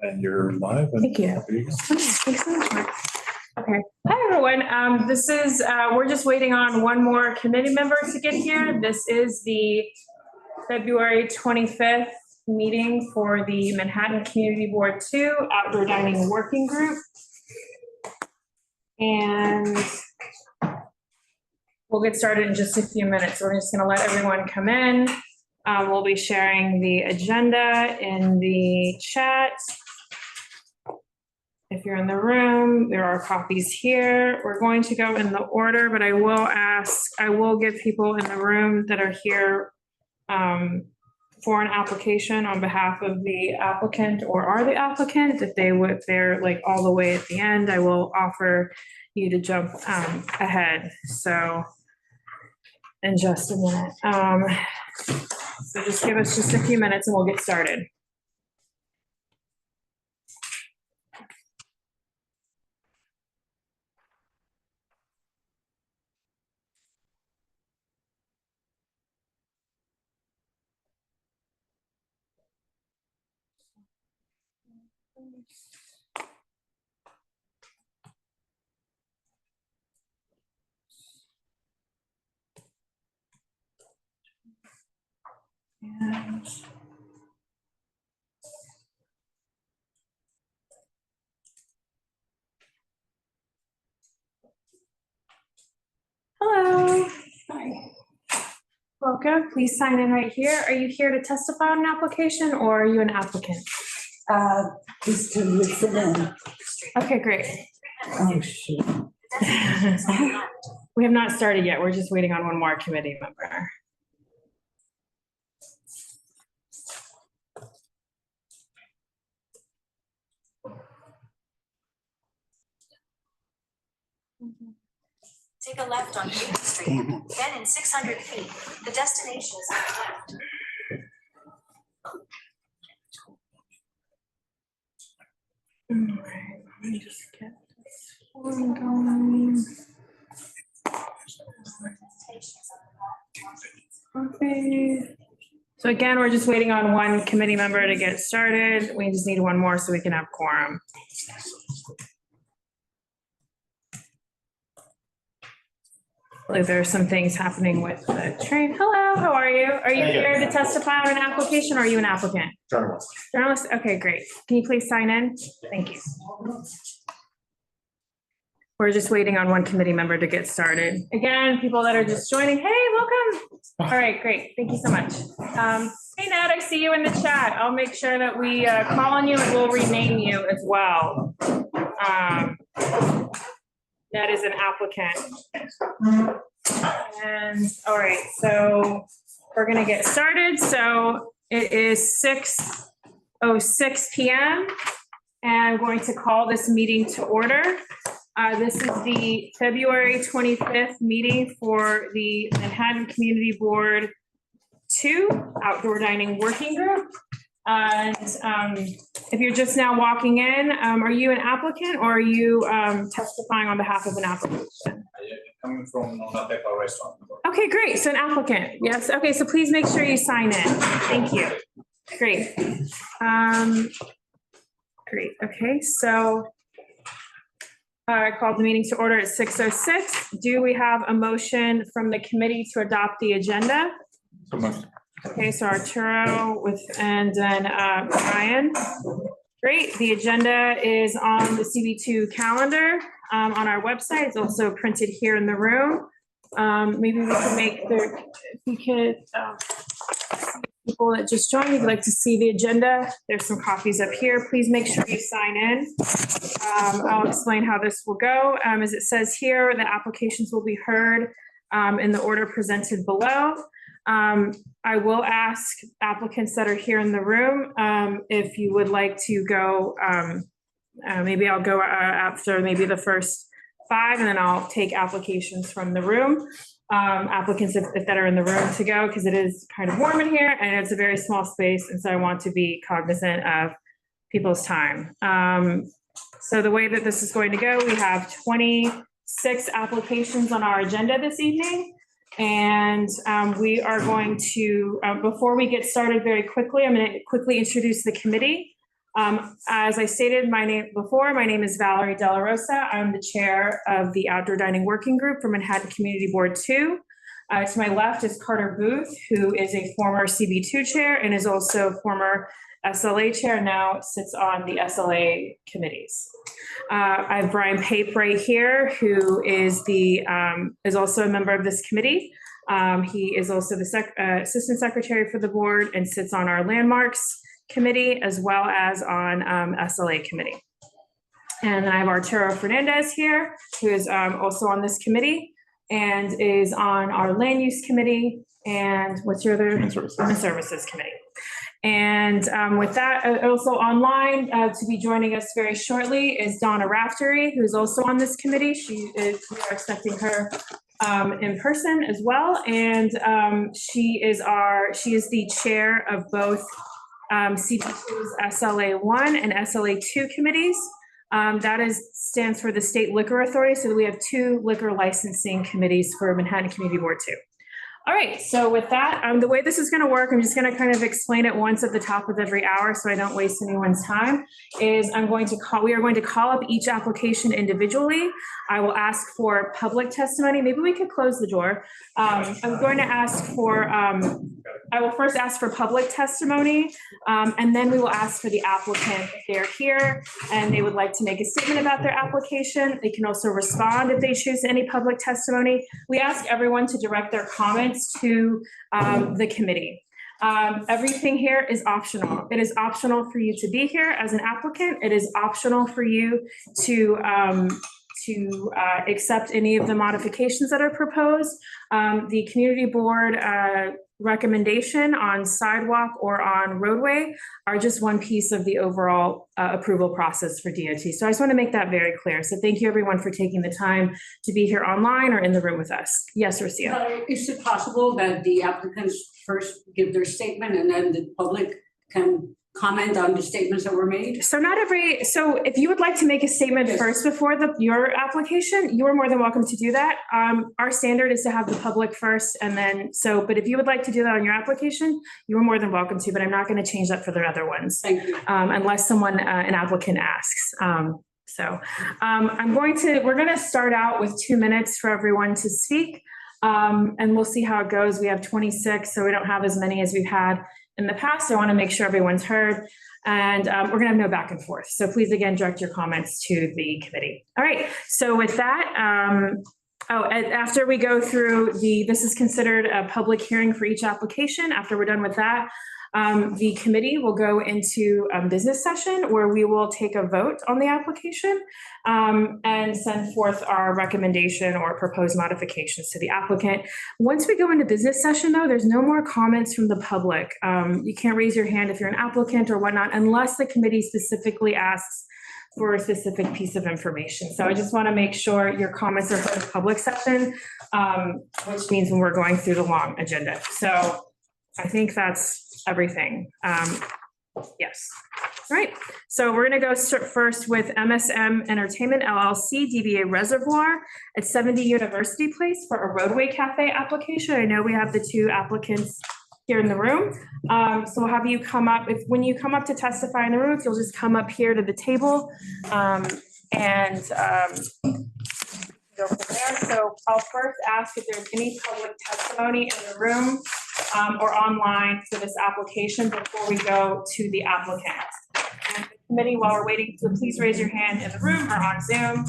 And you're live. And Thank you. Thanks so much, Mark. Okay. Hi, everyone. This is, we're just waiting on one more committee member to get here. This is the February 25th meeting for the Manhattan Community Board 2 Outdoor Dining Working Group. And we'll get started in just a few minutes. We're just going to let everyone come in. We'll be sharing the agenda in the chat. If you're in the room, there are copies here. We're going to go in the order, but I will give people in the room that are here for an application on behalf of the applicant or are the applicant. If they're like all the way at the end, I will offer you to jump ahead. So in just a minute. So just give us just a few minutes and we'll get started. And hello. Hi. Welcome. Please sign in right here. Are you here to testify on an application or are you an applicant? Just to listen in. Okay, great. Oh, shoot. We have not started yet. We're just waiting on one more committee member. Take a left on Main Street, then in 600 feet, the destination is on the left. All right, let me just get this form going. Okay. So again, we're just waiting on one committee member to get started. We just need one more so we can have quorum. There are some things happening with the train. Hello, how are you? Are you here to testify on an application or are you an applicant? Journalist. Journalist? Okay, great. Can you please sign in? Thank you. We're just waiting on one committee member to get started. Again, people that are just joining, hey, welcome. All right, great. Thank you so much. Hey, Ned, I see you in the chat. I'll make sure that we call on you and we'll rename you as well. That is an applicant. And all right, so we're gonna get started. So it is 6:06 p.m. and I'm going to call this meeting to order. This is the February 25th meeting for the Manhattan Community Board 2 Outdoor Dining Working Group. And if you're just now walking in, are you an applicant or are you testifying on behalf of an application? Coming from Nonna Beppa Restaurant. Okay, great. So an applicant. Yes. Okay, so please make sure you sign in. Thank you. Great. Great. Okay, so I called the meeting to order at 6:06. Do we have a motion from the committee to adopt the agenda? So much. Okay, so Arturo and then Ryan. Great, the agenda is on the CB2 calendar on our website. It's also printed here in the room. Maybe we can people that just joined, if you'd like to see the agenda, there's some copies up here. Please make sure you sign in. I'll explain how this will go. As it says here, the applications will be heard in the order presented below. I will ask applicants that are here in the room if you would like to go, maybe I'll go after maybe the first 5 and then I'll take applications from the room. Applicants if that are in the room to go because it is kind of warm in here and it's a very small space and so I want to be cognizant of people's time. So the way that this is going to go, we have 26 applications on our agenda this evening. And we are going to, before we get started very quickly, I'm going to quickly introduce the committee. As I stated my name is Valerie Della Rosa. I'm the chair of the Outdoor Dining Working Group for Manhattan Community Board 2. To my left is Carter Booth, who is a former CB2 chair and is also former SLA chair, now sits on the SLA committees. I have Brian Pape right here, who is is also a member of this committee. He is also the assistant secretary for the board and sits on our landmarks committee as well as on SLA committee. And I have Arturo Fernandez here, who is also on this committee and is on our land use committee. And what's your other? Human Services committee. And with that, also online to be joining us very shortly is Donna Raftery, who's also on this committee. We are expecting her in person as well. And she is the chair of both CB2's SLA1 and SLA2 committees. That stands for the State Liquor Authority. So we have 2 liquor licensing committees for Manhattan Community Board 2. All right, so with that, the way this is going to work, I'm just going to kind of explain it once at the top of every hour so I don't waste anyone's time, is we are going to call up each application individually. I will ask for public testimony. Maybe we could close the door. I'm going to ask for, I will first ask for public testimony, and then we will ask for the applicant if they're here and they would like to make a statement about their application. They can also respond if they choose any public testimony. We ask everyone to direct their comments to the committee. Everything here is optional. It is optional for you to be here as an applicant. It is optional for you to accept any of the modifications that are proposed. The community board recommendation on Sidewalk or on Roadway are just one piece of the overall approval process for DOT. So I just want to make that very clear. So thank you everyone for taking the time to be here online or in the room with us. Yes, Rosia. Is it possible that the applicants first give their statement and then the public can comment on the statements that were made? So if you would like to make a statement first before your application, you are more than welcome to do that. Our standard is to have the public first and then, but if you would like to do that on your application, you are more than welcome to, but I'm not going to change that for the other ones. Thank you. Unless an applicant asks. We're going to start out with 2 minutes for everyone to speak. And we'll see how it goes. We have 26, so we don't have as many as we've had in the past. So I want to make sure everyone's heard, and we're going to have no back and forth. So please, again, direct your comments to the committee. All right. So with that, after we go through this is considered a public hearing for each application. After we're done with that, the committee will go into a business session where we will take a vote on the application and send forth our recommendation or proposed modifications to the applicant. Once we go into business session, though, there's no more comments from the public. You can't raise your hand if you're an applicant or whatnot, unless the committee specifically asks for a specific piece of information. So I just want to make sure your comments are heard in public session, which means when we're going through the long agenda. So I think that's everything. Yes. All right. So we're going to go first with MSM Entertainment LLC, DBA Reservoir at 70 University Place for a Roadway Cafe application. I know we have the 2 applicants here in the room. So we'll have you come up. When you come up to testify in the room, you'll just come up here to the table and go from there. So I'll first ask if there's any public testimony in the room or online for this application before we go to the applicant. And the committee, while we're waiting, so please raise your hand in the room or on Zoom,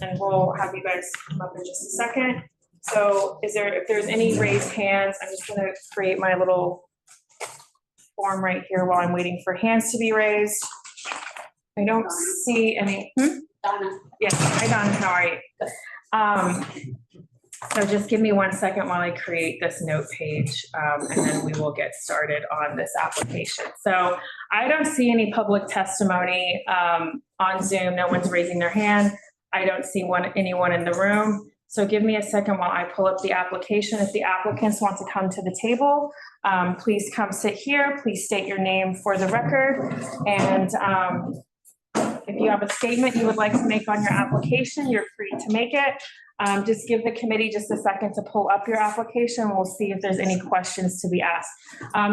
and we'll have you guys come up in just a second. So if there's any raised hands, I'm just going to create my little form right here while I'm waiting for hands to be raised. I don't see any. Donna. Yes, hi Donna, how are you? So just give me 1 second while I create this note page, and then we will get started on this application. So I don't see any public testimony on Zoom. No one's raising their hand. I don't see anyone in the room. So give me a second while I pull up the application. If the applicants want to come to the table, please come sit here. Please state your name for the record. And if you have a statement you would like to make on your application, you're free to make it. Just give the committee just a second to pull up your application. We'll see if there's any questions to be asked.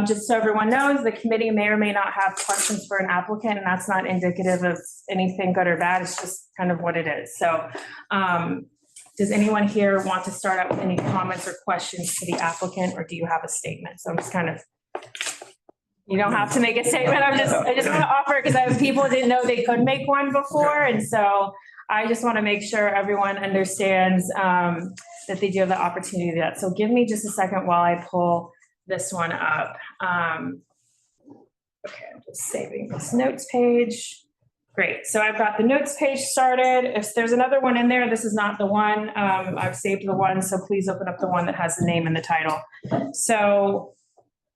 Just so everyone knows, the committee may or may not have questions for an applicant, and that's not indicative of anything good or bad. It's just kind of what it is. So does anyone here want to start out with any comments or questions to the applicant, or do you have a statement? So I'm just kind of, you don't have to make a statement. I just want to offer, because I have people who didn't know they could make one before. And so I just want to make sure everyone understands that they do have the opportunity to do that. So give me just a second while I pull this one up. Okay, I'm just saving this notes page. Great. So I've got the notes page started. If there's another one in there, this is not the one. I've saved the one, so please open up the one that has the name and the title. So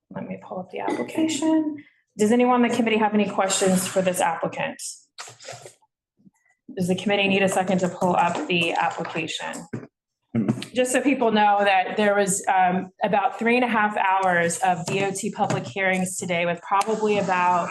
let me pull up the application. Does anyone on the committee have any questions for this applicant? Does the committee need a second to pull up the application? Just so people know that there was about 3.5 hours of DOT public hearings today, with probably about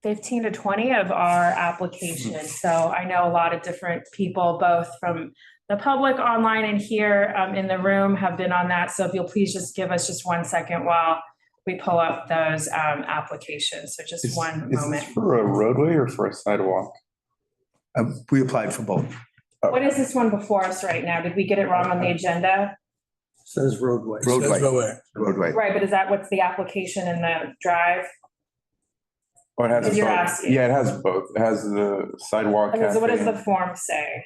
15 to 20 of our applications. So I know a lot of different people, both from the public online and here in the room, have been on that. So if you'll please just give us just 1 second while we pull up those applications. So just one moment. Is this for a roadway or for a sidewalk? We applied for both. What is this one before us right now? Did we get it wrong on the agenda? Says roadway. Roadway. Right, but is that what's the application in the drive? Oh, it has Because you're both. asking. Yeah, it has both. It has the sidewalk Okay, so what does cafe. the form say?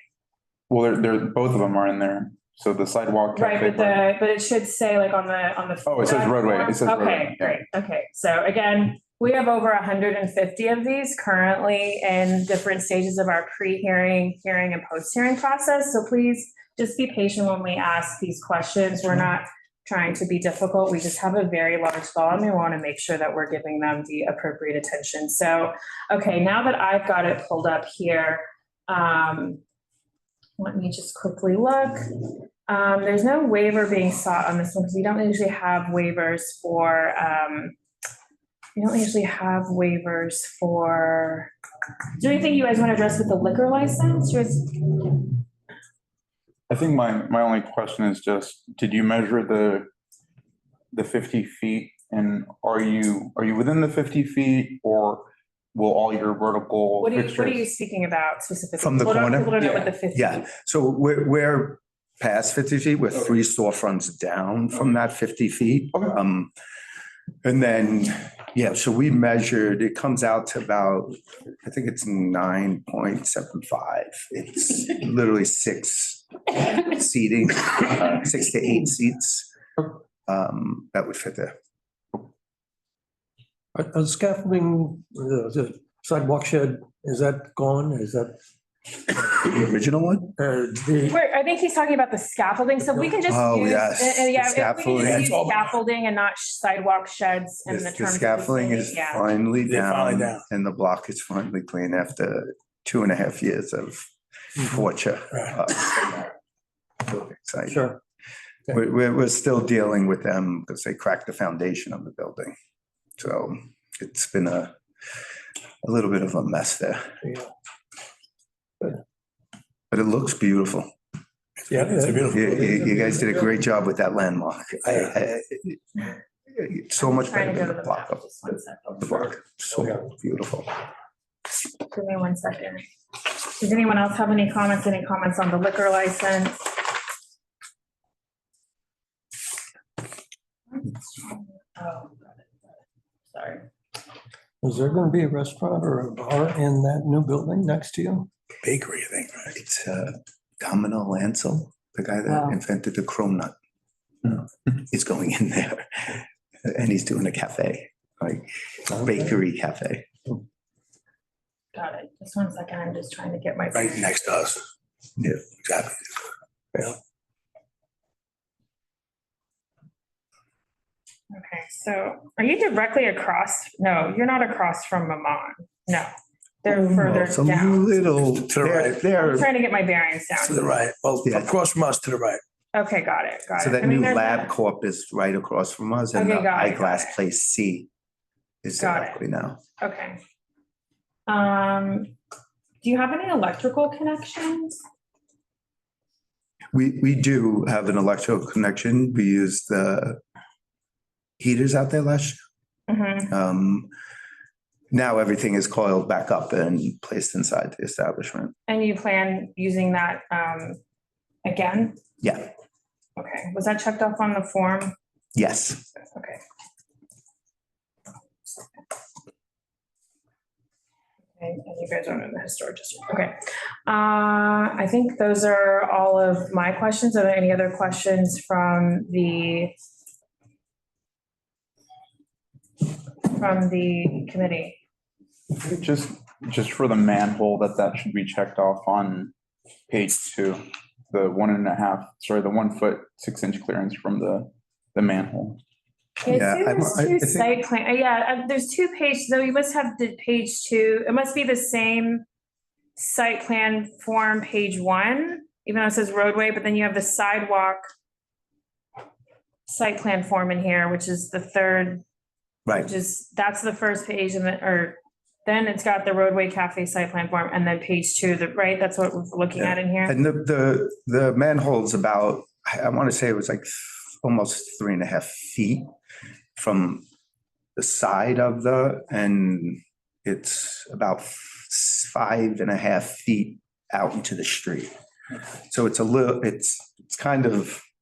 Well, they're both of them are in there. So the sidewalk Right, cafe. but it should say like on the. Oh, it says roadway. It says roadway, Okay, yeah. great. Okay, so again, we have over 150 of these currently in different stages of our pre-hearing, hearing, and post-hearing process. So please just be patient when we ask these questions. We're not trying to be difficult. We just have a very large volume. We want to make sure that we're giving them the appropriate attention. So, okay, now that I've got it pulled up here, let me just quickly look. There's no waiver being sought on this one because we don't usually have waivers for, is there anything you guys want to address with the liquor license? I think my only question is just, did you measure the 50 feet? And are you within the 50 feet, or will all your vertical What are fixtures? you speaking about specifically? From the People don't- corner? People don't know what the 50. Yeah, so we're past 50 feet. We're 3 storefronts down from that 50 feet. Okay. And then, yeah, so we measured, it comes out to about, I think it's 9.75. It's literally 6 seating, 6 to 8 seats. That would fit there. Are scaffolding, the sidewalk shed, is that gone? Is that? The original one? I think he's talking about the scaffolding, so we can just Oh, use, yes, yeah, the if we can scaffolding. just use That's all- scaffolding and not sidewalk sheds in the The terms. of scaffolding is yeah. finally They're finally down down. and the block is finally clean after 2.5 years of torture. Building site. Sure. We're still dealing with them because they cracked the foundation of the building. So it's been a little bit of a mess there. Yeah. But it looks beautiful. Yeah, it's a beautiful. You guys did a great job with that landmark. So much Trying better to go than to the the block map, of just 1 second. the block. So beautiful. Give me 1 second. Does anyone else have any comments on the liquor license? Oh, got it. Sorry. Is there going to be a restaurant or a bar in that new building next to you? Bakery, I think, right? It's Domino Lancel, the guy that Wow. invented the chrome nut. He's going in there and he's doing a cafe, like bakery cafe. Got it. Just 1 second. I'm just trying to get my. Right next to us. Yeah. Exactly. Yeah. Okay, so are you directly across? No, you're not across from Mamo. No, they're further It's a down. little, To the right. I'm they're, trying to get my bearings down. To the right. Well, Yeah. across from us to the right. Okay, got it, got it. so that I mean, new there's Lab that- Corp is right across from us and Okay, the got it, got eyeglass it. place C is Got it. directly now. Okay. Do you have any electrical connections? We do have an electrical connection. We use the heaters out there last year. Mhm. Now everything is coiled back up and placed inside the establishment. And you plan using that again? Yeah, Okay, was that checked off on the form? yes. Okay. Okay, and you guys are in the historic district, okay. I think those are all of my questions. Are there any other questions from the committee? Just for the manhole, that should be checked off on page 2, the 1 foot 6 inch clearance from the manhole. Yeah, Yeah, there's I two think- site plan, there's 2 pages, though, you must have the page 2, it must be the same site plan form, page 1, even though it says roadway, but then you have the sidewalk site plan form in here, which is the third, Right. which is, that's the first page, and then it's got the roadway cafe site plan form, and then page 2, right, that's what we're looking at in here? And the manhole's about, I want to say it was like almost 3.5 feet from the side of and it's about 5.5 feet out into the street. So it's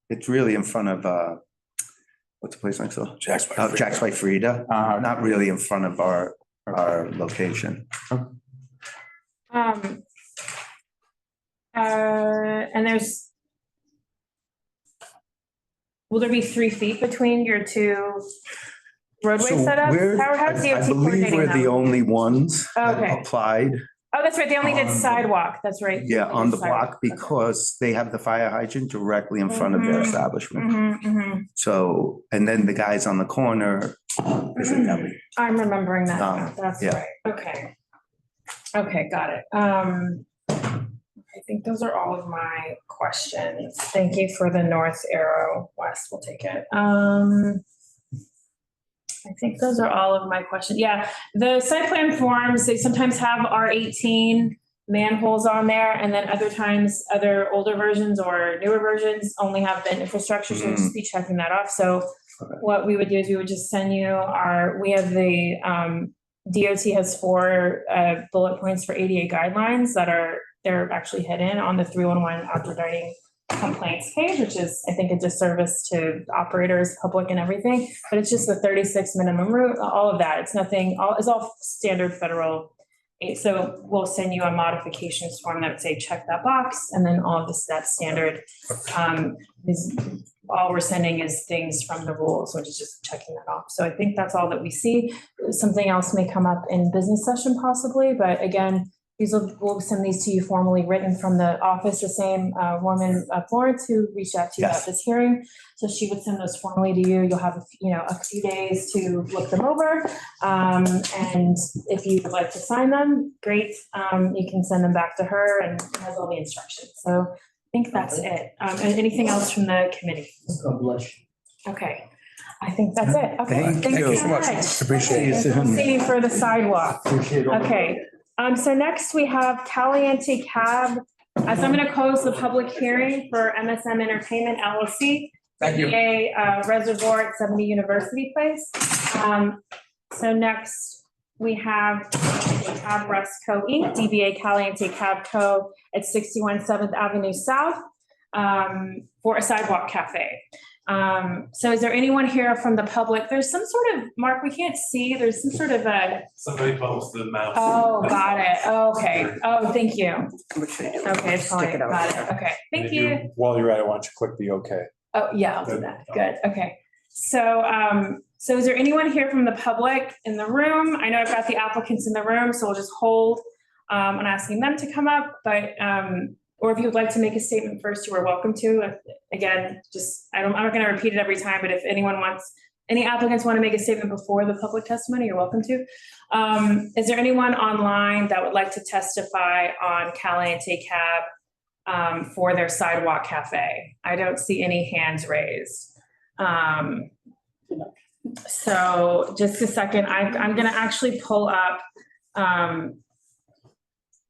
it's really in front of, what's the place next door? Jack's by Frida, not really in front of our location. And will there be 3 feet between your 2 roadway So setups? How's I DOT believe coordinating we're the them? only ones that Okay. applied. Oh, that's right, they only did on the- sidewalk, that's right. Yeah, They on did the block sidewalk. Okay. because they have the fire hydrant directly in front of their Mhm. establishment. Mhm, mhm. So, and then the guys on the corner is a deli. I'm remembering that, now. That's yeah. right, okay. Okay, got it. I think those are all of my questions. Thank you for the north arrow, west, we'll take it. I think those are all of my questions. Yeah, the site plan forms, they sometimes have R18 manholes on there, and then other times, other older versions or newer versions only have the infrastructure, so we'll just be checking that off. So what we would do is we would just send you we have the, DOT has 4 bullet points for ADA guidelines they're actually hidden on the 311 outdoor dining complaints page, which is, I think, a disservice to operators, public and everything, but it's just the 36 minimum route, all of that. It's all standard federal. So we'll send you a modifications form that would say, check that box, and then all of this, that standard. All we're sending is things from the rules, which is just checking that off. So I think that's all that we see. Something else may come up in business session possibly, but again, we'll send these to you formally written from the office, the same woman, Florence, who reached out to you about Yes. this hearing. So she would send those formally to you. You'll have a few days to look them over. And if you would like to sign them, great. You can send them back to her, and it has all the instructions. So I think that's it. And anything else from the committee? God bless you. Okay. I think that's it. Okay. Thank you so much. Appreciate it. We'll see you for the sidewalk. Appreciate all. Okay, so next we have Caliente Cab. So I'm gonna close the public hearing for MSM Entertainment LLC. Thank you. Reservoir at 70 University Place. So next we have Cab Resco Inc., DBA Caliente Cab Co. at 61 7th Avenue South for a sidewalk cafe. So is there anyone here from the public? There's some sort of, Mark, we can't see, there's some sort of a, Somebody posted the mouse. oh, got it, okay, oh, thank you. Okay, it's fine, got it, okay, thank you. While you're at it, why don't you click the OK? Oh, yeah, I'll do that, good, okay. So, so is there anyone here from the public in the room? I know I've got the applicants in the room, so we'll just hold on asking them to come up, but, or if you would like to make a statement first, you are welcome to. Again, just, I'm not gonna repeat it every time, but if any applicants want to make a statement before the public testimony, you're welcome to. Is there anyone online that would like to testify on Caliente Cab for their sidewalk cafe? I don't see any hands raised. So just a second, I'm gonna actually pull up,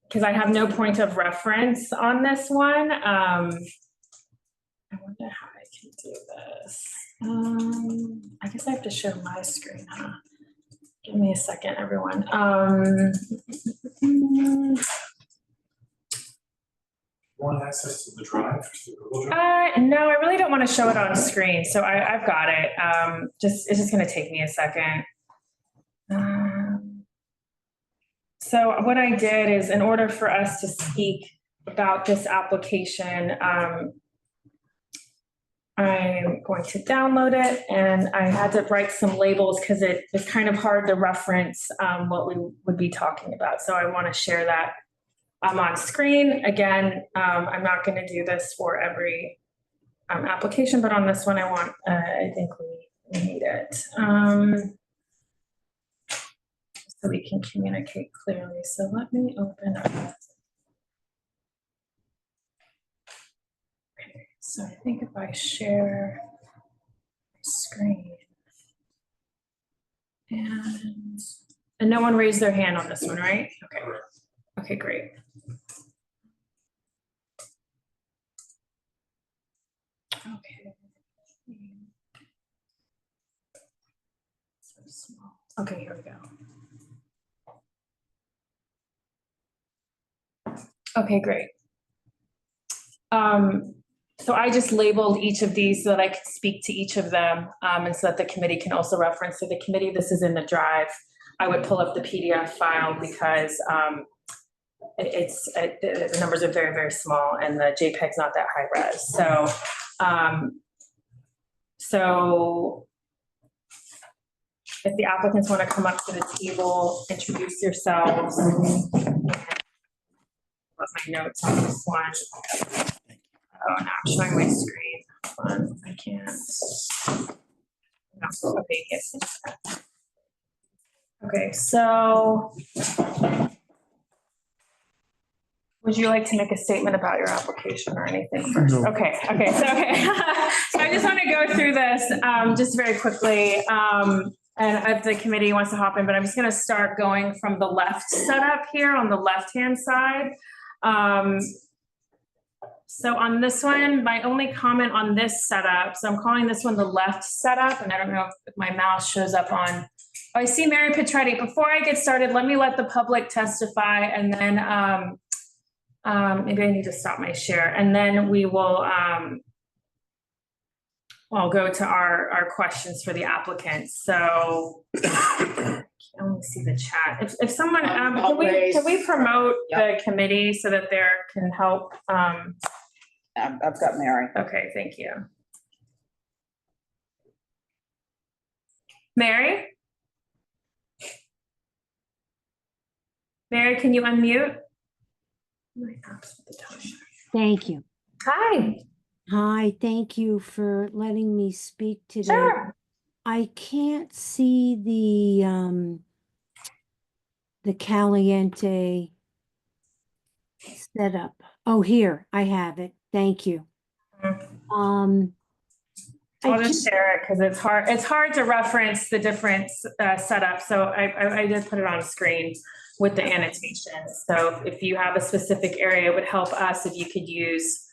because I have no point of reference on this one. I wonder how I can do this. I guess I have to share my screen, huh? Give me a second, everyone. Want access to the drive, to the Google Drive? No, I really don't want to show it on screen, so I've got it. It's just gonna take me a second. So what I did is, in order for us to speak about this application, I'm going to download it, and I had to write some labels because it was kind of hard to reference what we would be talking about. So I want to share that on screen. Again, I'm not going to do this for every application, but on this one, I think we need it. So we can communicate clearly. So let me open up. Okay, so I think if I share screen and no one raised their hand on this one, right? Okay. Okay, great. Okay. So small. Okay, here we go. Okay, great. So I just labeled each of these so that I could speak to each of them, and so that the committee can also reference. So the committee, this is in the drive. I would pull up the PDF file because the numbers are very, very small, and the JPEG's not that high res. So if the applicants want to come up to the table, introduce yourselves. Put my notes on this one. Oh, now I'm showing my screen. Hold on, I can't. No, okay, yes. Okay, so would you like to make a statement about your application or anything first? No. Okay. So I just want to go through this just very quickly. And if the committee wants to hop in, but I'm just going to start going from the left setup here on the left-hand side. So on this one, my only comment on this setup, so I'm calling this one the left setup, and I don't know if my mouse shows up on. Oh, I see Mary Petretti. Before I get started, let me let the public testify, and then maybe I need to stop my share, and then we will I'll go to our questions for the applicants. So I can only see the chat. If someone, can we promote the committee so that they can help? I've got Mary. Okay, thank you. Mary? Mary, can you unmute? My app's at the top. Thank you. Hi. Hi, thank you for letting me speak today. Sure. I can't see the Caliente setup. Oh, here, I have it. Thank you. I'll just share it because it's hard. It's hard to reference the different setups. So I did put it on screen with the annotations. So if you have a specific area, it would help us if you could use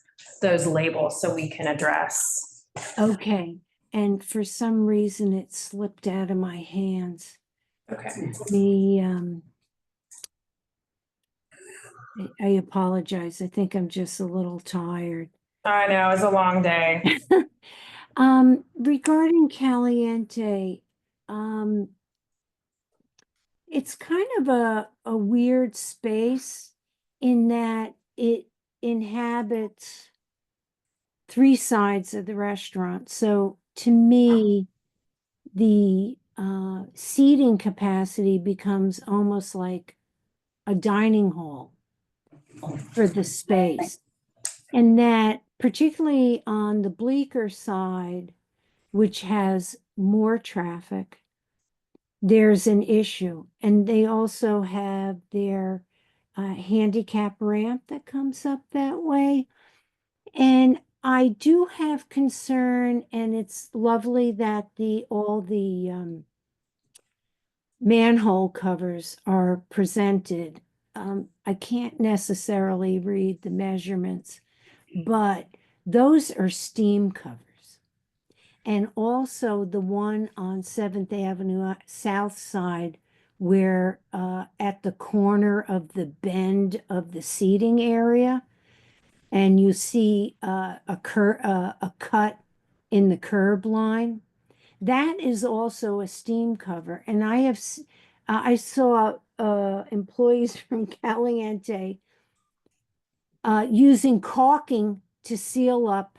those labels so we can address. Okay, and for some reason it slipped out of my hands. Okay. I apologize. I think I'm just a little tired. I know, it's a long day. Regarding Caliente, it's kind of a weird space in that it inhabits 3 sides of the restaurant. So to me, the seating capacity becomes almost like a dining hall for the space. And that particularly on the Bleecker side, which has more traffic, there's an issue. And they also have their handicap ramp that comes up that way. And I do have concern, and it's lovely that all the manhole covers are presented. I can't necessarily read the measurements, but those are steam covers. And also the one on 7th Avenue South Side where at the corner of the bend of the seating area, and you see a cut in the curb line, that is also a steam cover. And I saw employees from Caliente using caulking to seal up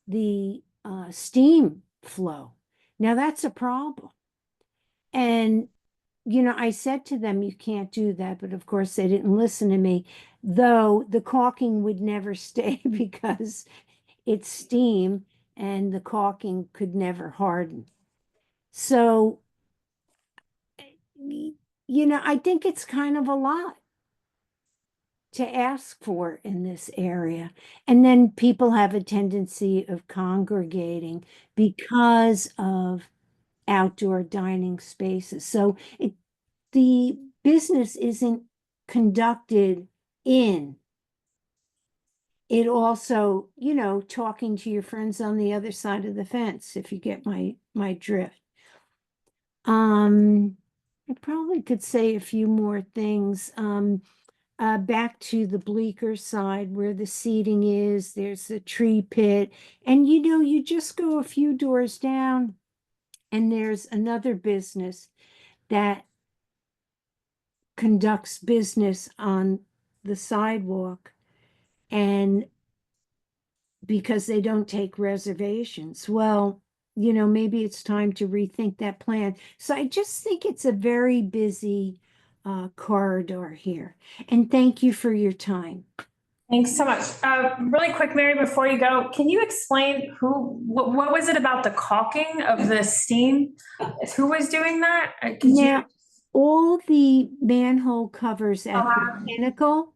the steam flow. Now that's a problem. And, I said to them, you can't do that. But of course, they didn't listen to me, though the caulking would never stay because it's steam and the caulking could never harden. So, I think it's kind of a lot to ask for in this area. And then people have a tendency of congregating because of outdoor dining spaces. So the business isn't conducted in. It also, talking to your friends on the other side of the fence, if you get my drift. I probably could say a few more things. Back to the bleaker side where the seating is, there's a tree pit. And you just go a few doors down and there's another business that conducts business on the sidewalk. And because they don't take reservations, well, maybe it's time to rethink that plan. So I just think it's a very busy corridor here. And thank you for your time. Thanks so much. Really quick, Mary, before you go, can you explain what was it about the caulking of the steam? Who was doing that? Now, all the manhole covers at the pinnacle,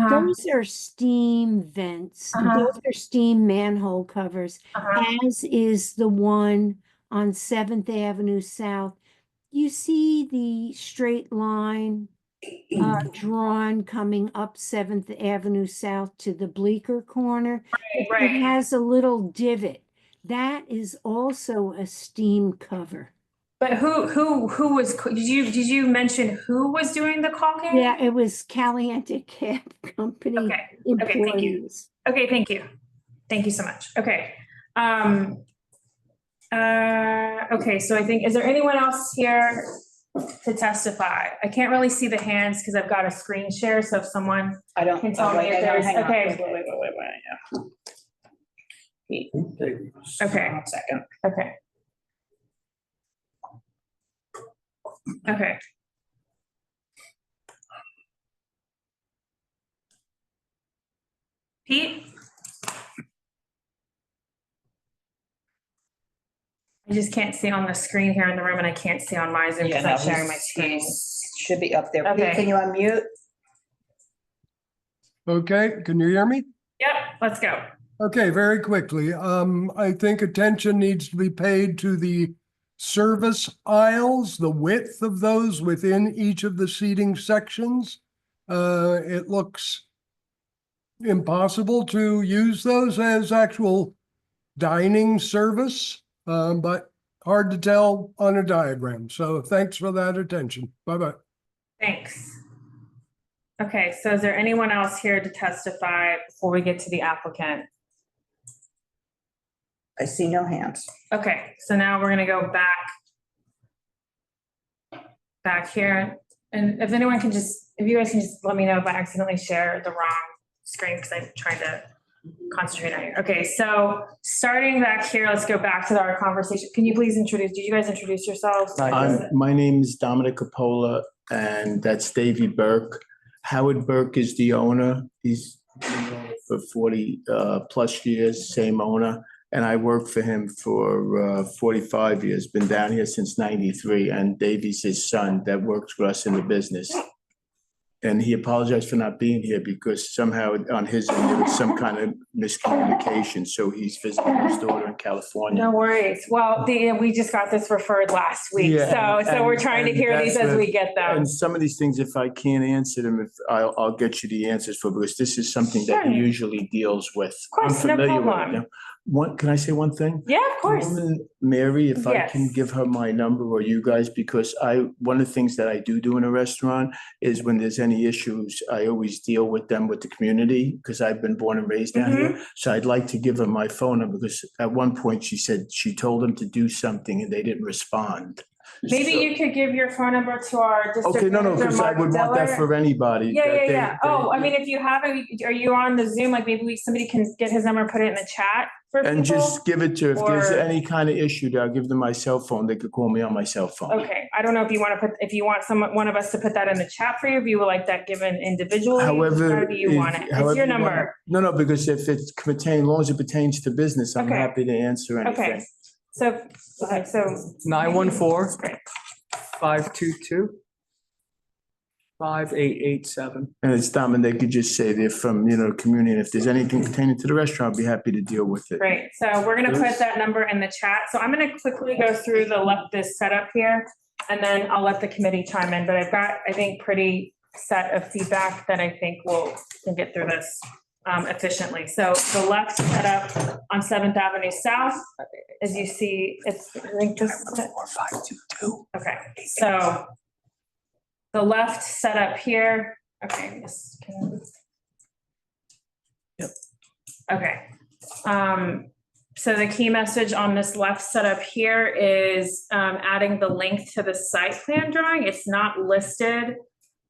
those are steam vents. Those are steam manhole covers, as is the one on 7th Avenue South. You see the straight line drawn coming up 7th Avenue South to the bleaker corner. Right. It has a little divot. That is also a steam cover. But who was, did you mention who was doing the caulking? Yeah, it was Caliente Cab Company employees. Okay, thank you. Thank you so much. Okay. Okay, so I think, is there anyone else here to testify? I can't really see the hands because I've got a screen share, so if someone I don't. can tell me if there's, okay. Wait. Okay. 1 second. Okay. Okay. Pete? I just can't see on the screen here in the room and I can't see on my Zoom because I'm sharing my screen. Should be up there. Okay. Can you unmute? Okay, can you hear me? Yep, let's go. Okay, very quickly. I think attention needs to be paid to the service aisles, the width of those within each of the seating sections. It looks impossible to use those as actual dining service, but hard to tell on a diagram. So thanks for that attention. Bye-bye. Thanks. Okay, so is there anyone else here to testify before we get to the applicant? I see no hands. Okay, so now we're gonna go back here. And if anyone can if you guys can just let me know if I accidentally share the wrong screen because I'm trying to concentrate on you. Okay, so starting back here, let's go back to our conversation. Can you please did you guys introduce yourselves? My name is Dominic Coppola and that's Davey Burke. Howard Burke is the owner. He's been the owner for 40 plus years, same owner. And I worked for him for 45 years, been down here since '93. And Davey's his son that works for us in the business. and he apologized for not being here because somehow on his end, there was some kind of miscommunication. So he's visiting his daughter in California. No worries. Well, we just got this referred last week, Yeah, so we're trying to and hear these that's as we get them. And some of these things, if I can't answer them, if I'll get you the answers for, because this is something that he Sure. usually deals with. Of course, no I'm familiar with problem. it. Can I say one thing? Yeah, of course. Woman, Mary, if I can Yes. give her my number or you guys, because one of the things that I do in a restaurant is when there's any issues, I always deal with them with the community because I've been born and raised down here. So I'd like to give her my phone number because at one point she said she told them to do something and they didn't respond. Maybe So- you could give your phone number to our district. Okay, no, manager, because I Mark would want that Diller. for anybody. Yeah, that yeah, they- yeah. they- Oh, I mean, if you have it, are you on the Zoom? Like maybe somebody can get his number, put it in the chat for people? And just give it to, if there's Or- any kind of issue, I'll give them my cell phone. They could call me on my cell phone. Okay, I don't know if you want to if you want one of us to put that in the chat for you, if you would like that given individually. However. How do you want it? It's however your you want number. it. No, because if it's as long as it pertains to business, I'm Okay. happy to answer Okay, anything. so, okay, so. 914 Great. 522 5887. And it's Dom, and they could just say they're from, community. And if there's anything pertaining to the restaurant, I'll be happy to deal with it. Great, so we're gonna put that number in the chat. So I'm gonna quickly go through this setup here. And then I'll let the committee chime in, but I've got, I think, pretty set of feedback that I think can get through this efficiently. So the left setup on 7th Avenue South, as you see, it's, I think this. 522. Okay, so the left setup here, okay, this can. Yep. Okay, so the key message on this left setup here is adding the link to the site plan drawing. It's not listed.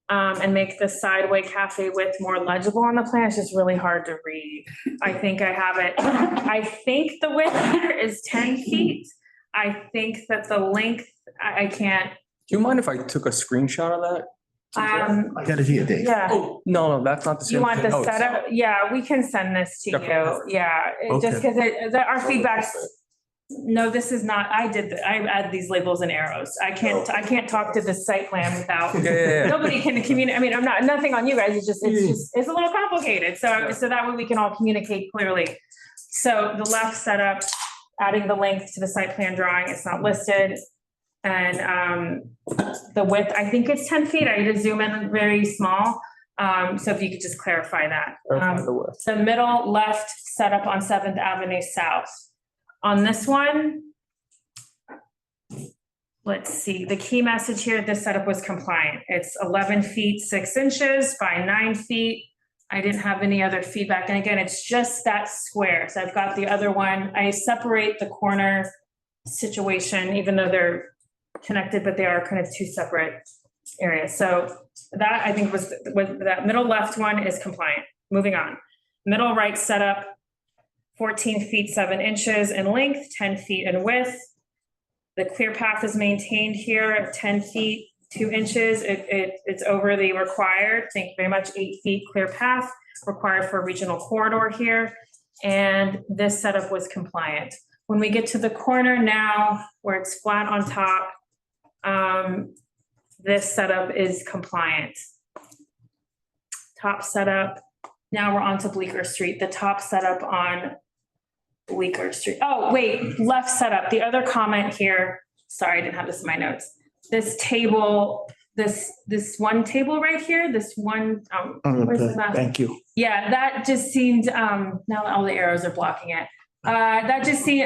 And make the Sideway Cafe width more legible on the plan. It's just really hard to read. I think I have it. I think the width here is 10 feet. I think that the length, I can't. Do you mind if I took a screenshot of that? I got it here, Dave. Yeah. Oh, no, that's not the same. You want the thing. Oh, it's- setup? Yeah, we can send this to Okay, you. perfect. Yeah, just because our feedback's, no, this is not, I add these labels and arrows. I can't talk to the site plan without, Yeah. nobody can communicate. I mean, nothing on you guys. It's a little complicated. So that way we can all communicate clearly. So the left setup, adding the link to the site plan drawing, it's not listed. And the width, I think it's 10 feet. I need to zoom in very small. So if you could just clarify that. The middle left setup on 7th Avenue South. On this one, let's see, the key message here, this setup was compliant. It's 11 feet, 6 inches by 9 feet. I didn't have any other feedback. And again, it's just that square. So I've got the other one. I separate the corner situation, even though they're connected, but they are kind of two separate areas. So that I think was that middle left one is compliant. Moving on. Middle right setup, 14 feet, 7 inches in length, 10 feet in width. The clear path is maintained here at 10 feet, 2 inches. It's over the required, thank you very much, 8 feet clear path required for a regional corridor here. And this setup was compliant. When we get to the corner now, where it's flat on top, this setup is compliant. Top setup. Now we're on to Bleecker Street, the top setup on Bleecker Street. Oh, wait, left setup. The other comment here, sorry, I didn't have this in my notes. This table, this one table right here, this one, where's the map? Thank you. Yeah, that just seemed, now all the arrows are blocking it. I don't see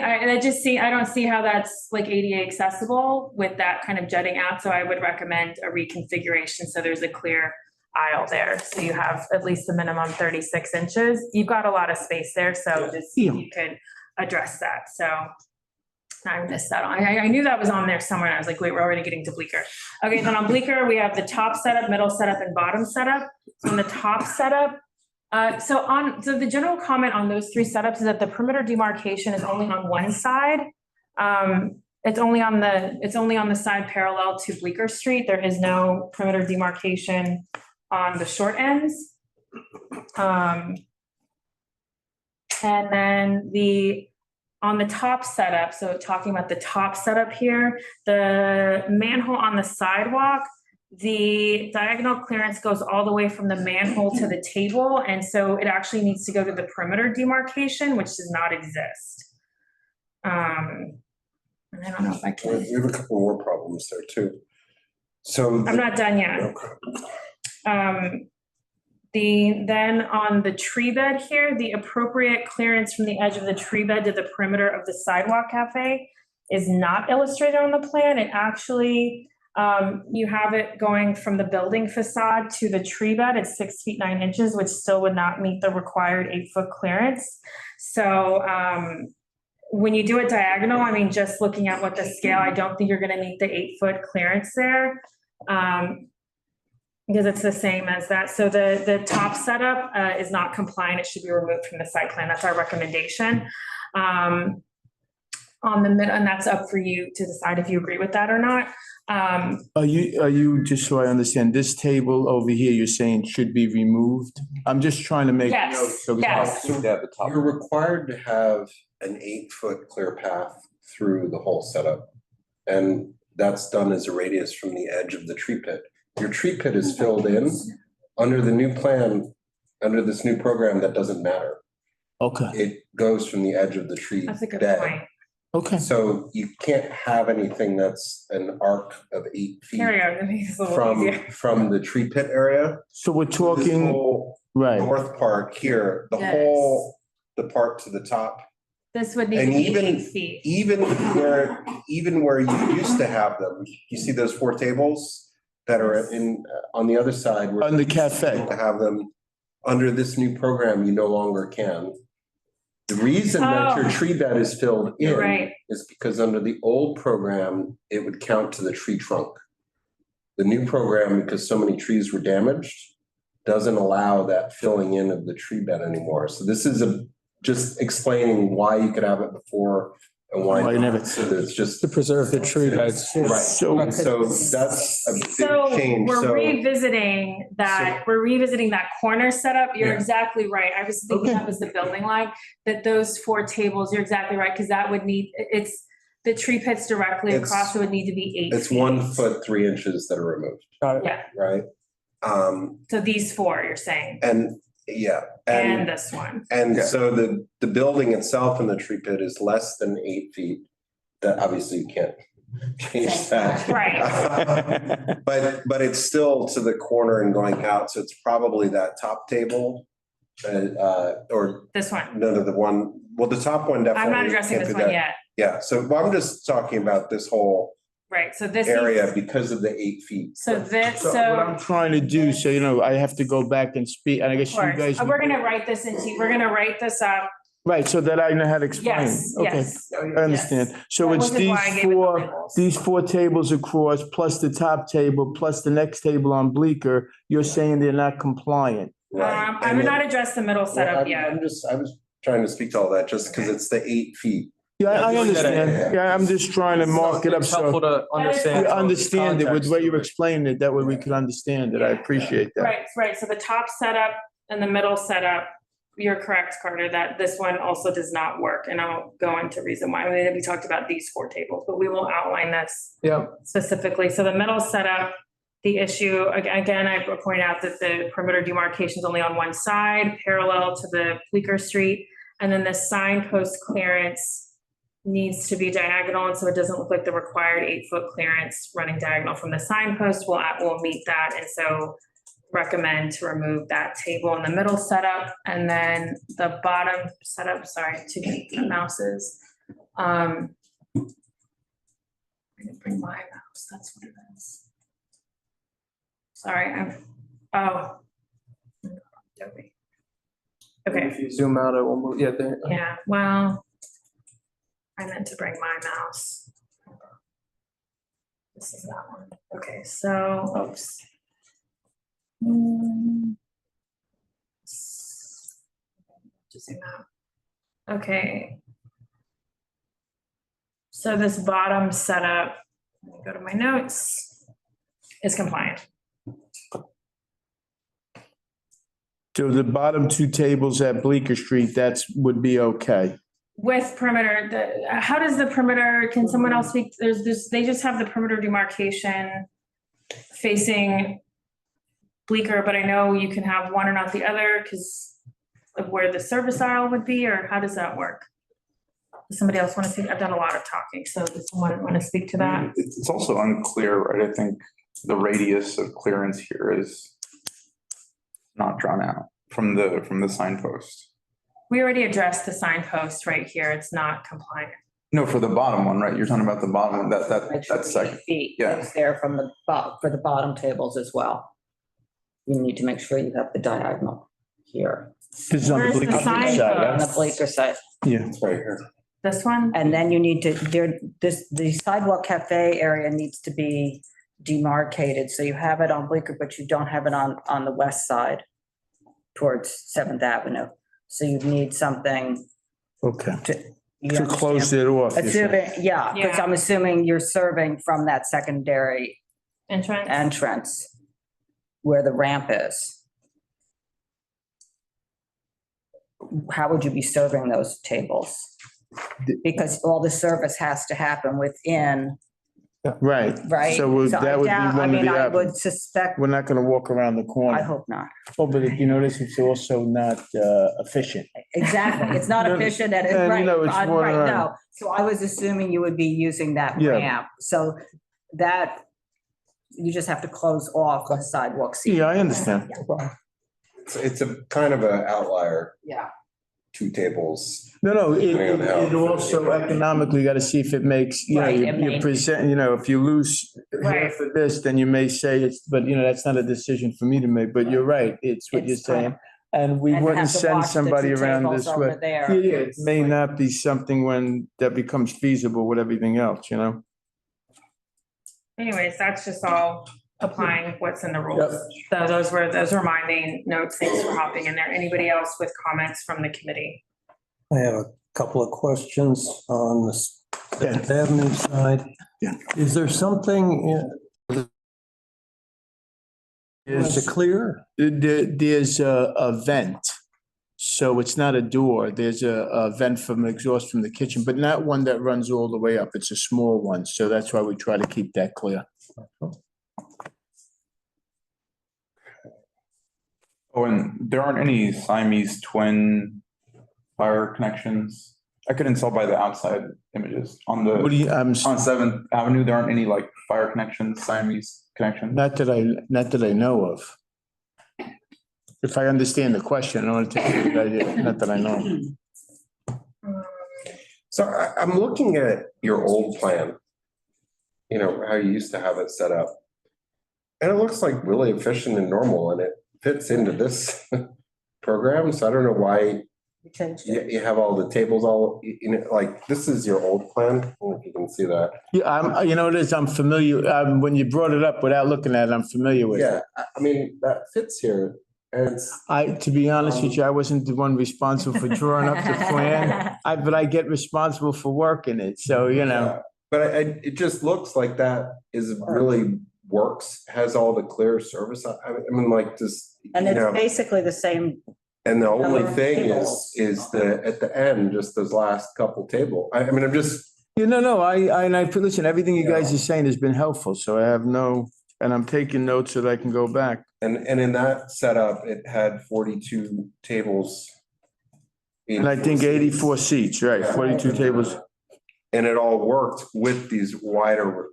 how that's like ADA accessible with that kind of jutting out. So I would recommend a reconfiguration. So there's a clear aisle there. So you have at least a minimum 36 inches. You've got a lot of space there. So just, you could address that. So I missed that. I knew that was on there somewhere. And I was like, wait, we're already getting to Bleecker. Okay, then on Bleecker, we have the top setup, middle setup, and bottom setup. So on the top setup, so the general comment on those three setups is that the perimeter demarcation is only on one side. It's only on the side parallel to Bleecker Street. There is no perimeter demarcation on the short ends. And then on the top setup, so talking about the top setup here, the manhole on the sidewalk, the diagonal clearance goes all the way from the manhole to the table, and so it actually needs to go to the perimeter demarcation, which does not exist. And I don't know if I can, We have a couple more problems there too. So. I'm not done yet. Then on the tree bed here, the appropriate clearance from the edge of the tree bed to the perimeter of the sidewalk cafe is not illustrated on the plan. It actually, you have it going from the building facade to the tree bed at 6 feet 9 inches, which still would not meet the required 8-foot clearance. So when you do it diagonal, I mean, just looking at what the scale, I don't think you're gonna meet the 8-foot clearance there. Because it's the same as that. So the top setup is not compliant. It should be removed from the site plan. That's our recommendation. On the mid, and that's up for you to decide if you agree with that or not. Are you, just so I understand, this table over here, you're saying should be removed? I'm just trying to make Yes, notes. So yes. You're required to have an 8-foot clear path through the whole setup. And that's done as a radius from the edge of the tree pit. Your tree pit is filled in. Under the new plan, under this new program, that doesn't matter. Okay, It goes from the edge of the tree That's a good bed. point. okay. So you can't have anything that's an arc of 8 feet Carry on, it's a little easier. from the tree pit area. So we're This talking, whole right, north part here, the Yes. whole, the part to the top. This would need to And be even- 8 feet. Even where you used to have them, you see those 4 tables that are in, on the other side. where on the you used cafe. To have them, under this new program, you no longer can. The reason that your Oh. tree bed is filled in Right. is because under the old program, it would count to the tree trunk. The new program, because so many trees were damaged, doesn't allow that filling in of the tree bed anymore. So this is just explaining why you could have it before and why Why never. not. So that it's just. To preserve the tree beds. Right, So- so that's a So big change, we're so. revisiting that corner setup. You're Yeah. exactly right. I was thinking Okay. that was the building line, that those 4 tables, you're exactly right, because that would need, it's, the tree pits directly It's- across, so it would need to be 8 feet. It's 1 foot 3 inches that are removed, Got it. Yeah, right? so these 4, you're saying, And, yeah, and this one. and Okay. so the building itself in the tree pit is less than 8 feet. That obviously you can't change that. Right. But it's still to the corner and going out, so it's probably that top table. Or This one. none of the one, well, the top one definitely. I'm not addressing can't this do one that. yet. Yeah, so well, I'm just talking about this whole Right, so this area is, because of the 8 feet. so this, So what I'm so. trying to do, so you know, I have to go back and speak, and I guess Of you course. guys. We're gonna write this we're gonna write this up. Right, so that I know how to explain. Yes, Okay, yes. I understand. So That it's was why I gave it the labels. these 4 tables across, plus the top table, plus the next table on Bleecker, you're saying they're not compliant. Right. I And would then- not address the middle Well, setup I'm yet. I was trying to speak to all that just because it's the 8 feet. Yeah, I Yeah, understand. Yeah, I'm just trying to mark it up It's helpful so to understand. we understand it with context the way of you're it. explaining it, that way we can understand it. I appreciate that. Right, so the top setup and the middle setup, you're correct, Carter, that this one also does not work, and I'll go into reason why. We talked about these 4 tables, but we will outline this Yeah, specifically. So the middle setup, the issue, again, I point out that the perimeter demarcation is only on one side, parallel to the Bleecker Street, and then the signpost clearance needs to be diagonal, and so it doesn't look like the required 8-foot clearance running diagonal from the signpost will meet that, and so recommend to remove that table in the middle setup, and then the bottom setup, sorry, to get the mouses. I didn't bring my mouse, that's what it is. Sorry, okay, if you zoom out, it will move, yeah, there. yeah, well, I meant to bring my mouse. This is that one. Okay, so, oops. Just zoom out. Okay. So this bottom setup, let me go to my notes, is compliant. So the bottom 2 tables at Bleecker Street, would be okay. With perimeter, how does the perimeter, can someone else speak? They just have the perimeter demarcation facing bleaker, but I know you can have one or not the other because of where the service aisle would be, or how does that work? Does somebody else want to speak? I've done a lot of talking, so does someone want to speak to that? It's also unclear, right? I think the radius of clearance here is not drawn out from the signpost. We already addressed the signpost right here. It's not compliant. No, for the bottom one, right? You're talking about the bottom one, that's second. Feet Yeah. is there from the for the bottom tables as well. You need to make sure you have the diagonal here This is on the Where's the bleaker sign side, on yeah? the bleaker side. Yeah. It's right here. This one? And then you need to, the sidewalk cafe area needs to be demarcated. So you have it on bleaker, but you don't have it on the west side towards Seventh Avenue. So you need something Okay. you To close understand? it off. you said. Assuming, yeah, because Yeah. I'm assuming you're serving from that secondary Entrance? entrance where the ramp is. How would you be serving those tables? Because all the service has to happen within, Right. right? So would- I that would be doubt- one of the I would options. suspect, We're not gonna walk around the I corner. hope not. Oh, but you notice it's also not efficient. Exactly. It's not No, efficient and, and, you right, know, it's more right, around. no. So I was assuming you would be using that Yeah. ramp. So that, you just have to close off the sidewalk seat. Yeah, I understand. It's a kind of an outlier, Yeah. 2 tables. No, Depending on how- it also economically got to see if it makes, you know, Right, it you may- present, you know, if you lose Right. half of this, then you may say it's, but you know, that's not a decision for me to make, but you're right, it's what you're It's kind saying. And we And wouldn't have to send watch the somebody two around tables this over way. there. Yeah, it may not be something when that becomes feasible with everything else, you know? Anyways, that's just all applying what's in the rules. So those were my main notes. Thanks for hopping in there. Anybody else with comments from the committee? I have a couple of questions on the Seventh Avenue side. Yeah. Is there something is it clear? There's a vent. So it's not a door. There's a vent from exhaust from the kitchen, but not one that runs all the way up. It's a small one. So that's why we try to keep that clear. Oh, and there aren't any Siamese twin fire connections? I couldn't tell by the outside images on What do the, you, on Seventh Avenue, there aren't any like fire connections, Siamese connections? not that I know of. If I understand the question, I don't want to take it, not that I know. So I'm looking at your old plan. You know, how you used to have it set up. And it looks like really efficient and normal, and it fits into this program, so I don't know why You changed it. you have all the tables all, you know, like, this is your old plan, I don't know if you can see that. Yeah, you know, it is, I'm familiar, when you brought it up without looking at it, I'm familiar with it. Yeah, I mean, that fits here, and it's, To be honest with you, I wasn't the one responsible for drawing up the plan, but I get responsible for working it, so, you know. yeah. But it just looks like that is really works, has all the clear service, I mean, like, just, And you it's know. basically the same, And the only number of thing tables. is at the end, just those last couple table, I mean, I'm just, You know, no, listen, everything you guys are saying has been helpful, so I have no, and I'm taking notes so that I can go back. and in that setup, it had 42 tables. And I think 84 seats, right, 42 tables. And it all worked with these wider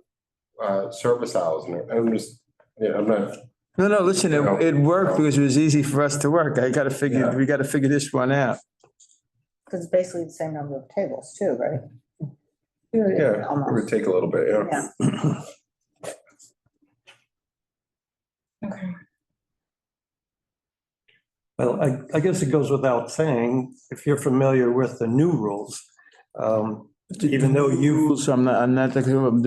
service aisles, and I'm just, yeah, I'm not, No, listen, it worked because it was easy for us to work. We gotta figure this one out. because it's basically the same number of tables too, right? yeah, it Almost. would take a little bit, yeah. Yeah. Okay. Well, I guess it goes without saying, if you're familiar with the new rules, even though you, Rules, I'm not, the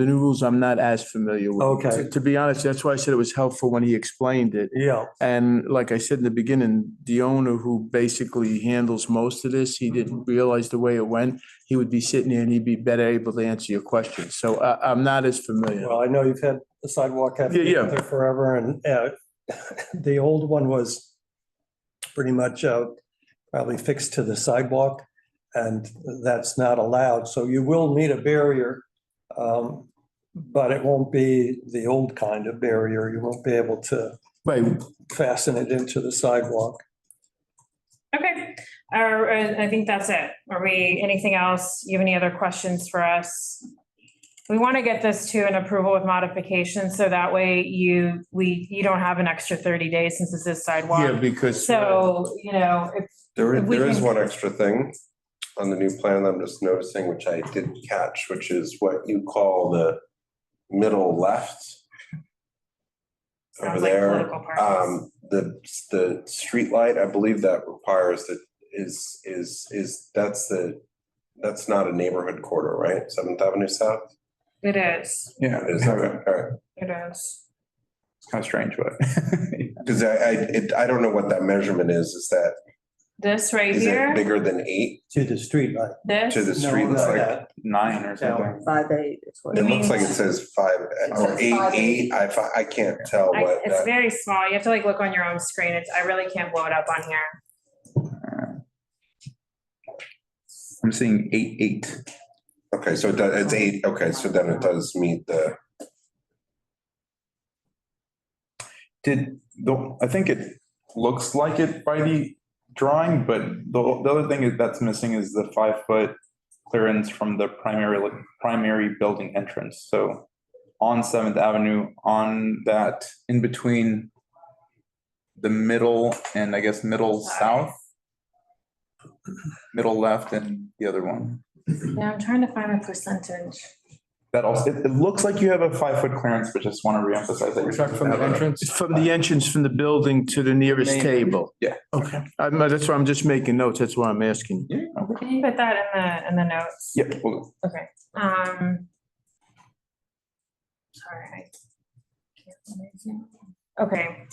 new rules, I'm not as familiar with. Okay. To be honest, that's why I said it was helpful when he explained it. yeah, And like I said in the beginning, the owner who basically handles most of this, he didn't realize the way it went. He would be sitting here and he'd be better able to answer your questions. So I'm not as familiar. well, I know you've had the sidewalk cafe Yeah. there forever, and the old one was pretty much probably fixed to the sidewalk, and that's not allowed. So you will need a barrier but it won't be the old kind of barrier. You won't be able to fasten it into the sidewalk. Okay, I think that's it. Are we, anything else? You have any other questions for us? We want to get this to an approval with modifications, so that way you don't have an extra 30 days since this is sidewalk. Yeah, because. So, you know, if There we is can- one extra thing on the new plan that I'm just noticing, which I didn't catch, which is what you call the middle left. Over Sounds like there, political parties. the street light, I believe that requires that that's not a neighborhood corridor, right? 7th Avenue South? It is, Yeah, It is, okay, all right. it is. It's kind of strange, but. Because I don't know what that measurement is that, This right is it here, bigger than 8 To the street light. this. to the street? It's like, 9 or something. 5/8 is what it it looks like it is. says 5, or 8, I can't tell what It's that. very small. You have to like look on your own screen. I really can't blow it up on here. I'm seeing 8. Okay, so it's 8, okay, so then it does meet the. I think it looks like it by the drawing, but the other thing that's missing is the 5-foot clearance from the primary building entrance. So on 7th Avenue, on that, in between the middle and I guess middle south, middle left and the other one. Yeah, I'm trying to find the percentage. That also, it looks like you have a 5-foot clearance, but just want to reemphasize that. Check from the entrance. From the entrance from the building to the nearest Main. table. Yeah. Okay, that's why I'm just making notes. That's why I'm asking. Yeah, okay. Can you put that in the notes? Yeah, well, Okay, sorry. I can't. Okay.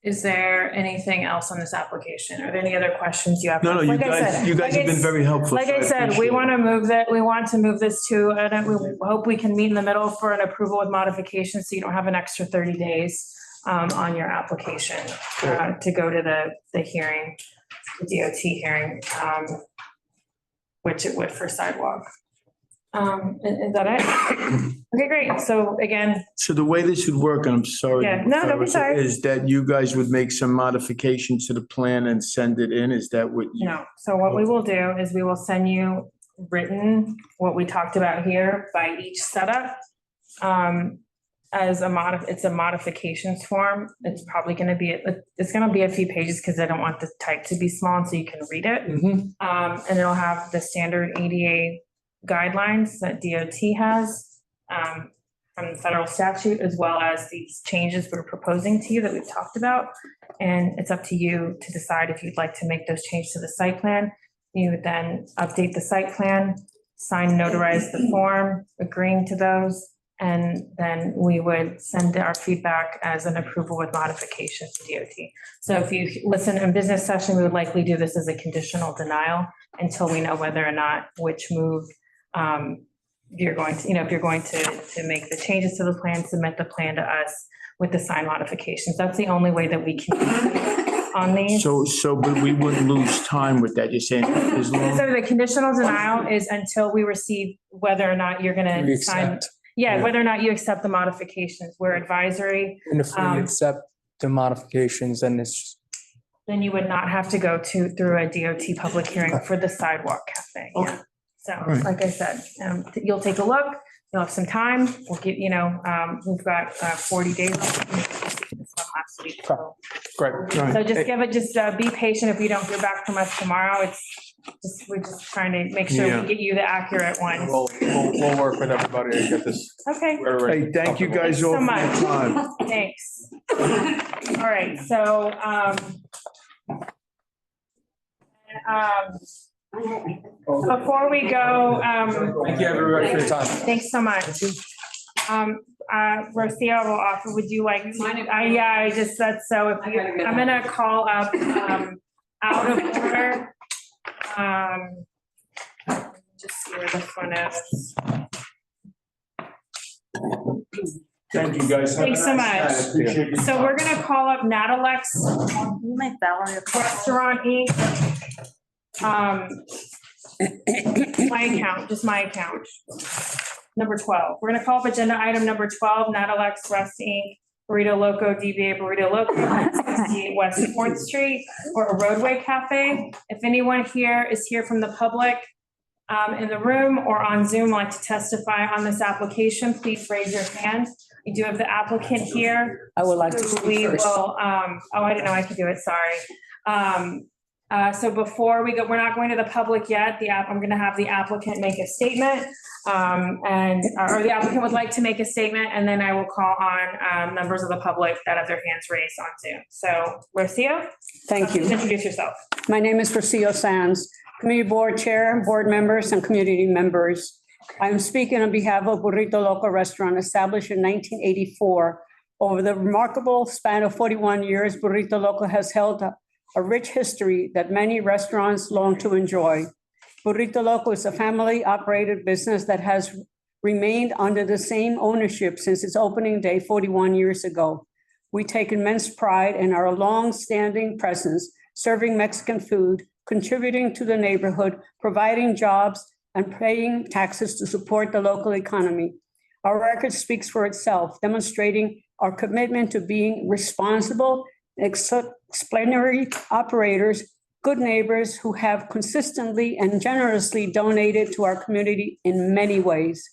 Is there anything else on this application? Are there any other questions you have? No, you Like I guys, said- you guys have been very helpful. Like so I said, we appreciate it. want to move that, we want to move this to, and we hope we can meet in the middle for an approval with modification, so you don't have an extra 30 days on your application to go to the hearing, the DOT hearing, which it would for sidewalk. Is that it? Okay, great. So again, So the way this would work, and I'm sorry. Yeah, no, don't be sorry. Is that you guys would make some modifications to the plan and send it in? Is that what you? no. So what we will do is we will send you written, what we talked about here by each setup. As it's a modifications form. It's probably going to be, it's going to be a few pages because I don't want the type to be small so you can read it. And it'll have the standard ADA guidelines that DOT has from the federal statute, as well as these changes we're proposing to you that we've talked about. And it's up to you to decide if you'd like to make those changes to the site plan. You would then update the site plan, sign, notarize the form, agreeing to those. And then we would send our feedback as an approval with modifications to DOT. So if you listen in business session, we would likely do this as a conditional denial until we know whether or not which move you're going to, if you're going to make the changes to the plan, submit the plan to us with the sign modifications. That's the only way that we can on these. But we wouldn't lose time with that. You're saying as long. So the conditional denial is until we receive whether or not you're going We to sign. accept. Yeah, whether or not you accept the modifications. We're advisory. And if we accept the modifications, then it's, Then you would not have to go through a DOT public hearing for the sidewalk cafe. Yeah. Okay. So, right. like I said, you'll take a look, you'll have some time. We'll get, we've got 40 days. This one last week. So great. so just be patient if we don't hear back from us tomorrow. We're just trying to make sure Yeah. we get you the accurate ones. We'll work with everybody to get this. Okay. Hey, thank you guys Thanks so all for much. your time. Thanks. All right, so, before we go, Thank you, everybody, for your time. thanks so much. Rocio will offer, would you like, that's so, if you, I'm gonna call up, out of order. Just see where this one is. Thank you, guys. Thanks so much. Appreciate your So we're gonna call up Natalex Can you make Valerie a copy? Restaurant Inc. My account. number 12. We're gonna call up agenda item number 12, Natalex Rest Inc., Burrito Loco, DBA Burrito Loco, 168 West 4th Street, or a Roadway Cafe. If anyone here is here from the public in the room or on Zoom like to testify on this application, please raise your hand. We do have the applicant here. I would like to who speak we first. will, oh, I didn't know I could do it, sorry. So before we go, we're not going to the public yet. I'm gonna have the applicant make a statement. Or the applicant would like to make a statement, and then I will call on members of the public that have their hands raised on Zoom. So, Rocio? Thank you. Please introduce yourself. My name is Rocio Sands, Community Board Chair, board members, and community members. I'm speaking on behalf of Burrito Loco Restaurant, established in 1984. Over the remarkable span of 41 years, Burrito Loco has held a rich history that many restaurants long to enjoy. Burrito Loco is a family-operated business that has remained under the same ownership since its opening day 41 years ago. We take immense pride in our long-standing presence, serving Mexican food, contributing to the neighborhood, providing jobs, and paying taxes to support the local economy. Our record speaks for itself, demonstrating our commitment to being responsible, exemplary operators, good neighbors who have consistently and generously donated to our community in many ways.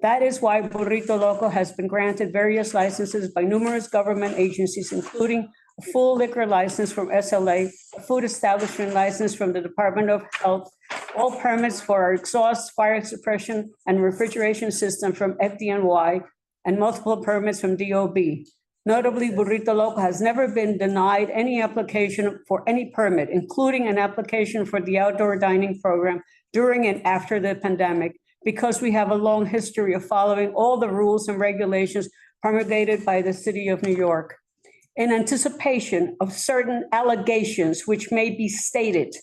That is why Burrito Loco has been granted various licenses by numerous government agencies, including a full liquor license from SLA, a food establishment license from the Department of Health, all permits for our exhaust, fire suppression, and refrigeration system from FDNY, and multiple permits from DOB. Notably, Burrito Loco has never been denied any application for any permit, including an application for the outdoor dining program during and after the pandemic, because we have a long history of following all the rules and regulations promulgated by the City of New York. In anticipation of certain allegations which may be stated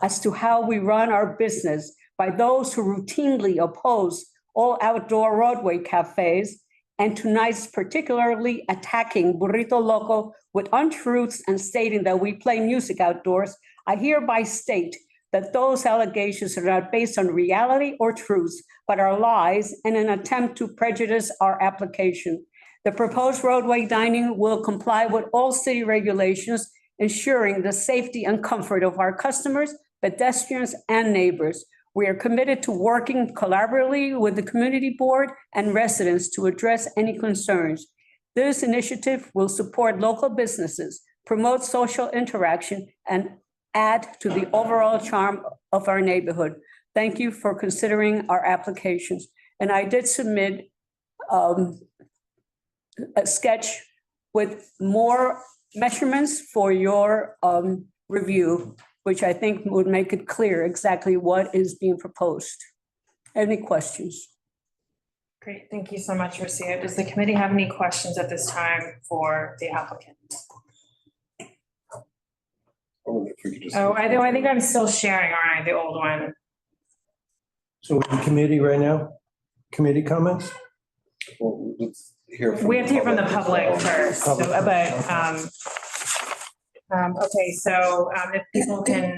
as to how we run our business by those who routinely oppose all outdoor roadway cafes, and tonight's particularly attacking Burrito Loco with untruths and stating that we play music outdoors, I hereby state that those allegations are not based on reality or truths, but are lies in an attempt to prejudice our application. The proposed roadway dining will comply with all city regulations, ensuring the safety and comfort of our customers, pedestrians, and neighbors. We are committed to working collaboratively with the community board and residents to address any concerns. This initiative will support local businesses, promote social interaction, and add to the overall charm of our neighborhood. Thank you for considering our applications. And I did submit a sketch with more measurements for your review, which I think would make it clear exactly what is being proposed. Any questions? Great, thank you so much, Rocio. Does the committee have any questions at this time for the applicant? Oh, I think I'm still sharing, aren't I, the old one? So we're in committee right now? Committee comments? Well, let's hear from. We have to hear from the public first, so, Public. okay, so if people can,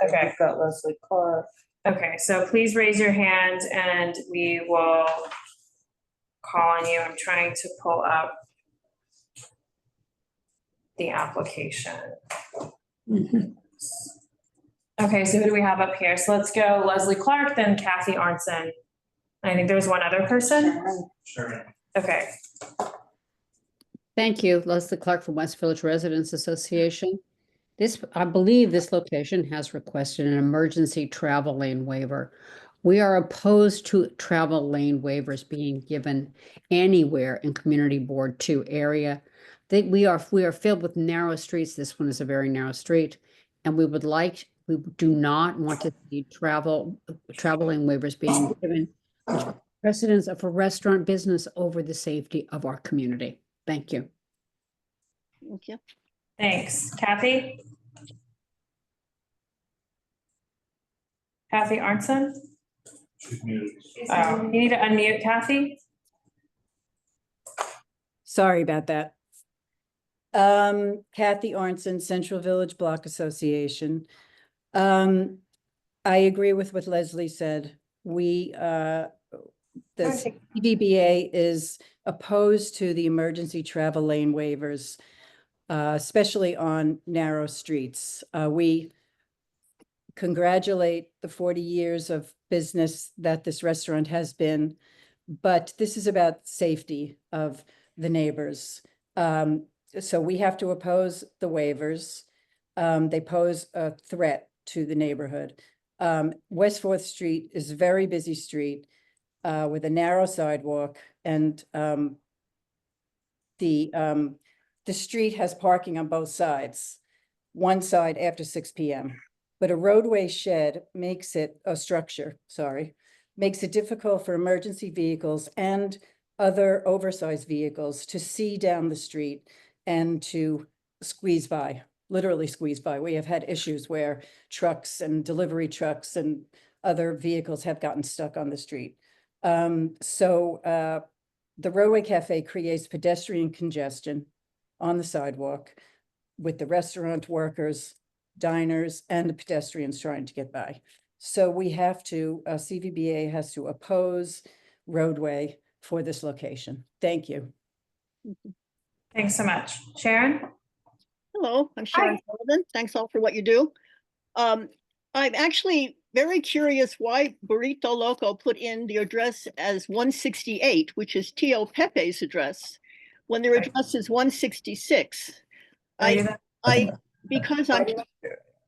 okay. I've got Leslie Clark. Okay, so please raise your hand and we will call on you. I'm trying to pull up the application. Okay, so who do we have up here? So let's go Leslie Clark, then Kathy Arnson. I think there was one other person. Sure. Okay, Thank you, Leslie Clark from West Village Residents Association. I believe this location has requested an emergency travel lane waiver. We are opposed to travel lane waivers being given anywhere in Community Board 2 area. We are filled with narrow streets. This one is a very narrow street, and we do not want to see travel lane waivers being given precedence of a restaurant business over the safety of our community. Thank you. Thank you. thanks. Kathy? Kathy Arnson? You need to unmute Kathy? Sorry about that. Kathy Arnson, Central Village Block Association. I agree with what Leslie said. We The CBBA is opposed to the emergency travel lane waivers, especially on narrow streets. We congratulate the 40 years of business that this restaurant has been, but this is about safety of the neighbors. So we have to oppose the waivers. They pose a threat to the neighborhood. West 4th Street is a very busy street with a narrow sidewalk, and the street has parking on both sides, one side after 6 p.m. But a roadway shed makes it, a structure, sorry, makes it difficult for emergency vehicles and other oversized vehicles to see down the street and to squeeze by, literally squeeze by. We have had issues where trucks and delivery trucks and other vehicles have gotten stuck on the street. The Roadway Cafe creates pedestrian congestion on the sidewalk with the restaurant workers, diners, and the pedestrians trying to get by. So we have to, CVBA has to oppose roadway for this location. Thank you. Thanks so much. Sharon? Hello, I'm Sharon Sullivan. Thanks all for what you do. I'm actually very curious why Burrito Loco put in the address as 168, which is Tio Pepe's address, when their address is 166.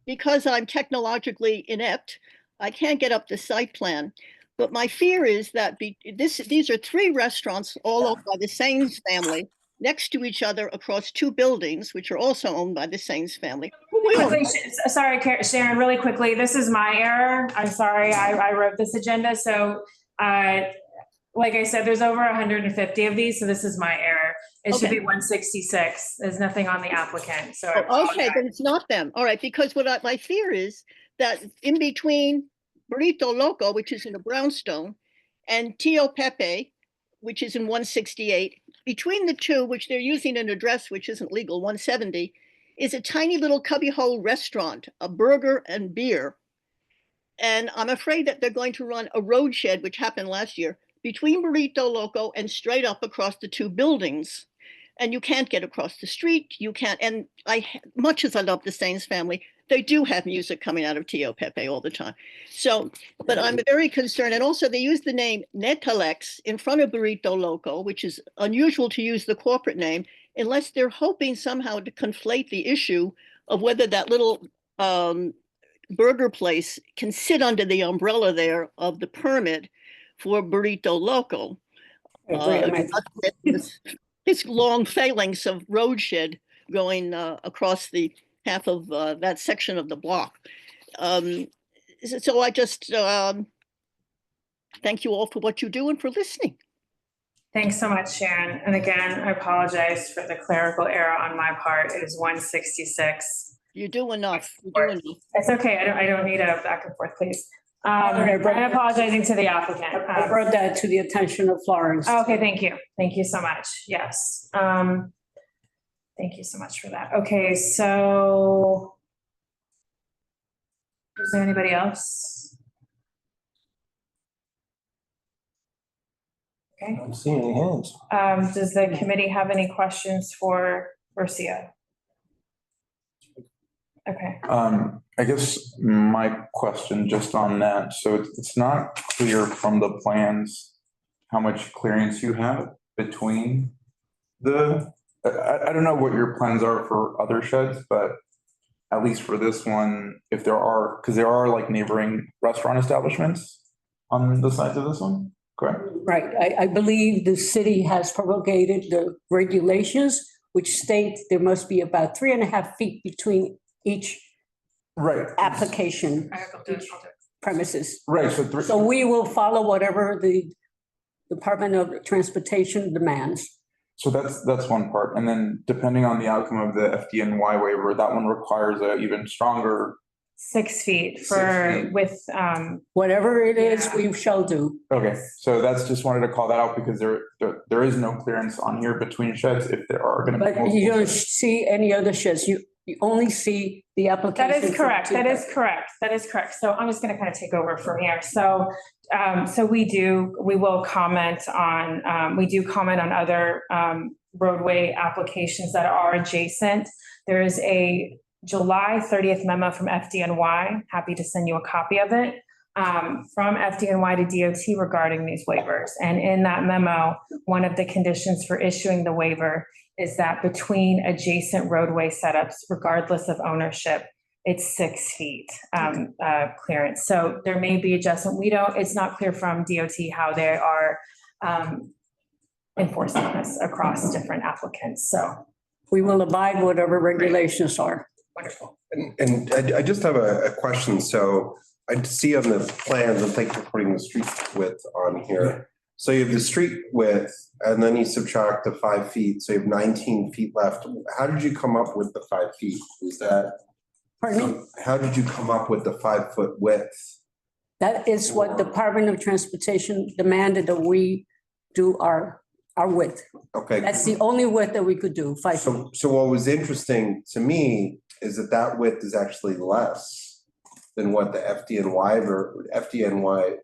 Because I'm technologically inept, I can't get up the site plan. But my fear is that these are 3 restaurants all owned by the Sains family, next to each other across 2 buildings, which are also owned by the Sains family. Sorry, Sharon, really quickly, this is my error. I'm sorry, I wrote this agenda. So like I said, there's over 150 of these, so this is my error. It should be 166. There's nothing on the applicant, so. Okay, then it's not them. All right, because my fear is that in between Burrito Loco, which is in a brownstone, and Tio Pepe, which is in 168, between the two, which they're using an address which isn't legal, 170, is a tiny little cubbyhole restaurant, a burger and beer. And I'm afraid that they're going to run a road shed, which happened last year, between Burrito Loco and straight up across the 2 buildings. And you can't get across the street. You can't, and much as I love the Sains family, they do have music coming out of Tio Pepe all the time. So, but I'm very concerned. And also they use the name Netalex in front of Burrito Loco, which is unusual to use the corporate name, unless they're hoping somehow to conflate the issue of whether that little burger place can sit under the umbrella there of the permit for Burrito Loco. His long phalanx of road shed going across the half of that section of the block. So I just thank you all for what you do and for listening. Thanks so much, Sharon. And again, I apologize for the clerical error on my part. It is 166. You do enough. You do enough. It's okay. I don't need a back and forth, please. I'm apologizing to the applicant. I brought that to the attention of Florence. Okay, thank you. Thank you so much. Yes. Thank you so much for that. Okay, so is there anybody else? Okay. I don't see any hands. Does the committee have any questions for Garcia? Okay. I guess my question just on that, so it's not clear from the plans how much clearance you have between the, I don't know what your plans are for other sheds, but at least for this one, if there are, because there are like neighboring restaurant establishments on the sides of this one, correct? Right. I believe the city has promulgated the regulations, which state there must be about 3.5 feet between each application premises. Right. So we will follow whatever the Department of Transportation demands. So that's one part. And then depending on the outcome of the FDNY waiver, that one requires a even stronger 6 feet for with whatever it is, we shall do. Okay, so that's just wanted to call that out because there is no clearance on here between sheds if there are going to be. But you don't see any other sheds. You only see the application. That is correct. That is correct. That is correct. So I'm just going to kind of take over from here. So So we will comment on, we do comment on other roadway applications that are adjacent. There is a July 30th memo from FDNY, happy to send you a copy of it, from FDNY to DOT regarding these waivers. And in that memo, one of the conditions for issuing the waiver is that between adjacent roadway setups, regardless of ownership, it's 6 feet clearance. So there may be adjustment. It's not clear from DOT how they are enforcing this across different applicants. So we will abide whatever regulations are. Wonderful. And I just have a question. So I see on the plans, and thank you for putting the street width on here. So you have the street width and then you subtract the 5 feet. So you have 19 feet left. How did you come up with the 5 feet? Is that? Pardon me? How did you come up with the 5 foot width? That is what Department of Transportation demanded that we do our width. Okay. That's the only width that we could do, 5 feet. So what was interesting to me is that width is actually less than what the FDNY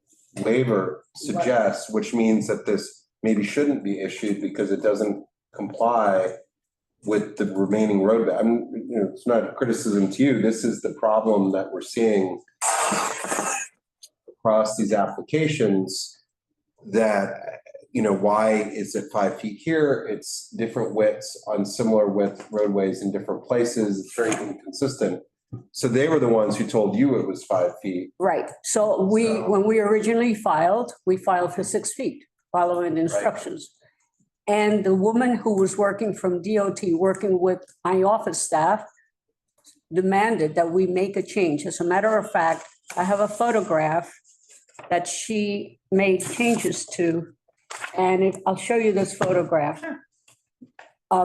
waiver suggests, which means that this maybe shouldn't be issued because it doesn't comply with the remaining roadway. It's not a criticism to you. This is the problem that we're seeing across these applications, that, why is it 5 feet here? It's different widths on similar width roadways in different places. It's very inconsistent. So they were the ones who told you it was 5 feet. Right. So when we originally filed, we filed for 6 feet, following the instructions. And the woman who was working from DOT, working with my office staff, demanded that we make a change. As a matter of fact, I have a photograph that she made changes to, and I'll show you this photograph.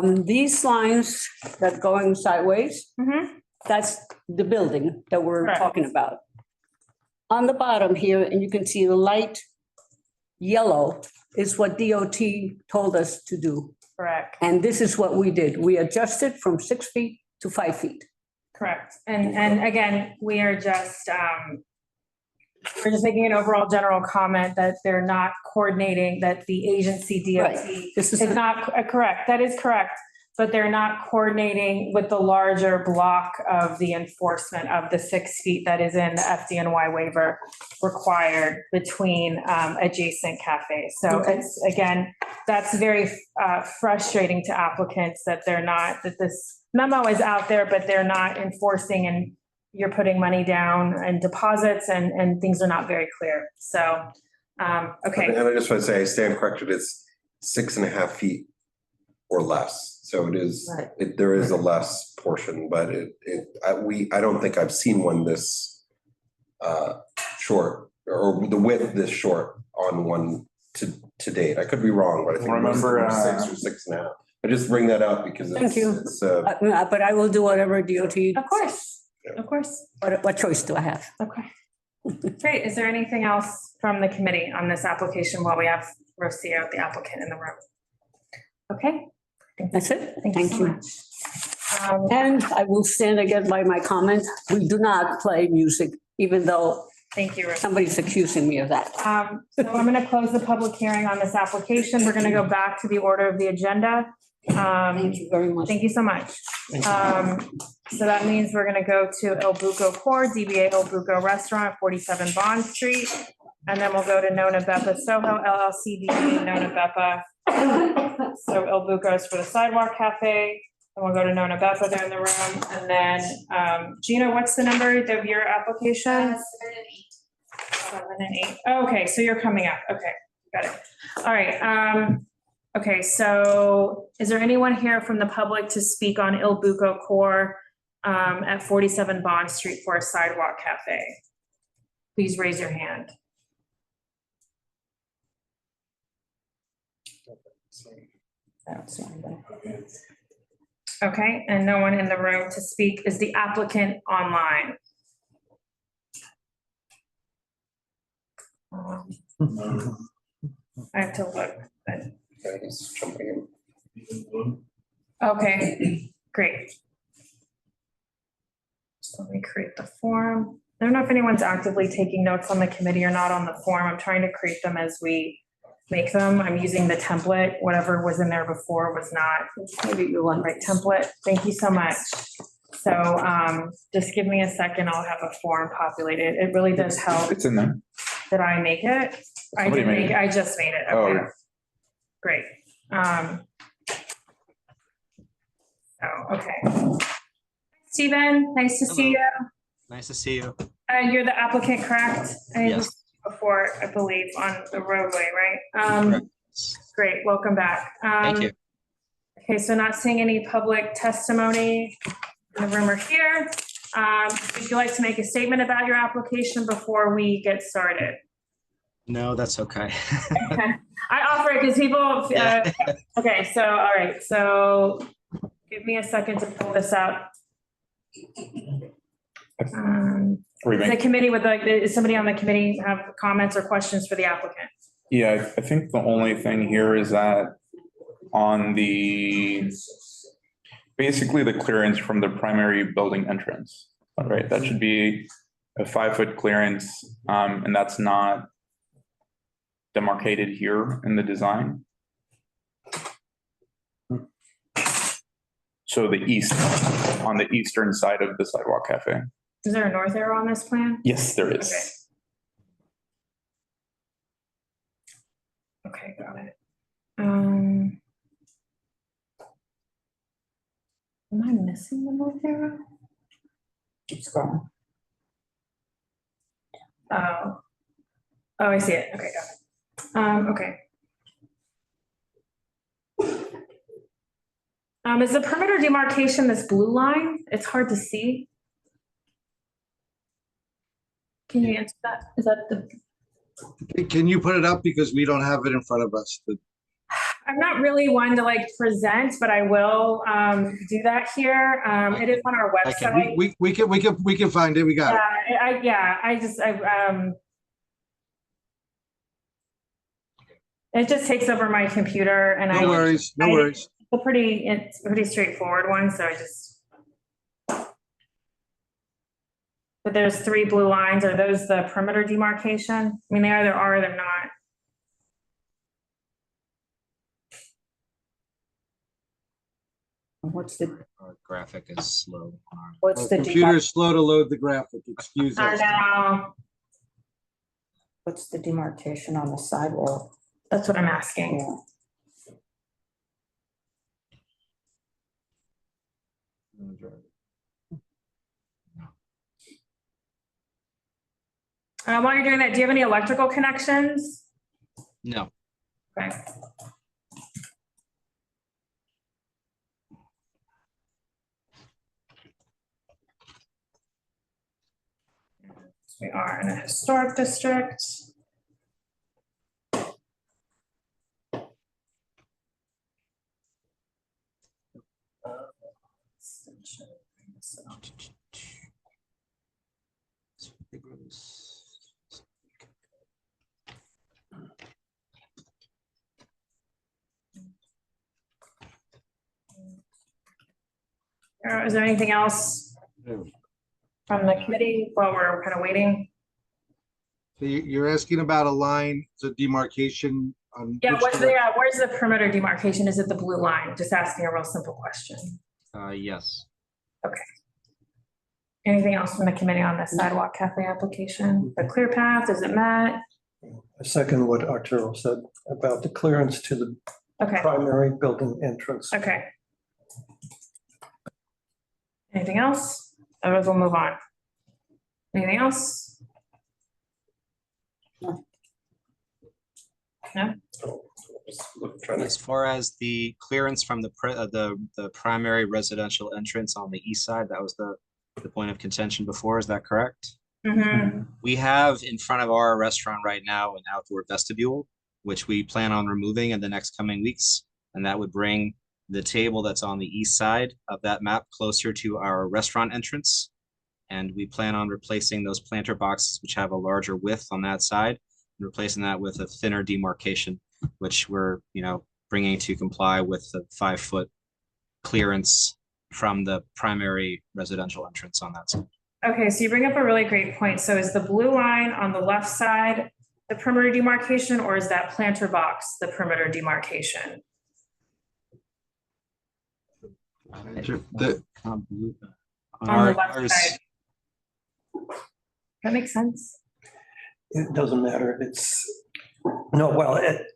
These lines that going sideways, that's the building that we're talking about. On the bottom here, and you can see the light yellow is what DOT told us to do. Correct. And this is what we did. We adjusted from 6 feet to 5 feet. Correct. And again, we are just, we're just making an overall general comment that they're not coordinating, that the agency DOT is not correct. That is correct. But they're not coordinating with the larger block of the enforcement of the 6 feet that is in the FDNY waiver required between adjacent cafes. So it's, again, that's very frustrating to applicants that they're not, that this memo is out there, but they're not enforcing, and you're putting money down and deposits and things are not very clear. So, okay. And I just want to say, I stand corrected, it's 6.5 feet or less. So it is, there is a less portion, but I don't think I've seen one this short, or the width this short on one to date. I could be wrong, but I think Remember, it was 6 or 6.5. I just bring that up because Thank you. it's But I will do whatever DOT. Of course, of course. What choice do I have? Okay. Great. Is there anything else from the committee on this application while we have Rocio, the applicant, in the room? Okay. That's it. Thank you so much. And I will stand again by my comment. We do not play music, even though thank you, somebody's accusing me of that. So I'm going to close the public hearing on this application. We're going to go back to the order of the agenda. Thank you very much. Thank you so much. So that means we're going to go to El Buco Corp, DBA El Buco Restaurant, 47 Bond Street. And then we'll go to Nonna Beppa SoHo LLC, DBA Nonna Beppa. So El Buco is for the Sidewalk Cafe. And we'll go to Nonna Beppa there in the room. And then, Gina, what's the number of your application? 7 and 8. Okay, so you're coming up. Okay, got it. All right. Okay, so is there anyone here from the public to speak on Il Buco Corp at 47 Bond Street for a Sidewalk Cafe? Please raise your hand. Okay, and no one in the room to speak. Is the applicant online? I have to look. he's jumping in. Okay, great. So let me create the form. I don't know if anyone's actively taking notes on the committee or not on the form. I'm trying to create them as we make them. I'm using the template. Whatever was in there before was not maybe the one right template. Thank you so much. So just give me a second. I'll have a form populated. It really does help. It's in there. Did I make it? I Somebody did made make, it. I just made it. Oh, Okay, yeah. great. Okay. Steven, nice to see you. Nice to see you. You're the applicant, correct? Yes. Before, I believe, on the roadway, right? Great, welcome back. Thank you. Okay, so not seeing any public testimony in the room or here. Would you like to make a statement about your application before we get started? No, that's okay. I offer it because people, okay, so, all right, so give me a second to pull this out. The committee would like, is somebody on the committee have comments or questions for the applicant? Yeah, I think the only thing here is that on the, basically the clearance from the primary building entrance, right? That should be a 5-foot clearance, and that's not demarcated here in the design. So the east, on the eastern side of the Sidewalk Cafe. Is there a north arrow on this plan? Yes, there is. Okay, got it. Am I missing the north arrow? Keep scrolling. Oh, I see it. Okay, got it. Okay. Is the perimeter demarcation this blue line? It's hard to see. Can you answer that? Is that the? Can you put it up because we don't have it in front of us? I'm not really one to like present, but I will do that here. It is on our website. We can find it. We got it. It just takes over my computer and No worries. No worries. It's a pretty straightforward one, so I just. But there's 3 blue lines. Are those the perimeter demarcation? I mean, they either are or they're not. What's the, Our graphic is slow. what's the, Computer is slow to load the graphic. Excuse us. I know. what's the demarcation on the sidewalk? That's what I'm asking. Yeah. While you're doing that, do you have any electrical connections? No. Okay. We are in a historic district. Is there anything else from the committee while we're kind of waiting? So you're asking about a line, the demarcation on. Yeah, which where's the perimeter demarcation? Is it the blue line? Just asking a real simple question. Yes. Okay. Anything else from the committee on the Sidewalk Cafe application? The clear path, is it met? I second what Arturo said about the clearance to the primary building entrance. Okay. Anything else? Otherwise, we'll move on. Anything else? No? As far as the clearance from the primary residential entrance on the east side, that was the point of contention before, is that correct? Mm-hmm. We have in front of our restaurant right now an outdoor vestibule, which we plan on removing in the next coming weeks. And that would bring the table that's on the east side of that map closer to our restaurant entrance. And we plan on replacing those planter boxes, which have a larger width on that side, and replacing that with a thinner demarcation, which we're, bringing to comply with the 5-foot clearance from the primary residential entrance on that side. Okay, so you bring up a really great point. So is the blue line on the left side the perimeter demarcation, or is that planter box the perimeter demarcation? The- On the left side. That makes sense. It doesn't matter.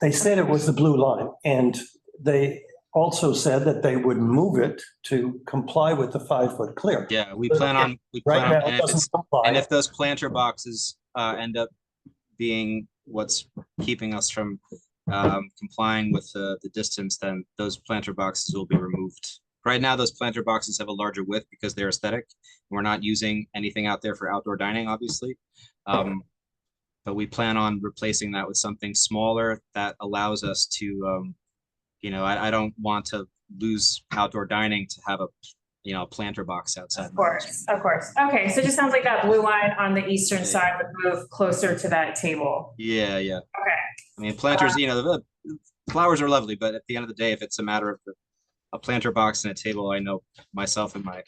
They said it was the blue line, and they also said that they would move it to comply with the 5-foot clear. Yeah, we plan on, Right now, and it if doesn't it's, comply. and if those planter boxes end up being what's keeping us from complying with the distance, then those planter boxes will be removed. Right now, those planter boxes have a larger width because they're aesthetic. We're not using anything out there for outdoor dining, obviously. But we plan on replacing that with something smaller that allows us to, I don't want to lose outdoor dining to have a planter box outside. Of course. Okay, so it just sounds like that blue line on the eastern side would move closer to that table. Yeah. Okay. I mean, planters, the flowers are lovely, but at the end of the day, if it's a matter of a planter box and a table, I know myself and my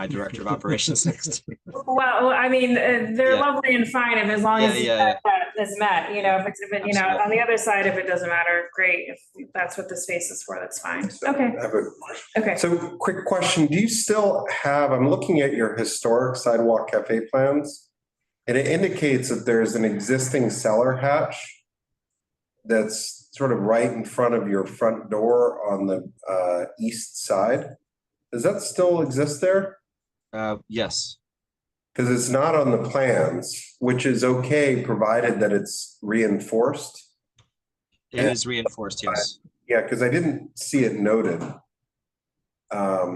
director of operations next. Well, I mean, they're lovely and fine, and as long as that is met, if it's, on the other side, if it doesn't matter, great. If that's what the space is for, that's fine. Okay. I have a question. Okay. So quick question, do you still have, I'm looking at your historic sidewalk cafe plans, and it indicates that there's an existing cellar hatch that's sort of right in front of your front door on the east side. Does that still exist there? Yes. Because it's not on the plans, which is okay, provided that it's reinforced. It is reinforced, yes. Yeah, because I didn't see it noted. I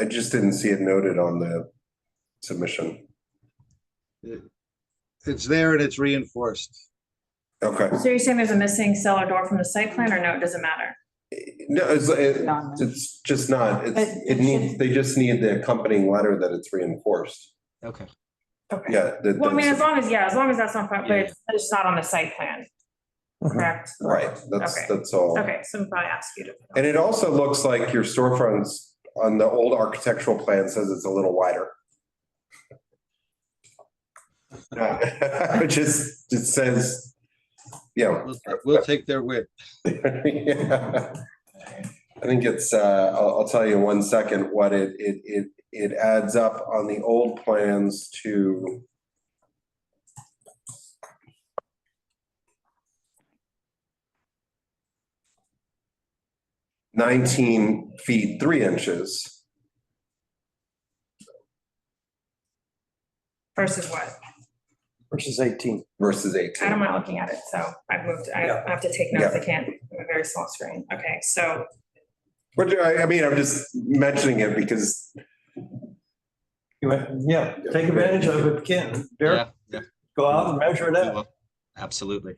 just didn't see it noted on the submission. It's there and it's reinforced. Okay. So you're saying there's a missing cellar door from the site plan, or no, it doesn't matter? No, it's just not, they just need the accompanying letter that it's reinforced. Okay. Yeah. Well, I mean, as long as that's not, but it's not on the site plan, correct? Right, that's all. Okay, so we'll probably ask you to. And it also looks like your storefronts on the old architectural plan says it's a little wider. It says, We'll take their width. Yeah. I think it's, I'll tell you in 1 second what it adds up on the old plans to. $19 feet 3 inches. Versus what? Versus 18. Versus 18. I'm not looking at it, so I've moved, I have to take notes, I can't, I have a very small screen. Okay, so. But I mean, I'm just mentioning it because. Yeah, take advantage of it if you can. Derek, go out and measure it out. Absolutely.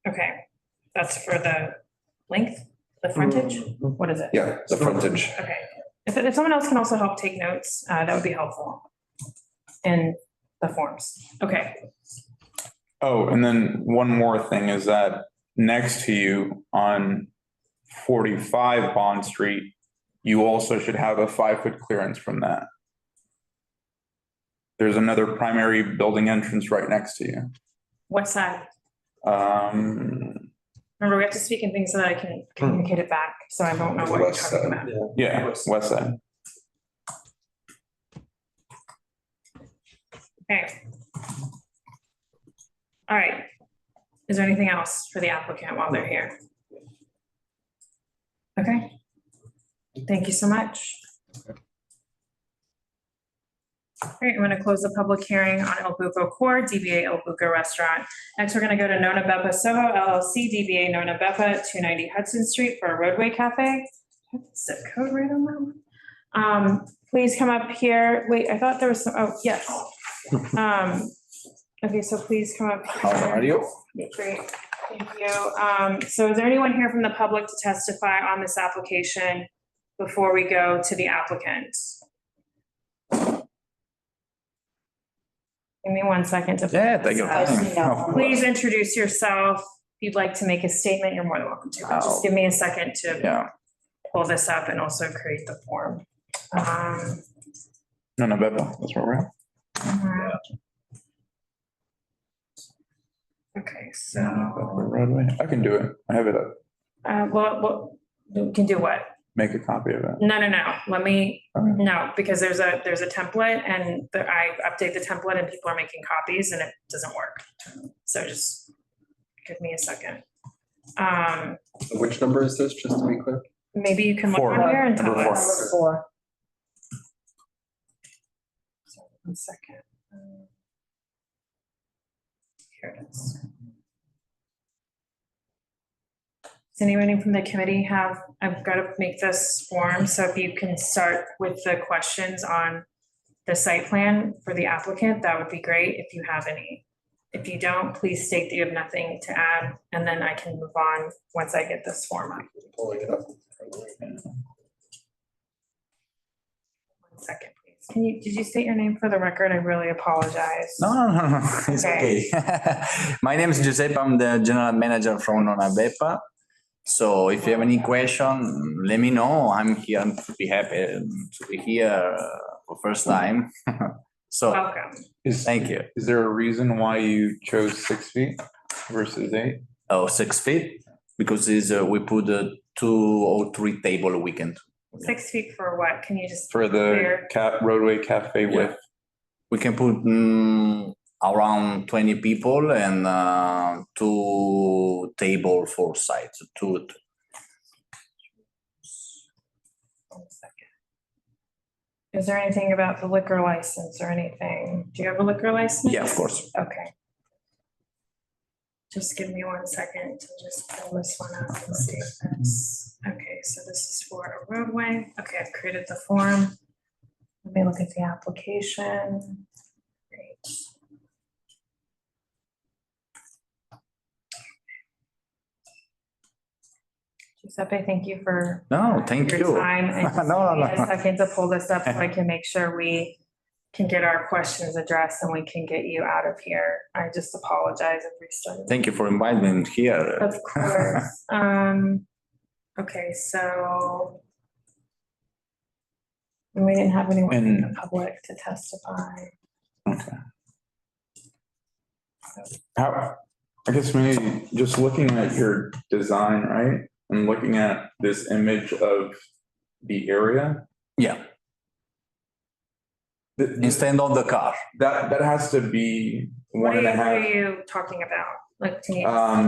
Okay, that's for the length, the frontage? What is it? Yeah, the frontage. Okay, if someone else can also help take notes, that would be helpful. In the forms, okay. Oh, and then one more thing is that next to you on 45 Bond Street, you also should have a 5-foot clearance from that. There's another primary building entrance right next to you. What side? Remember, we have to speak in things so that I can communicate it back, so I don't know what you're talking about. Yeah, west side. Okay. All right. Is there anything else for the applicant while they're here? Okay. Thank you so much. All right, I'm going to close the public hearing on El Buco Corp, DBA El Buco Restaurant. Next, we're going to go to Nonna Beppa SoHo LLC, DBA Nonna Beppa, 290 Hudson Street for a Roadway Cafe. Zip code right on that. Please come up here. Wait, I thought there was some, oh, yes. Okay, so please come up here. How are you? Great, thank you. So is there anyone here from the public to testify on this application before we go to the applicant? Give me 1 second to. Yeah, take your time. Please introduce yourself. If you'd like to make a statement, you're more than welcome to. But just give me a second to pull this up and also create the form. Nonna, Beppa, that's where we're at. Okay, so, Roadway, I can do it. I have it up. well, you can do what? Make a copy of it. No, let me, no, because there's a template and I update the template and people are making copies and it doesn't work. So just give me a second. Which number is this, just to be clear? Maybe you can look 4. on here and tell Number us. 4. One second. Here it is. Does anyone from the committee have, I've got to make this form, so if you can start with the questions on the site plan for the applicant, that would be great if you have any. If you don't, please state that you have nothing to add, and then I can move on once I get this form up. Pulling it up. 1 second, please. Did you state your name for the record? I really apologize. No. It's okay. My name is Giuseppe. I'm the general manager from Nonna Beppa. So if you have any question, let me know. I'm here to be happy to be here for first time. So welcome. Thank you. Is there a reason why you chose 6 feet versus 8? Oh, 6 feet? Because we put 2 or 3 table we can. 6 feet for what? Can you just? For the roadway cafe width? We can put around 20 people and 2 table for sides. 2. 1 second. Is there anything about the liquor license or anything? Do you have a liquor license? Yeah, of course. Okay. Just give me 1 second to just pull this one up and see if that's, okay, so this is for a roadway. Okay, I've created the form. Let me look at the application. Great. Giuseppe, thank you for No, thank your you. time. And just No. give me a second to pull this up so I can make sure we can get our questions addressed and we can get you out of here. I just apologize if we started. Thank you for inviting me here. Of course. Okay, so we didn't have anyone in the public to testify. Okay. How, I guess maybe just looking at your design, right? And looking at this image of the area. Yeah. Instead of the car. That has to be What 1.5. are you talking about? Like, can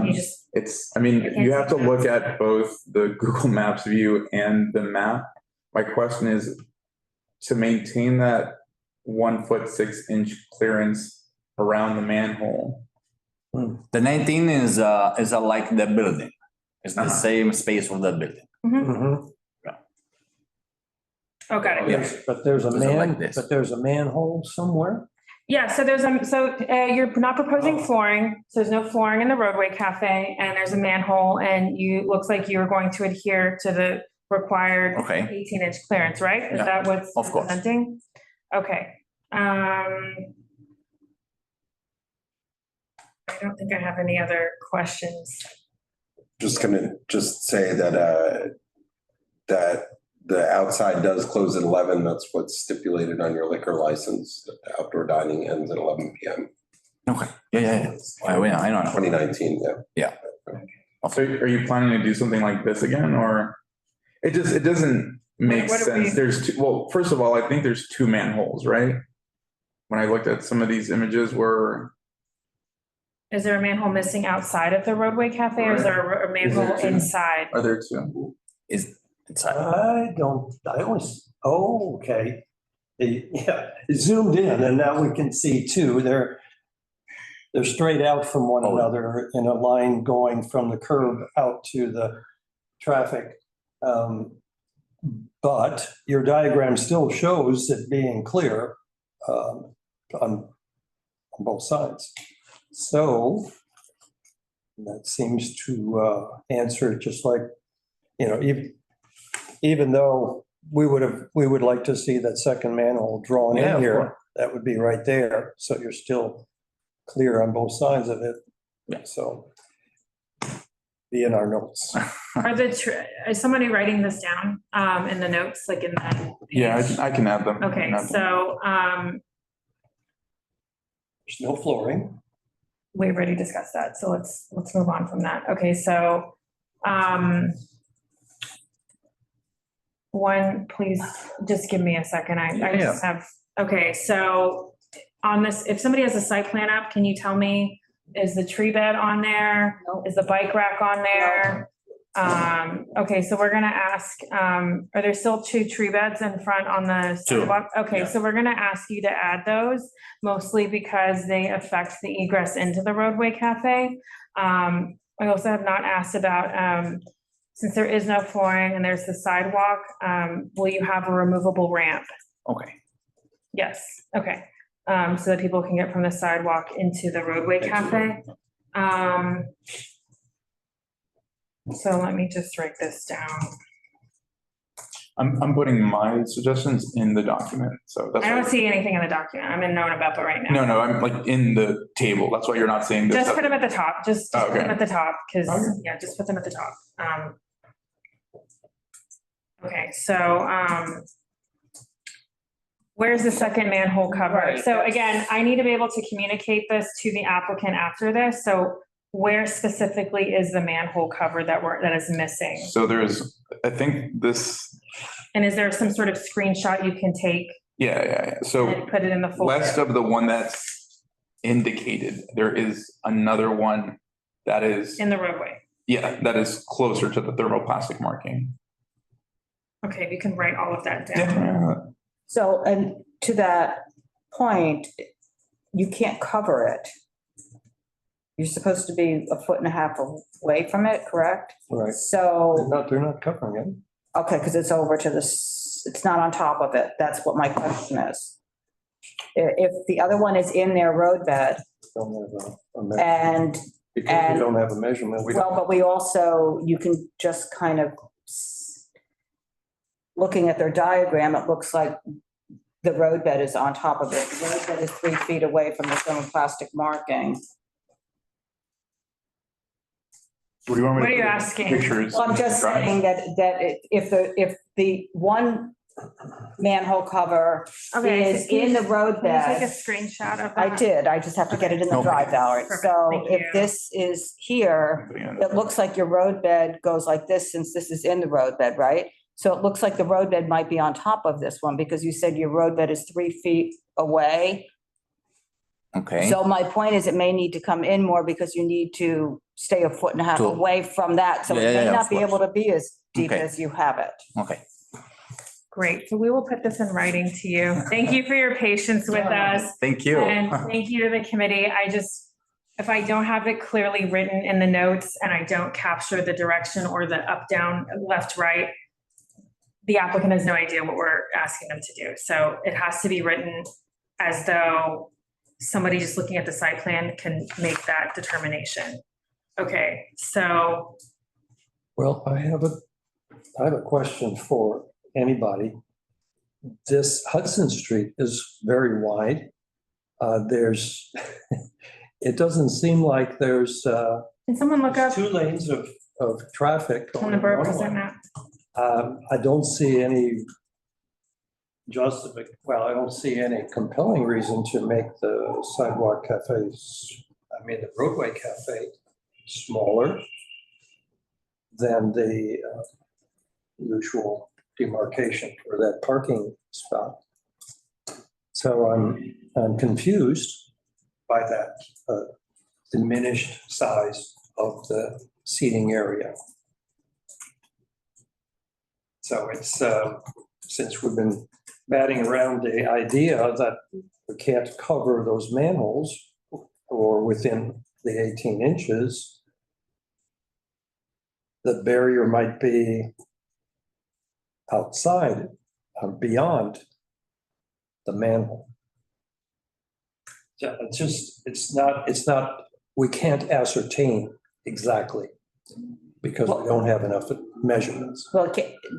you just, It's, I mean, you have to look at both the Google Maps view and the map. My question is to maintain that 1 foot 6 inch clearance around the manhole. The 19 is like the building. It's the same space of the building. oh, got it. Yes, but there's a manhole somewhere? Yeah, so you're not proposing flooring, so there's no flooring in the roadway cafe, and there's a manhole, and looks like you're going to adhere to the required 18-inch clearance, right? Is that what's presenting? Okay. I don't think I have any other questions. Just gonna say that the outside does close at 11. That's what's stipulated on your liquor license. That the outdoor dining ends at 11 p.m. Okay. Yeah. I know. 2019. Yeah. So are you planning to do something like this again, or it doesn't make sense? There's two, well, first of all, I think there's 2 manholes, right? When I looked at some of these images where. Is there a manhole missing outside of the roadway cafe, or is there a manhole inside? Are there 2? Is inside? I always, okay. Yeah, it zoomed in and now we can see 2. They're straight out from one another in a line going from the curb out to the traffic. But your diagram still shows it being clear on both sides. So that seems to answer just like, even though we would like to see that second manhole drawn in here, that would be right there. So you're still clear on both sides of it. Yeah. So be in our notes. Is somebody writing this down, in the notes, like in the? Yeah, I can add them. Okay, so, There's no flooring. we already discussed that, so let's move on from that. Okay, so, please, just give me a second. I just have, okay, so on this, if somebody has a site plan up, can you tell me, is the tree bed on there? Is the bike rack on there? Okay, so we're gonna ask, are there still 2 tree beds in front on the sidewalk? Okay, so we're gonna ask you to add those, mostly because they affect the egress into the Roadway Cafe. I also have not asked about, since there is no flooring and there's the sidewalk, will you have a removable ramp? Okay. Yes, okay, so that people can get from the sidewalk into the Roadway Cafe. So let me just write this down. I'm putting my suggestions in the document, so that's. I don't see anything in the document. I'm in Nonna Beppa right now. No, I'm like in the table. That's why you're not seeing this. Just put them at the top, just put Okay. them at the top, because, Okay. yeah, just put them at the top. Okay, so, where's the second manhole cover? Right. So again, I need to be able to communicate this to the applicant after this, so where specifically is the manhole cover that is missing? So there's, I think this, And is there some sort of screenshot you can take yeah. So and put it in the folder? west of the one that's indicated, there is another one that is, In the roadway? yeah, that is closer to the thermoplastic marking. Okay, you can write all of that down. Yeah. So, and to that point, you can't cover it. You're supposed to be 1.5 feet away from it, correct? Right. So, They're not covering it. okay, because it's over to it's not on top of it. That's what my question is. If the other one is in their roadbed Don't have a measurement. and, Because we don't have a measurement. We well, don't. but we also, you can just kind of, looking at their diagram, it looks like the roadbed is on top of it. The roadbed is 3 feet away from the thermoplastic marking. What do you want me to? What are you put in asking? Pictures. Well, I'm just drawings? saying that if the one manhole cover Okay, is so can in you- the Can you take a roadbed. screenshot of that? I did, I just have to get it in the Okay. drive, Valerie. Perfect, So thank if you. this is here, Putting it in. it looks like your roadbed goes like this since this is in the roadbed, right? So it looks like the roadbed might be on top of this one because you said your roadbed is 3 feet away. Okay. So my point is it may need to come in more because you need to stay 1.5 feet To- away from that. So it Yeah, may of not be course. able to be as deep Okay. as you have it. Okay. Great, so we will put this in writing to you. Thank you for your patience with us. Thank you. And thank you to the committee. If I don't have it clearly written in the notes and I don't capture the direction or the up, down, left, right, the applicant has no idea what we're asking them to do. So it has to be written as though somebody just looking at the site plan can make that determination. Okay, so, Well, I have a question for anybody. This Hudson Street is very wide. It doesn't seem like there's can someone look up 2 lanes of traffic. on the going borough one present way. map? I don't see any I don't see any compelling reason to make the sidewalk cafes, the roadway cafe smaller than the usual demarcation for that parking spot. So I'm confused by that diminished size of the seating area. So it's, since we've been batting around the idea that we can't cover those manholes or within the 18 inches, the barrier might be outside, beyond the manhole. So it's not, we can't ascertain exactly because we don't have enough measurements. Well,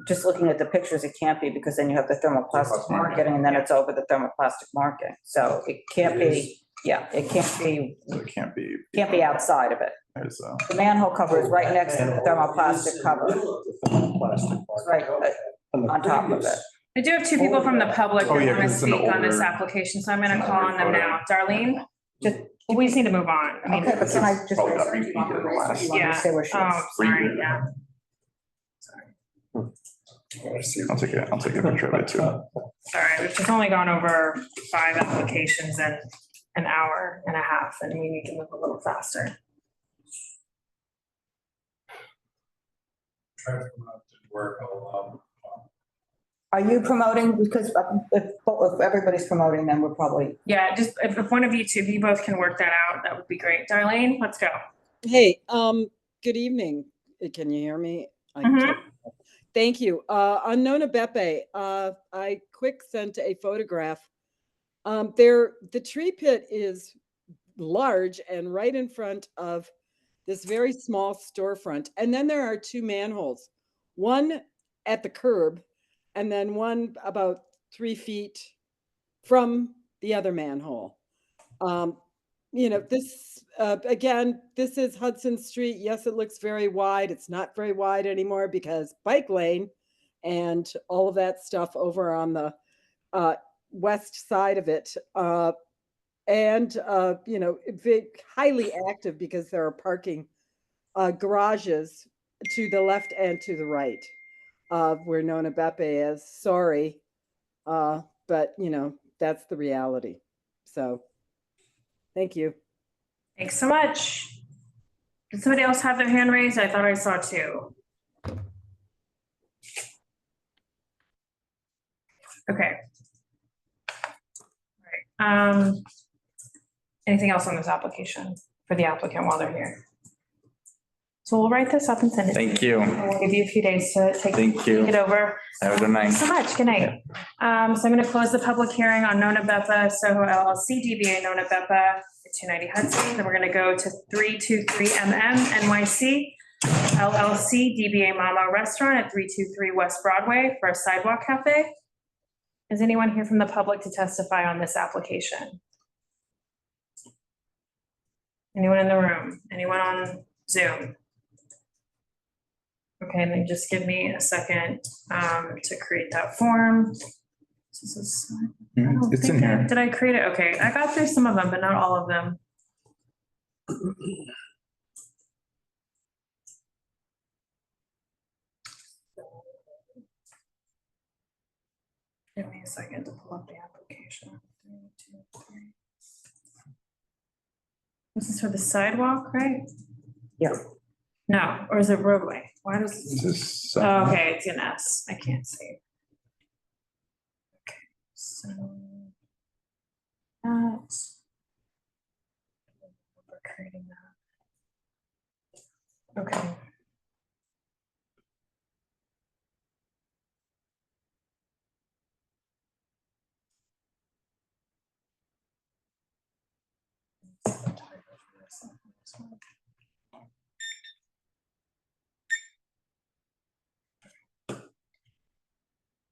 just looking at the pictures, it can't be because then you have the thermoplastic marking and then it's over the thermoplastic marking. So it can't be, yeah, it can't be So it can't be. outside of it. There's The manhole cover is right next to the thermoplastic cover, Plastic part. right on top of it. I do have two people from the public Oh, that yeah, want to 'cause it's an speak on this older- application, so I'm gonna call on them now. Darlene, we just need to move on. I mean, Okay, but can I just? Probably got repeated in the last. Yeah. Say where she is. Oh, sorry, yeah. I'll take a picture of it too. Sorry, we've just only gone over 5 applications in an hour and a half, and we need to move a little faster. Try to come out to work, Are you promoting, because if everybody's promoting, then we're probably. Yeah, just if one of you two, if you both can work that out, that would be great. Darlene, let's go. Hey, good evening. Can you hear me? Thank you. On Nonna Beppa, I quick sent a photograph. The tree pit is large and right in front of this very small storefront. And then there are 2 manholes, one at the curb and then one about 3 feet from the other manhole. This, again, this is Hudson Street. Yes, it looks very wide. It's not very wide anymore because bike lane and all of that stuff over on the west side of it. Highly active because there are parking garages to the left and to the right where Nonna Beppa is. Sorry, but that's the reality. So thank you. Thanks so much. Did somebody else have their hand raised? I thought I saw 2. Okay. All right. Anything else on this application for the applicant while they're here? So we'll write this up and send it. Thank you. We'll give you a few days to take it over. Have a good night. Thanks so much. Good night. So I'm going to close the public hearing on Nonna Beppa, SoHo LLC, DBA Nonna Beppa, at 290 Hudson. Then we're going to go to 323MM NYC LLC, DBA Mamo Restaurant at 323 West Broadway for a Sidewalk Cafe. Is anyone here from the public to testify on this application? Anyone in the room? Anyone on Zoom? Okay, and then just give me a second to create that form. This is, I don't It's think in here. Did I create it? Okay, I got through some of them, but not all of them. Give me a second to pull up the application. 3, 2, 3. This is for the sidewalk, right? Yeah. No, or is it roadway? Why does? This is, Oh, okay, it's an S. I can't see. Okay, so. That's. We're creating that. Okay.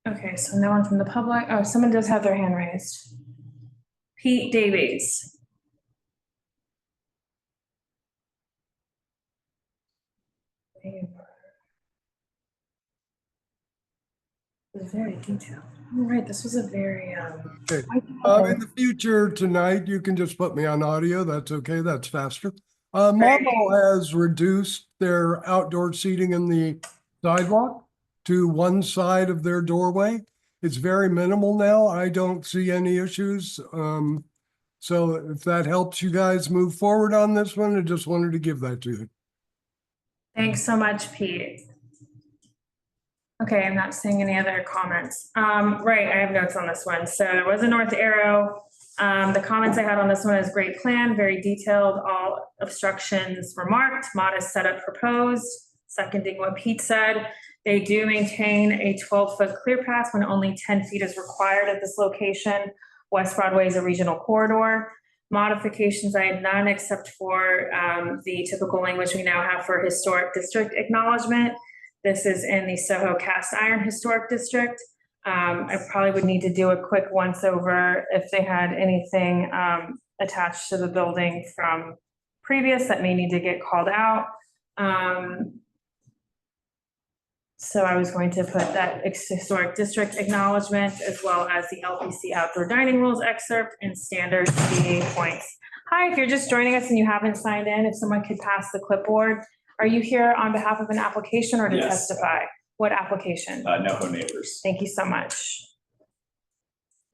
Okay, so no one from the public. Oh, someone does have their hand raised. Pete Davies. It was very detailed. All right, this was a very, Okay. In the future tonight, you can just put me on audio. That's okay. That's faster. Mamo has reduced their outdoor seating in the sidewalk to one side of their doorway. It's very minimal now. I don't see any issues. So if that helps you guys move forward on this one, I just wanted to give that to you. Thanks so much, Pete. Okay, I'm not seeing any other comments. Right, I have notes on this one. So there was a north arrow. The comments I had on this one is great plan, very detailed. All obstructions were marked, modest setup proposed, seconding what Pete said. They do maintain a 12-foot clear path when only 10 feet is required at this location. West Broadway is a regional corridor. Modifications I had none except for the typical language we now have for historic district acknowledgement. This is in the SoHo Cast Iron Historic District. I probably would need to do a quick once over if they had anything attached to the building from previous that may need to get called out. So I was going to put that historic district acknowledgement as well as the LPC outdoor dining rules excerpt and standard CA points. Hi, if you're just joining us and you haven't signed in, if someone could pass the clipboard. Are you here on behalf of an application or to Yes. testify? What application? NoHo Neighbors. Thank you so much.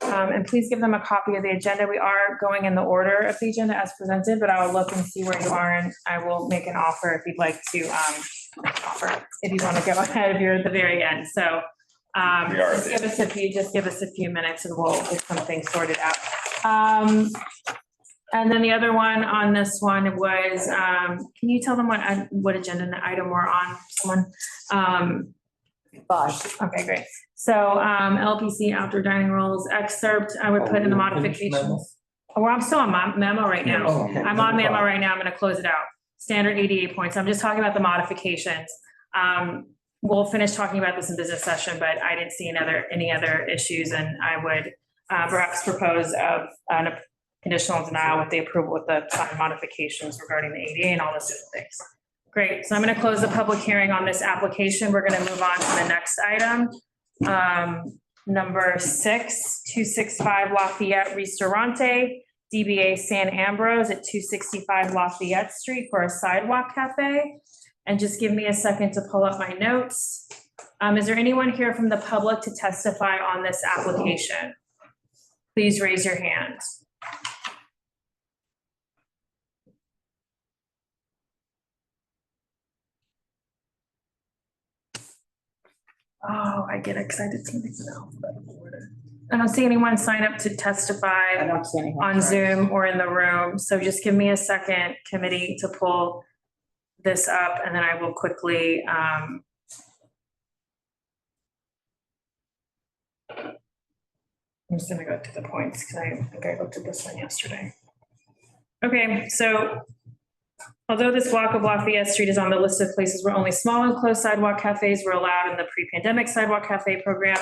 And please give them a copy of the agenda. We are going in the order of the agenda as presented, but I will look and see where you are and I will make an offer if you'd like to offer, if you want to go ahead, if you're at the very end. So just give us a few minutes and we'll get something sorted out. And then the other one on this one was, can you tell them what agenda item we're on, someone? 5. Okay, great. So LPC outdoor dining rules excerpt, I would put in the modifications. Oh, I'm still on memo right now. Oh, okay. I'm on memo right now. I'm gonna close it out. Standard 88 points. I'm just talking about the modifications. We'll finish talking about this in business session, but I didn't see any other issues, and I would perhaps propose of a conditional denial with the approval with the sign modifications regarding the ADA and all those different things. Great, so I'm gonna close the public hearing on this application. We're gonna move on to the next item. Number 6, 265 Lafayette Ristorante, DBA Sant Ambroeus at 265 Lafayette Street for a sidewalk cafe. And just give me a second to pull up my notes. Is there anyone here from the public to testify on this application? Please raise your hand. Oh, I get it, because I did something else. I don't see anyone sign up to testify on Zoom or in the room. So just give me a second, committee, to pull this up, and then I will quickly I'm just gonna go to the points because I think I looked at this one yesterday. Okay, so although this block of Lafayette Street is on the list of places where only small enclosed sidewalk cafes were allowed in the pre-pandemic sidewalk cafe program,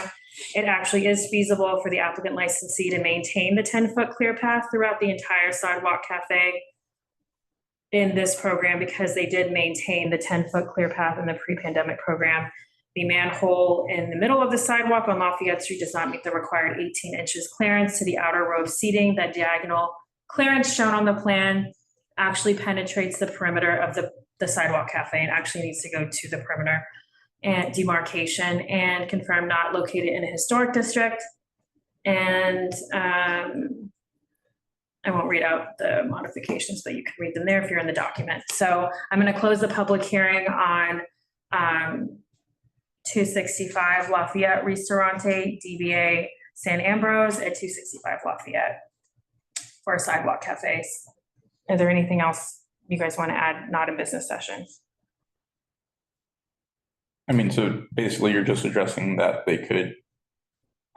it actually is feasible for the applicant licensee to maintain the 10-foot clear path throughout the entire sidewalk cafe in this program because they did maintain the 10-foot clear path in the pre-pandemic program. The manhole in the middle of the sidewalk on Lafayette Street does not meet the required 18 inches clearance to the outer row of seating. That diagonal clearance shown on the plan actually penetrates the perimeter of the sidewalk cafe and actually needs to go to the perimeter and demarcation, and confirm not located in a historic district. And I won't read out the modifications, but you can read them there if you're in the document. So I'm going to close the public hearing on 265 Lafayette Ristorante, DBA Sant Ambroeus at 265 Lafayette for sidewalk cafes. Is there anything else you guys want to add, not in business session? I mean, so basically you're just addressing that they could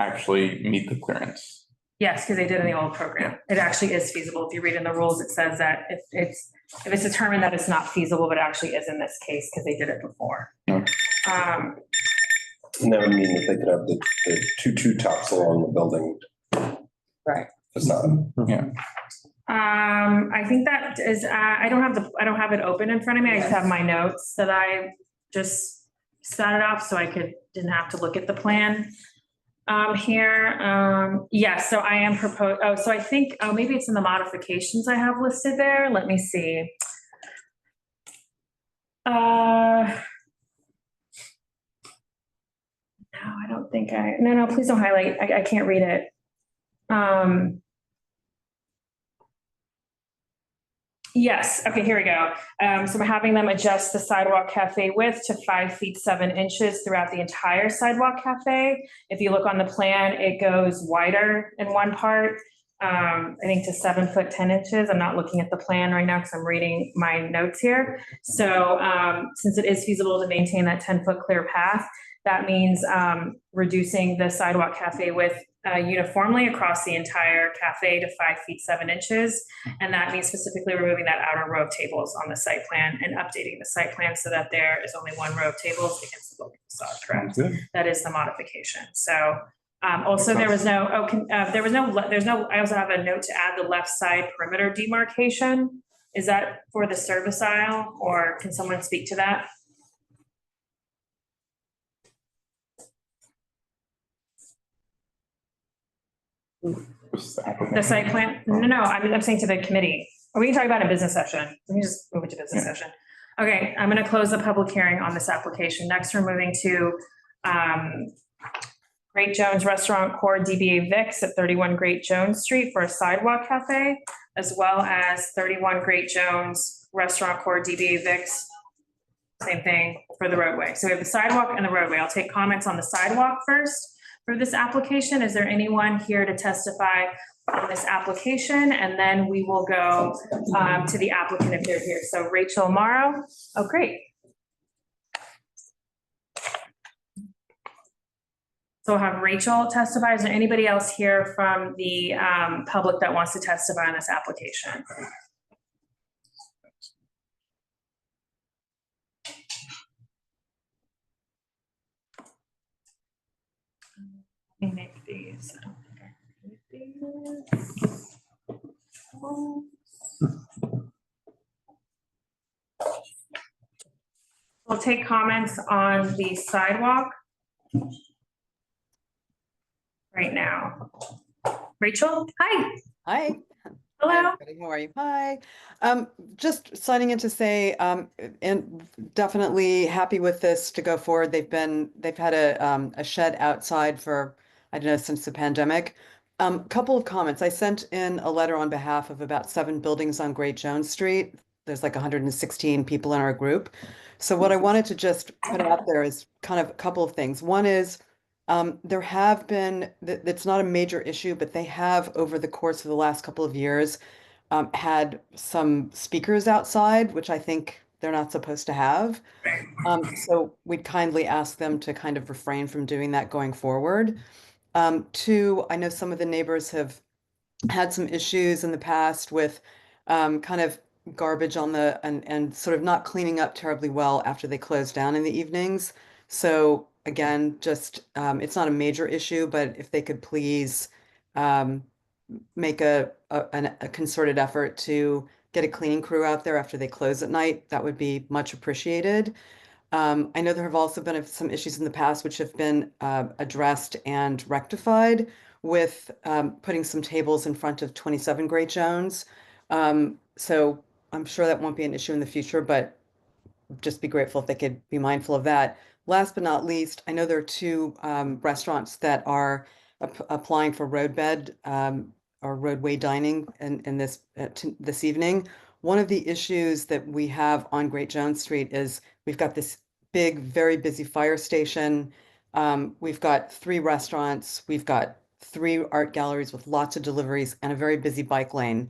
actually meet the clearance. Yes, because they did in the old program. It actually is feasible. If you read in the rules, it says that if it's determined that it's not feasible, but actually is in this case because they did it before. Okay. And that would mean that they could have the two tops along the building. Right. Facade. Yeah. I think that is, I don't have it open in front of me. I just have my notes that I just started off so I didn't have to look at the plan. Here, yes, so I am so I think, maybe it's in the modifications I have listed there. Let me see. No, I don't think no, please don't highlight. I can't read it. Yes, okay, here we go. So we're having them adjust the sidewalk cafe width to 5 feet 7 inches throughout the entire sidewalk cafe. If you look on the plan, it goes wider in one part, I think to 7 foot 10 inches. I'm not looking at the plan right now because I'm reading my notes here. So since it is feasible to maintain that 10-foot clear path, that means reducing the sidewalk cafe width uniformly across the entire cafe to 5 feet 7 inches. And that means specifically removing that outer row of tables on the site plan and updating the site plan so that there is only one row of tables against the building facade, correct? That is the modification. So also there was no, I also have a note to add the left side perimeter demarcation. Is that for the service aisle, or can someone speak to that? The site plan? No, I'm saying to the committee. Or we can talk about it in business session. We can just move it to business session. Okay, I'm gonna close the public hearing on this application. Next, we're moving to Great Jones Restaurant Corp. DBA Vic's at 31 Great Jones Street for a sidewalk cafe, as well as 31 Great Jones Restaurant Corp. DBA Vic's, same thing for the roadway. So we have the sidewalk and the roadway. I'll take comments on the sidewalk first for this application. Is there anyone here to testify on this application? And then we will go to the applicant if they're here. So Rachel Morrow. Oh, great. So I'll have Rachel testify. Is there anybody else here from the public that wants to testify on this application? Let me make these. I don't think I need these. We'll take comments on the sidewalk right now. Rachel, hi. Hi. Hello. Hi, everybody. How are you? Hi. Just signing in to say, and definitely happy with this to go forward. They've had a shed outside for, I don't know, since the pandemic. Couple of comments. I sent in a letter on behalf of about 7 buildings on Great Jones Street. There's like 116 people in our group. So what I wanted to just put out there is kind of a couple of things. One is, there have been, it's not a major issue, but they have over the course of the last couple of years had some speakers outside, which I think they're not supposed to have. So we'd kindly ask them to kind of refrain from doing that going forward. 2, I know some of the neighbors have had some issues in the past with kind of garbage on the, and sort of not cleaning up terribly well after they close down in the evenings. So again, just, it's not a major issue, but if they could please make a concerted effort to get a cleaning crew out there after they close at night, that would be much appreciated. I know there have also been some issues in the past which have been addressed and rectified with putting some tables in front of 27 Great Jones. So I'm sure that won't be an issue in the future, but just be grateful if they could be mindful of that. Last but not least, I know there are 2 restaurants that are applying for roadbed or roadway dining in this evening. One of the issues that we have on Great Jones Street is we've got this big, very busy fire station. We've got 3 restaurants. We've got 3 art galleries with lots of deliveries and a very busy bike lane.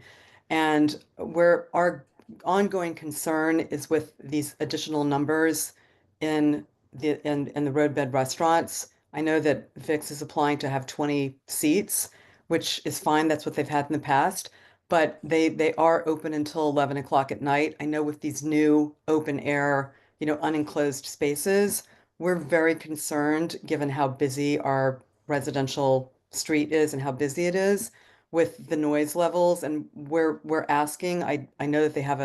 And where our ongoing concern is with these additional numbers in the roadbed restaurants. I know that Vic's is applying to have 20 seats, which is fine. That's what they've had in the past, but they are open until 11 o'clock at night. I know with these new open air, unenclosed spaces, we're very concerned given how busy our residential street is and how busy it is with the noise levels. And we're asking, I know that they have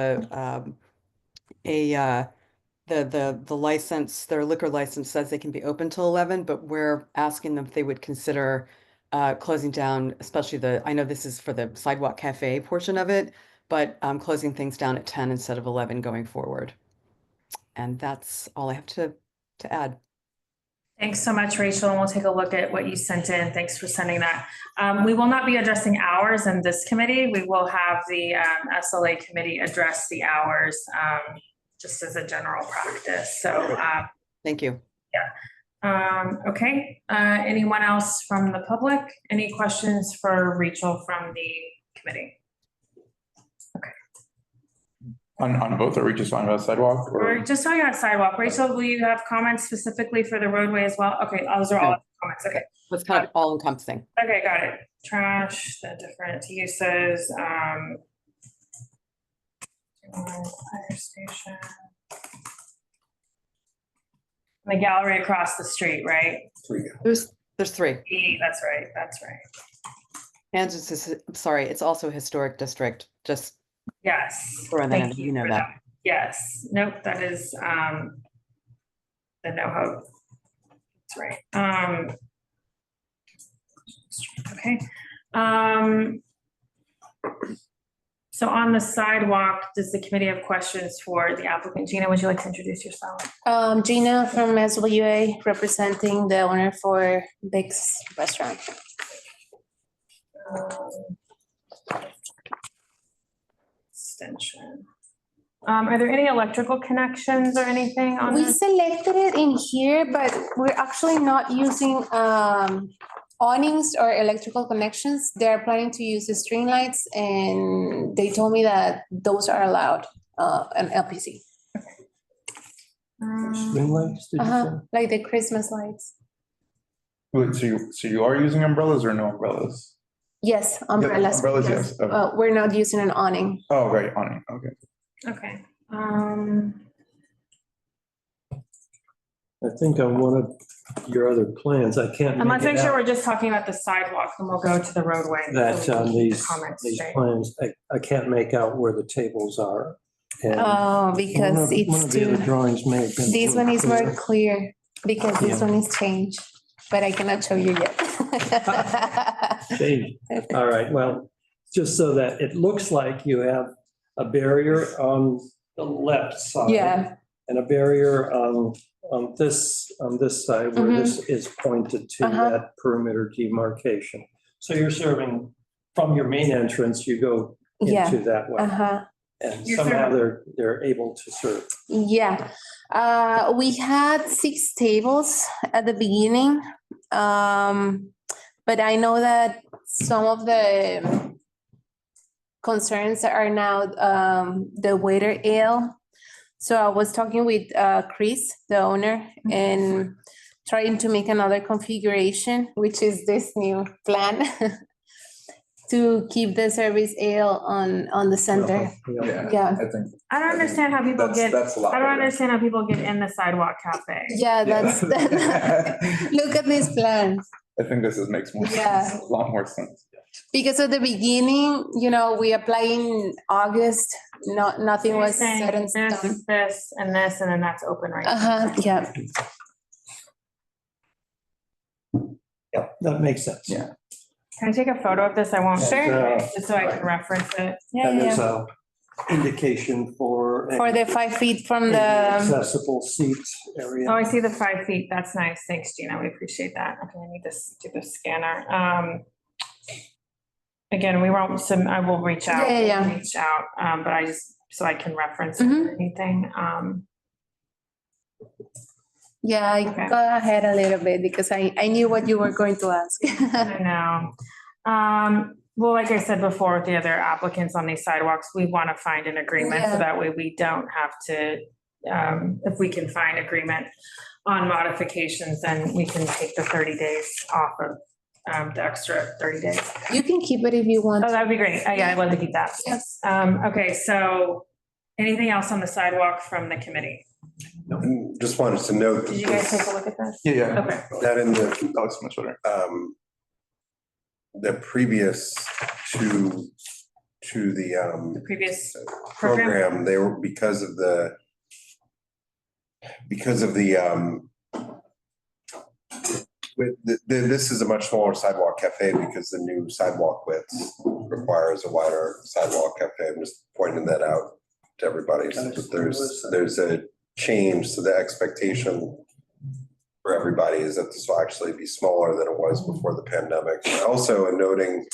the license, their liquor license says they can be open till 11, but we're asking them if they would consider closing down, especially I know this is for the Sidewalk Cafe portion of it, but closing things down at 10 instead of 11 going forward. And that's all I have to add. Thanks so much, Rachel. And we'll take a look at what you sent in. Thanks for sending that. We will not be addressing hours in this committee. We will have the SLA committee address the hours just as a general practice. So thank you. Yeah. Okay. Anyone else from the public? Any questions for Rachel from the committee? Okay. On both, are we just talking about sidewalk? We're just talking about sidewalk. Rachel, will you have comments specifically for the roadway as well? Okay, those are all comments. Okay. It's kind of all encompassing. Okay, got it. Trash, the different uses, fire station. The gallery across the street, right? 3. There's 3. That's right. That's right. And it's also a historic district, just Yes. Sure, then Thank you know for that. Yes, nope, that is, the NoHo. That's right. Okay. So on the sidewalk, does the committee have questions for the applicant? Gina, would you like to introduce yourself? Gina from SWA, representing the owner for Big's Restaurant. Extension. Are there any electrical connections or anything on We this? selected it in here, but we're actually not using awnings or electrical connections. They're planning to use the string lights, and they told me that those are allowed on LPC. Swing lights, did you say? Like the Christmas lights. Wait, so you are using umbrellas or no umbrellas? Yes, umbrellas. umbrellas, because, yes. Okay. we're not using an awning. Oh, right, awning, okay. Okay. I think on one of your other plans, I can't. And let's make make it sure out we're just talking about the sidewalk, and we'll go to the roadway. that so we on can these comments straight. plans, I can't make out where the tables are. And Oh, because one of it's the other too, drawings may have been. this one is more clear because this Yeah. one is changed, but I cannot show you yet. Shame. All right, well, just so that it looks like you have a barrier on the left side. Yeah. And a barrier on this side where this is pointed to that perimeter demarcation. So you're serving from your main entrance, you go Yeah. into that way. And You're somehow serving- they're able to serve. Yeah, we had 6 tables at the beginning. But I know that some of the concerns are now the waiter ale. So I was talking with Chris, the owner, and trying to make another configuration, which is this new plan. To keep the service ale on the center. Yeah. I don't understand how people get, that's a lot I don't better. understand how people get in the sidewalk cafe. Yeah, that's, look at this plan. I think this makes more Yeah. sense, a lot more sense. Because at the beginning, we applied in August, nothing You're was saying set in this, stone. this, and this, and then that's open right now. Yeah. Yeah, that makes sense. Yeah. Can I take a photo of this? I won't, Sure. just so I can reference it. And there's a indication for. For the 5 feet from the, Accessible seat area. Oh, I see the 5 feet. That's nice. Thanks, Gina. We appreciate that. Okay, I need to do the scanner. Again, we won't, I will reach out. Yeah. Reach out, but I just, so I can reference Mhm. anything. yeah, I Okay. go ahead a little bit because I knew what you were going to ask. I know. Well, like I said before, with the other applicants on these sidewalks, we want to find an agreement so Yeah. that way we don't have to, if we can find agreement on modifications, then we can take the 30 days off of the extra 30 days. You can keep it if you want. Oh, that would be great. Yeah, I'd love to keep that. Yes. Okay, so anything else on the sidewalk from the committee? Just wanted to note Did you guys take a look at this? Yeah. Okay. that in the, That looks much better. the previous to the, The previous program? program, they were, because of the, this is a much smaller sidewalk cafe because the new sidewalk width requires a wider sidewalk cafe. I'm just pointing that out to everybody. So that there's a change to the expectation for everybody is that this will actually be smaller than it was before the pandemic. Also, in noting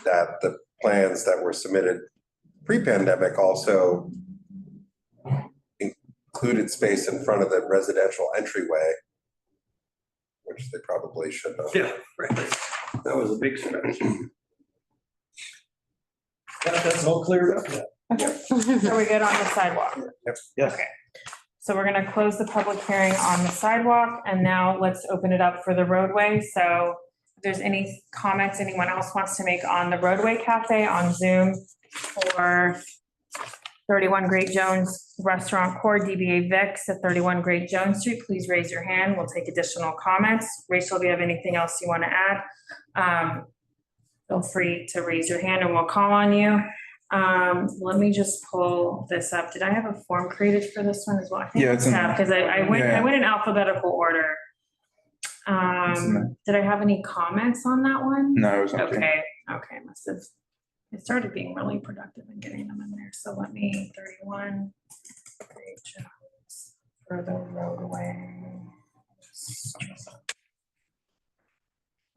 that the plans that were submitted pre-pandemic also included space in front of the residential entryway, which they probably should have. Yeah, right. That was a big stretch. That's all cleared up. Are we good on the sidewalk? Yep. Yes. Okay. So we're gonna close the public hearing on the sidewalk, and now let's open it up for the roadway. So if there's any comments anyone else wants to make on the roadway cafe on Zoom for 31 Great Jones Restaurant Core DBA Vic's at 31 Great Jones Street, please raise your hand. We'll take additional comments. Rachel, if you have anything else you want to add, feel free to raise your hand and we'll call on you. Let me just pull this up. Did I have a form created for this one as well? I think Yeah, it's in- because I went yeah. in alphabetical order. Did I have any comments on that one? No, it was empty. Okay, must have, it started being really productive and getting them in there. So let me, 31, great jobs for the roadway.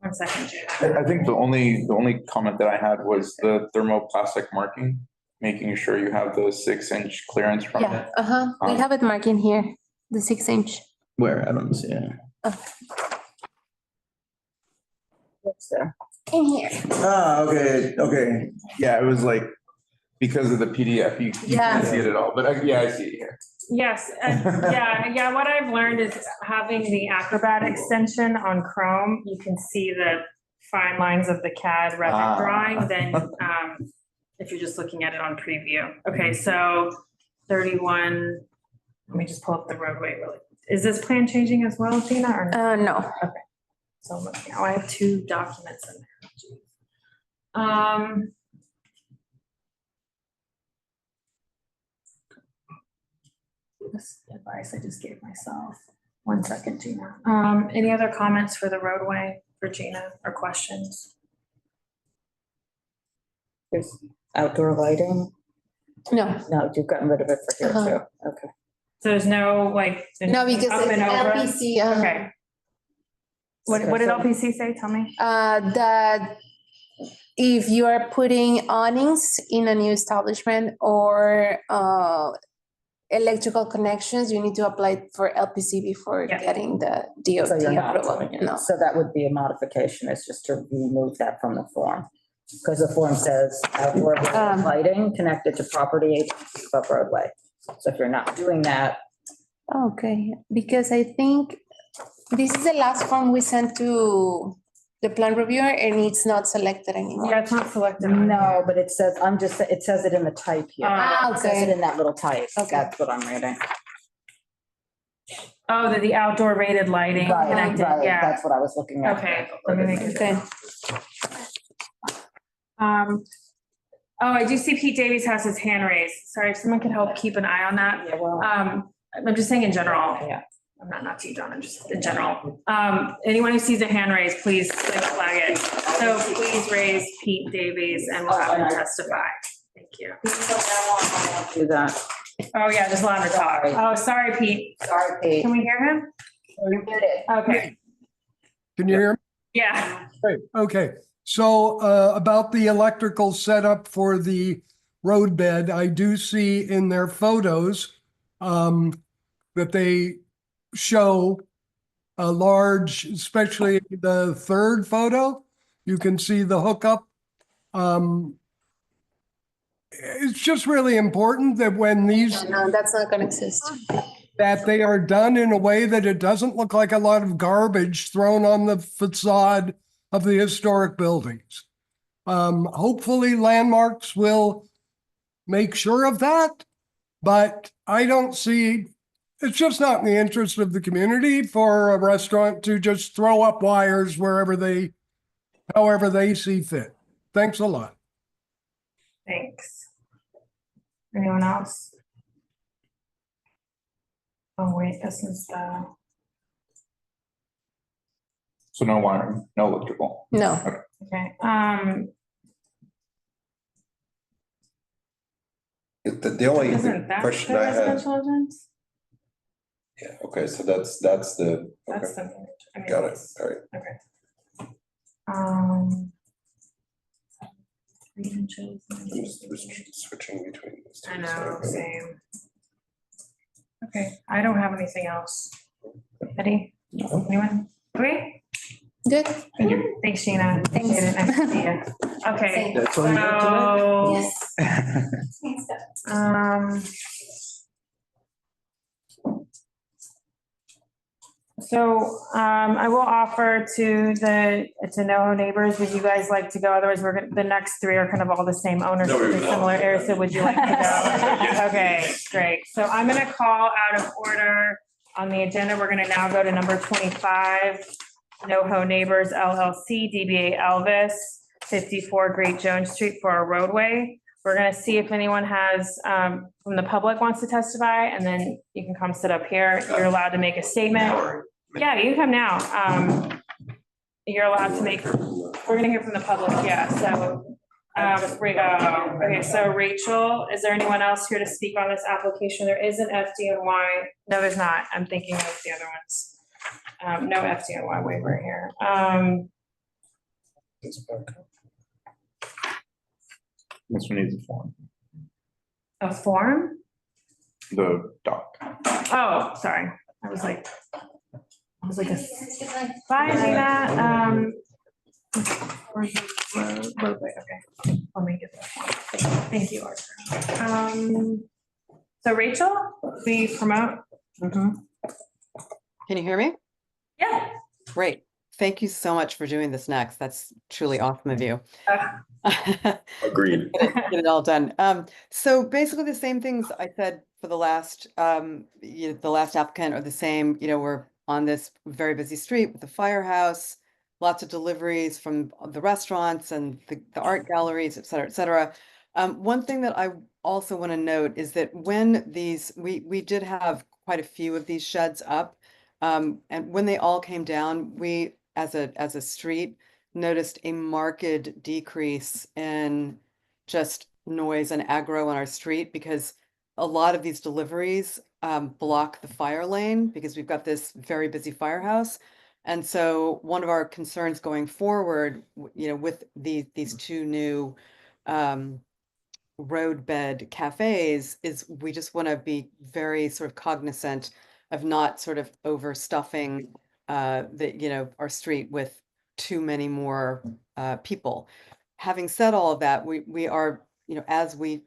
1 second, Jay. I think the only comment that I had was the thermoplastic marking, making sure you have the 6-inch clearance from Yeah, it. we have it marked in here, the 6-inch. Where? I don't see it. What's there? In here. Okay. Yeah, it was like, because of the PDF, you Yeah. can't see it at all, but yeah, I see it here. Yes, and yeah, what I've learned is having the Acrobat extension on Chrome, you can see the fine lines of the CAD Revit drawing than if you're just looking at it on preview. Okay, so 31, let me just pull up the roadway really. Is this plan changing as well, Gina, or no? No. Okay. So I'm looking, I have 2 documents in there. This advice I just gave myself. 1 second, Gina. Any other comments for the roadway for Gina or questions? There's outdoor lighting? No. No, you've gotten rid of it for here too. Okay. So there's no like. No, because up it's and over? LPC. Okay. What did LPC say? Tell me. That if you are putting awnings in a new establishment or electrical connections, you need to apply for LPC before getting the DOT So you're not approval. doing it. No. So that would be a modification, is just to remove that from the form. Because the form says outdoor lighting connected to property agencies of Broadway. So if you're not doing that. Okay, because I think this is the last form we sent to the plan reviewer and it's not selected anymore. Yeah, it's not selected. No, but it says, it says it in the type here. It says okay. it in that little type. Okay. That's what I'm reading. Oh, the outdoor rated lighting connected, Right, yeah. that's what I was looking at. Okay, let me make it. Okay. Oh, I do see Pete Davies has his hand raised. Sorry, if someone could help keep an eye on that. Yeah, well. I'm just saying in general. Yeah. I'm not to you, Donna, just in general. Anyone who sees a hand raised, please like flag it. So please raise Pete Davies and we'll have him testify. Thank you. Do that. Oh, yeah, just allow him to talk. Oh, sorry, Pete. Sorry, Pete. Can we hear him? You're muted. Okay, Can you hear me? yeah. Great. Okay. So about the electrical setup for the roadbed, I do see in their photos that they show a large, especially the third photo, you can see the hookup. It's just really important that when these, No, that's not gonna exist. that they are done in a way that it doesn't look like a lot of garbage thrown on the facade of the historic buildings. Hopefully landmarks will make sure of that, but I don't see, it's just not in the interest of the community for a restaurant to just throw up wires wherever they, however they see fit. Thanks a lot. Thanks. Anyone else? Oh, wait, this is the. So no wiring, no electrical. No. Okay, The only isn't that question the I had, residential agents? yeah, okay, so that's the, That's okay, the. I mean, got it, all right. Okay. 3 inches. I'm just switching between these two. I know, sorry. same. Okay, I don't have anything else. Eddie? Anyone? Agree? Good. Thank you. Thanks, Gina. Thanks. Appreciate it. Nice to see you. Okay. That's all you got So I will offer to NoHo neighbors, would you guys like to go? Otherwise, the next 3 are kind of all the same owners, No, pretty no. similar areas. So would you like to go? Okay, great. So I'm going to call out of order on the agenda. We're going to now go to number 25, NoHo Neighbors LLC, DBA Elvis, 54 Great Jones Street for a roadway. We're gonna see if anyone has, from the public wants to testify, and then you can come sit up here. You're allowed to make a statement. Yeah, you can come now. You're allowed to make, we're gonna hear from the public, yeah, so. Okay, so Rachel, is there anyone else here to speak on this application? There is an FDNY. No, there's not. I'm thinking of the other ones. No FDNY waiver here. This one needs a form. A form? The doc. Oh, sorry. I was like, bye, Gina. Roadway, okay. Let me get that. Thank you, Arthur. So Rachel, we promote. Can you hear me? Yeah. Great. Thank you so much for doing this next. That's truly awesome of you. Agreed. Get it all done. So basically the same things I said for the last, the last applicant are the same. We're on this very busy street with the firehouse, lots of deliveries from the restaurants and the art galleries, et cetera, et cetera. One thing that I also want to note is that when we did have quite a few of these sheds up, and when they all came down, we, as a street, noticed a marked decrease in just noise and aggro on our street, because a lot of these deliveries block the fire lane because we've got this very busy firehouse. And so one of our concerns going forward, with these two new roadbed cafes, is we just want to be very sort of cognizant of not sort of overstuffing our street with too many more people. Having said all of that, we are, as we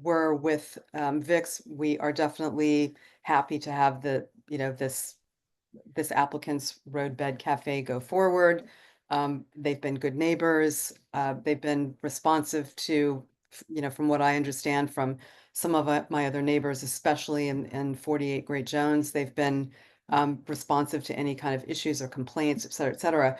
were with Vix, we are definitely happy to have this applicant's roadbed cafe go forward. They've been good neighbors. They've been responsive to, from what I understand from some of my other neighbors, especially in 48 Great Jones, they've been responsive to any kind of issues or complaints, et cetera, et cetera.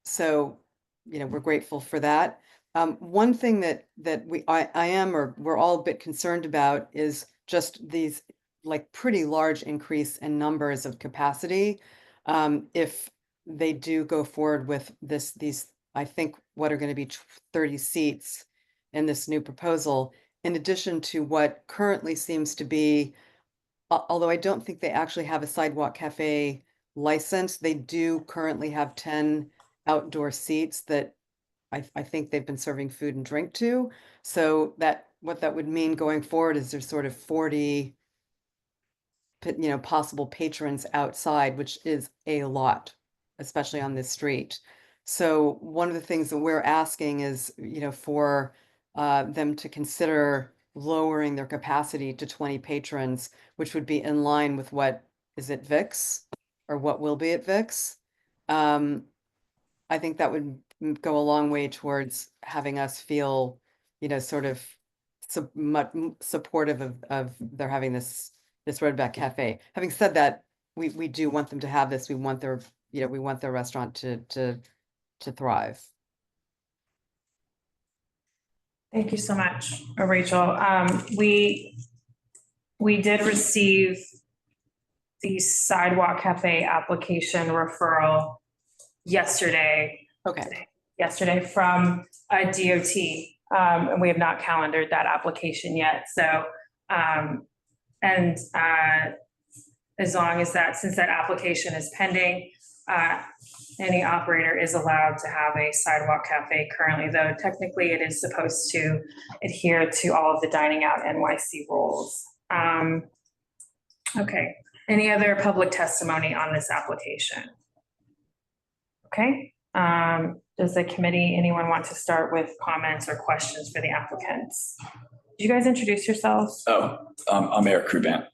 So, we're grateful for that. One thing that we're all a bit concerned about is just these like pretty large increase in numbers of capacity. If they do go forward with these, I think what are going to be 30 seats in this new proposal, in addition to what currently seems to be, although I don't think they actually have a Sidewalk Cafe license, they do currently have 10 outdoor seats that I think they've been serving food and drink to. So what that would mean going forward is there's sort of 40 possible patrons outside, which is a lot, especially on this street. So one of the things that we're asking is, for them to consider lowering their capacity to 20 patrons, which would be in line with what is at Vix, or what will be at Vix. I think that would go a long way towards having us feel, sort of supportive of their having this roadback cafe. Having said that, we do want them to have this. We want their restaurant to thrive. Thank you so much, Rachel. We did receive the Sidewalk Cafe application referral yesterday. Okay. Yesterday from a DOT, and we have not calendared that application yet. So, as long as since that application is pending, any operator is allowed to have a Sidewalk Cafe currently, though technically it is supposed to adhere to all of the Dining Out NYC rules. Okay, any other public testimony on this application? Okay, does the committee, anyone want to start with comments or questions for the applicants? Did you guys introduce yourselves? Oh, I'm Eric Krubant,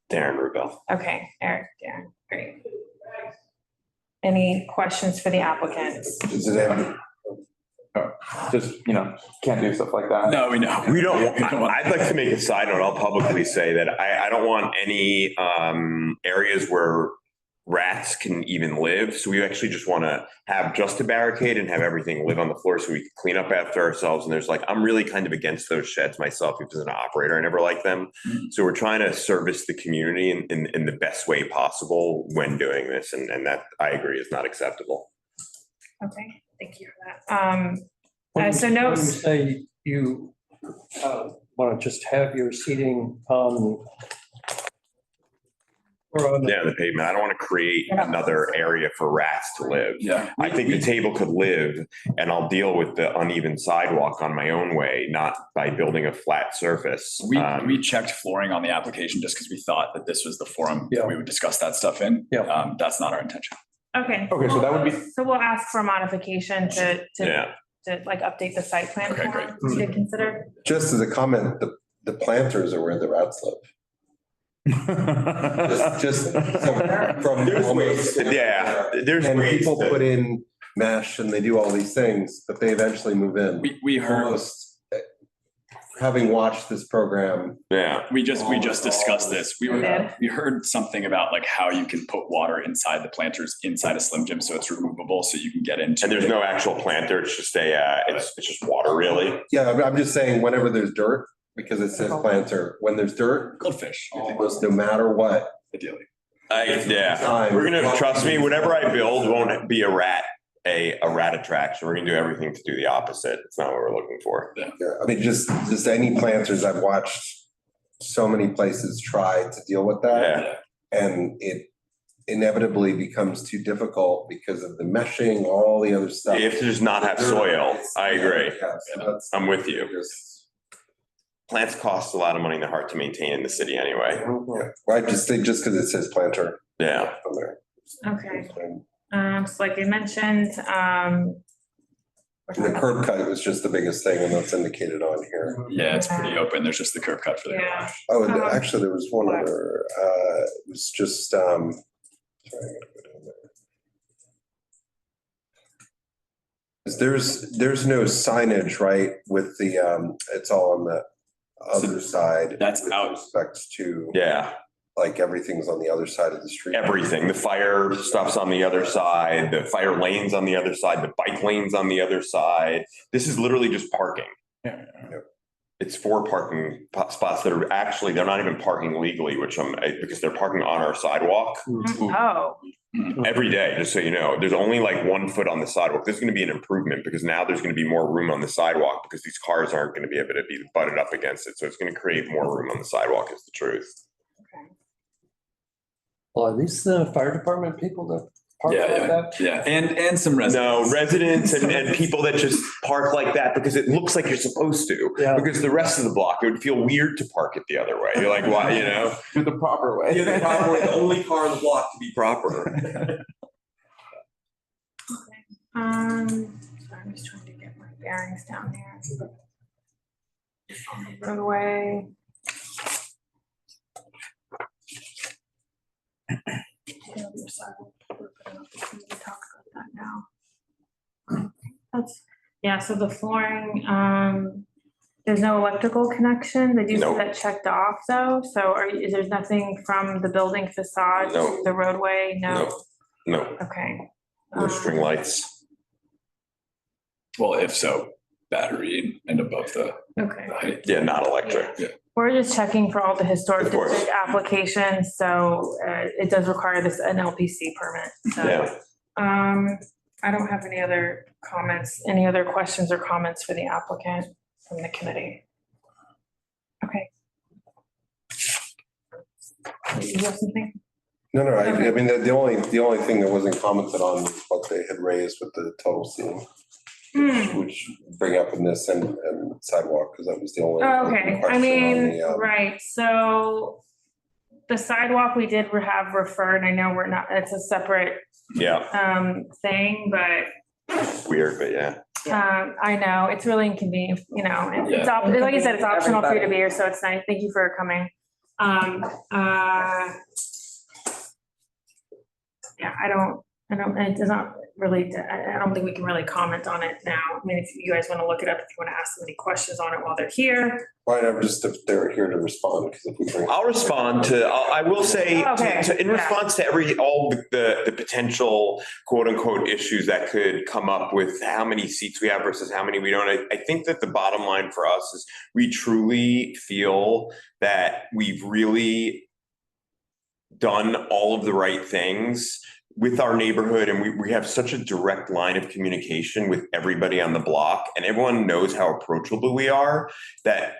Darren Rubel. Okay, Eric, Darren, great. Any questions for the applicants? Just, can't do stuff like that. No, we know. We don't, I'd like to make a side note. I'll publicly say that I don't want any areas where rats can even live. So we actually just want to have just a barricade and have everything live on the floor so we can clean up after ourselves. And there's like, I'm really kind of against those sheds myself. If as an operator, I never like them. So we're trying to service the community in the best way possible when doing this. And that, I agree, is not acceptable. Okay, thank you for that. So no. When you say you want to just have your seating on. Yeah, the pavement. I don't want to create another area for rats to live. Yeah. I think the table could live and I'll deal with the uneven sidewalk on my own way, not by building a flat surface. We checked flooring on the application just because we thought that this was the forum that we would discuss that stuff in. Yeah. That's not our intention. Okay. Okay, so that would be. So we'll ask for modification to like update the site plan. Okay, great. We did consider. Just as a comment, the planters are where the rats live. just from there's and ways people to- put in mesh and they do all these things, but they eventually move in. We heard Almost, having watched this program. Yeah. We just discussed this. We heard something about like how you can put water inside the planters inside a Slim Jim so it's removable so you can get into. And there's no actual planter. It's just it's just water, really. Yeah, I'm just saying whenever there's dirt, because it says planter, when there's dirt, goldfish, almost no matter what. Ideally. We're gonna trust me. Whatever I build won't be a rat attraction. We're gonna do everything to do the opposite. It's not what we're looking for. Yeah, I mean, just any planters, I've watched so many places try to deal with that. And it inevitably becomes too difficult because of the meshing, all the other stuff. You have to just not have soil. I agree. I'm with you. Plants cost a lot of money and they're hard to maintain in the city anyway. Well, I just think just because it says planter. Yeah. On there. Okay. So like you mentioned, And the curb cut was just the biggest thing, and that's indicated on here. Yeah, it's pretty open. There's just the curb cut for the garage. Oh, and actually, there was one other, it was just, sorry, I gotta go down there. There's no signage, right, with the, it's all on the other side. That's with out. Respect to. Yeah. Like everything's on the other side of the street. Everything. The fire stuff's on the other side, the fire lane's on the other side, the bike lane's on the other side. This is literally just parking. It's 4 parking spots that are actually, they're not even parking legally, because they're parking on our sidewalk. Oh. Every day, just so you know, there's only like 1 foot on the sidewalk. There's going to be an improvement because now there's going to be more room on the sidewalk because these cars aren't going to be able to be butted up against it. So it's going to create more room on the sidewalk is the truth. Well, are these the fire department people that park like that? Yeah, and some residents. No, residents and people that just park like that because it looks like you're supposed to. Yeah. Because the rest of the block, it would feel weird to park it the other way. You're like, why, Do the proper way. the proper way, the only car in the block to be proper. Sorry, I'm just trying to get my bearings down here. Roadway. So the flooring, there's no electrical connection. They do see that checked off though. So there's nothing from the building facade to the roadway? No. Okay. No string lights. Well, if so, battery and above the height. Yeah, not electric. Yeah. We're just checking for all the historic district applications, so it does require an LPC permit. So, I don't have any other comments, any other questions or comments for the applicant from the committee. Okay. You have something? No, I mean, the only thing that wasn't commented on was what they had raised with the total ceiling. Which bring up in this and sidewalk, because that was the only. Okay, I question mean, on the, right, so the sidewalk we did have referred, I know we're not, it's a separate thing, but. It's weird, but yeah. I know, it's really inconvenient, it's like you said, it's optional for you to be here, so it's nice, thank you for coming. Yeah, I it does not really, I don't think we can really comment on it now. I mean, if you guys want to look it up, if you want to ask them any questions on it while they're here. Why not just if they're here to respond, because if we bring. I'll respond to, I will say, Okay, in yeah. response to all the potential quote unquote issues that could come up with how many seats we have versus how many we don't, I think that the bottom line for us is we truly feel that we've really done all of the right things with our neighborhood, and we have such a direct line of communication with everybody on the block, and everyone knows how approachable we are, that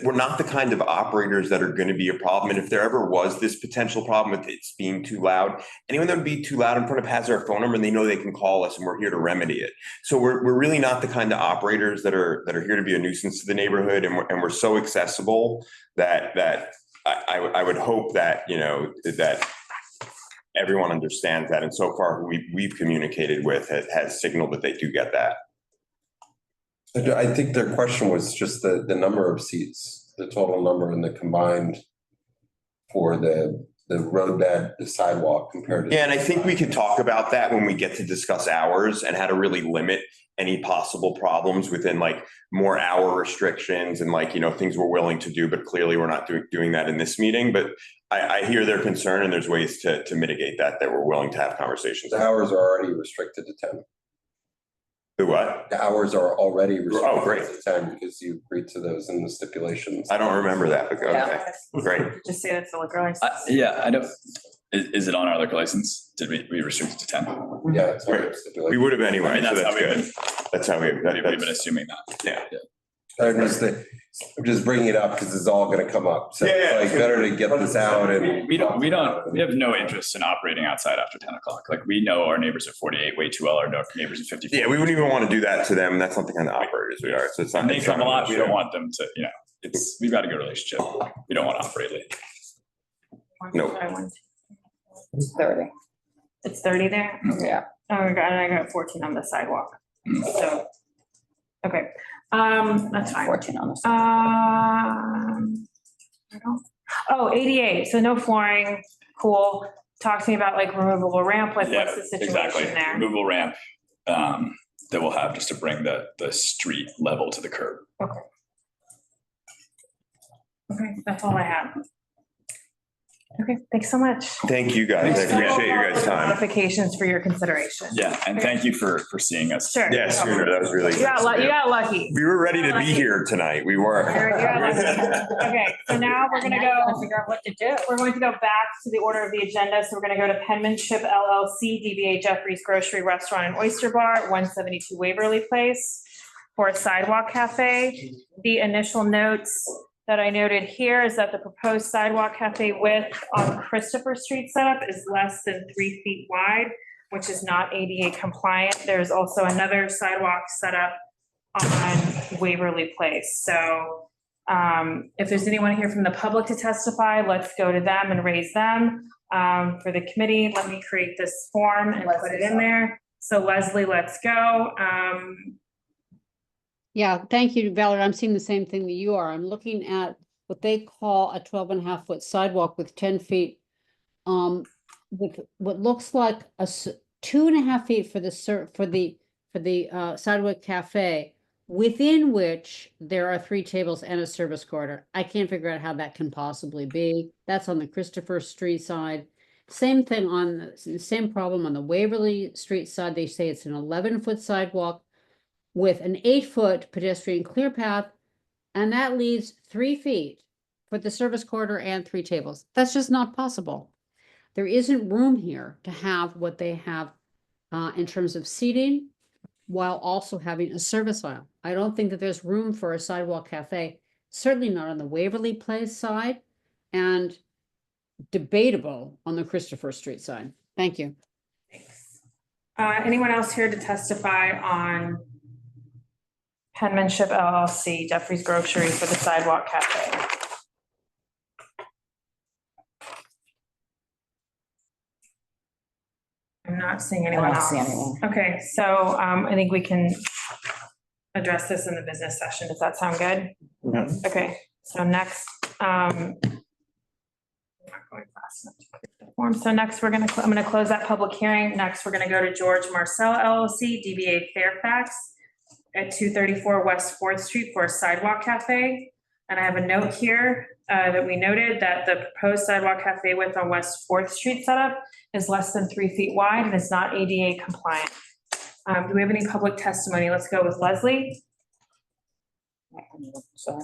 we're not the kind of operators that are going to be a problem. And if there ever was this potential problem with it's being too loud, anyone that would be too loud in front of has our phone number, and they know they can call us, and we're here to remedy it. So we're really not the kind of operators that are here to be a nuisance to the neighborhood, and we're so accessible that I would hope that, you know, that everyone understands that, and so far we've communicated with has signaled that they do get that. I think their question was just the number of seats, the total number and the combined for the roadbed, the sidewalk compared to. Yeah, and I think we could talk about that when we get to discuss hours and how to really limit any possible problems within like more hour restrictions and like, you know, things we're willing to do, but clearly we're not doing that in this meeting. But I hear their concern, and there's ways to mitigate that we're willing to have conversations. The hours are already restricted to 10. The what? The hours are already Oh, great. restricted to 10 because you agreed to those in the stipulations. I don't remember that, but okay, great. Just say that's the liquor license. Yeah, I don't, is it on our liquor license? Did we restrict it to 10? Yeah, it's Great. We would have anyway, I mean, so that's that's how we've good. been, That's how we've been assuming that. Yeah. I'm just bringing it up because it's all going to come up. So Yeah, it's yeah. like better to get this out and. We have no interest in operating outside after 10 o'clock. Like, we know our neighbors at 48 way too well, our neighbors at 54. Yeah, we wouldn't even want to do that to them. That's not the kind of operators we are. So it's not. And they it's come not a an lot. We issue. don't want them to, you know, we've got a good relationship. We don't want to operate late. No. It's 30. It's 30 there? Yeah. Oh, my God, and I got 14 on the sidewalk. So, okay, that's fine. 14 on the Oh, 88, so no flooring, cool. Talk to me about like removable ramp, like Yeah, what's the situation exactly. there? Removable ramp that we'll have just to bring the street level to the curb. Okay. Okay, that's all I have. Okay, thanks so much. Thank you guys. I appreciate you guys' time. Modifications for your consideration. Yeah, and thank you for seeing us. Sure. Yeah, sooner. That was really. You got lucky. We were ready to be here tonight. We were. You got lucky. Okay, so now we're gonna go. Figure out what to do. We're going to go back to the order of the agenda. So we're going to go to Penmanship LLC, DBA Jeffrey's Grocery Restaurant and Oyster Bar, 172 Waverly Place, for a sidewalk cafe. The initial notes that I noted here is that the proposed sidewalk cafe width on Christopher Street setup is less than 3 feet wide, which is not ADA compliant. There's also another sidewalk setup on Waverly Place. So if there's anyone here from the public to testify, let's go to them and raise them. For the committee, let me create this form and put it in there. So Leslie, let's go. Yeah, thank you, Valerie. I'm seeing the same thing that you are. I'm looking at what they call a 12.5-foot sidewalk with 10 feet. With what looks like 2.5 feet for the sidewalk cafe, within which there are 3 tables and a service corridor. I can't figure out how that can possibly be. That's on the Christopher Street side. Same thing on the same problem on the Waverly Street side. They say it's an 11-foot sidewalk with an 8-foot pedestrian clear path, and that leaves 3 feet for the service corridor and 3 tables. That's just not possible. There isn't room here to have what they have in terms of seating, while also having a service aisle. I don't think that there's room for a sidewalk cafe, certainly not on the Waverly Place side, and debatable on the Christopher Street side. Thank you. Anyone else here to testify on Penmanship LLC, Jeffrey's Grocery for the sidewalk cafe? I'm not seeing anyone I don't else. see anyone. Okay, so I think we can address this in the business session. Does that sound good? Yeah. Okay, so next, going fast enough to click the form. So next I'm gonna close that public hearing. Next, we're gonna go to George Marcel LLC, DBA Fairfax at 234 West 4th Street for a sidewalk cafe. And I have a note here that we noted that the proposed sidewalk cafe width on West 4th Street setup is less than 3 feet wide and is not ADA compliant. Do we have any public testimony? Let's go with Leslie. Sorry.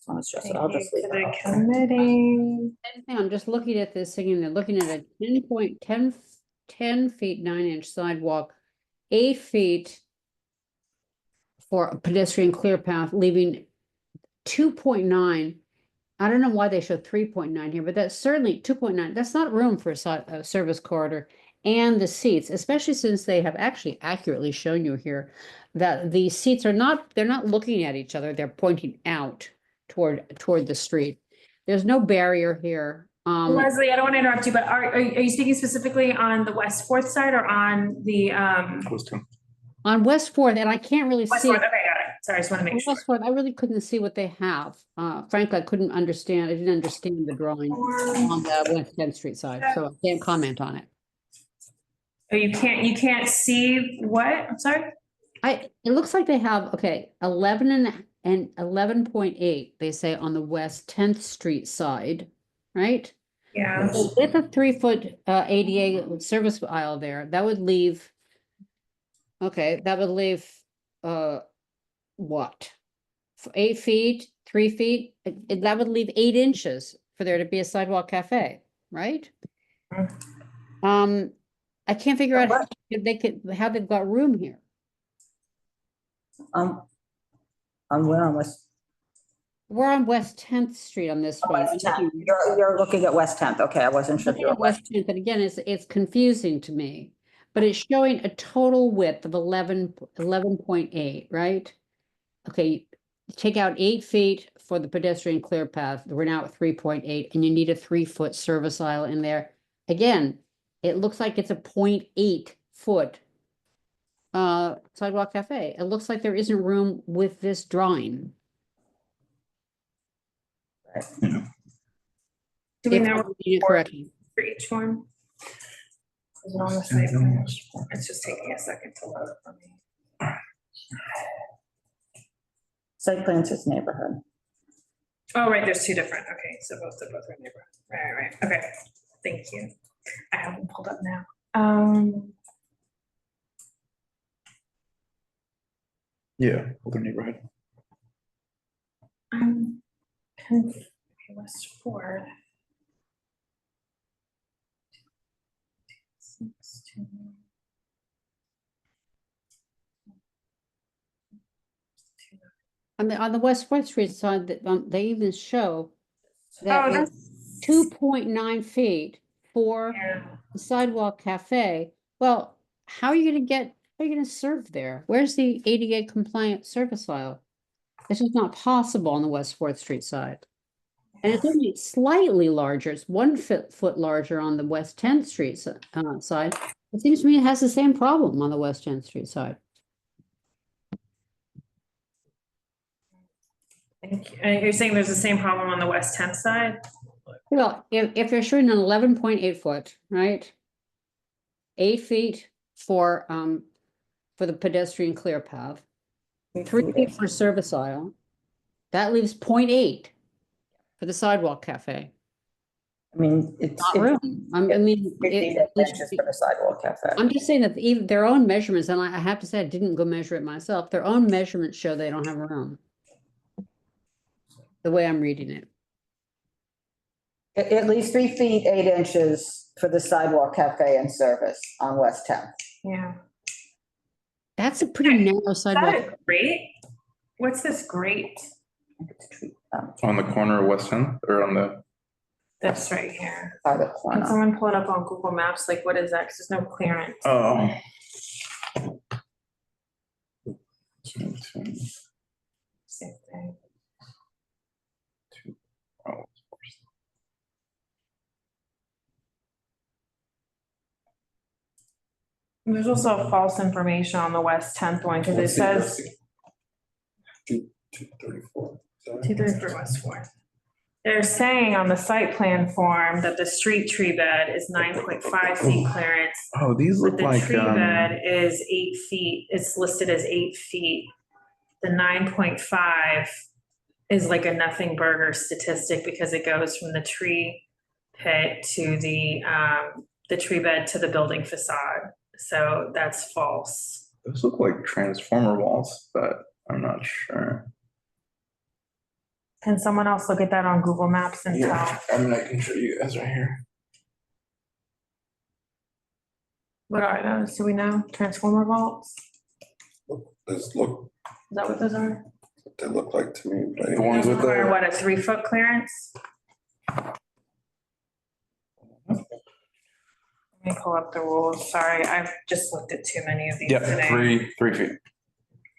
I'll just leave it off. Committee. I'm just looking at this thing and they're looking at a 10 feet 9-inch sidewalk, 8 feet for a pedestrian clear path, leaving 2.9. I don't know why they show 3.9 here, but that's certainly 2.9. That's not room for a service corridor and the seats, especially since they have actually accurately shown you here that the seats they're not looking at each other. They're pointing out toward the street. There's no barrier here. Leslie, I don't want to interrupt you, but are you speaking specifically on the West 4th side or on the on West 4th, and I can't really West see. 4th, okay, got it. Sorry, I just want to make sure. West 4th, I really couldn't see what they have. Frankly, I couldn't understand. I didn't understand the drawing on the West 10th Street side, so I can't comment on it. Oh, you can't see what? I'm sorry. It looks like they have 11 and 11.8. They say on the West 10th Street side, right? Yeah. With a 3-foot ADA service aisle there, that would leave. Okay, that would leave what? 8 feet, 3 feet? That would leave 8 inches for there to be a sidewalk cafe, right? I can't figure out how they've got room here. On where on West? We're on West 10th Street on this one. West 10th. You're looking at West 10th. Okay, I wasn't sure if you were West 10th, and again, it's confusing to me, but it's showing a total width of 11.8, right? Okay, take out 8 feet for the pedestrian clear path. We're now at 3.8, and you need a 3-foot service aisle in there. Again, it looks like it's a 0.8 foot sidewalk cafe. It looks like there isn't room with this drawing. Do we know correctly for each one? Is it on the site plan? It's just taking a second to load for me. Site plan says neighborhood. Oh, right, there's 2 different. Okay, so both are neighborhood. Right. Okay, thank you. I have them pulled up now. Yeah, older neighborhood. West 4. 16. On the West 4th Street side, they even show that it's 2.9 feet for the sidewalk cafe. Well, how are you going to serve there? Where's the ADA compliant service aisle? This is not possible on the West 4th Street side. And it's only slightly larger. It's 1 foot larger on the West 10th Street side. It seems to me it has the same problem on the West 10th Street side. And you're saying there's the same problem on the West 10th side? Well, if they're showing an 11.8 foot, right? 8 feet for the pedestrian clear path, 3 feet for service aisle, that leaves 0.8 for the sidewalk cafe. I mean, it's not room. I mean, for the sidewalk cafe. I'm just saying that even their own measurements, and I have to say I didn't go measure it myself. Their own measurements show they don't have room. The way I'm reading it. At least 3 feet, 8 inches for the sidewalk cafe and service on West 10th. Yeah. That's a pretty narrow sidewalk. Is that a grate? What's this grate? On the corner of West 10th or on the? That's right here. By the corner. Can someone pull it up on Google Maps? Like, what is that? 'Cause there's no clearance. Oh. Same thing. There's also false information on the West 10th one, because it says 234. 234 West 4th. They're saying on the site plan form that the street tree bed is 9.5 feet clearance. Oh, these But look the like, tree bed is 8 feet. It's listed as 8 feet. The 9.5 is like a nothing burger statistic because it goes from the tree pit to the tree bed to the building facade. So that's false. those look like transformer walls, but I'm not sure. Can someone else look at that on Google Maps and tell? I mean, I can show you guys right here. What are those? Do we know? Transformer vaults? Those look, Is that what those are? what they look like to me, but The ones with Require the, what, a 3-foot clearance? Let me pull up the rules. Sorry, I've just looked at too many of these yeah, today. 3 feet.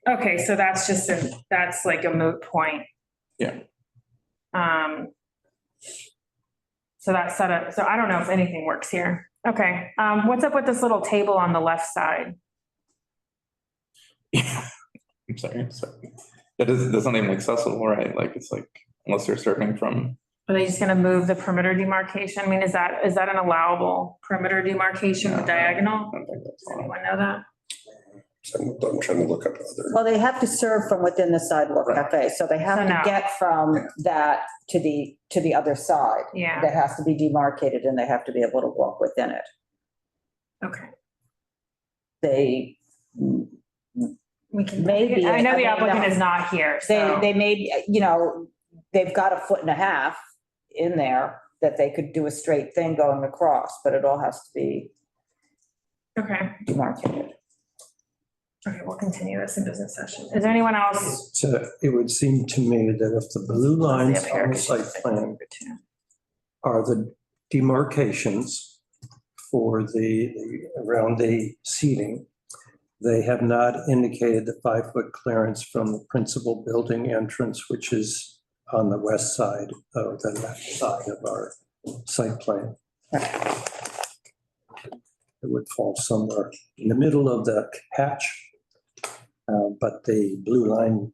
Okay, so that's just that's like a moot point. Yeah. So that's set up. So I don't know if anything works here. Okay, what's up with this little table on the left side? I'm sorry. That's not even accessible, right? Like, it's like, unless they're starting from. Are they just gonna move the perimeter demarcation? I mean, is that an allowable perimeter demarcation with diagonal? Does anyone know that? I'm trying to look up other. Well, they have to serve from within the Sidewalk Cafe, so they have So to no. get from that to the other side. Yeah. That has to be demarcated and they have to be able to walk within it. Okay. They We can, maybe. I know the mean, applicant is not here, so. They may, they've got 1.5 feet in there that they could do a straight thing going across, but it all has to be Okay, demarcated. okay, we'll continue this in business session. Is there anyone else? So it would seem to me that if the blue lines on the site plan are the demarcations for around the seating, they have not indicated the 5-foot clearance from the principal building entrance, which is on the west side of the left side of our site plan. It would fall somewhere in the middle of the hatch. But the blue line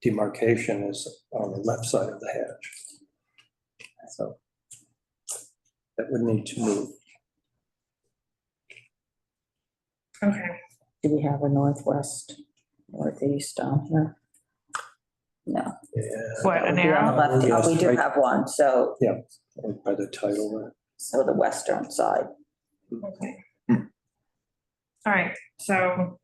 demarcation is on the left side of the hatch. So that would need to move. Okay. Do we have a northwest, northeast down here? No. What, an It would be on the arrow? left. Yes, We do right. have one, so. Yeah, by the title. So the western side. Okay. All right, so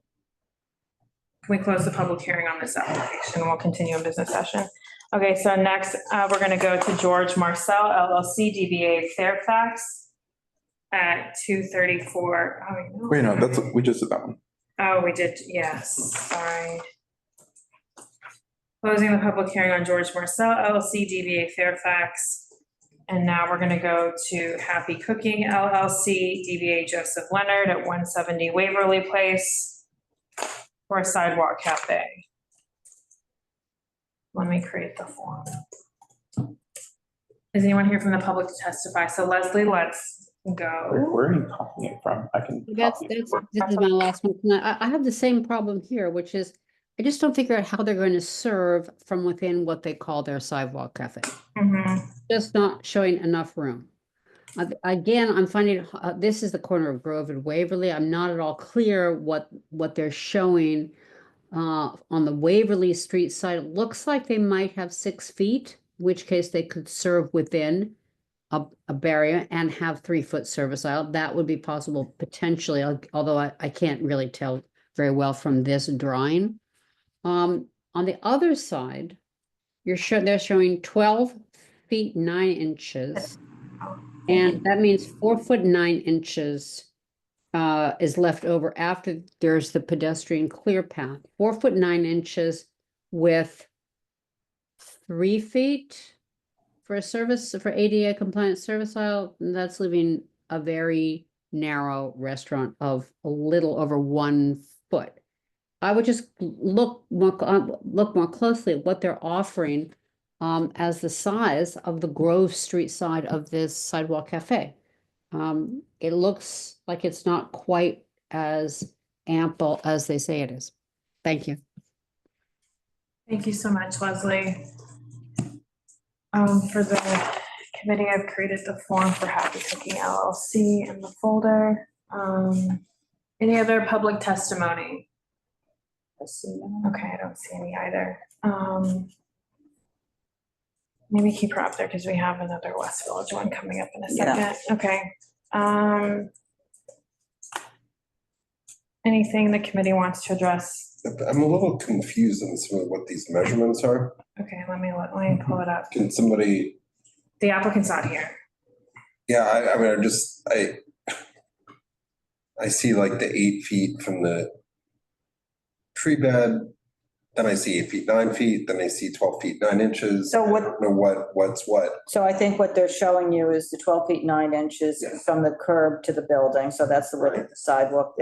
can we close the public hearing on this application? We'll continue in business session. Okay, so next, we're gonna go to George Marcel LLC, DBA Fairfax at 234. Wait, no, we just did that one. Oh, we did, yes, sorry. Closing the public hearing on George Marcel LLC, DBA Fairfax. And now we're gonna go to Happy Cooking LLC, DBA Joseph Leonard at 170 Waverly Place for a Sidewalk Cafe. Let me create the form. Is anyone here from the public to testify? So Leslie, let's go. Where are you copying it from? I can. This is my last one. I have the same problem here, which is I just don't figure out how they're going to serve from within what they call their sidewalk cafe. Just not showing enough room. Again, I'm finding this is the corner of Grove and Waverly. I'm not at all clear what they're showing on the Waverly Street side. It looks like they might have 6 feet, in which case they could serve within a barrier and have 3-foot service aisle. That would be possible potentially, although I can't really tell very well from this drawing. On the other side, they're showing 12 feet 9 inches. And that means 4 foot 9 inches is left over after there's the pedestrian clear path. 4 foot 9 inches with 3 feet for ADA compliant service aisle. And that's leaving a very narrow restaurant of a little over 1 foot. I would just look more closely at what they're offering as the size of the Grove Street side of this sidewalk cafe. It looks like it's not quite as ample as they say it is. Thank you. Thank you so much, Leslie. For the committee, I've created the form for Happy Cooking LLC in the folder. Any other public testimony? Okay, I don't see any either. Maybe keep her up there because we have another West Village one coming up in a Yeah. second. Okay. Anything the committee wants to address? I'm a little confused on some of what these measurements are. Okay, let me pull it up. Can somebody, The applicant's not here. yeah, I mean, I see like the 8 feet from the tree bed, then I see 8 feet, 9 feet, then I see 12 feet, 9 inches. So what- I don't know what's what. So I think what they're showing you is the 12 feet, 9 inches from the curb to the building. So that's the width of the sidewalk.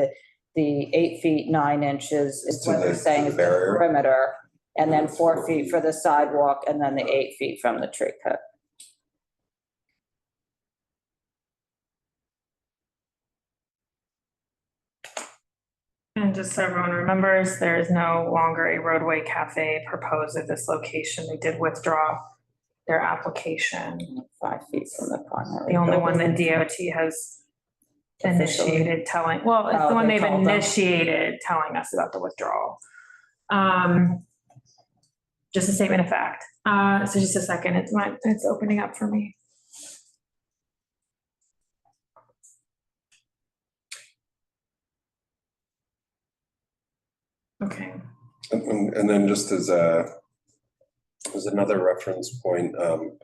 The 8 feet, 9 inches is To what they're the- saying to is the the barrier. perimeter. And then 4 feet for the sidewalk and then the 8 feet from the tree cut. And just so everyone remembers, there is no longer a roadway cafe proposed at this location. They did withdraw their application. 5 feet from the primary. The only one that building. DOT has Officially. initiated telling, well, it's Oh, the one they they've told them. initiated telling us about the withdrawal. Just a statement of fact. So just a second, it's opening up for me. Okay. And then just as another reference point, on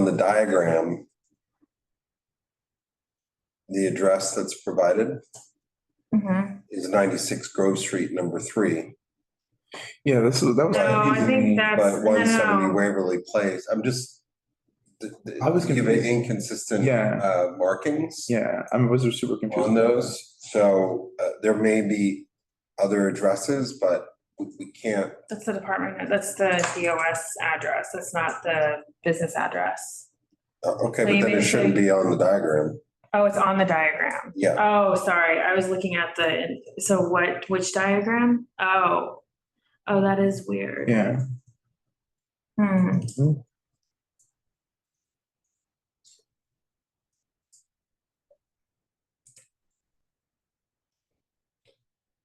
the diagram, the address that's provided is 96 Grove Street, number 3. Yeah, that was. No, I think that's, But 170 no. Waverly Place, I was giving inconsistent markings. Yeah, I was super confused on those. So there may be other addresses, but we can't. That's the department, that's the DOS address. That's not the business address. Okay, So but you then mean it to shouldn't say- be on the diagram. Oh, it's on the diagram. Yeah. Oh, sorry. I was looking at so which diagram? Oh, that is weird. Yeah.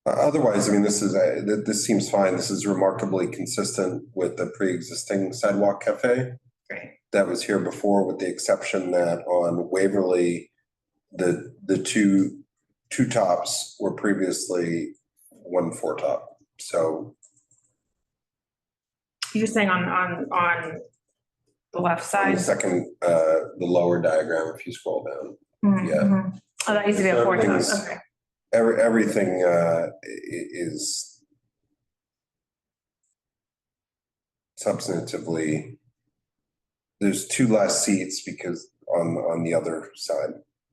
Otherwise, I mean, this seems fine. This is remarkably consistent with the pre-existing Sidewalk Cafe. Great. That was here before, with the exception that on Waverly, the two tops were previously 1 4-top. So You're saying on the left on side? the second, the lower diagram, if you scroll down. Yeah. Oh, that used to be a 4-top. Everything's- Okay. Everything is substantively, there's 2 less seats because on the other side.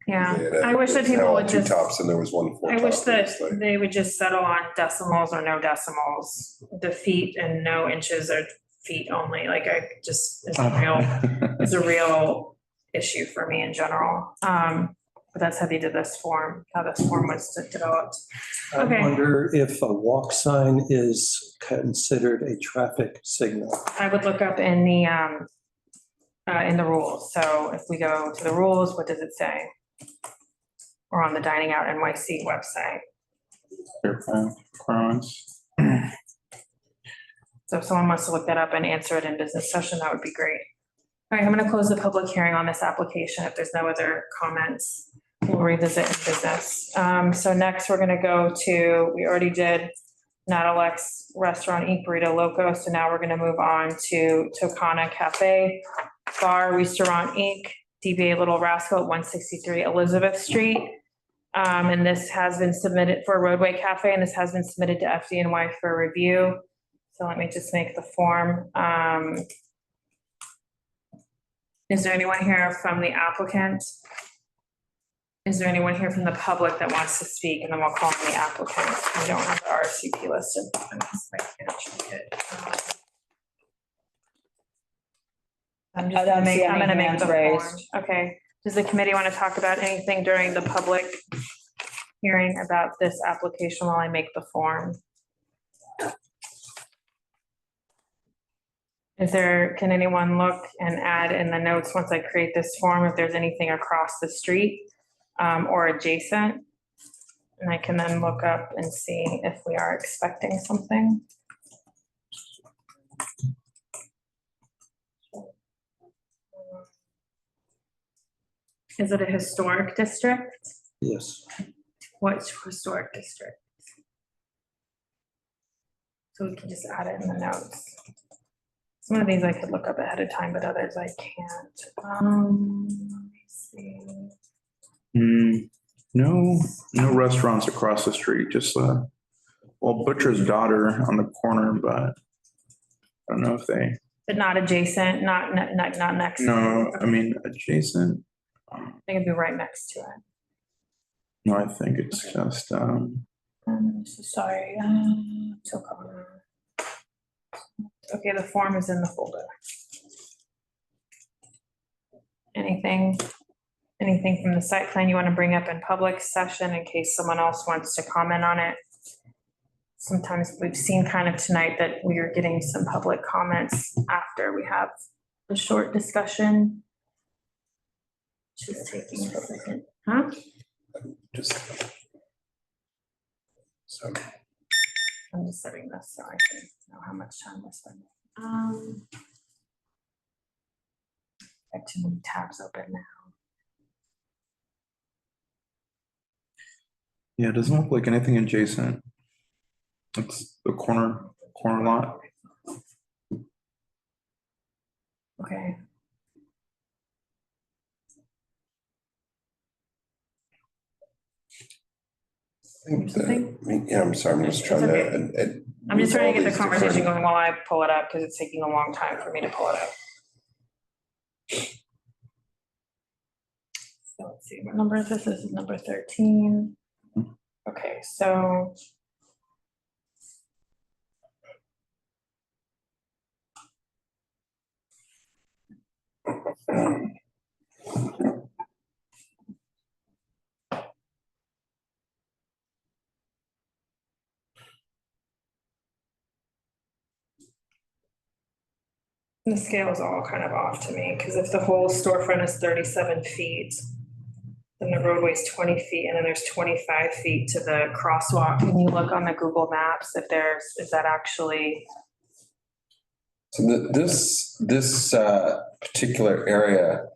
Yeah, They had I wish that people would two just, tops and there was 1 4-top. I wish that they would just settle on decimals or no decimals, the feet and no inches or feet only, like it's a real issue for me in general. But that's how they did this form, how this form was developed. I Okay. wonder if a walk sign is considered a traffic signal. I would look up in the rules. So if we go to the rules, what does it say? Or on the Dining Out NYC website. So if someone wants to look that up and answer it in business session, that would be great. All right, I'm going to close the public hearing on this application. If there's no other comments, we'll revisit in business. So next we're going to go to, we already did Natalec's Restaurant Inc. Burrito Loco. So now we're going to move on to Tocana Cafe Bar Ristorante Inc. DBA Little Rascal at 163 Elizabeth Street. And this has been submitted for Roadway Cafe, and this has been submitted to FDNY for review. So let me just make the form. Is there anyone here from the applicant? Is there anyone here from the public that wants to speak? And then we'll call on the applicant. We don't have the RSVP listed. I'm just gonna make, I'm gonna make the form. Okay. Does the committee want to talk about anything during the public hearing about this application while I make the form? Can anyone look and add in the notes once I create this form, if there's anything across the street or adjacent? And I can then look up and see if we are expecting something. Is it a historic district? Yes. Which historic district? So we can just add it in the notes. Some of these I could look up ahead of time, but others I can't. Let me see. No restaurants across the street, just Butcher's Daughter on the corner, but I don't know if they. But not adjacent, not next. No, I mean adjacent. I think it'd be right next to it. No, I think it's just. Sorry. Okay, the form is in the folder. Anything from the site plan you want to bring up in public session in case someone else wants to comment on it? Sometimes we've seen kind of tonight that we are getting some public comments after we have the short discussion. Just taking a second, huh? I'm just setting this so I can know how much time we're spending. I have too many tabs open now. Yeah, it doesn't look like anything adjacent. It's the corner lot. Okay. Yeah, I'm sorry, I'm just trying to. I'm just trying to get the conversation going while I pull it up because it's taking a long time for me to pull it up. So let's see, what number is this? This is number 13. Okay, so. The scale is all kind of off to me, because if the whole storefront is 37 feet, then the roadway is 20 feet, and then there's 25 feet to the crosswalk. Can you look on the Google Maps if is that actually? So this particular area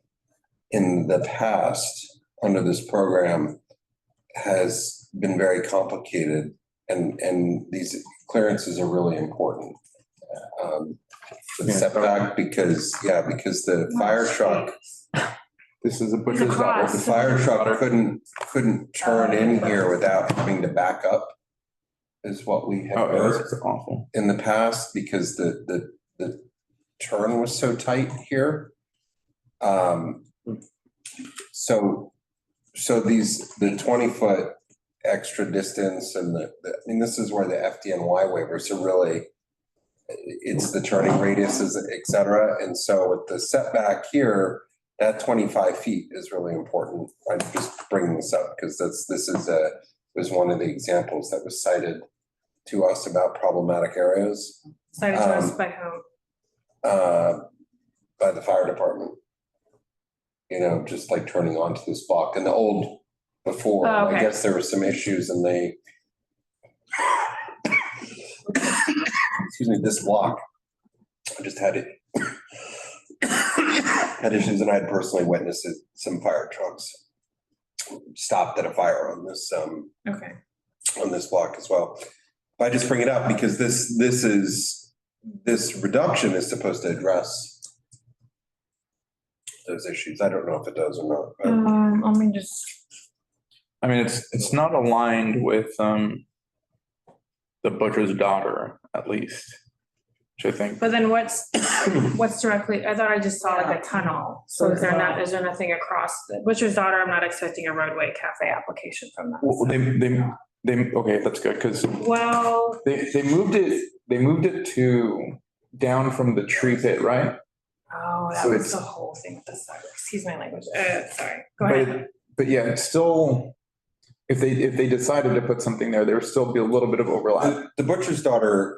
in the past, under this program, has been very complicated, and these clearances are really important. The setback because the fire truck. This is a Butcher's Daughter. The fire truck couldn't turn in here without having to back up, is what we have heard. That's awful. In the past, because the turn was so tight here. So the 20-foot extra distance and this is where the FDNY waivers are really. It's the turning radiuses, et cetera. And so with the setback here, that 25 feet is really important. I'm just bringing this up because was one of the examples that was cited to us about problematic areas. Cited to us by whom? By the fire department. Just like turning onto this block and the old before, I guess there were some issues and they, excuse me, this block, I just had issues and I had personally witnessed some fire trucks stopped at a fire on this, on this block as well. But I just bring it up because this reduction is supposed to address those issues. I don't know if it does or not. Let me just. I mean, it's not aligned with the Butcher's Daughter, at least, which I think. But then what's directly? I thought I just saw like a tunnel. So is there nothing across the Butcher's Daughter? I'm not expecting a roadway cafe application from them. Well, they okay, that's good because they moved it to down from the tree pit, right? Oh, that was the whole thing with the sidewalks. excuse my language, sorry, go But, ahead. but yeah, it's still, if they decided to put something there, there would still be a little bit of overlap. The butcher's daughter,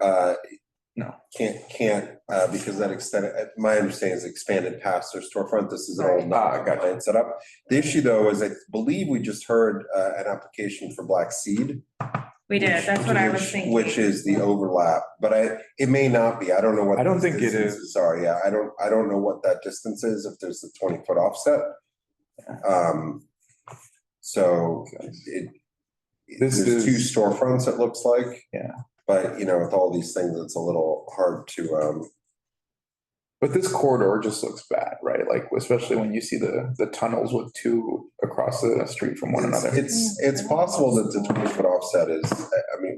No. can't, because that extended, my understanding is expanded past their storefront. This is an old non-compliant setup. The issue though is I believe we just heard an application for Black Seed. We did, that's what I was thinking. Which is the overlap, but it may not be. I don't know what. I don't think it is. distances are. Yeah, I don't know what that distance is, if there's a 20-foot offset. So This there's is- two storefronts, it looks like. Yeah. But, with all these things, it's a little hard to, But this corridor just looks bad, right? Like, especially when you see the tunnels with two across the street from one another. It's possible that the 20-foot offset is,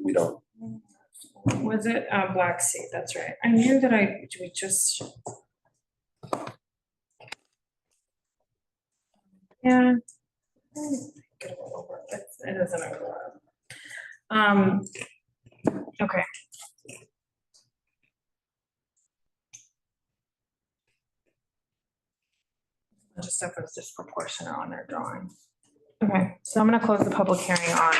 we don't. Was it Black Sea? That's right. I knew that we just. Yeah. Get a little over, but it doesn't overlap. Okay. A bunch of stuff was disproportionate on their drawing. Okay, so I'm gonna close the public hearing on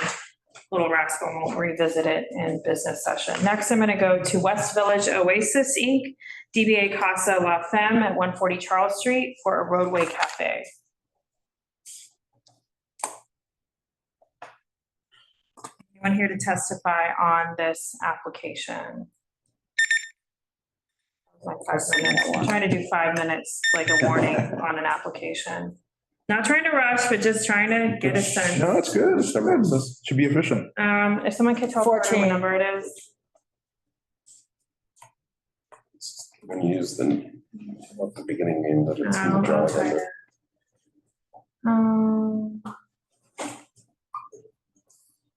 Little Rascal and we'll revisit it in business session. Next, I'm gonna go to West Village Oasis Inc., DBA Casa La Femme at 140 Charles Street for a roadway cafe. Anyone here to testify on this application? Like 5 minutes. I'm trying to do 5 minutes, like a warning on an application. Not trying to rush, but just trying to get a sense. No, it's good. It's good. This should be efficient. If someone could tell me what number it is. When you use the beginning name that it's in the drawing. Okay.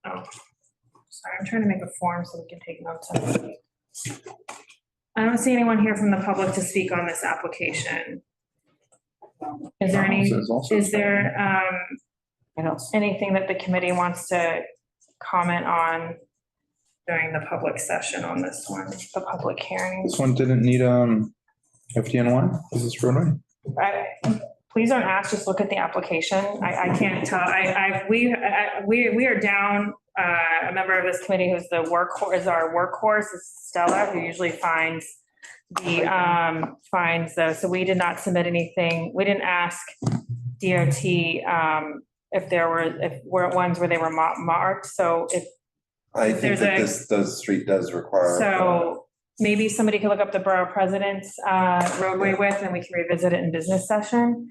Oh, sorry, I'm trying to make a form so we can take notes on it. I don't see anyone here from the public to speak on this application. Is there anything that the committee wants to comment on during the public session on this one, the public hearing? This one didn't need FDNY. Is this roadway? Please don't ask, just look at the application. I can't tell. We are down a member of this committee who's the workhorse, is our workhorse, is Stella, who usually finds so we did not submit anything. We didn't ask DOT if were ones where they were marked. So I think that this street does require. So maybe somebody could look up the borough president's roadway width and we can revisit it in business session.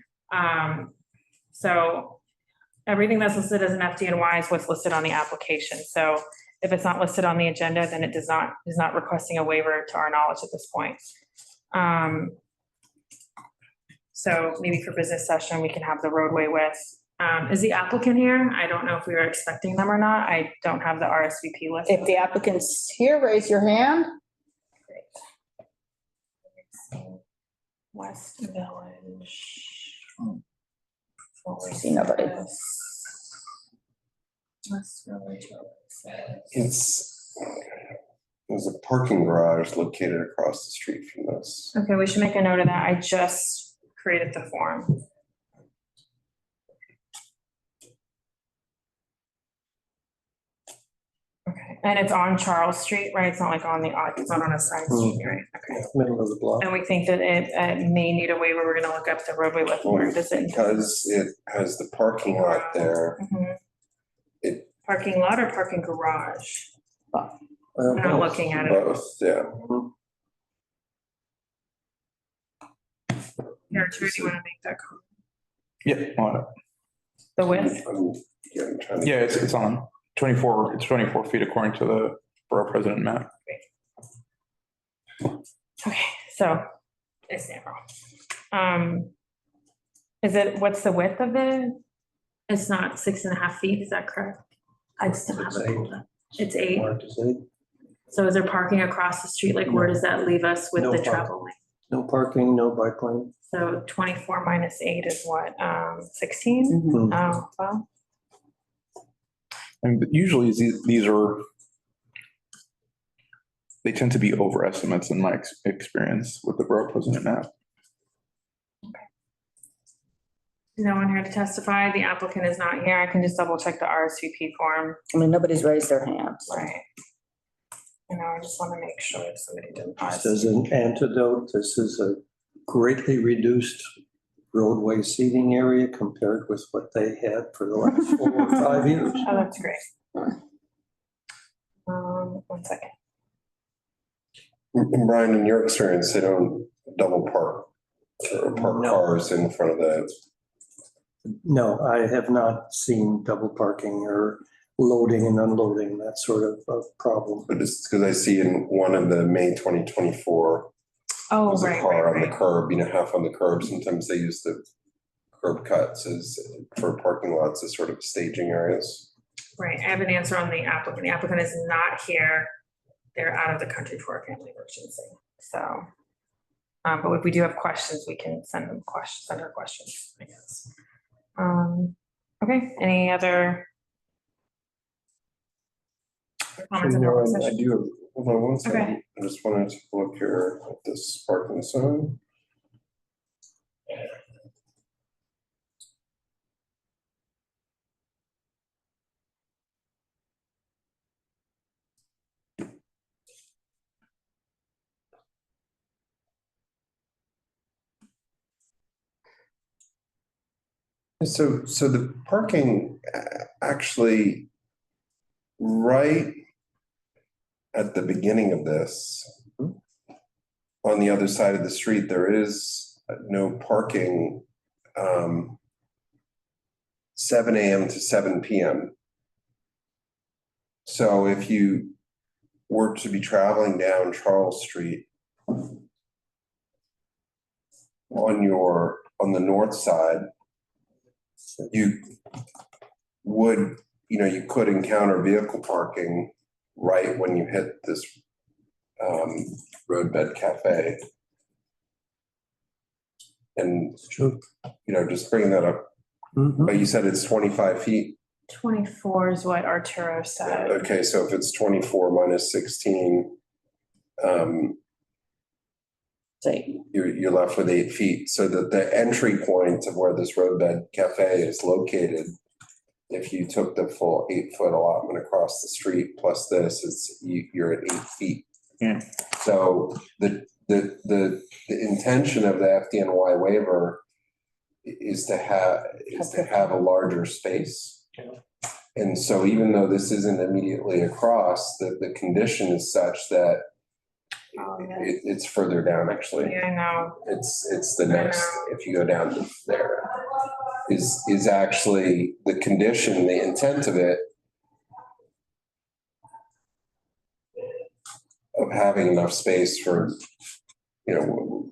So everything that's listed as an FDNY is what's listed on the application. So if it's not listed on the agenda, then it is not requesting a waiver to our knowledge at this point. So maybe for business session, we can have the roadway width. Is the applicant here? I don't know if we were expecting them or not. I don't have the RSVP list. If the applicant's here, raise your hand. West Village. See nobody. West Village. There's a parking garage located across the street from this. Okay, we should make a note of that. I just created the form. Okay, and it's on Charles Street, right? It's not like it's not on a side street, right? Okay. Middle of the block. And we think that it may need a waiver. We're gonna look up the roadway width. Where does it? Because it has the parking lot there. Mhm. Parking lot or parking garage? I'm not looking at it. Both, yeah. Here, Drew, do you wanna make that comment? Yeah, on it. The width? Yeah, it's on 24, it's 24 feet according to the borough president map. Okay, so it's narrow. What's the width of it? It's not 6.5 feet, is that correct? I just don't have it pulled up. It's 8. So is there parking across the street? Like, where does that leave us with No the parking. travel lane? No parking, no bike lane. So 24 minus 8 is what, 16? Mhm. Oh, well, And usually they tend to be overestimates in my experience with the borough president map. No one here to testify. The applicant is not here. I can just double check the RSVP form. I mean, nobody's raised their hands. Right. I just want to make sure if somebody didn't. Just as an antidote, this is a greatly reduced roadway seating area compared with what they had for the last 4 or 5 years. Oh, that's great. 1 second. And Brian, in your experience, they don't double park or park cars in front of the. No, I have not seen double parking or loading and unloading, that sort of problem. But it's because I see in one of the May 2024. Oh, there's a right, car right, on the right. curb, half on the curb. Sometimes they use the curb cuts as for parking lots as sort of staging areas. Right. I have an answer on the applicant. The applicant is not here. They're out of the country for a family emergency. So, but if we do have questions, we can send them questions, send her questions, I guess. Okay, any other comments on the work I session? do have, hold on one second. Okay. I just wanted to look here at this parking sign. So the parking actually right at the beginning of this, on the other side of the street, there is no parking 7 a.m. to 7 p.m. So if you were to be traveling down Charles Street on the north side, you would, you could encounter vehicle parking right when you hit this roadbed cafe. And, just bringing that up, but you said it's 25 feet. 24 is what Arturo said. Okay, so if it's 24 minus 16, you're left with 8 feet. So that the entry point of where this roadbed cafe is located, if you took the full 8-foot allotment across the street plus this, you're at 8 feet. Yeah. So the intention of the FDNY waiver is to have a larger space. And so even though this isn't immediately across, the condition is such that it's further down, actually. Yeah, I know. It's the next, if you go down to there, is actually the condition, the intent of it, of having enough space for, now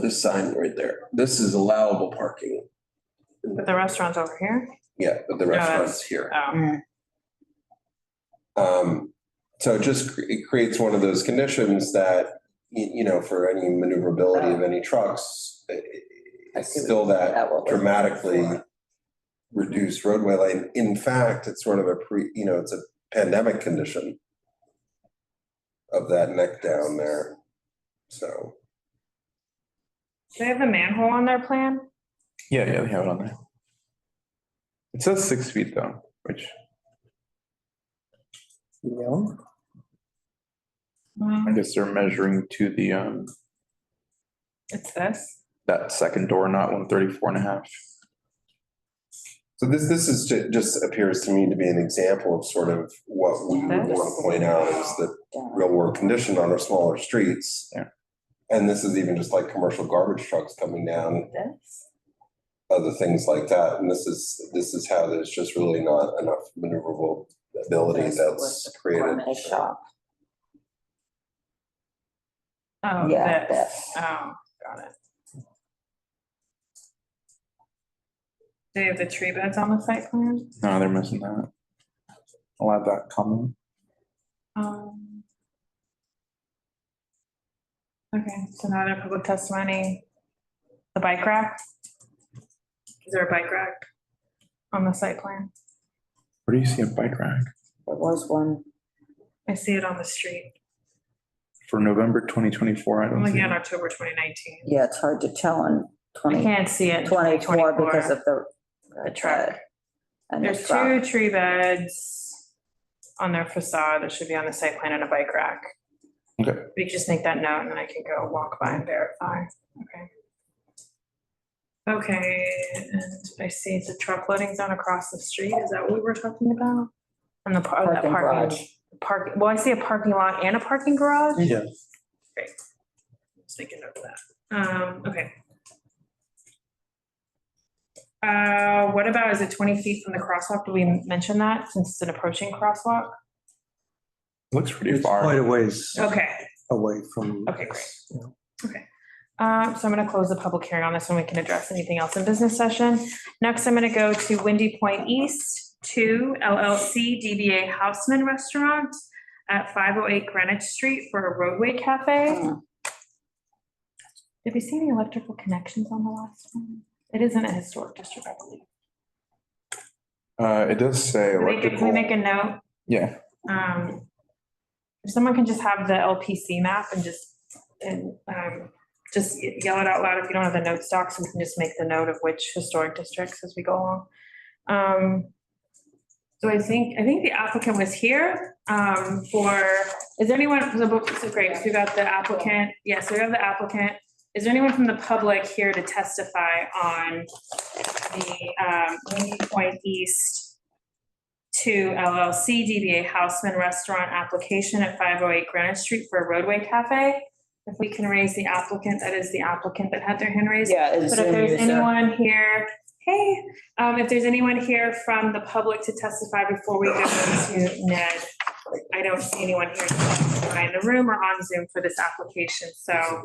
this sign right there, this is allowable parking. But the restaurant's over here? Yeah, but the restaurant's here. Oh. So it creates one of those conditions that, for any maneuverability of any trucks, it's still that dramatically reduced roadway lane. In fact, it's sort of it's a pandemic condition of that neck down there, so. Do they have the manhole on their plan? Yeah, they have it on there. It says 6 feet though, which. Yeah. I guess they're measuring to the, It's this? that second door, not 134.5. So this is just appears to me to be an example of sort of what we would want to point out is the real world condition on our smaller streets. Yeah. And this is even just like commercial garbage trucks coming down, other things like that. And this is how there's just really not enough maneuverable ability that's created. Oh, Yeah, this. Oh, got it. Do they have the tree beds on the site plan? No, they're missing that. I'll add that comment. Okay, so now their public testimony. The bike rack? Is there a bike rack on the site plan? Where do you see a bike rack? There was one. I see it on the street. For November 2024, I I'm don't looking see. at October 2019. Yeah, it's hard to tell on I 20, can't see it. in 24 because of the truck. and the There's truck. 2 tree beds on their facade that should be on the site plan and a bike rack. Okay. We can just make that note and then I can go walk by and verify. Okay. Okay, and I see it's a truck loading zone across the street. Is that what we were talking about? And the that Parking garage. well, I see a parking lot and a parking garage. Yeah. Great. Just make a note of that. Okay. What about, is it 20 feet from the crosswalk? Did we mention that since it's an approaching crosswalk? Looks pretty It's far. quite a ways Okay, away from. okay, great. Okay. So I'm gonna close the public hearing on this and we can address anything else in business session. Next, I'm gonna go to Windy Point East 2 LLC DBA Houseman Restaurant at 508 Greenwich Street for a Roadway Cafe. Did we see any electrical connections on the last one? It isn't a historic district, I believe. It does say Can we electrical. make a note? Yeah. If someone can just have the LPC map and just yell it out loud if you don't have the note stock, so we can just make the note of which historic districts as we go along. So I think the applicant was here is there anyone, so great, so we got the applicant. Yes, we have the applicant. Is there anyone from the public here to testify on the Windy Point East 2 LLC DBA Houseman Restaurant application at 508 Greenwich Street for a Roadway Cafe? If we can raise the applicant, that is the applicant that had their hand raised. Yeah. But if there's anyone here, hey, if there's anyone here from the public to testify before we go to Ned, I don't see anyone here to testify in the room or on Zoom for this application, so.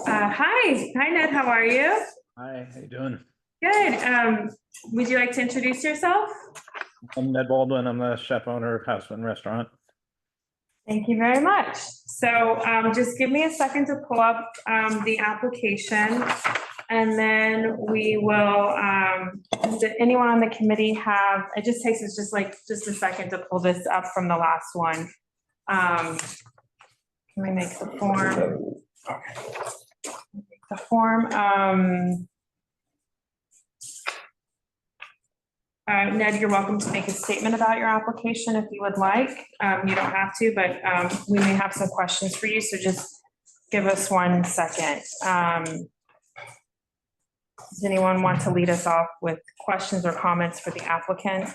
Hi, Ned, how are you? Hi, how you doing? Good. Would you like to introduce yourself? I'm Ned Baldwin. I'm the chef owner of Houseman Restaurant. Thank you very much. So just give me a second to pull up the application and then we will, does anyone on the committee have, it just takes us just a second to pull this up from the last one. Can we make the form? The form. Ned, you're welcome to make a statement about your application if you would like. You don't have to, but we may have some questions for you, so just give us 1 second. Does anyone want to lead us off with questions or comments for the applicant?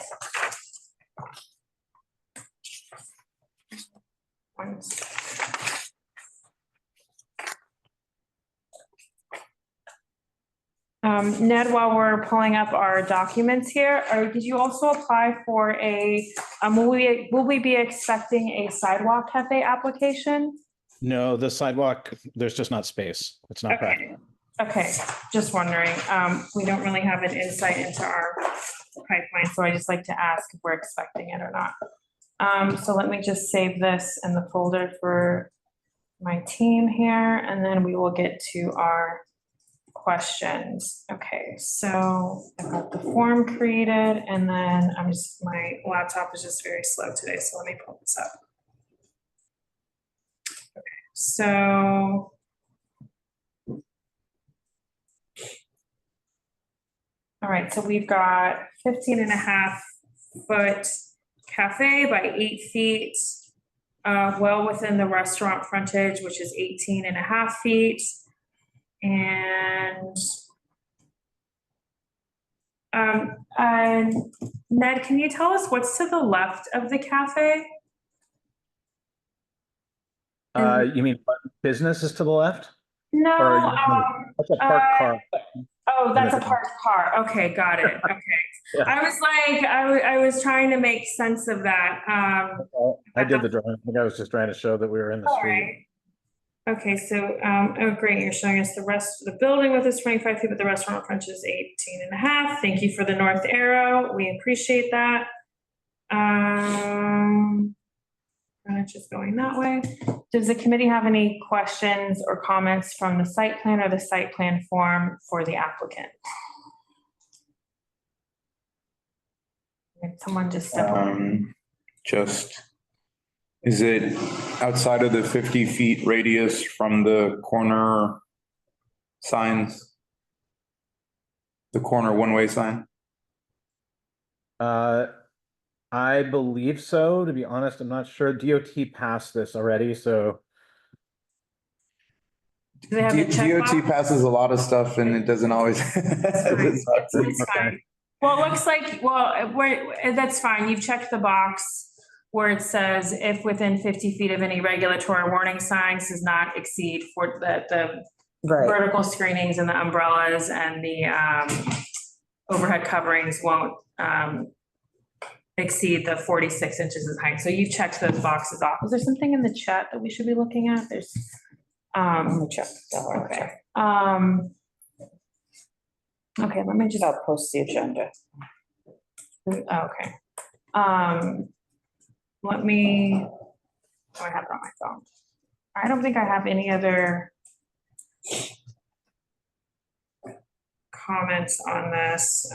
Ned, while we're pulling up our documents here, did you also apply for a, will we be expecting a Sidewalk Cafe application? No, the sidewalk, there's just not space. It's not practical. Okay, just wondering. We don't really have an insight into our pipeline, so I just like to ask if we're expecting it or not. So let me just save this in the folder for my team here, and then we will get to our questions. Okay, so I've got the form created, and then my laptop is just very slow today, so let me pull this up. Okay, so all right, so we've got 15.5-foot cafe by 8 feet, well within the restaurant frontage, which is 18.5 feet. And Ned, can you tell us what's to the left of the cafe? You mean business is to the left? No. That's a parked car. Oh, that's a parked car. Okay, got it. Okay. Yeah. I was like, I was trying to make sense of that. I did the drawing. I think I was just trying to show that we were in the street. Right. Okay, so, oh, great, you're showing us the rest of the building with this 25 feet, but the restaurant frontage is 18.5. Thank you for the north arrow. We appreciate that. Just going that way. Does the committee have any questions or comments from the site plan or the site plan form for the applicant? Someone just step up. Just Is it outside of the 50 feet radius from the corner signs? The corner one-way sign? I believe so. To be honest, I'm not sure. DOT passed this already, so. Do they have the DOT checkbox? passes a lot of stuff and it doesn't always. It's fine. Well, it looks like, that's fine. You've checked the box where it says if within 50 feet of any regulatory warning signs does not exceed for the Right. vertical screenings and the umbrellas and the overhead coverings won't exceed the 46 inches in height. So you've checked those boxes off. Is there something in the chat that we should be looking at? There's, Let me check. okay. Okay, let me just. I'll post the agenda. Okay. Let me, I have it on my phone. I don't think I have any other comments on this.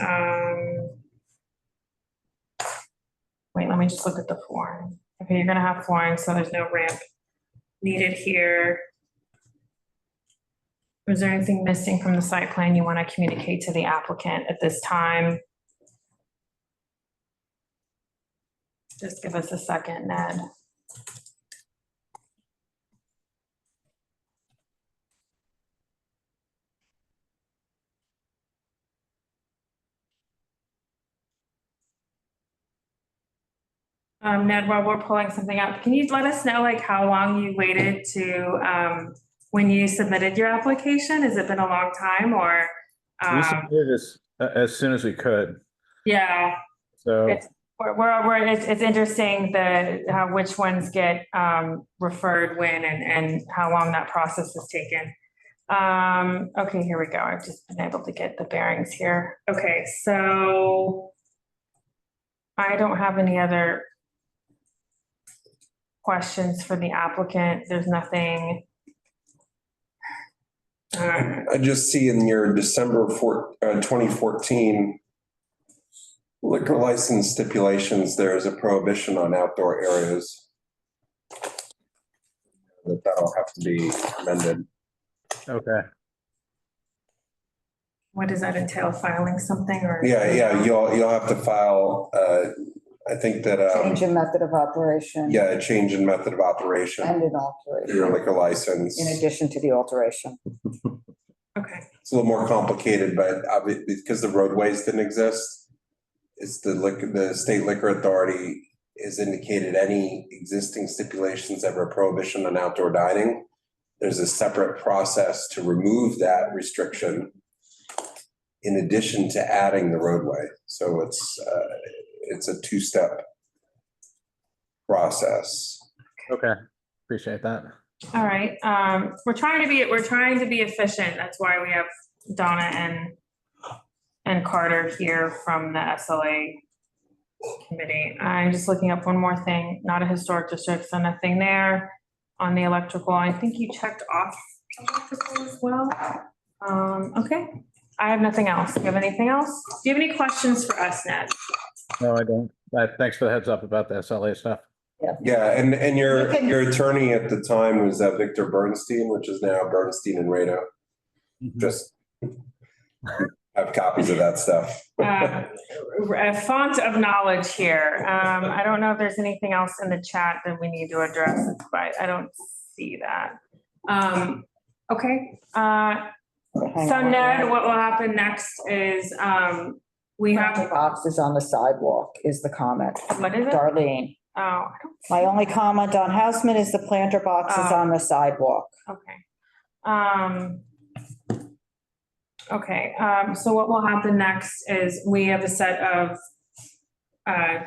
Wait, let me just look at the flooring. Okay, you're gonna have flooring, so there's no ramp needed here. Was there anything missing from the site plan you want to communicate to the applicant at this time? Just give us a second, Ned. Ned, while we're pulling something up, can you let us know like how long you waited to when you submitted your application? Has it been a long time or? We submitted this as soon as we could. Yeah. So it's interesting how which ones get referred when and how long that process has taken. Okay, here we go. I've just been able to get the bearings here. Okay, so I don't have any other questions for the applicant. There's nothing. I just see in your December 2014 liquor license stipulations, there is a prohibition on outdoor areas. That'll have to be amended. Okay. What does that entail? Filing something or? Yeah, you'll have to file, I think that. Change in method of operation. Yeah, a change in method of operation. And an alteration. Your liquor license. In addition to the alteration. Okay. It's a little more complicated, but because the roadways didn't exist, it's the state liquor authority has indicated any existing stipulations that were prohibition on outdoor dining. There's a separate process to remove that restriction in addition to adding the roadway. So it's a two-step process. Okay, appreciate that. All right, we're trying to be efficient. That's why we have Donna and Carter here from the SLA committee. I'm just looking up one more thing, not a historic district, so nothing there on the electrical. I think you checked off electrical as well. Okay, I have nothing else. Do you have anything else? Do you have any questions for us, Ned? No, I don't. Thanks for the heads up about the SLA stuff. Yeah, and your attorney at the time was Victor Bernstein, which is now Bernstein and Rado. Just have copies of that stuff. A font of knowledge here. I don't know if there's anything else in the chat that we need to address, but I don't see that. Okay. So Ned, what will happen next is we have boxes on the sidewalk is the comment. What is it? Darlene. Oh, my only comment on Houseman is the planter boxes on the sidewalk. Okay. Okay, so what will happen next is we have a set of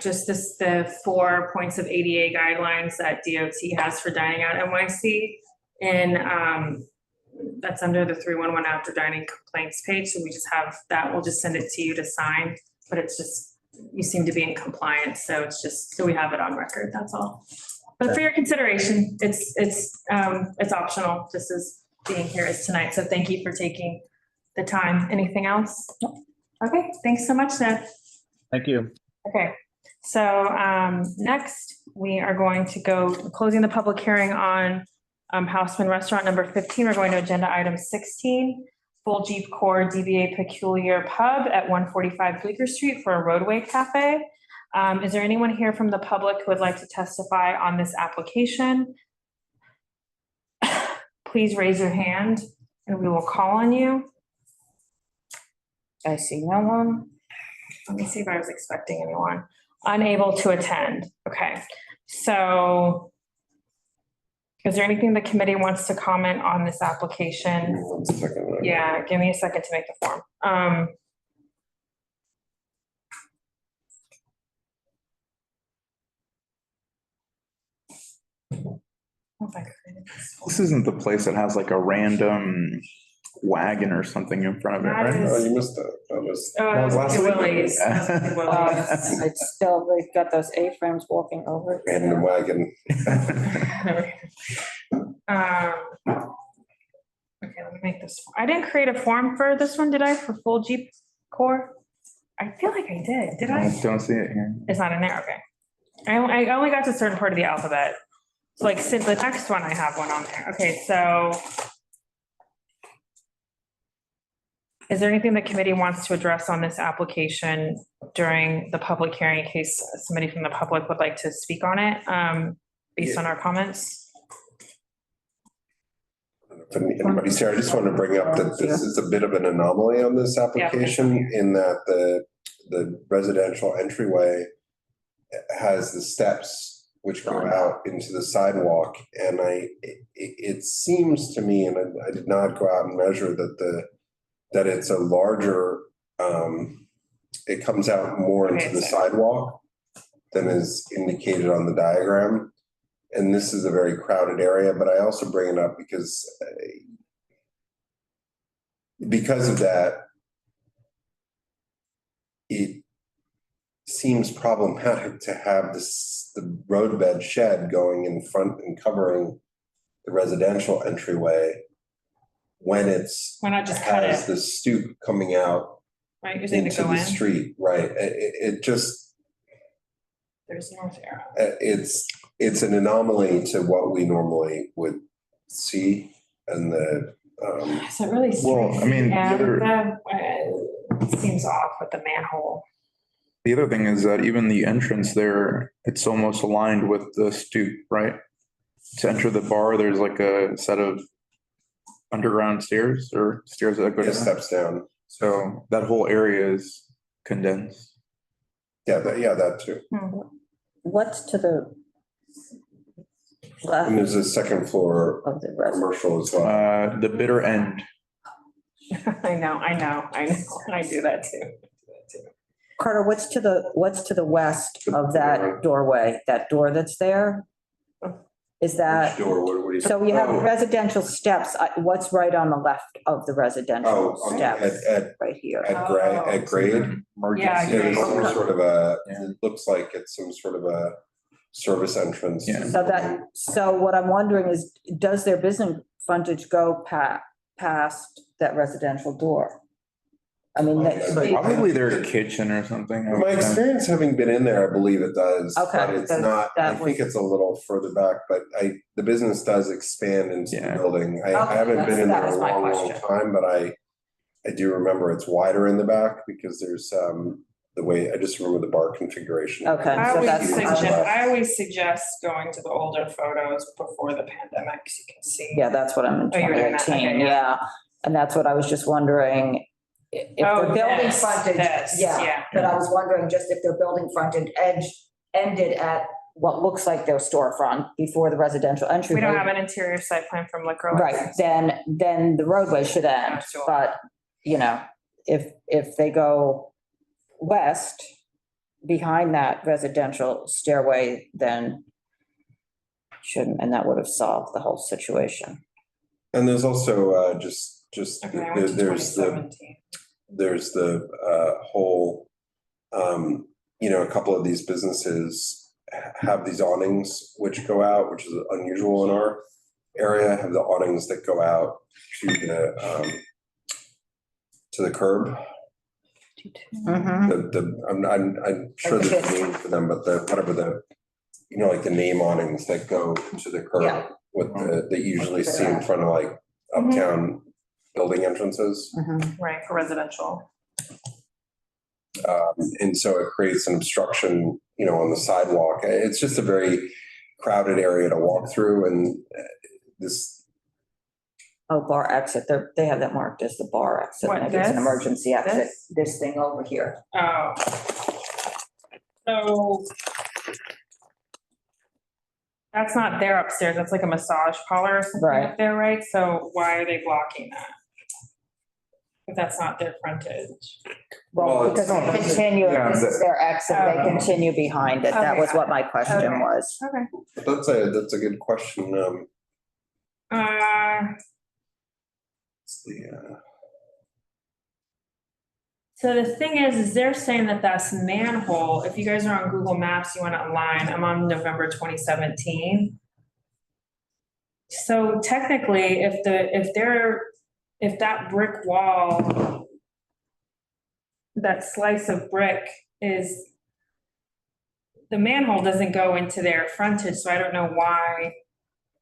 just the 4 points of ADA guidelines that DOT has for dining out NYC. And that's under the 311 outdoor dining complaints page. So we just have that. We'll just send it to you to sign, but it's just, you seem to be in compliance. So it's just, so we have it on record, that's all. But for your consideration, it's optional, just as being here is tonight. So thank you for taking the time. Anything else? Okay, thanks so much, Ned. Thank you. Okay, So next, we are going to go closing the public hearing on Houseman Restaurant number 15. We're going to agenda item 16, Full Jeep Core DBA Peculiar Pub at 145 Bleecker Street for a Roadway Cafe. Is there anyone here from the public who would like to testify on this application? Please raise your hand and we will call on you. I see no one. Let me see if I was expecting anyone. Unable to attend. Okay, so is there anything the committee wants to comment on this application? 1 second. Yeah, give me a second to make the form. This isn't the place that has like a random wagon or something in front of it, right? Oh, you missed that. That was last week. Willie's. It's still, they've got those A-frames walking over. random wagon. Okay, let me make this. I didn't create a form for this one, did I? For Full Jeep Core? I feel like I did. Did I? I don't see it here. It's not in there. Okay. I only got to a certain part of the alphabet. So like since the next one, I have one on there. Okay, so. Is there anything the committee wants to address on this application during the public hearing in case somebody from the public would like to speak on it, based on our comments? If anybody's here, I just want to bring up that this is a bit of an anomaly on this application in that the residential entryway has the steps which go out into the sidewalk. And it seems to me, and I did not go out and measure that it's a larger, it comes out more into the sidewalk than is indicated on the diagram. And this is a very crowded area, but I also bring it up because of that, it seems problematic to have the roadbed shed going in front and covering the residential entryway when Why not just cut has it? the stoop coming out Right, you're saying to into go the in? street, right? It just, There's north arrow. it's an anomaly to what we normally would see and the, So it really. Well, I mean, Yeah, the other- that seems off with the manhole. The other thing is that even the entrance there, it's almost aligned with the stoop, right? To enter the bar, there's like a set of underground stairs or stairs that go down. steps down. So that whole area is condensed. Yeah, that too. What's to the left And there's a second floor of the restaurant? commercial as well. The bitter end. I know, I do that too. Carter, what's to the west of that doorway, that door that's there? Is that, Which door? What do you? so you have Oh. residential steps, what's right on the left of the residential Oh, steps? at Right here. at grade. Yeah, There's some Okay. sort of it looks like it's some sort of a service entrance. Yeah. So what I'm wondering is, does their business frontage go past that residential door? I mean, Probably their kitchen or something. My experience having been in there, I believe it does, Okay, but it's so not, I that think it's a little further back, but the business does expand into the building. I Okay, haven't been in that there was a my long question. time, but I do remember it's wider in the back because there's the way, I just remember the bar configuration. Okay, I always suggest going to the older photos before the pandemic, so you can see. Yeah, that's what I'm in Oh, you're doing that, 2018, okay, yeah. And that's what I was just wondering, if Oh, their building this, frontage, this, yeah. yeah. But I was wondering just if their building frontage ended at what looks like their storefront before the residential entry. We don't have an interior site plan from liquor Right, license. then the roadway should end, sure. but, if they go west behind that residential stairway, then shouldn't, and that would have solved the whole situation. And there's also just Okay, I went to there's 2017. there's the whole a couple of these businesses have these awnings which go out, which is unusual in our area, have the awnings that go out to the curb. I'm sure there's a name for them, but whatever like the name awnings that go to the Yeah. curb with that you usually see in front of like uptown building entrances. Right, for residential. And so it creates an obstruction, on the sidewalk. It's just a very crowded area to walk through, and this. Oh, bar exit. They have that marked as the bar exit. What, Maybe it's an this? emergency exit. This? This thing over here. Oh. So. That's not their upstairs. That's like a massage parlor or something Right. up there, right? So why are they blocking that? If that's not their frontage. Well, because they continue, this is their exit, they Oh. continue behind it. That Okay, was got what my it. question Okay. was. Okay. That's a good question. So the thing is they're saying that that's manhole. If you guys are on Google Maps, you went online, I'm on November 2017. So technically, if that brick wall, that slice of brick is, the manhole doesn't go into their frontage, so I don't know why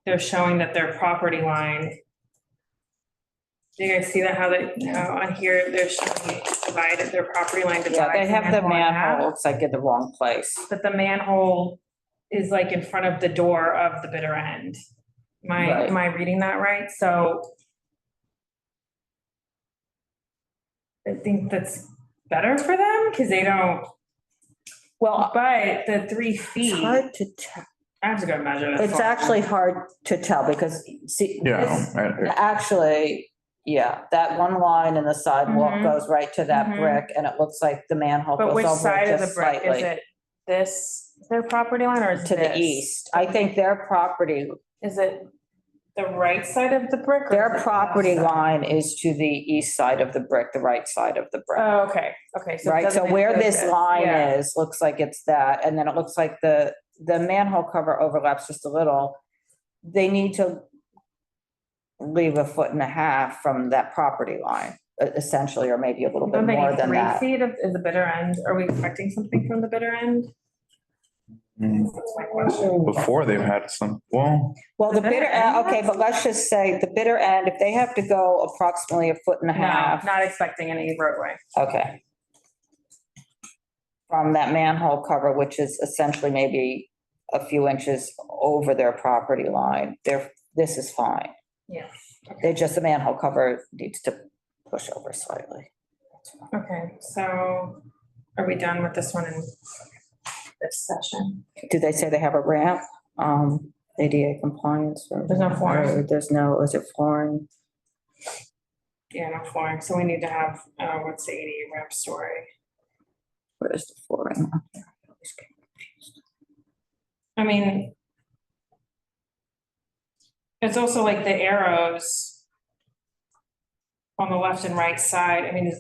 they're showing that their property line. Do you guys see that, how on here, they're showing divided, their property line divides. Yeah, they have the in half? manhole, looks like in the wrong place. But the manhole is like in front of the door of the bitter end. Am I reading that right? So I think that's better for them because they don't. Well, but the 3 feet. It's hard to tell. I have to go measure this. It's actually hard to tell because see, this- actually, yeah, that one line in the sidewalk goes right to that brick and it looks like the manhole But goes which over side it of the just brick? Is slightly. it this, their property line, or is it To the this? east. I think their property, Is it the right side of the brick? or their is it property the left side? line is to the east side of the brick, the right side of the brick. Oh, okay, okay. So it Right, so doesn't where include this line yeah. is, looks like it's that, and then it looks like the manhole cover overlaps just a little. They need to leave 1.5 feet from that property line, essentially, or maybe a little bit Don't they more need than 3 that. feet is the bitter end? Are we expecting something from the bitter end? That's my question. Before they've had some, well, Well, the bitter end, okay, but let's just say the bitter end, if they have to go approximately 1.5 No, feet. not expecting any roadway. Okay. From that manhole cover, which is essentially maybe a few inches over their property line, this is fine. Yeah. The manhole cover needs to push over slightly. Okay, so are we done with this one in this session? Do they say they have a ramp, ADA compliance? Or There's no flooring. Is it flooring? Yeah, no flooring. So we need to have, what's the ADA ramp story? Where's the flooring? I mean, it's also like the arrows on the left and right side. I mean,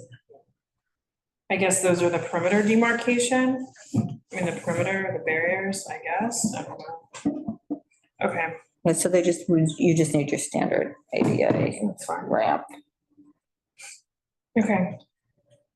I guess those are the perimeter demarcation. I mean, the perimeter, the barriers, I guess. I don't know. Okay. Yeah, so you just need your standard ADA ramp. Okay.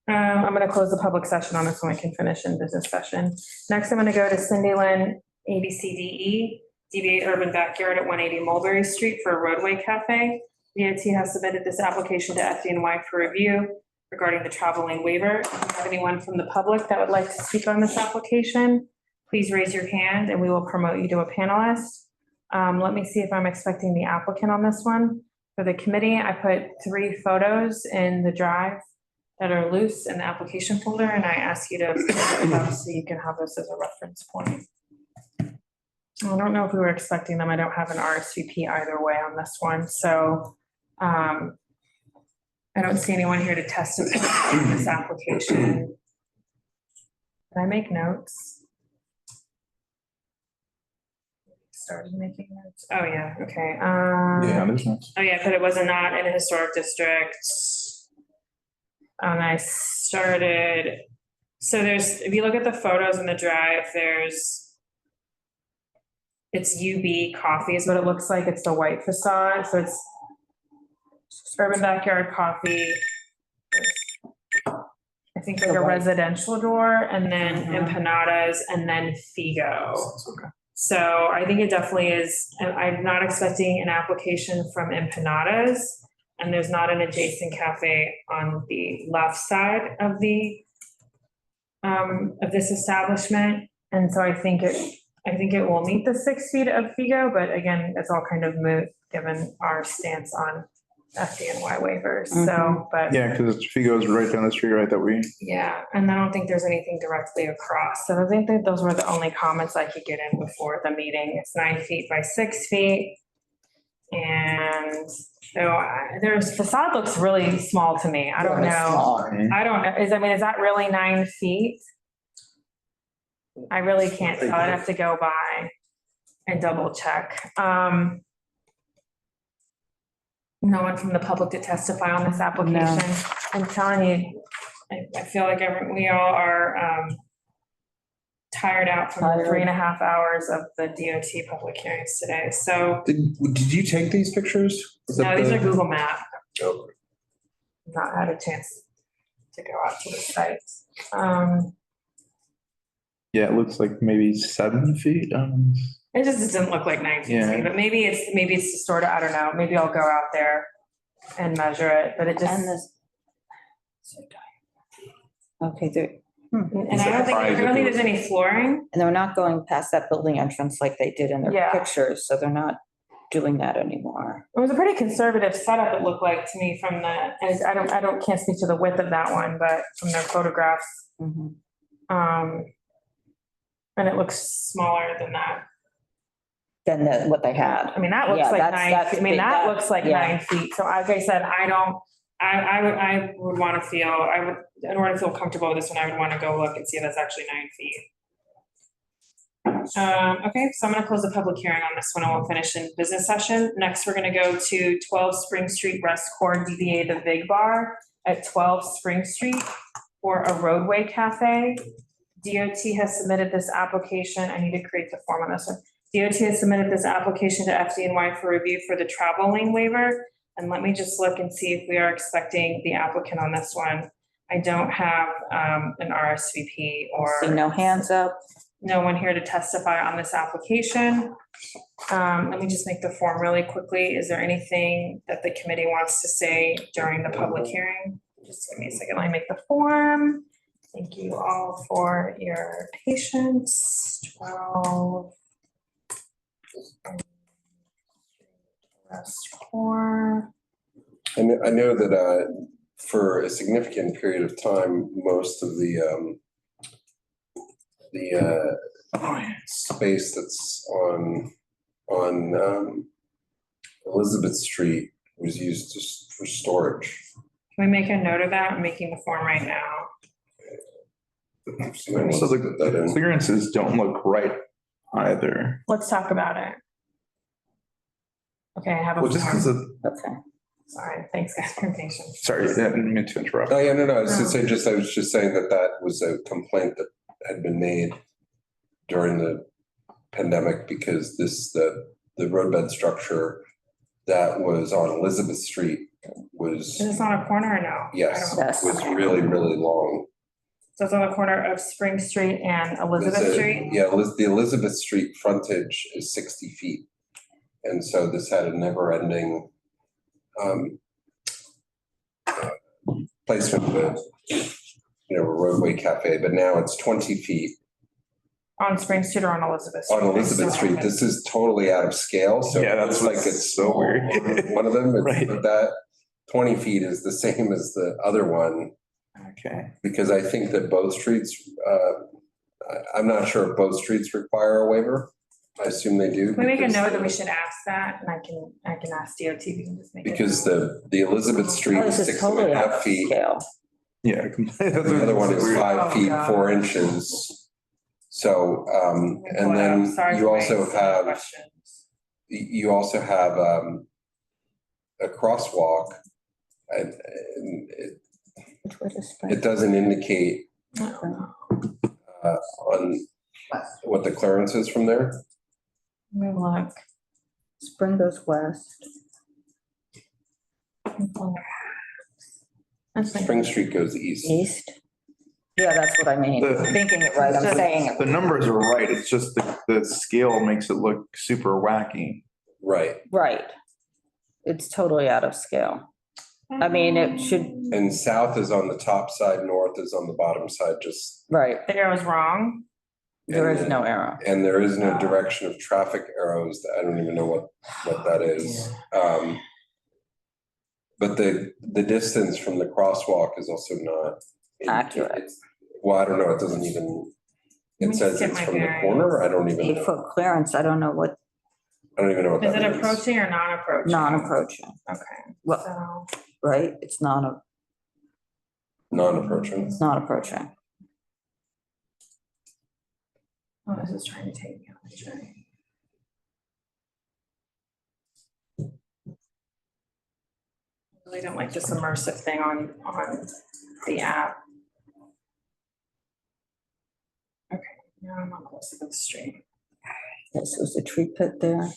I'm gonna close the public session on this one. We can finish in business session. Next, I'm gonna go to Cindy Lynn, ABCDE, DBA Urban Backyard at 180 Mulberry Street for a Roadway Cafe. DOT has submitted this application to FDNY for review regarding the travel lane waiver. If you have anyone from the public that would like to speak on this application, please raise your hand and we will promote you to a panelist. Let me see if I'm expecting the applicant on this one. For the committee, I put 3 photos in the drive that are loose in the application folder, and I ask you to put those up so you can have this as a reference point. I don't know if we were expecting them. I don't have an RSVP either way on this one, so I don't see anyone here to testify on this application. Can I make notes? Started making notes. Oh, yeah, okay. yeah, there's notes. Oh, yeah, but it was not in a historic district. And I started, so if you look at the photos in the drive, it's UB Coffee is what it looks like. It's the white facade. So it's Urban Backyard Coffee. I think like a residential door and then empanadas and then Figo. Okay. So I think it definitely is, and I'm not expecting an application from empanadas. And there's not an adjacent cafe on the left side of this establishment. And so I think it will meet the 6 feet of Figo, but again, it's all kind of moot given our stance on FDNY waivers. So, but. Yeah, because Figo's right down the street, right, that we. Yeah, and I don't think there's anything directly across. So I think that those were the only comments I could get in before the meeting. It's 9 feet by 6 feet. And so their facade looks really small to me. I don't know. I don't know. Is that really 9 feet? I really can't tell. I'd have to go by and double check. No one from the public to testify on this application. I'm telling you, I feel like we all are tired out from the 3.5 hours of the DOT public hearings today. So. Did you take these pictures? No, these are Google Maps. Oh. Not had a chance to go out to the site. Yeah, it looks like maybe 7 feet. It just doesn't look like 9 feet to me, Yeah. but maybe it's distorted. I don't know. Maybe I'll go out there and measure it, but it just. And this. Okay, there. And I don't think there's any flooring. And they're not going past that building entrance like they did in their Yeah. pictures, so they're not doing that anymore. It was a pretty conservative setup, it looked like to me from and can't speak to the width of that one, but from their photographs. And it looks smaller than that. Than what they had. I mean, that looks like 9 feet. I mean, that looks like yeah. 9 feet. So like I said, I would want to feel, in order to feel comfortable with this one, I would want to go look and see if that's actually 9 feet. Okay, so I'm going to close the public hearing on this one and we'll finish in business session. Next, we're going to go to 12 Spring Street Reservoir, DBA The Big Bar at 12 Spring Street for a Roadway Cafe. DOT has submitted this application. I need to create the form on this one. DOT has submitted this application to FDNY for review for the travel lane waiver. And let me just look and see if we are expecting the applicant on this one. I don't have an RSVP or. See no hands up. No one here to testify on this application. Let me just make the form really quickly. Is there anything that the committee wants to say during the public hearing? Just give me a second. Let me make the form. Thank you all for your patience. 12. I know that for a significant period of time, most of the space that's on Elizabeth Street was used just for storage. Can we make a note of that? I'm making the form right now. So the clearances don't look right either. Let's talk about it. Okay, I have a Well, just because form. of, Okay. Sorry, thanks guys for your patience. sorry, I didn't mean to interrupt. Oh, yeah, no, I was just saying that was a complaint that had been made during the pandemic because the roadbed structure that was on Elizabeth Street was. Is this on a corner or no? Yes, was really, really long. So it's on the corner of Spring Street and Elizabeth Street? Yeah, the Elizabeth Street frontage is 60 feet. And so this had a never-ending placement with, a roadway cafe, but now it's 20 feet. On Spring Street or on Elizabeth Street? On Elizabeth Street, this is totally out of scale, so Yeah, it looks that's like it's so weird. on one of them, Right. but that 20 feet is the same as the other one. Okay. Because I think that both streets, I'm not sure if both streets require a waiver. I assume they do. Can we make a because- note that we should ask that, and I can ask DOT, we can just make it. Because the Elizabeth Street Oh, is this is 6.5 totally out of feet. scale. Yeah. The other one is 5 feet, God. 4 inches. So, and I'm then sorry you for also raising have, questions. a crosswalk. And it doesn't indicate on what the clearance is from there. Let me look. Spring goes west. That's like- Spring Street goes east. East. Yeah, that's what I mean. The- Thinking it right, I'm saying it. The numbers are right, it's just the scale makes it look super wacky. Right. Right. It's totally out of scale. I mean, it should, And south is on the top side, north is on the bottom side, just. right. The arrow's wrong. There is no arrow. And there is no direction of traffic arrows. I don't even know what that is. But the distance from the crosswalk is also not. Accurate. Well, I don't know, it doesn't even, it says get it's my from the bearings. corner, I don't even know. 8-foot clearance, I don't know what, I don't even know what Is that it means. approaching or non-approaching? non-approaching. Okay, Well, so, right? It's Non-approaching. it's not approaching. oh, this is trying to take me on the journey. I really don't like this immersive thing on the app. Okay, now I'm on close to the street. Okay, so is the tree pit there?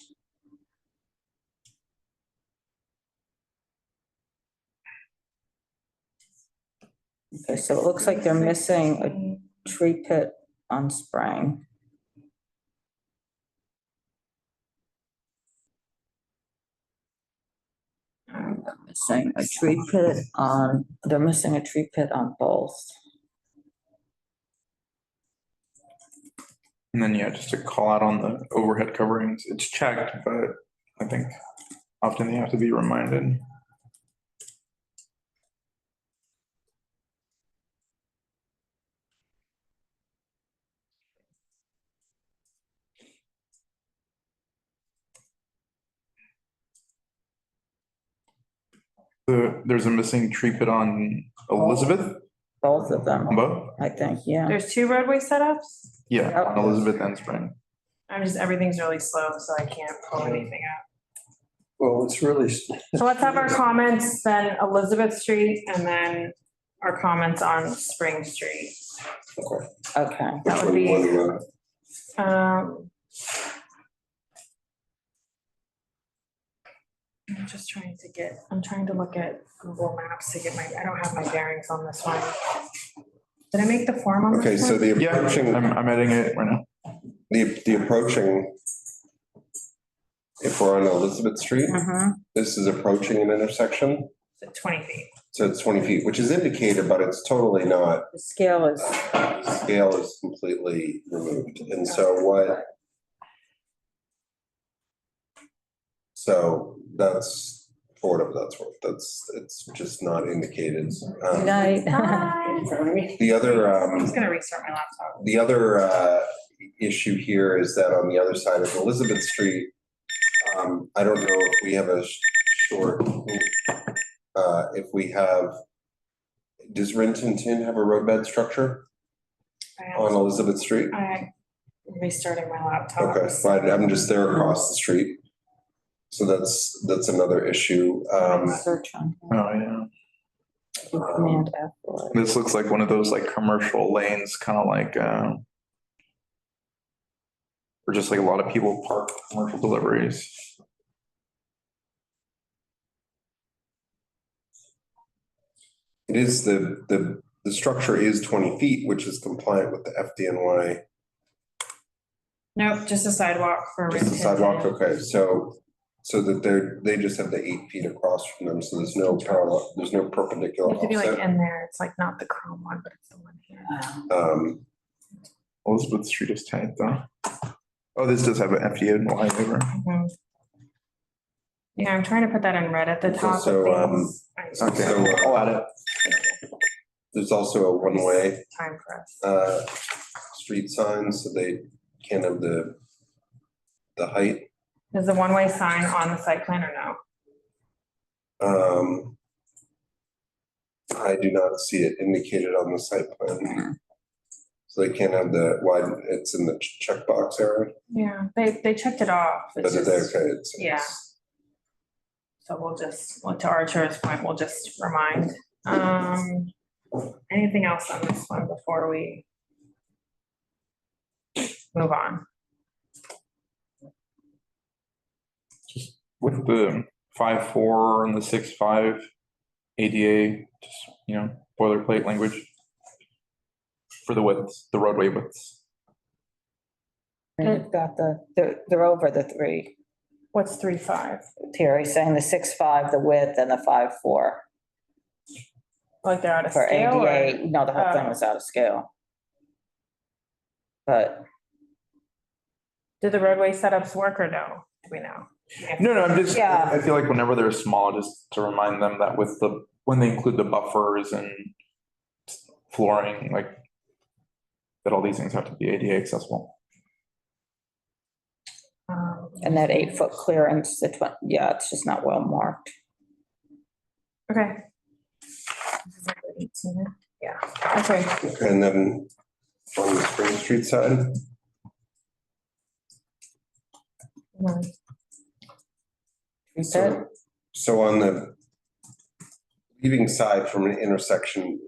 Okay, so it looks like they're missing a tree pit on Spring. Missing a tree pit on, they're missing a tree pit on both. And then, yeah, just to call out on the overhead coverings, it's checked, but I think often they have to be reminded. There's a missing tree pit on Elizabeth, Both of them, both? I think, yeah. There's two roadway setups? Yeah, on Elizabeth and Spring. Everything's really slow, so I can't pull anything up. Well, it's really, So let's have our comments, then Elizabeth Street, and then our comments on Spring Street. Okay. That would be, I'm just trying to look at Google Maps to get I don't have my bearings on this one. Did I make the form on this Okay, so one? the Yeah, approaching, I'm editing it right now. the approaching, if we're on Elizabeth Street, this is approaching an intersection, 20 feet. so it's 20 feet, which is indicated, but it's totally not. The scale is, The scale is completely removed, and so what? So that's, for whatever that's worth, it's just not indicated. night. The other, I'm just gonna restart my laptop. the other issue here is that on the other side of Elizabeth Street, I don't know if we have a short, if we have, does Renton Tin have a roadbed structure on Elizabeth Street? I'm restarting my laptop. Okay, fine, I'm just there across the street. So that's another issue. Search on. Oh, yeah. Command F for it. This looks like one of those like commercial lanes, kind of like, or just like a lot of people park commercial deliveries. It is the structure is 20 feet, which is compliant with the FDNY. Nope, just a sidewalk for. Just the Rin Tin sidewalk, Tin. okay, so that they just have the 8 feet across from them, so there's no parallel, there's no You perpendicular have to be like offset. in there. It's like not the chrome one, but it's the one here. Elizabeth Street is tight though. Oh, this does have an FDNY waiver. Mhm. Yeah, I'm trying to put that in red at the top of So, things. Okay, So, I'll add it. there's also a one-way Time press. street sign, so they can't have the height. Is the one-way sign on the site plan or no? I do not see it indicated on the site plan. So they can't have the wide, it's in the checkbox area, Yeah, they checked it off. but It's it's just- okay, Yeah. So we'll just, well, to Archer's point, we'll just remind. Anything else on this one before we move on? With the 5.4 and the 6.5 ADA, just, boilerplate language. for the widths, the roadway widths. And you've got they're over the 3. What's 3.5? Terry's saying the 6.5, the width, and the 5.4. Like they're out of For scale? or- ADA, no, the whole thing Oh. was out of scale. But Do the roadway setups work or no? Do we know? No, I'm just, Yeah. I feel like whenever they're small, just to remind them that with when they include the buffers and flooring, like, that all these things have to be ADA accessible. and that 8-foot clearance, yeah, it's just not well marked. Okay. Yeah, okay. And then on the Spring Street side, so on the leaving side from an intersection,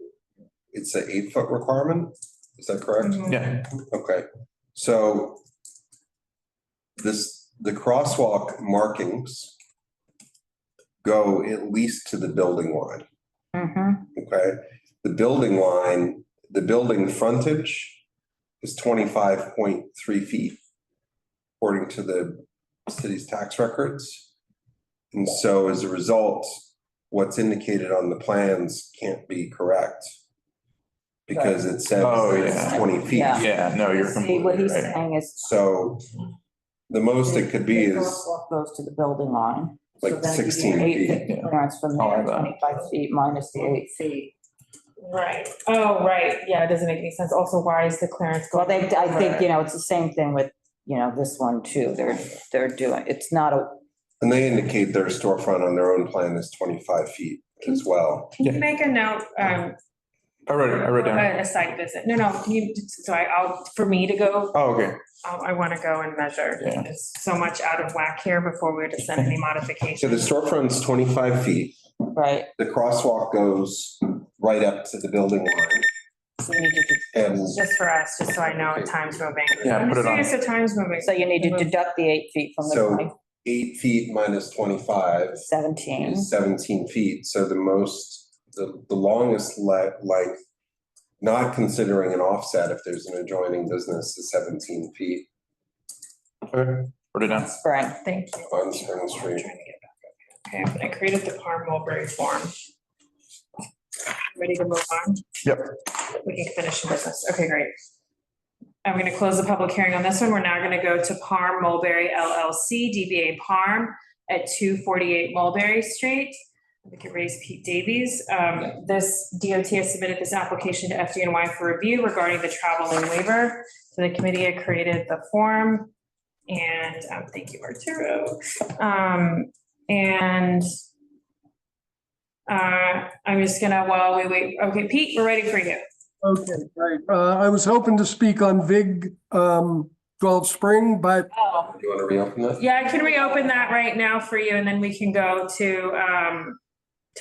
it's an 8-foot requirement, is that correct? Yeah. Okay, so the crosswalk markings go at least to the building line. Okay, the building frontage is 25.3 feet, according to the city's tax records. And so as a result, what's indicated on the plans can't be correct. Because it says Oh, it's yeah. 20 feet. Yeah, no, you're See, what completely he's right. saying is. So the most it could be The is crosswalk goes to the building line. So like then it'd be 16 an 8 feet. feet clearance from I'll there, add that. 25 feet minus the 8 feet. Right. Oh, right. Yeah, it doesn't make any sense. Also, why is the clearance Well, going? I think, it's the same thing with, this one too. They're doing, it's not a, And they indicate their storefront on their own plan is 25 feet as well. Can you make a note, I wrote down. a site visit? No, can you, so for me to go, Oh, okay. I want to go and measure. Yeah. There's so much out of whack here before we were to send any So the modifications. storefront's 25 feet. right. The crosswalk goes right up to the building line. So you need to, And Just for us, just so I know what time's moving. Yeah, I'm put it on. serious if time's moving. so you need to deduct the 8 feet from the So 20, 8 feet minus 25 17. is 17 feet. So the longest length, not considering an offset if there's an adjoining business, is 17 feet Okay, wrote it down. Spring. Thank you. on Spring Street. Okay, I created the Parm Mulberry form. Ready to move on? Yep. We can finish the business. Okay, great. I'm going to close the public hearing on this one. We're now going to go to Parm Mulberry LLC, DBA Parm at 248 Mulberry Street. We can raise Pete Davies. This DOT has submitted this application to FDNY for review regarding the travel lane waiver. So the committee had created the form and thank you, Arturo. I'm just gonna, while we wait, okay, Pete, we're ready for you. Okay, great. I was hoping to speak on VIG 12 Spring, but Oh, You want to reopen that? yeah, I can reopen that right now for you and then we can go to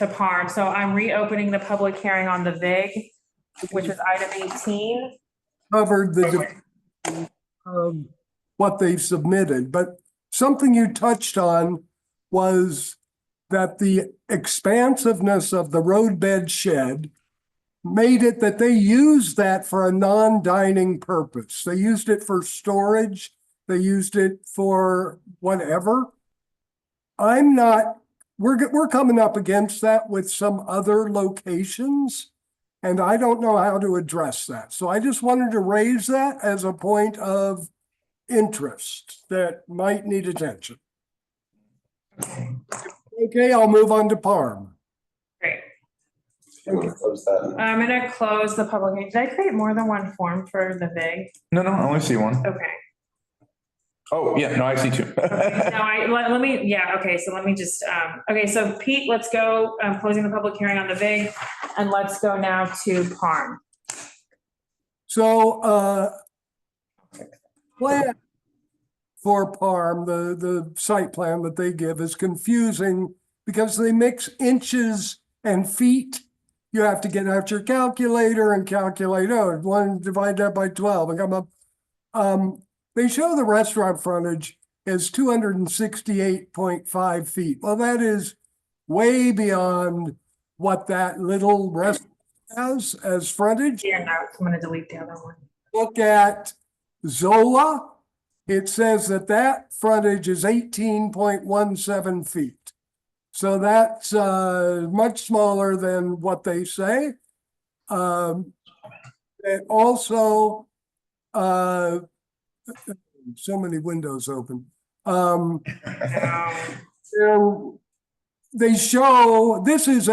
Parm. So I'm reopening the public hearing on the VIG, which was item 18. covered what they've submitted, but something you touched on was that the expansiveness of the roadbed shed made it that they used that for a non-dining purpose. They used it for storage. They used it for whatever. We're coming up against that with some other locations, and I don't know how to address that. So I just wanted to raise that as a point of interest that might need attention. Okay, I'll move on to Parm. Great. You want to close that? I'm gonna close the public hearing. Did I create more than one form for the VIG? No, I only see one. Okay. Oh, yeah, no, I see two. No, let me, yeah, okay, so let me just, okay, so Pete, let's go, I'm closing the public hearing on the VIG, and let's go now to Parm. So, plan for Parm, the site plan that they give is confusing because they mix inches and feet. You have to get out your calculator and calculate, divide that by 12 and come up. They show the restaurant frontage as 268.5 feet. Well, that is way beyond what that little restaurant as frontage. Here now, I'm gonna delete the other one. Look at Zola. It says that frontage is 18.17 feet. So that's much smaller than what they say. And also, so many windows open. They show, this is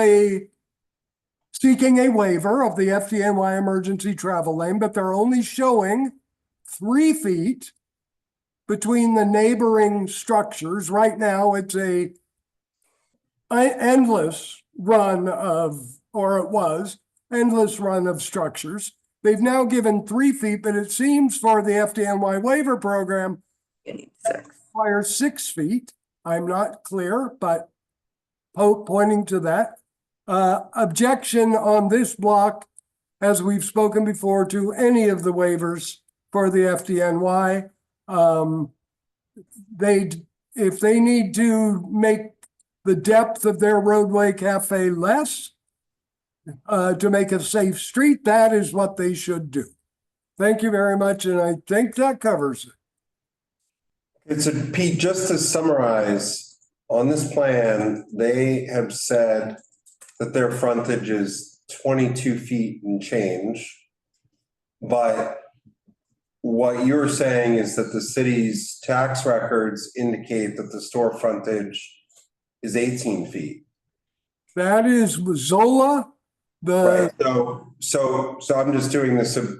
seeking a waiver of the FDNY emergency travel lane, but they're only showing 3 feet between the neighboring structures. Right now, it's a endless run of, or it was, endless run of structures. They've now given 3 feet, but it seems for the FDNY waiver program, it requires 6 feet. I'm not clear, but pointing to that. Objection on this block, as we've spoken before, to any of the waivers for the FDNY. If they need to make the depth of their roadway cafe less to make a safe street, that is what they should do. Thank you very much, and I think that covers it. So Pete, just to summarize, on this plan, they have said that their frontage is 22 feet and change. But what you're saying is that the city's tax records indicate that the store frontage is 18 feet. That is Zola. Right. So I'm just doing this so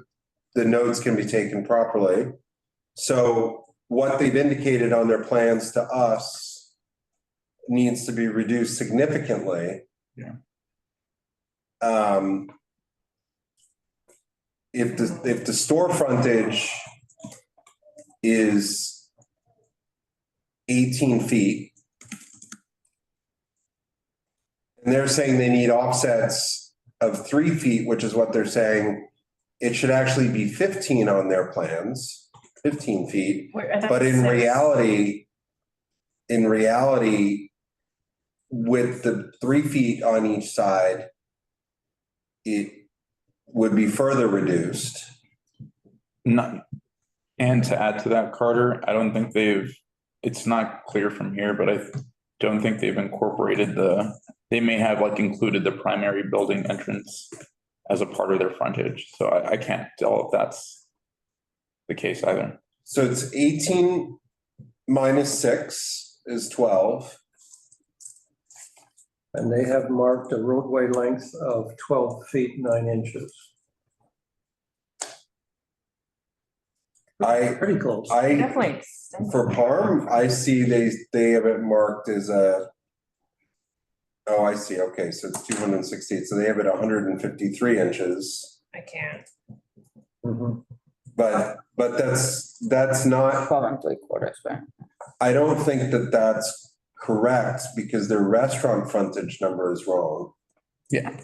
the notes can be taken properly. So what they've indicated on their plans to us needs to be reduced significantly. Yeah. If the store frontage is 18 feet, and they're saying they need offsets of 3 feet, which is what they're saying, it should actually be 15 on their plans, 15 feet. But in reality, with the 3 feet on each side, it would be further reduced. And to add to that, Carter, I don't think it's not clear from here, but I don't think they've incorporated they may have included the primary building entrance as a part of their frontage. So I can't tell if that's the case either. So it's 18 minus 6 is 12. And they have marked a roadway length of 12 feet 9 inches. Pretty close. Definitely. For Parm, I see they have it marked as I see. Okay, so it's 268. So they have it 153 inches. I can't. Mm-hmm. But that's not 12 3/4, right? I don't think that that's correct because their restaurant frontage number is wrong. Yeah.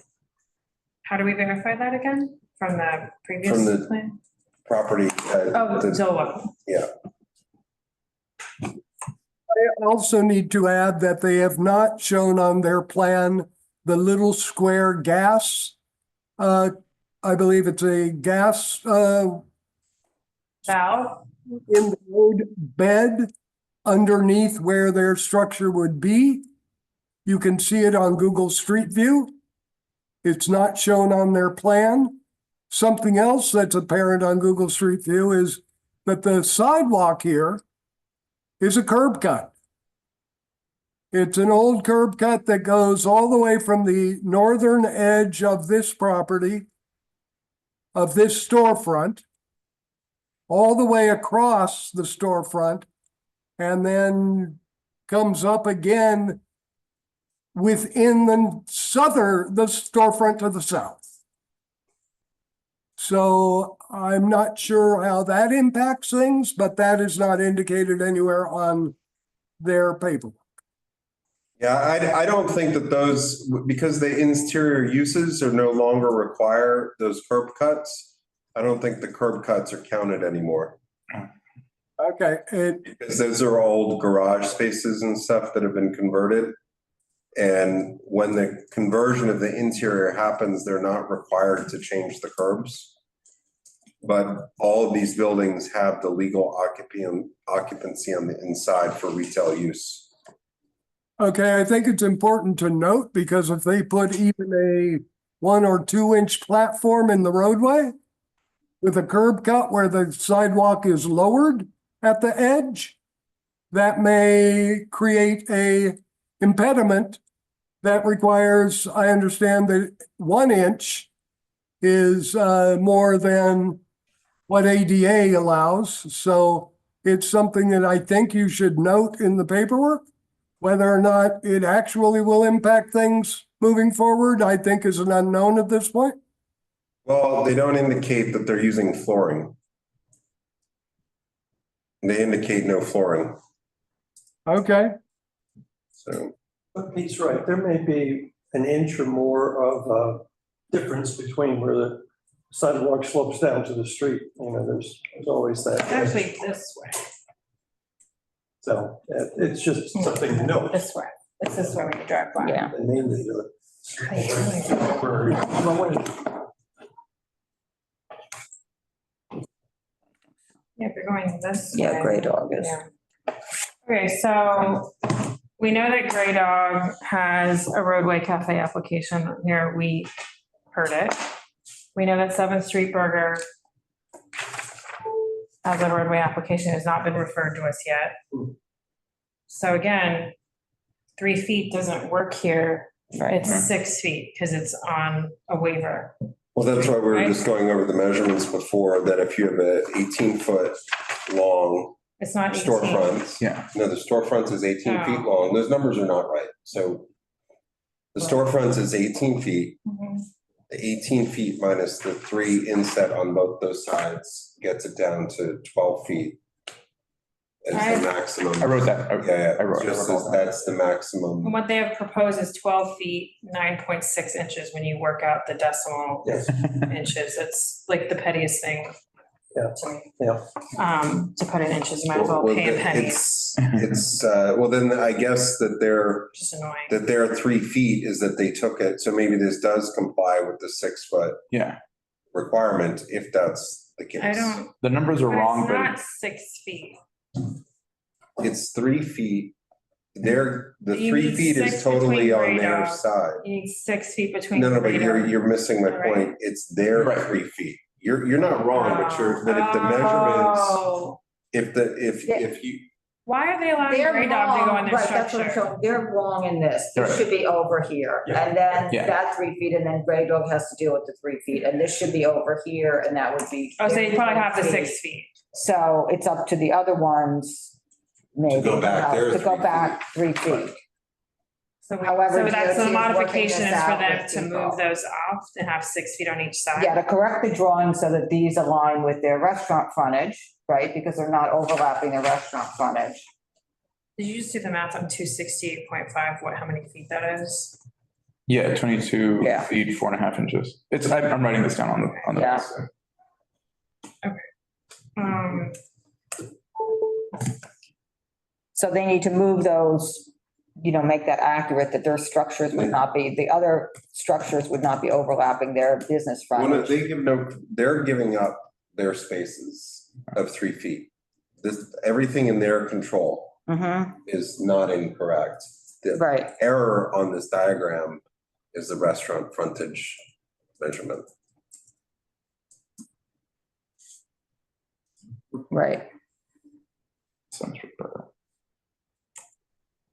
How do we verify that again? From the previous plan? Property. Zola. Yeah. I also need to add that they have not shown on their plan the little square gas. I believe it's a gas valve in the road bed underneath where their structure would be. You can see it on Google Street View. It's not shown on their plan. Something else that's apparent on Google Street View is that the sidewalk here is a curb cut. It's an old curb cut that goes all the way from the northern edge of this property, of this storefront, all the way across the storefront, and then comes up again within the storefront to the south. So I'm not sure how that impacts things, but that is not indicated anywhere on their paperwork. Yeah, I don't think that those, because the interior uses are no longer require those curb cuts. I don't think the curb cuts are counted anymore. Okay. Because those are old garage spaces and stuff that have been converted. And when the conversion of the interior happens, they're not required to change the curbs. But all of these buildings have the legal occupancy on the inside for retail use. Okay, I think it's important to note, because if they put even a 1 or 2 inch platform in the roadway with a curb cut where the sidewalk is lowered at the edge, that may create a impediment that requires, I understand that 1 inch is more than what ADA allows. So it's something that I think you should note in the paperwork. Whether or not it actually will impact things moving forward, I think is an unknown at this point. Well, they don't indicate that they're using flooring. They indicate no flooring. Okay. So. But Pete's right, there may be an inch or more of difference between where the sidewalk slopes down to the street. You know, there's always that. Actually, this way. So it's just something to note. This way. This is where we can drive by. Yeah. And mainly the. Yeah, if you're going this way. Yeah, Gray Dog is. Yeah. Okay, so we know that Gray Dog has a roadway cafe application here. We heard it. We know that 7th Street Burger as a roadway application has not been referred to us yet. So again, 3 feet doesn't work here. It's 6 feet because it's on a waiver. Well, that's why we were just going over the measurements before, that if you have a 18-foot long It's not 18. storefront. Yeah. No, the storefront is 18 Oh. feet long. Those numbers are not right. So the storefront is 18 feet. Mhm. The 18 feet minus the 3 inset on both those sides gets it down to 12 feet. Is I- the maximum. I wrote that. Yeah, I wrote just that. as that's the maximum. And what they have proposed is 12 feet, 9.6 inches when you work out the decimal Yes. inches. It's like the pettiest thing. Yeah. To me. Yeah. To put in inches, you might as well pay in pennies. It's, well, then I guess that Just annoying. their 3 feet is that they took it, so maybe this does comply with the 6-foot Yeah, requirement, if that's the case. I don't. the numbers are but wrong, It's but not 6 feet. It's 3 feet. The You 3 need feet 6 is totally between on Gray their Dog. side. You need 6 feet between. No, but Gray Dog. you're missing my Right. point. It's their Right. 3 feet. You're not wrong, but if the measurements, Oh. if you, Why are they allowing They're Gray Dog to go in wrong, their right, that's what I'm structure? showing. They're wrong in this. It Right. should be over here. And then Yeah. that 3 feet, and then Gray Dog has to deal with the 3 feet, and this should be over here, and that would be. Oh, so you probably have the 6 feet. So it's up to the other ones, maybe. go back there To 3 go feet. back 3 feet. So However, that's DOT the is working modification this is for out them with to people. move those off and have 6 feet on each side. Yeah, to correct the drawing so that these align with their restaurant frontage, right? Because they're not overlapping their restaurant frontage. Did you just do the math on 268.5? How many feet that is? yeah, 22 Yeah. feet, 4.5 inches. I'm writing this down on the. Yeah. so. So they need to move those, make that accurate, that their structures would not be, the other structures would not be overlapping their business frontage. they're giving up their spaces of 3 feet. Everything in their control Mhm. is not incorrect. The Right. error on this diagram is the restaurant frontage measurement. Right.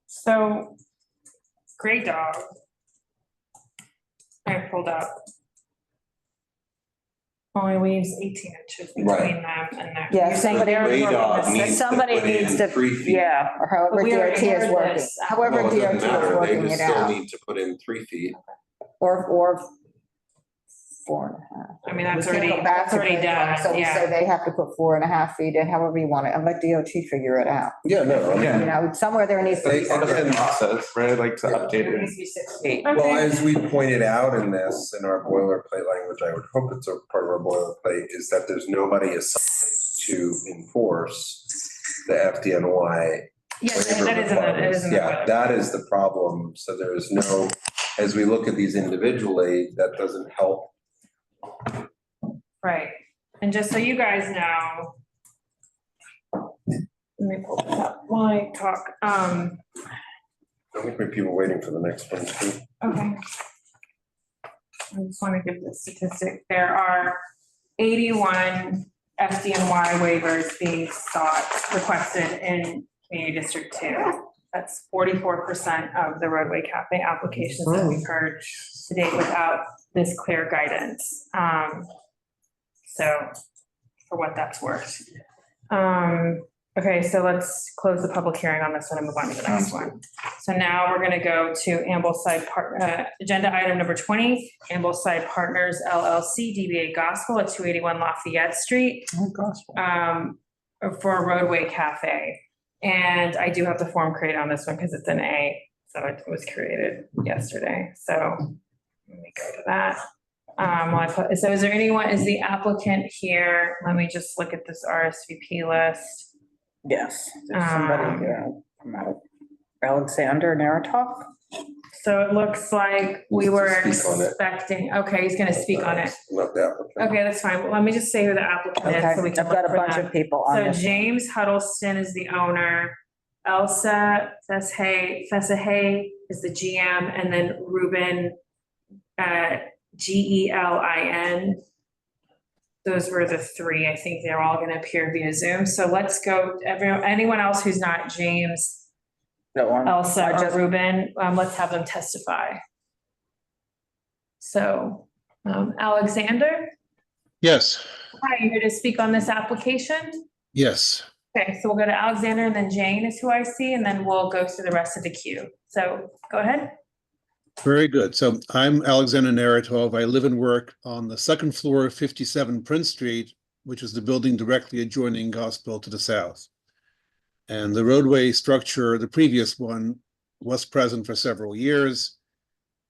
So, Gray Dog. I pulled up. Only leaves 18 inches between Right. them and that. Yeah, somebody, Gray Dog needs to somebody put in needs to, 3 feet. yeah, or however But we already DOT is heard working, this. however Well, it DOT doesn't is matter. They working would it still out. need to put in 3 feet. Or 4.5. I mean, that's We can't already, go back that's to already Gray Dog, done, So we say yeah. they have to put 4.5 feet in, however you want it, and let DOT figure it out. Yeah, no, I mean, You know, somewhere there needs to be. They- again, Process, right? I like to update There it. needs to be 6 feet. well, Okay. as we pointed out in this, in our boilerplate language, I would hope it's a part of our boilerplate, is that there's nobody assigned to enforce the FDNY Yes, waiver that is in the- it is in the requirements. Yeah, that is the problem. So there's no, as we look at these individually, that doesn't help. Right, and just so you guys know. Let me pull this up while I talk, I think we have people waiting for the next one too. okay. I just want to give the statistic, there are 81 FDNY waivers being sought, requested in Community District 2. That's 44% of the roadway cafe applications that we've heard to date without this clear guidance. So for what that's worth. Okay, so let's close the public hearing on this one and move on to the next one. So now we're gonna go to Ambleside agenda item number 20, Ambleside Partners LLC, DBA Gospel at 281 Lafayette Street. For a roadway cafe. And I do have the form created on this one because it's an A, so it was created yesterday. So let me go to that. So is there anyone, is the applicant here? Let me just look at this RSVP list. Yes, there's somebody here from Alexander Naratov. So it looks like we were Speak on it. expecting, okay, he's gonna speak on it. Not the applicant. Okay, that's fine. Well, let me just say who the applicant is so we Okay, can I've got look a for bunch them. of people on So this. James Huddleston is the owner. Elsa Fesahay is the GM, and then Ruben, GELIN. Those were the three. I think they're all gonna appear via Zoom. So let's go, anyone else who's not James, Elsa, or Ruben, let's have them testify. So, Alexander, Yes, hi, you here to speak on this application? yes. Okay, so we'll go to Alexander and then Jane is who I see, and then we'll go through the rest of the queue. So go ahead. Very good. So I'm Alexander Naratov. I live and work on the second floor of 57 Prince Street, which is the building directly adjoining Gospel to the south. And the roadway structure, the previous one, was present for several years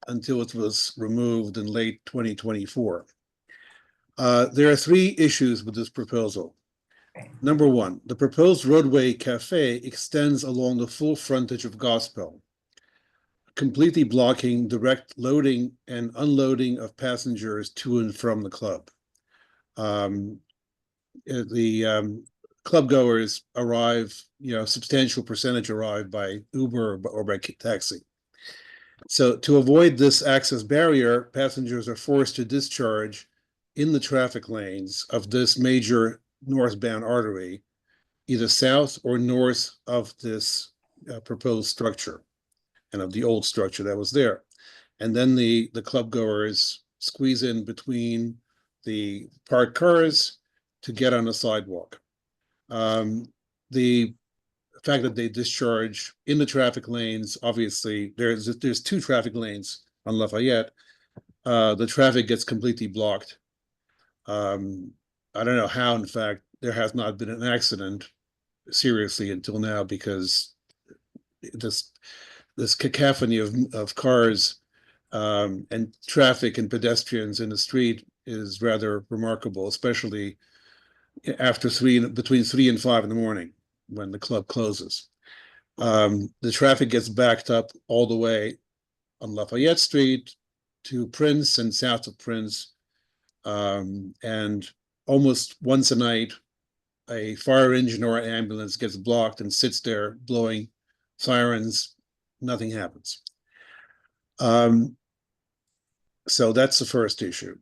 until it was removed in late 2024. There are three issues with this proposal. Number one, the proposed roadway cafe extends along the full frontage of Gospel, completely blocking direct loading and unloading of passengers to and from the club. Club goers arrive, substantial percentage arrive by Uber or by taxi. So to avoid this access barrier, passengers are forced to discharge in the traffic lanes of this major northbound artery, either south or north of this proposed structure and of the old structure that was there. And then the club goers squeeze in between the parked cars to get on the sidewalk. The fact that they discharge in the traffic lanes, obviously there's two traffic lanes on Lafayette. The traffic gets completely blocked. I don't know how, in fact, there has not been an accident seriously until now, because this cacophony of cars and traffic and pedestrians in the street is rather remarkable, especially after between 3 and 5 in the morning when the club closes. The traffic gets backed up all the way on Lafayette Street to Prince and south of Prince. And almost once a night, a fire engine or an ambulance gets blocked and sits there blowing sirens. Nothing happens. So that's the first issue.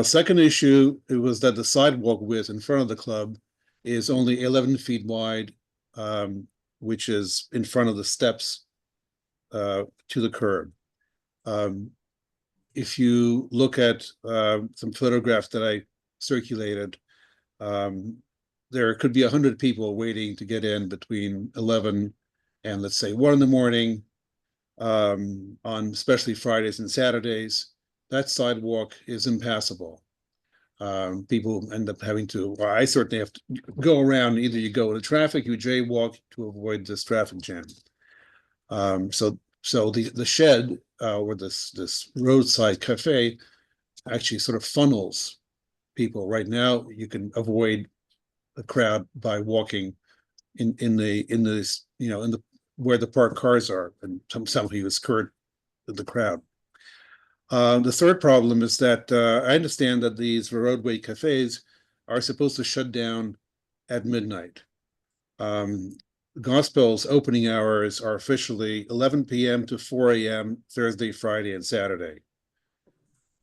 Second issue, it was that the sidewalk width in front of the club is only 11 feet wide, which is in front of the steps to the curb. If you look at some photographs that I circulated, there could be 100 people waiting to get in between 11 and, let's say, 1 in the morning, on especially Fridays and Saturdays. That sidewalk is impassable. People end up having to, or I certainly have to go around. Either you go to traffic, you jaywalk to avoid this traffic jam. So the shed or this roadside cafe actually sort of funnels people. Right now, you can avoid the crowd by walking in this, you know, in the, where the parked cars are, and somebody was current with the crowd. The third problem is that I understand that these roadway cafes are supposed to shut down at midnight. Gospel's opening hours are officially 11 p.m. to 4 a.m. Thursday, Friday, and Saturday.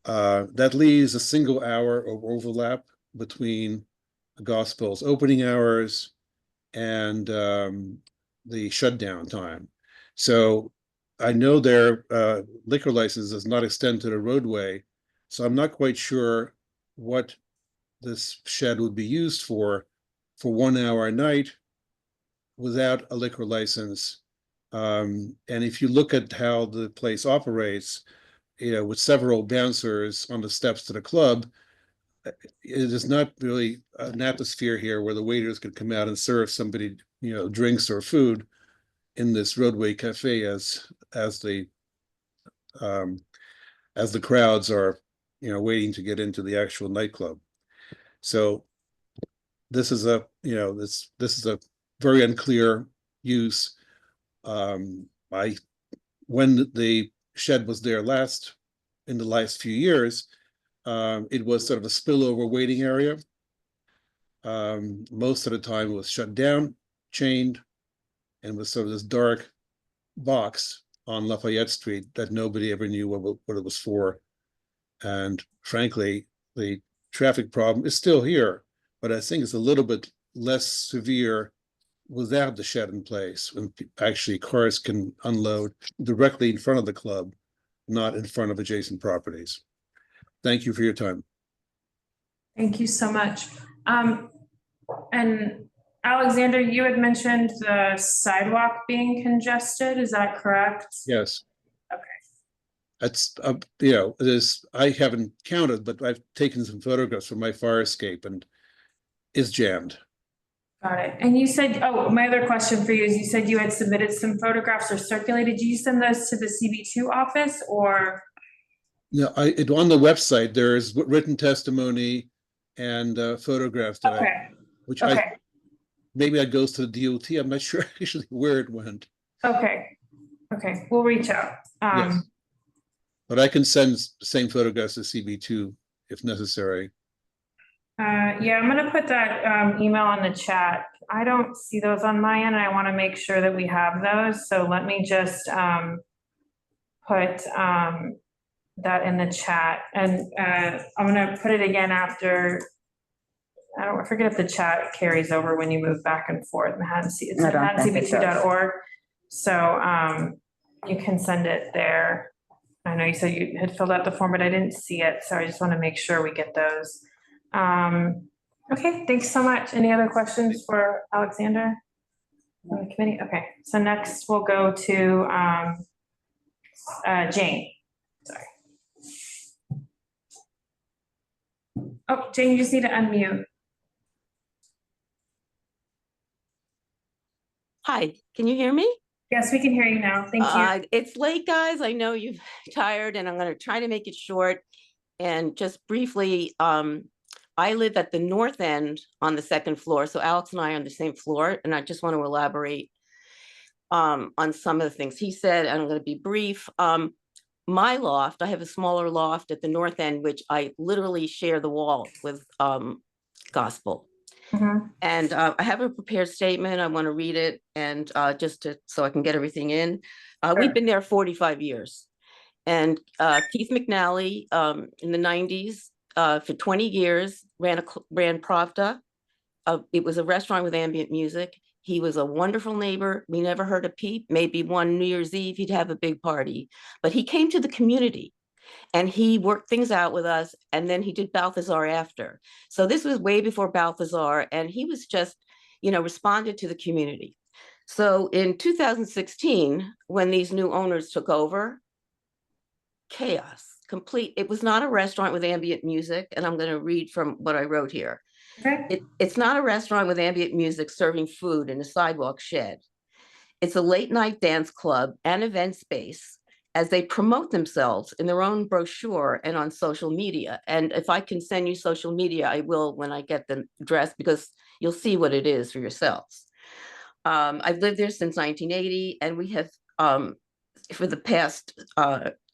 That leaves a single hour of overlap between the Gospel's opening hours and the shutdown time. So I know their liquor license does not extend to the roadway, so I'm not quite sure what this shed would be used for 1 hour a night without a liquor license. And if you look at how the place operates, you know, with several bouncers on the steps to the club, it is not really an atmosphere here where the waiters could come out and serve somebody, you know, drinks or food in this roadway cafe as the crowds are, you know, waiting to get into the actual nightclub. So this is a, you know, this is a very unclear use. When the shed was there in the last few years, it was sort of a spillover waiting area. Most of the time it was shut down, chained, and was sort of this dark box on Lafayette Street that nobody ever knew what it was for. And frankly, the traffic problem is still here, but I think it's a little bit less severe without the shed in place, when actually cars can unload directly in front of the club, not in front of adjacent properties. Thank you for your time. Thank you so much. And Alexander, you had mentioned the sidewalk being congested, is that correct? Yes. Okay. That's, you know, I haven't counted, but I've taken some photographs from my fire escape and it's jammed. Got it. And you said, oh, my other question for you is, you said you had submitted some photographs or circulated. Did you send those to the CB2 office or? No, on the website, there's written testimony and photographs that maybe it goes to the DOT. I'm not sure actually where it went. Okay. We'll reach out. Yes. But I can send the same photographs to CB2 if necessary. Yeah, I'm gonna put that email in the chat. I don't see those on my end, and I want to make sure that we have those. So let me just put that in the chat, and I'm gonna put it again after. I forget if the chat carries over when you move back and forth. It's CB2.org. So you can send it there. I know you said you had filled out the form, but I didn't see it, so I just want to make sure we get those. Okay, thanks so much. Any other questions for Alexander on the committee? Okay, so next we'll go to Jane. Sorry. Oh, Jane, you just need to unmute. Hi, can you hear me? Yes, we can hear you now. Thank you. It's late, guys. I know you're tired, and I'm going to try to make it short. And just briefly, I live at the north end on the second floor. So Alex and I are on the same floor, and I just want to elaborate on some of the things he said. I'm going to be brief. My loft, I have a smaller loft at the north end, which I literally share the wall with Gospel. And I have a prepared statement. I want to read it, and so I can get everything in. We've been there 45 years. And Keith McNally in the 90s, for 20 years, ran Pravda. It was a restaurant with ambient music. He was a wonderful neighbor. We never heard a peep. Maybe one New Year's Eve, he'd have a big party. But he came to the community and he worked things out with us. And then he did Balthazar after. So this was way before Balthazar. And he was just, responded to the community. So in 2016, when these new owners took over, chaos, complete. It was not a restaurant with ambient music. And I'm going to read from what I wrote here. Okay. It's not a restaurant with ambient music serving food in a sidewalk shed. It's a late night dance club and event space as they promote themselves in their own brochure and on social media. And if I can send you social media, I will when I get the address, because you'll see what it is for yourselves. I've lived there since 1980, and we have, for the past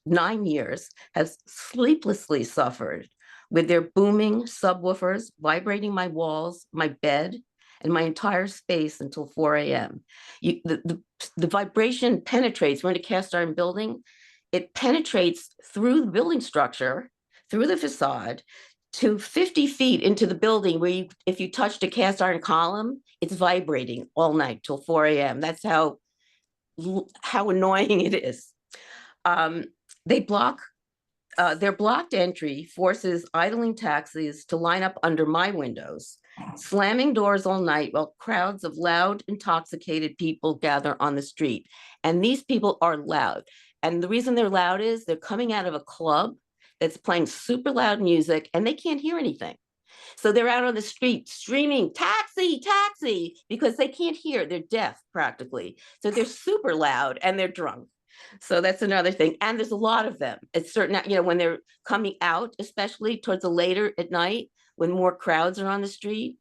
9 years, have sleeplessly suffered with their booming subwoofers vibrating my walls, my bed, and my entire space until 4 a.m. The vibration penetrates. We're in a cast iron building. It penetrates through the building structure, through the facade, to 50 feet into the building where if you touched a cast iron column, it's vibrating all night till 4 a.m. That's how annoying it is. Their blocked entry forces idling taxis to line up under my windows, slamming doors all night while crowds of loud, intoxicated people gather on the street. And these people are loud. And the reason they're loud is they're coming out of a club that's playing super loud music and they can't hear anything. So they're out on the street screaming, taxi, taxi, because they can't hear. They're deaf practically. So they're super loud and they're drunk. So that's another thing. And there's a lot of them. It's certain, when they're coming out, especially towards the later at night, when more crowds are on the street.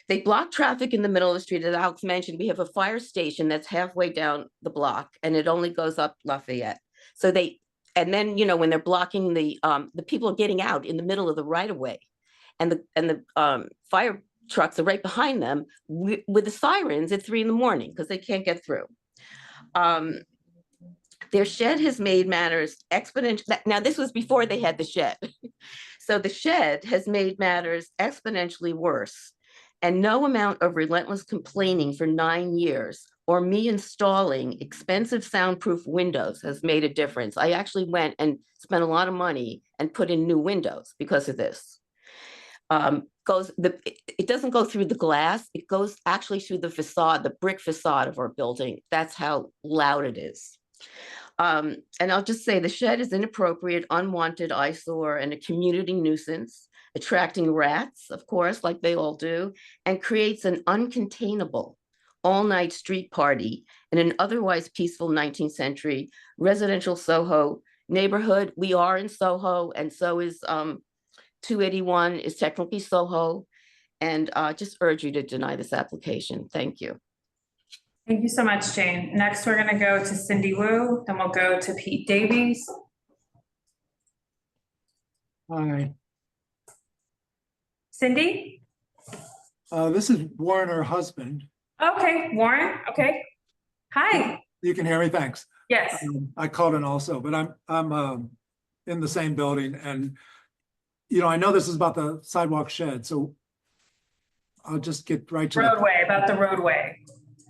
They block traffic in the middle of the street. As Alex mentioned, we have a fire station that's halfway down the block and it only goes up Lafayette. So and then, when they're blocking the people are getting out in the middle of the right of way, and the fire trucks are right behind them with the sirens at 3 a.m. because they can't get through. Their shed has made matters exponential. Now, this was before they had the shed. So the shed has made matters exponentially worse. And no amount of relentless complaining for 9 years or me installing expensive soundproof windows has made a difference. I actually went and spent a lot of money and put in new windows because of this. It doesn't go through the glass. It goes actually through the facade, the brick facade of our building. That's how loud it is. And I'll just say the shed is inappropriate, unwanted eyesore, and a community nuisance, attracting rats, of course, like they all do, and creates an uncontainable all-night street party in an otherwise peaceful 19th century residential SoHo neighborhood. We are in SoHo, and so is 281 is technically SoHo, and just urge you to deny this application. Thank you. Thank you so much, Jane. Next, we're gonna go to Cindy Wu, then we'll go to Pete Davies. Hi, Cindy? this is Warren, her husband. Okay, Warren, okay. Hi. You can hear me, thanks. Yes. I called in also, but I'm in the same building and, I know this is about the sidewalk shed, so I'll just get right to Roadway, about the roadway.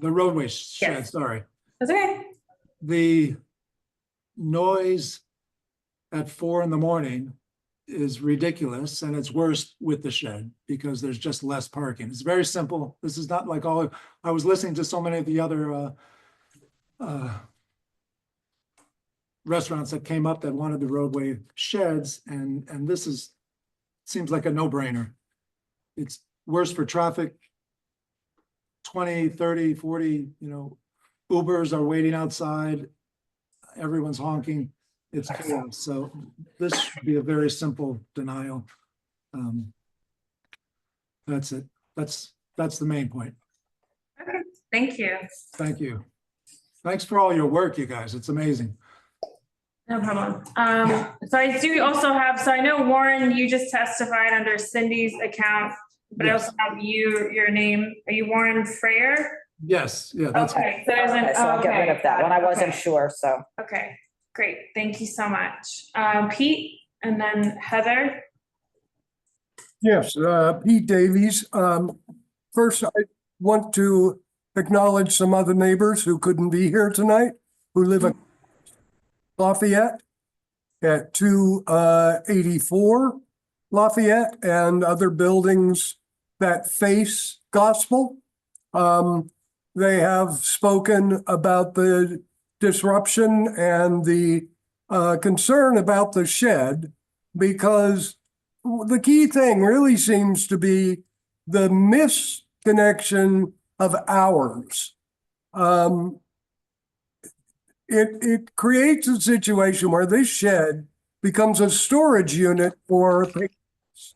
The roadway shed, Yes. sorry. That's okay. The noise at 4 a.m. is ridiculous, and it's worse with the shed because there's just less parking. It's very simple. This is not like I was listening to so many of the other restaurants that came up that wanted the roadway sheds, and this seems like a no-brainer. It's worse for traffic. 20, 30, 40, Ubers are waiting outside. Everyone's honking. It's chaos. So this should be a very simple denial. That's it. That's the main point. Okay, thank you. Thank you. Thanks for all your work, you guys. It's amazing. No problem. So I do also have, so I know Warren, you just testified under Cindy's account, but I also have your name. Are you Warren Freyer? Yes, yeah, that's Okay, so there's an, So I'll get rid of that one. I wasn't sure, so. Okay, great. Thank you so much. Pete and then Heather. Yes, Pete Davies. First, I want to acknowledge some other neighbors who couldn't be here tonight, who live in Lafayette at 284 Lafayette and other buildings that face Gospel. They have spoken about the disruption and the concern about the shed, because the key thing really seems to be the misconnection of hours. It creates a situation where this shed becomes a storage unit for patients.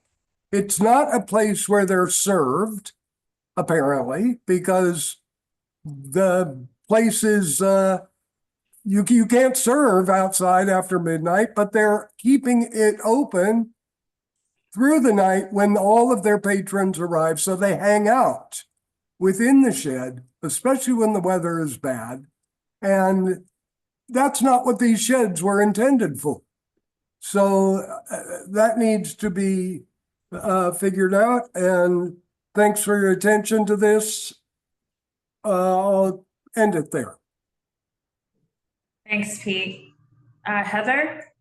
It's not a place where they're served. apparently, because the place is, you can't serve outside after midnight, but they're keeping it open through the night when all of their patrons arrive. So they hang out within the shed, especially when the weather is bad. And that's not what these sheds were intended for. So that needs to be figured out. And thanks for your attention to this. I'll end it there. Thanks, Pete. Heather?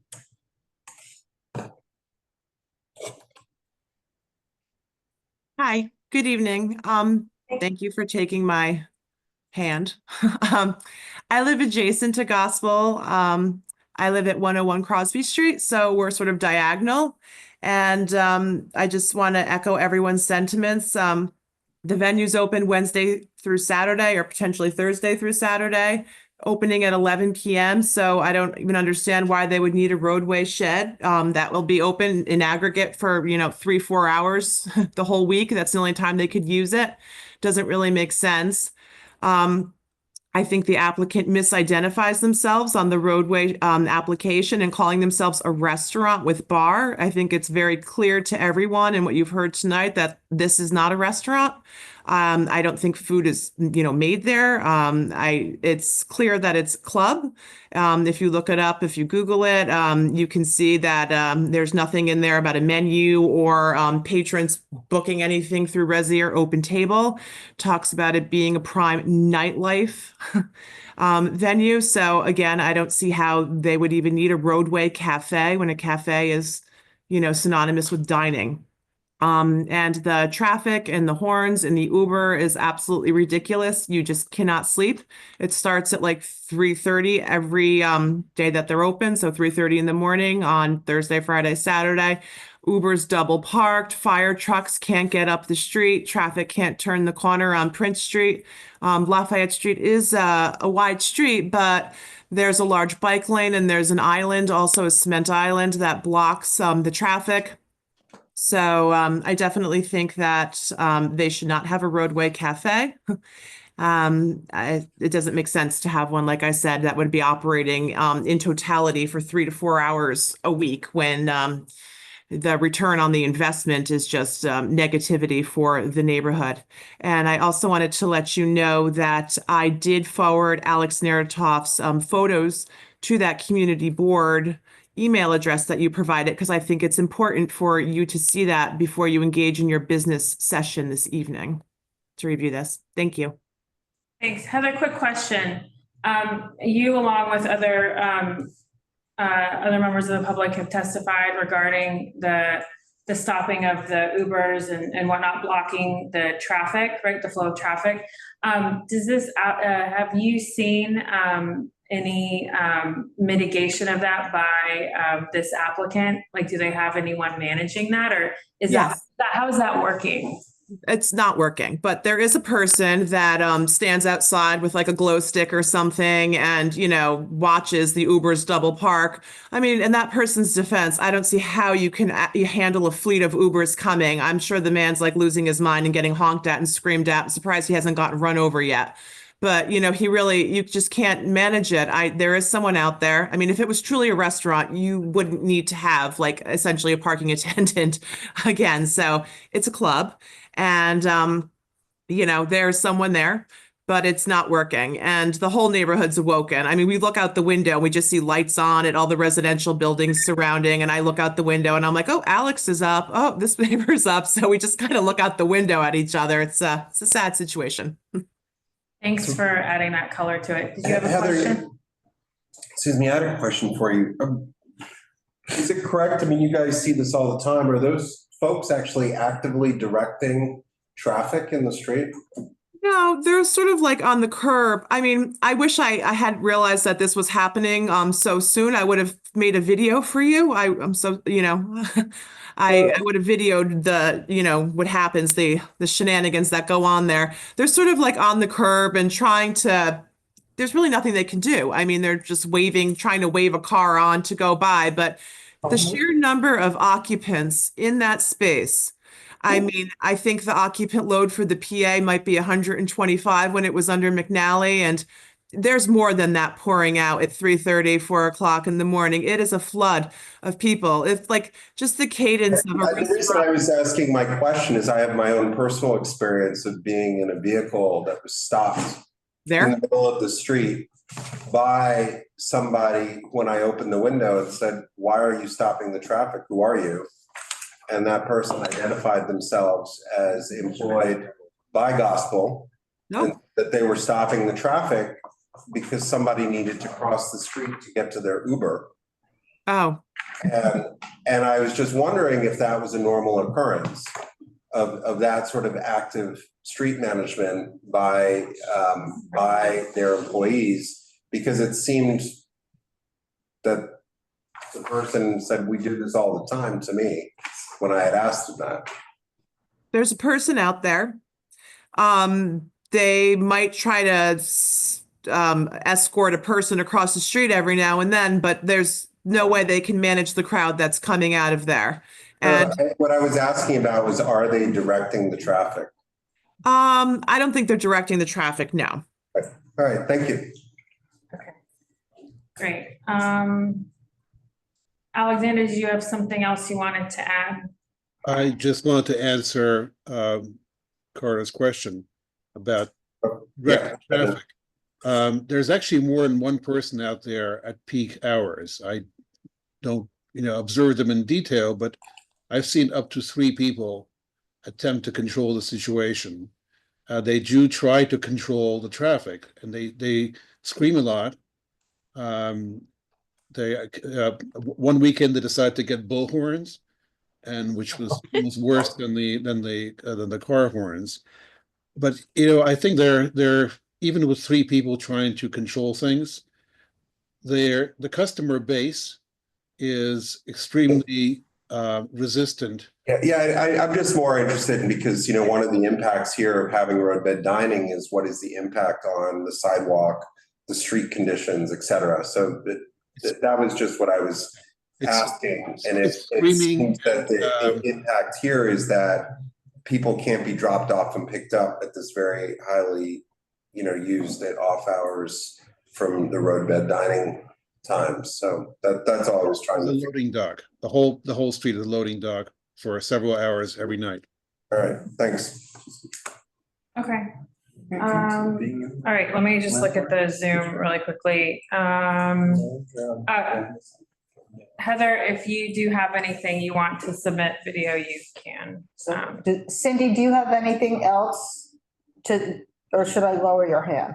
Hi, good evening. Thank you for taking my hand. I live adjacent to Gospel. I live at 101 Crosby Street, so we're sort of diagonal. And I just want to echo everyone's sentiments. The venue's open Wednesday through Saturday, or potentially Thursday through Saturday, opening at 11 p.m. So I don't even understand why they would need a roadway shed that will be open in aggregate for, 3-4 hours the whole week. That's the only time they could use it. Doesn't really make sense. I think the applicant misidentifies themselves on the roadway application and calling themselves a restaurant with bar. I think it's very clear to everyone and what you've heard tonight that this is not a restaurant. I don't think food is, made there. It's clear that it's club. If you look it up, if you Google it, you can see that there's nothing in there about a menu or patrons booking anything through Resi or Open Table. Talks about it being a prime nightlife venue. So again, I don't see how they would even need a roadway cafe when a cafe is, synonymous with dining. And the traffic and the horns and the Uber is absolutely ridiculous. You just cannot sleep. It starts at like 3:30 every day that they're open. So 3:30 in the morning on Thursday, Friday, Saturday. Uber's double parked. Fire trucks can't get up the street. Traffic can't turn the corner on Prince Street. Lafayette Street is a wide street, but there's a large bike lane and there's an island, also a cement island that blocks the traffic. So I definitely think that they should not have a roadway cafe. It doesn't make sense to have one, like I said, that would be operating in totality for 3 to 4 hours a week when the return on the investment is just negativity for the neighborhood. And I also wanted to let you know that I did forward Alex Neratov's photos to that community board email address that you provided, because I think it's important for you to see that before you engage in your business session this evening to review this. Thank you. Thanks. Heather, quick question. You, along with other members of the public, have testified regarding the stopping of the Ubers and whatnot, blocking the traffic, right? The flow of traffic. Does this, have you seen any mitigation of that by this applicant? Like, do they have anyone managing that, or is that how is that working? It's not working, but there is a person that stands outside with like a glow stick or something and, watches the Ubers double park. I mean, in that person's defense, I don't see how you can handle a fleet of Ubers coming. I'm sure the man's like losing his mind and getting honked at and screamed at. I'm surprised he hasn't gotten run over yet. But, you just can't manage it. There is someone out there. I mean, if it was truly a restaurant, you wouldn't need to have like essentially a parking attendant again. So it's a club and, there's someone there, but it's not working. And the whole neighborhood's awoken. I mean, we look out the window and we just see lights on at all the residential buildings surrounding. And I look out the window and I'm like, oh, Alex is up. Oh, this neighbor's up. So we just kind of look out the window at each other. It's a sad situation. Thanks for adding that color to it. Did you have a question? Excuse me, I had a question for you. Is it correct? I mean, you guys see this all the time. Are those folks actually actively directing traffic in the street? No, they're sort of like on the curb. I mean, I wish I had realized that this was happening so soon. I would have made a video for you. I'm so, I would have videoed the, what happens, the shenanigans that go on there. They're sort of like on the curb and there's really nothing they can do. I mean, they're just trying to wave a car on to go by, but the sheer number of occupants in that space, I mean, I think the occupant load for the PA might be 125 when it was under McNally, and there's more than that pouring out at 3:30, 4 o'clock in the morning. It is a flood of people. If like just the cadence of a The reason I was asking my question is I have my own personal experience of being in a vehicle that was stopped in the middle of the street by somebody when I opened the window and said, "Why are you stopping the traffic? Who are you?" And that person identified themselves as employed by Gospel, and that they were stopping the traffic because somebody needed to cross the street to get to their Uber. Oh. And I was just wondering if that was a normal occurrence of that sort of active street management by their employees, because it seemed that the person said, "We do this all the time," to me when I had asked them that. There's a person out there. They might try to escort a person across the street every now and then, but there's no way they can manage the crowd that's coming out of there. And what I was asking about was, are they directing the traffic? I don't think they're directing the traffic, no. All right, thank you. Great. Alexander, do you have something else you wanted to add? I just wanted to answer Carter's question about traffic. There's actually more than one person out there at peak hours. I don't, observe them in detail, but I've seen up to 3 people attempt to control the situation. They do try to control the traffic, and they scream a lot. One weekend they decided to get bullhorns, and which was worse than the car horns. But I think they're even with 3 people trying to control things, the customer base is extremely resistant. I'm just more interested in, because one of the impacts here of having roadbed dining is what is the impact on the sidewalk, the street conditions, et cetera. So that was just what I was asking. And it seems that the impact here is that people can't be dropped off and picked up at this very highly, used at off hours from the roadbed dining times. So that's all I was trying to. The loading dock. The whole street is a loading dock for several hours every night. All right, thanks. Okay. All right, let me just look at the Zoom really quickly. Heather, if you do have anything you want to submit video, you can. Cindy, do you have anything else or should I lower your hand?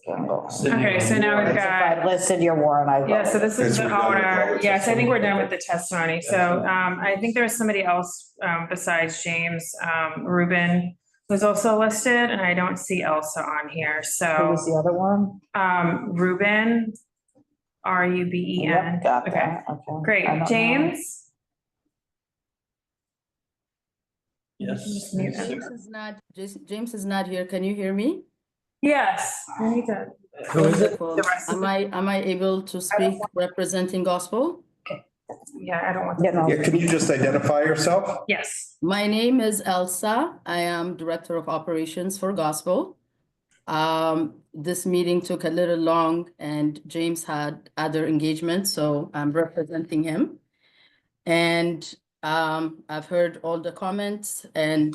Okay, so now we've got. I listed your warrant. Yeah, so this is the owner. Yes, I think we're done with the testimony. So I think there's somebody else besides James. Ruben was also listed, and I don't see Elsa on here. So who was the other one? Ruben, Ruben. Yep, got Okay. that. Okay. Great. James? Yes. James is not here. Can you hear me? Yes. I need to. Wonderful. Am I able to speak representing Gospel? Yeah, I don't want to. Can you just identify yourself? Yes. My name is Elsa. I am Director of Operations for Gospel. This meeting took a little long and James had other engagements, so I'm representing him. And I've heard all the comments and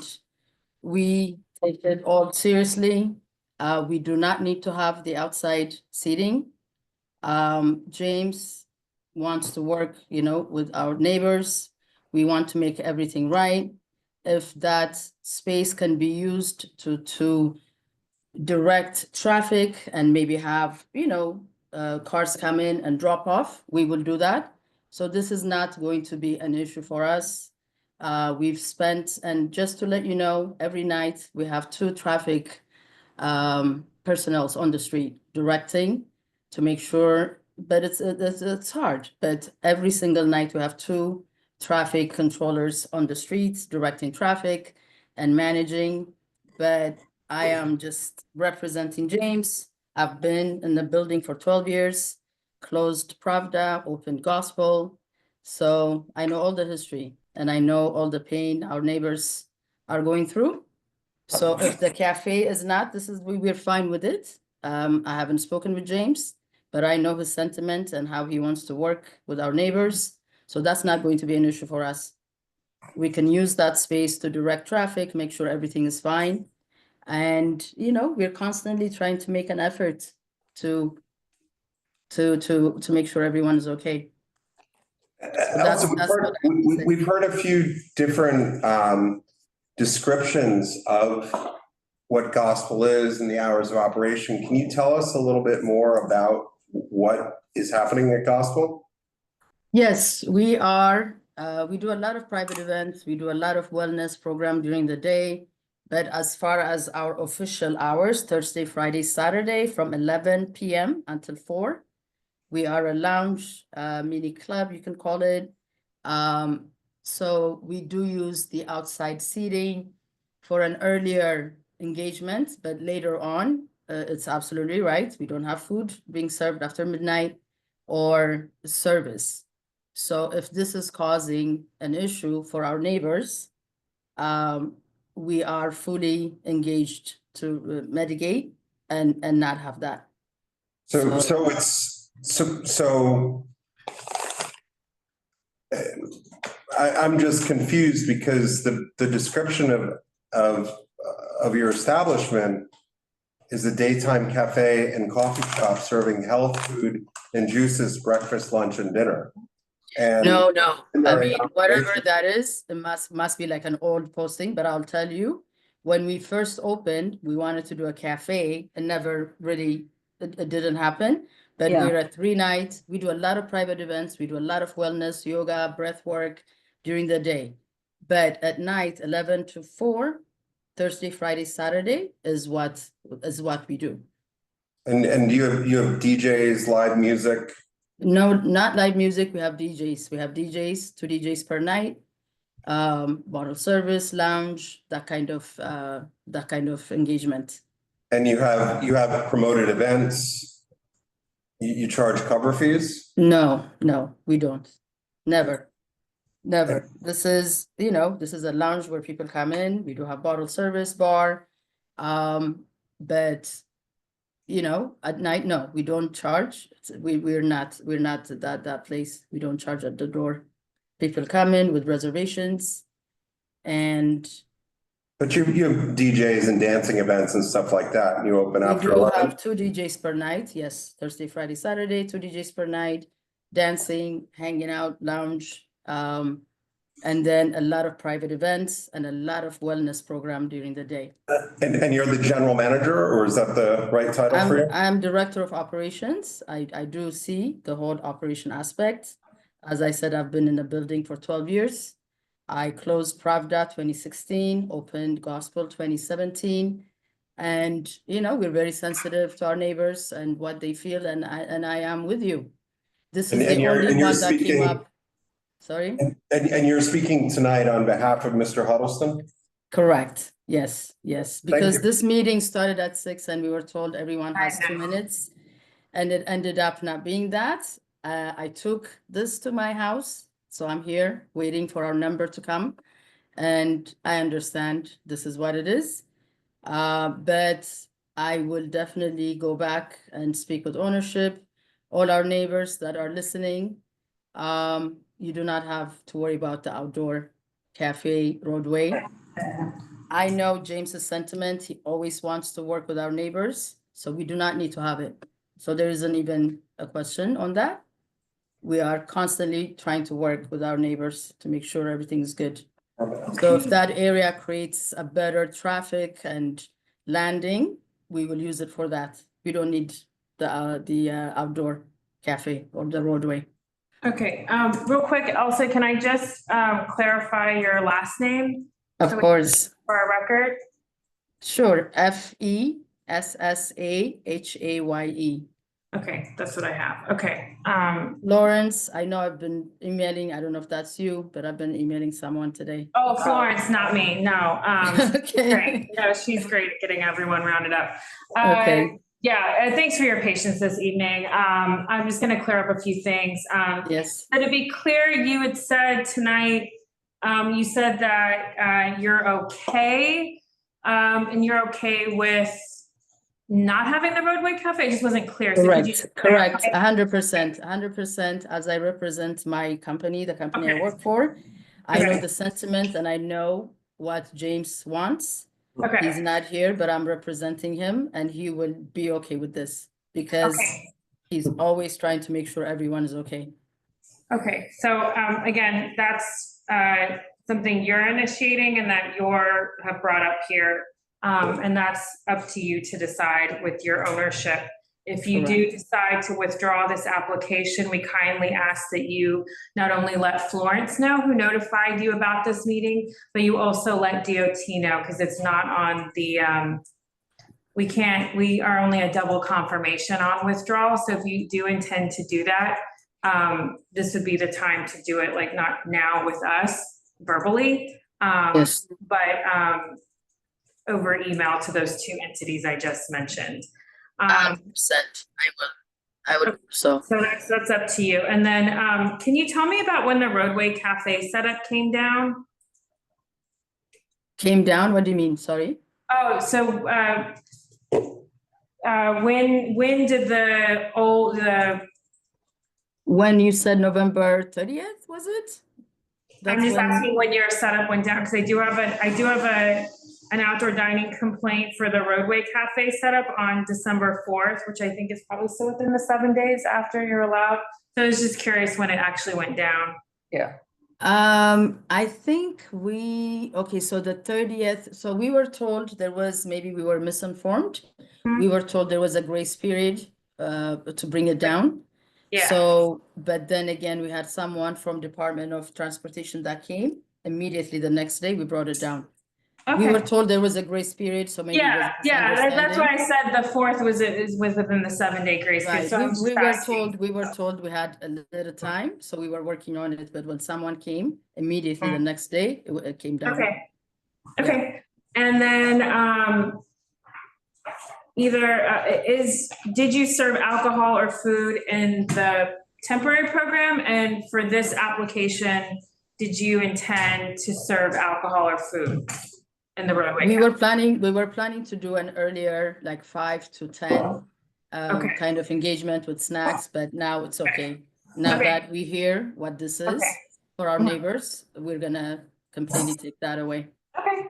we take it all seriously. We do not need to have the outside seating. James wants to work, with our neighbors. We want to make everything right. If that space can be used to direct traffic and maybe have, cars come in and drop off, we will do that. So this is not going to be an issue for us. We've spent, and just to let you know, every night we have 2 traffic personnel on the street directing to make sure, but it's hard. But every single night we have 2 traffic controllers on the streets directing traffic and managing. But I am just representing James. I've been in the building for 12 years, closed Pravda, opened Gospel. So I know all the history and I know all the pain our neighbors are going through. So if the cafe is not, we're fine with it. I haven't spoken with James, but I know his sentiment and how he wants to work with our neighbors. So that's not going to be an issue for us. We can use that space to direct traffic, make sure everything is fine. And, we're constantly trying to make an effort to make sure everyone is okay. Also, we've heard a few different descriptions of what gospel is and the hours of operation. Can you tell us a little bit more about what is happening at gospel? Yes, we are. We do a lot of private events. We do a lot of wellness program during the day. But as far as our official hours, Thursday, Friday, Saturday, from 11 p.m. until 4, we are a lounge, mini club, you can call it. So we do use the outside seating for an earlier engagement, but later on, it's absolutely right. We don't have food being served after midnight or service. So if this is causing an issue for our neighbors, we are fully engaged to mitigate and not have that. I'm just confused because the description of your establishment is a daytime cafe and coffee shop serving health food and juices, breakfast, lunch, and dinner. And no. I mean, whatever that is, it must be like an old posting, but I'll tell you, when we first opened, we wanted to do a cafe and never really, it didn't happen. But we're at 3 nights. We do a lot of private events. We do a lot of wellness, yoga, breath work during the day. But at night, 11 to 4, Thursday, Friday, Saturday is what we do. And you have DJs, live music? No, not live music. We have DJs. We have DJs, 2 DJs per night. Bottle service, lounge, that kind of engagement. And you have promoted events. You charge cover fees? No, we don't. Never. This is a lounge where people come in. We do have bottle service, bar. But at night, no, we don't charge. We're not that place. We don't charge at the door. People come in with reservations But you have DJs and dancing events and stuff like that, and you open after 11? We do have 2 DJs per night, yes. Thursday, Friday, Saturday, 2 DJs per night, dancing, hanging out, lounge, and then a lot of private events and a lot of wellness program during the day. And you're the general manager, or is that the right title for you? I'm director of operations. I do see the whole operation aspect. As I said, I've been in the building for 12 years. I closed Pravda 2016, opened Gospel 2017. And, we're very sensitive to our neighbors and what they feel. And I am with you. This is the only one that came up. Sorry? And you're speaking tonight on behalf of Mr. Huddleston? Correct. Yes. Because this meeting started at 6 and we were told everyone has 2 minutes. And it ended up not being that. I took this to my house. So I'm here waiting for our number to come. And I understand this is what it is. But I will definitely go back and speak with ownership, all our neighbors that are listening. You do not have to worry about the outdoor cafe Roadway. I know James's sentiment. He always wants to work with our neighbors. So we do not need to have it. So there isn't even a question on that. We are constantly trying to work with our neighbors to make sure everything's good. So if that area creates a better traffic and landing, we will use it for that. We don't need the outdoor cafe or the Roadway. Okay, real quick, also, can I just clarify your last name? Of course. For our record? Sure, Fesshaye. Okay, that's what I have. Okay. Lawrence, I know I've been emailing. I don't know if that's you, but I've been emailing someone today. Oh, Florence, not me. No. Okay. Great. No, she's great at getting everyone rounded up. Okay. Yeah, thanks for your patience this evening. I'm just gonna clear up a few things. Yes. So to be clear, you had said tonight, you said that, you're okay, and you're okay with not having the Roadway Cafe? It just wasn't clear. So could you just Correct, clarify? 100%, as I represent my company, the company I work for. I know the sentiment and I know what James wants. Okay. He's not here, but I'm representing him and he will be okay with this because he's always trying to make sure everyone is okay. Okay, so, again, that's, something you're initiating and that have brought up here. And that's up to you to decide with your ownership. If you do decide to withdraw this application, we kindly ask that you not only let Florence know, who notified you about this meeting, but you also let DOT know, because it's not on the, we are only a double confirmation on withdrawal. So if you do intend to do that, this would be the time to do it, like not now with us verbally, but over email to those two entities I just mentioned. 100%, I would, so. So that's up to you. And then, can you tell me about when the Roadway Cafe setup came down? Came down, what do you mean, sorry? Oh, so, when did when you said November 30th, was it? I'm just asking when your setup went down, because I do have an outdoor dining complaint for the Roadway Cafe setup on December 4th, which I think is probably still within the 7 days after you're allowed. So I was just curious when it actually went down. Yeah. I think so the 30th, so we were told maybe we were misinformed. We were told there was a grace period to bring it down. Yeah. So, but then again, we had someone from Department of Transportation that came immediately the next day, we brought it down. We were told there was a grace period, so maybe. Yeah, that's why I said the 4th is within the 7-day grace period. Right, So we were told we had a little time, so we were working on it, but when someone came, immediately the next day, it came down. Okay. And then, did you serve alcohol or food in the temporary program? And for this application, did you intend to serve alcohol or food in the Roadway? We were planning to do an earlier, like 5 to 10 kind of engagement with snacks, but now it's okay. Now that we hear what this is for our neighbors, we're gonna completely take that away. Okay.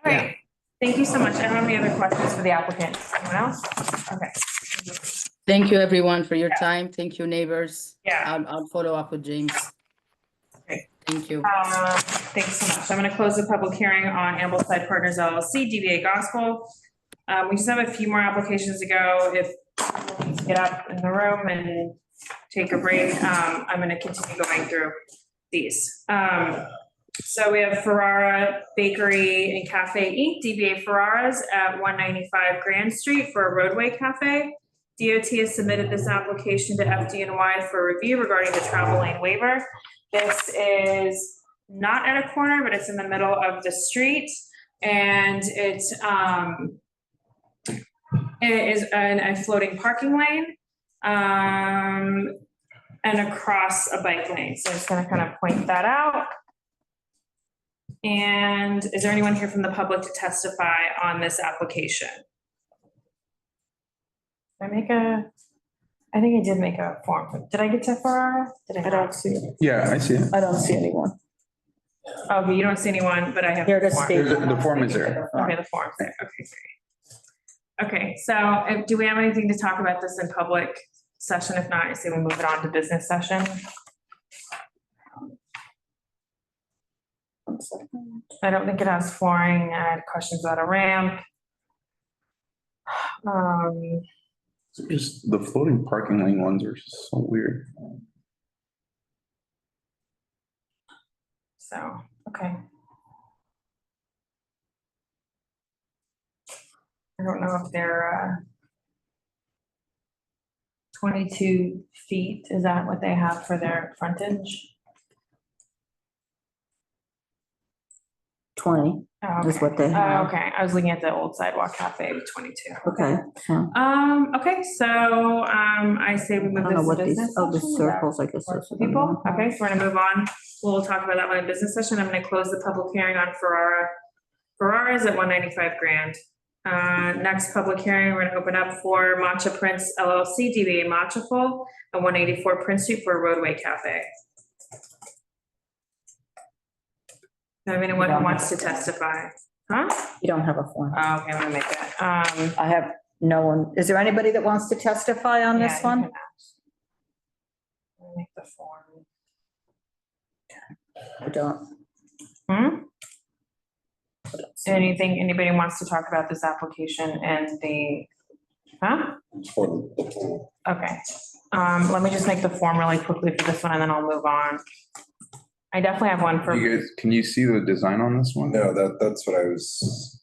All right. Thank you so much. I don't have any other questions for the applicant. Anyone else? Okay. Thank you, everyone, for your time. Thank you, neighbors. Yeah. I'll follow up with James. Okay. Thank you. Thanks so much. I'm going to close the public hearing on Ambroeus Partners LLC, DBA Gospel. We just have a few more applications to go. If people need to get up in the room and take a break, I'm going to continue going through these. So we have Ferrara Bakery and Cafe Inc., DBA Ferrara's at 195 Grand Street for a Roadway Cafe. DOT has submitted this application to FDNY for review regarding the travel lane waiver. This is not at a corner, but it's in the middle of the street, and it is a floating parking lane and across a bike lane. So I'm just going to kind of point that out. And is there anyone here from the public to testify on this application? I think I did make a form. Did I get to Ferrara? I don't see it. Yeah, I see it. I don't see anyone. Okay, you don't see anyone, but I have. Here to the form. speak. The form is there. Okay, the form's there. Okay, great. Okay, so do we have anything to talk about this in public session? If not, I say we move it on to business session. I don't think it has flooring. I had questions about a ramp. Just the floating parking lane ones are just so weird. So, okay. I don't know if they're 22 feet. Is that what they have for their frontage? 20 Oh, is okay. what they have. Okay, I was looking at the old Sidewalk Cafe with 22. Okay. Yeah. Okay, so, I say we I move don't know this what to these, business oh, the session. Is that circles, I guess. work those for are the people? ones. Okay, so we're gonna move on. We'll talk about that one in business session. I'm gonna close the public hearing on Ferrara's at 195 grand. Next public hearing, we're gonna open up for Matcha Prince LLC, DBA Matchaful, at 184 Prince Street for a Roadway Cafe. Do you have anyone who wants to testify? Huh? You don't have a form. Oh, okay, I'm gonna make it. I have no one. Is there anybody that wants to testify on this Yeah, you one? can ask. Let me make the form. I don't. Anything, anybody wants to talk about this application and the, huh? Okay, let me just make the form really quickly for this one and then I'll move on. I definitely have one for, You guys, can you see the design on this one? No, that's what I was,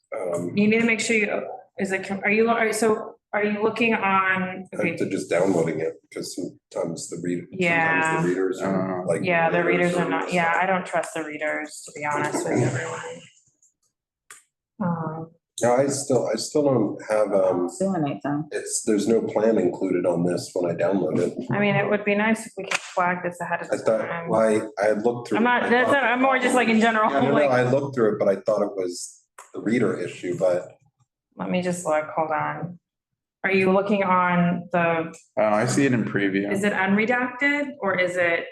you need to make sure you, are you looking on, okay, to just downloading it, because sometimes the Yeah. sometimes the readers are like. yeah, the readers are not, yeah, I don't trust the readers, to be honest with everyone. No, I still don't have, Do anything. there's no plan included on this when I download it. I mean, it would be nice if we could flag this ahead of I thought, time. well, I had looked through. I'm not, that's not, I'm more just like in general, Yeah, no, like. I looked through it, but I thought it was the reader issue, but. Let me just look, hold on. Are you looking on the, I see it in preview. is it unredacted or is it?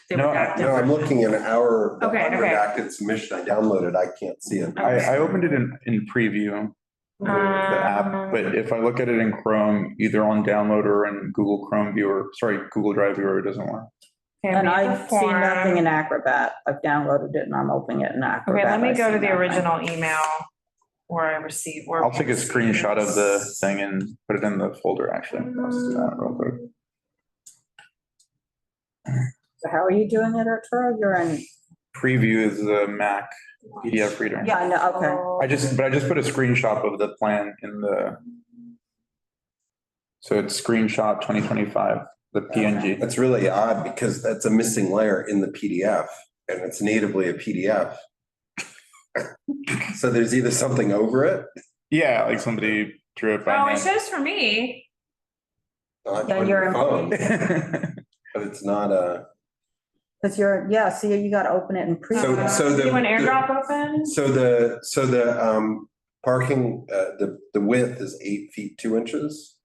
the No, redacted No, I'm version? looking at our Okay, okay. unredacted submission. I downloaded, I can't see it. I opened it in preview, the app, but if I look at it in Chrome, either on download or in Google Chrome viewer, sorry, Google Drive viewer, it doesn't work. Okay, And make the I've seen nothing form. in Acrobat. I've downloaded it and I'm opening it in Acrobat. Okay, let me I go see to the nothing. original email where I received. where I'll take a we received screenshot of the this. thing and put it in the folder, actually. Let's do that real quick. So how are you doing it, Arturo? You're in, Preview is the Mac PDF reader. yeah, I know, okay. I just put a screenshot of the plan in the. So it's screenshot 2025, the PNG. That's really odd because that's a missing layer in the PDF and it's natively a PDF. So there's either something over it. Yeah, like somebody drew it Oh, by it hand. shows for me. Not Yeah, on you're your in- phone. But it's not a. Because you're, yeah, see, you got to open it in pre. So the. You want AirDrop open? So the parking, the width is 8 feet 2 inches,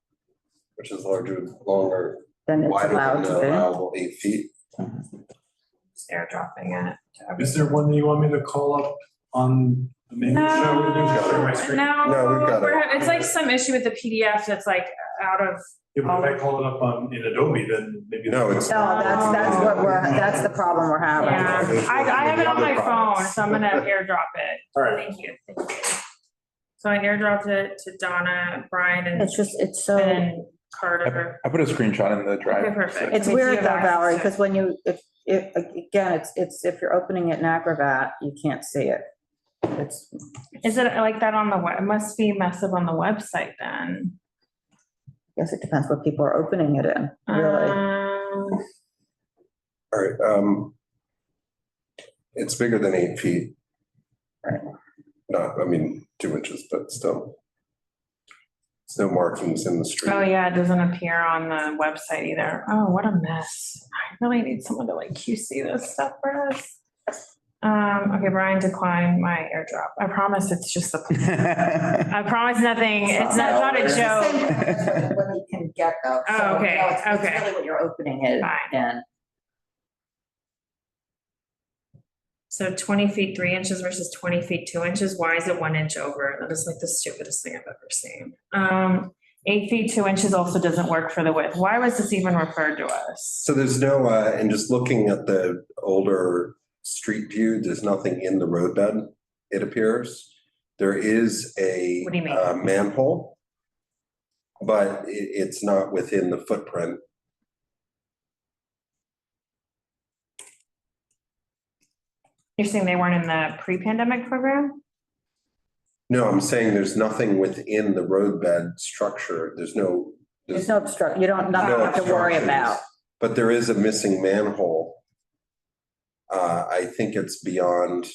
which is longer, Then it's wider allowed than to the be. allowable 8 feet. Just AirDropping it. Is there one that you want me to call up on the main show? No, we've got it. It's like some issue with the PDF that's like out of. Yeah, but if I call it up in Adobe, then maybe. No, it's. No, that's the problem we're having. Yeah, I have it on my phone, so I'm gonna AirDrop it. All right. Thank you. So I AirDropped it to Donna, Brian, and. It's so. And Carter. I put a screenshot in the drive. Okay, perfect. It's I mean, so you weird have though, access Valerie, to it. because when you, again, it's, if you're opening it in Acrobat, you can't see it. It's, Is it like that on the web? It must be messed up on the website then. I guess it depends what people are opening it in, really. All right, it's bigger than 8 feet. Right. Not, I mean, 2 inches, but still. There's no markings in the street. Oh, yeah, it doesn't appear on the website either. Oh, what a mess. I really need someone to like QC this stuff for us. Okay, Brian declined my AirDrop. I promise it's just the. I promise nothing. It's not a joke. What you can get though. Oh, So, okay, you know, it's okay. really what you're opening it in. So 20 feet 3 inches versus 20 feet 2 inches. Why is it 1 inch over? That is like the stupidest thing I've ever seen. 8 feet 2 inches also doesn't work for the width. Why was this even referred to us? So there's no, and just looking at the older street view, there's nothing in the roadbed, it appears. There is a What do you mean? manhole, but it's not within the footprint. You're saying they weren't in the pre-pandemic program? No, I'm saying there's nothing within the roadbed structure. There's no. There's no obstruct, you don't, nothing no to worry obstructions, about. But there is a missing manhole. I think it's beyond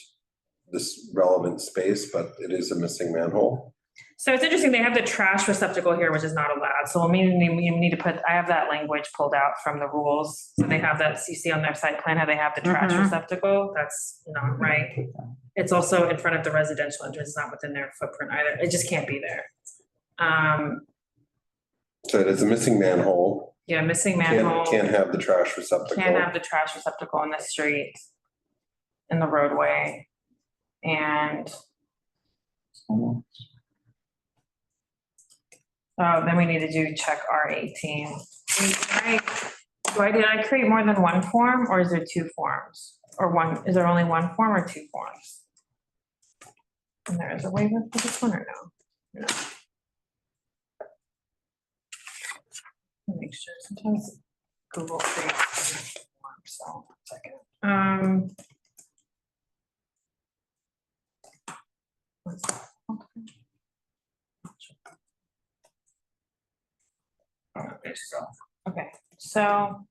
this relevant space, but it is a missing manhole. So it's interesting, they have the trash receptacle here, which is not allowed, so we need to put, I have that language pulled out from the rules. So they have that, you see on their site plan, how they have the trash receptacle, that's not right. It's also in front of the residential entrance, it's not within their footprint either, it just can't be there. So it is a missing manhole. Yeah, missing manhole. Can't have the trash receptacle. Can't have the trash receptacle in the street, in the roadway, and then we need to do check R18. Did I create more than one form, or is there two forms? Or one, is there only one form or two forms? And there is a waiver for this one or no? No. Make sure, sometimes Google creates form, so 1 second. Okay, so.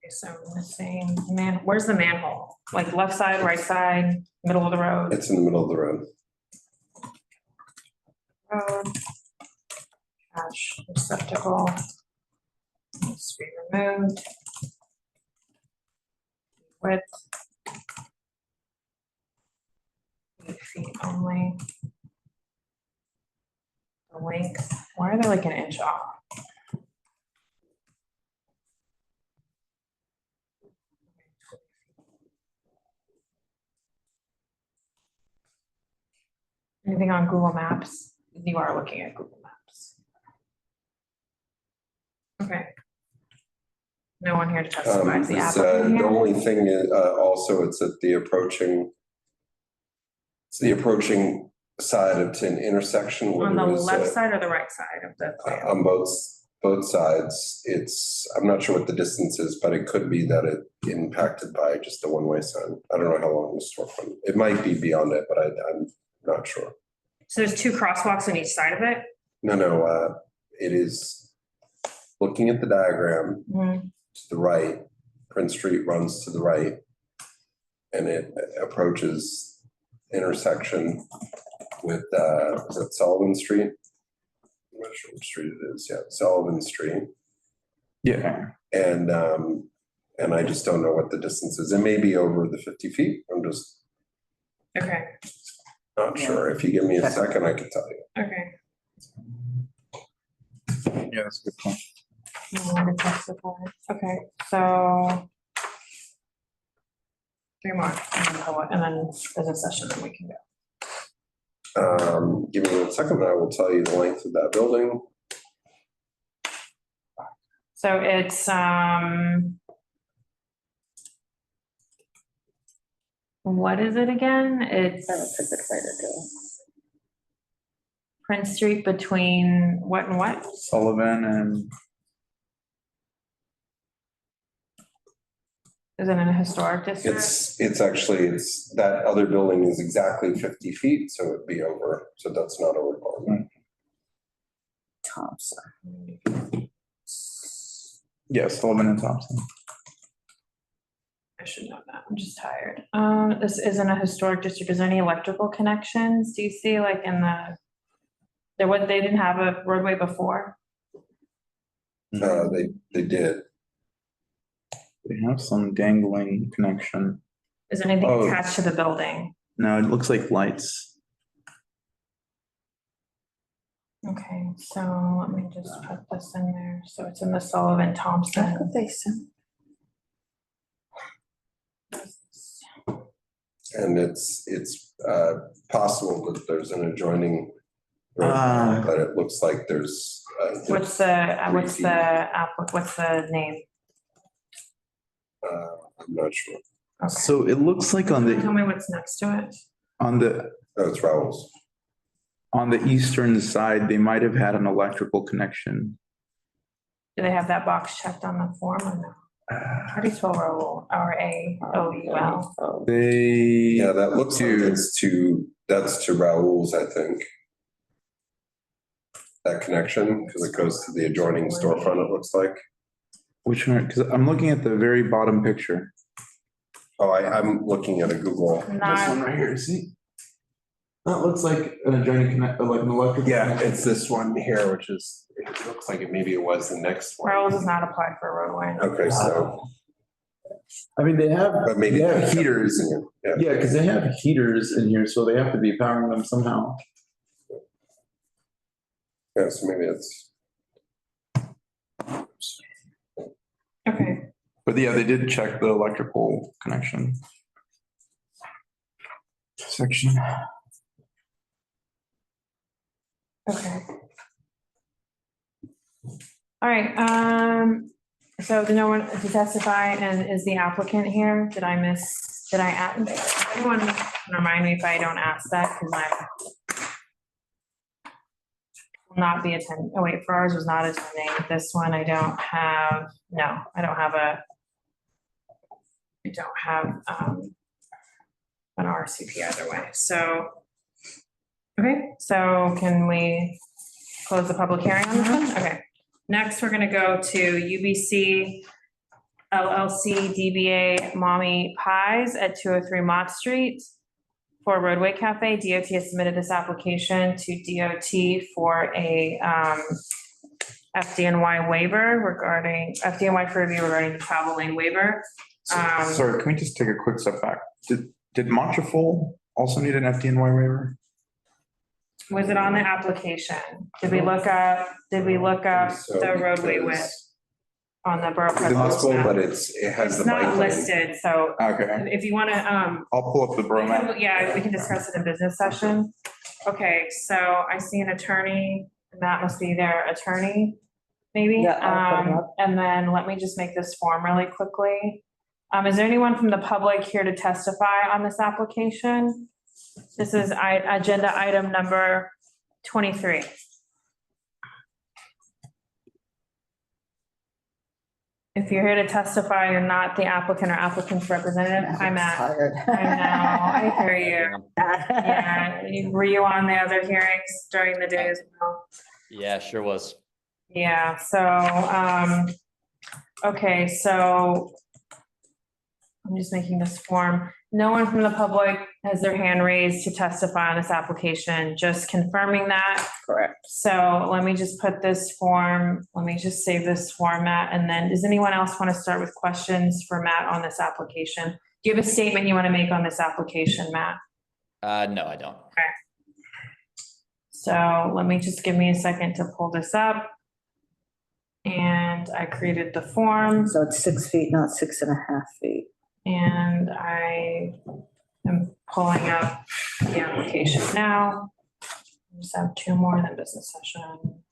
So missing where's the manhole? Like left side, right side, middle of the road? It's in the middle of the road. Road. Trash receptacle. Needs to be removed. Width. 8 feet only. The length, why are they like an inch off? Anything on Google Maps? You are looking at Google Maps. Okay. No one here to testify to the applicant The here? only thing is, also it's at the approaching, it's the approaching side of an intersection. where On the there is left side or the right side of the plan? On both sides. I'm not sure what the distance is, but it could be that it impacted by just a one-way sign. I don't know how long the storefront, it might be beyond it, but I'm not sure. So there's 2 crosswalks on each side of it? No, it is looking at the diagram to the right, Prince Street runs to the right, and it approaches intersection with, is that Sullivan Street? I'm not sure which street it is, yeah, Sullivan Street. Yeah. And I just don't know what the distance is. It may be over the 50 feet. I'm just Okay, not sure. If you give me a second, I can tell you. okay. Yeah, that's a good point. No one to testify. Okay, so 3 more, and then there's a session that we can go. Give me 1 second, and I will tell you the length of that building. So it's, what is it again? It's Prince Street between what and what? Sullivan and Is it in a historic district? It's actually, that other building is exactly 50 feet, so it'd be over, so that's not a requirement. Thompson. yes, Sullivan and Thompson. I should know that. I'm just tired. This isn't a historic district. Is there any electrical connections? Do you see like in they didn't have a roadway before? They did. They have some dangling connection. Is there anything attached to the building? No, it looks like lights. Okay, so let me just put this in there. So it's in the Sullivan Thompson. And it's possible that there's an adjoining road, but it looks like there's. What's the name? I'm not sure. Okay. So it looks like on Tell the, me what's next to it. It's Raoul's. On the eastern side, they might have had an electrical connection. Do they have that box checked on the form or no? How do you spell Raoul? R-A-O-U-L? Yeah, that looks like that's to Raoul's, I think. That connection, because it goes to the adjoining storefront, it looks like. Which one? Because I'm looking at the very bottom picture. Oh, I'm looking at a Google. This one right here, see? That looks like an adjoining connect, like an electric. Yeah, it's this one here, which is, it looks like it was the next one. Charles does not apply for a roadway. Okay, so. I mean, they have, But maybe they have that's heaters. using it, Yeah, because they have heaters in here, so they have to be powering them somehow. Yeah, so maybe it's. Okay. But yeah, they did check the electrical connection. Section. Okay. All right, so no one to testify, and is the applicant here? Did I add, anyone remind me if I don't ask that, because I will not be attending, oh wait, for ours was not attending, this one I don't have, no, I don't have an RCP either way, so. Okay, so can we close the public hearing on this one? Okay. Next, we're gonna go to UBC LLC DBA Mommy Pies at 203 Mott Street for Roadway Cafe. DOT has submitted this application to DOT for a FDNY waiver regarding, FDNY for review regarding the travel lane waiver. Sorry, can we just take a quick step back? Did Montreful also need an FDNY waiver? Was it on the application? Did we look up the roadway width on the borough? It's possible, but it has the bike Not lane. listed, so Okay, if you wanna, I'll pull up the borough map. yeah, we can discuss it in business session. Okay, so I see an attorney, that must be their attorney, maybe? Yeah, I'll put him up. And then let me just make this form really quickly. Is there anyone from the public here to testify on this application? This is agenda item number 23. If you're here to testify, you're not the applicant or applicant's representative. Hi, Matt. I know, I hear you. Yeah, were you on the other hearings during the day as well? Yeah, sure was. Yeah, so, okay, so I'm just making this form. No one from the public has their hand raised to testify on this application, just confirming that. Correct. So let me just put this form, let me just save this format, and then does anyone else want to start with questions for Matt on this application? Do you have a statement you want to make on this application, Matt? No, I don't. Okay. So let me just give me a second to pull this up. And I created the form. So it's 6 feet, not 6.5 feet. And I am pulling up the application now. I just have two more in the business session.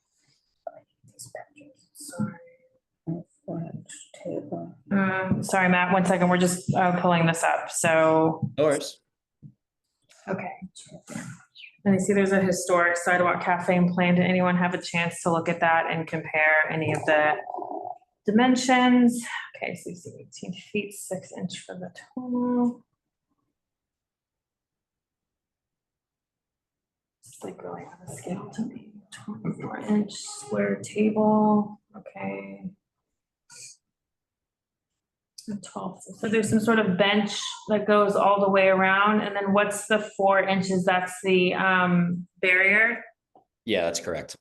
Sorry, Matt, 1 second. We're just pulling this up. So. No worries. Okay. And I see there's a historic sidewalk cafe and plan. Did anyone have a chance to look at that and compare any of the dimensions? Okay, so you see 18 feet, 6 inch for the total. It's like really on a scale to me, 24-inch square table, okay. 12, so there's some sort of bench that goes all the way around, and then what's the 4 inches? That's the barrier? Yeah, that's correct.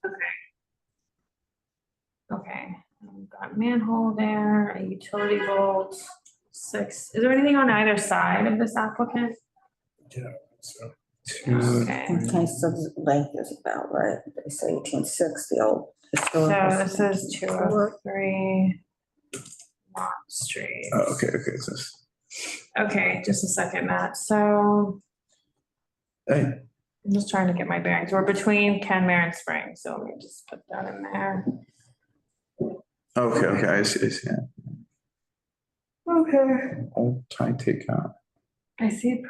Okay, we've got manhole there, a utility vault, 6. Is there anything on either side of this applicant? Yeah, so. Okay. Okay, so the length is about right. They say 18.6, the old So historical. this is 203 Mott Street. Oh, okay, so. Okay, just a second, Matt. So Hey, I'm just trying to get my bearings. We're between Kenmare and Spring, so let me just put that in there. okay, I see it. Okay. Old tie takeout. I see.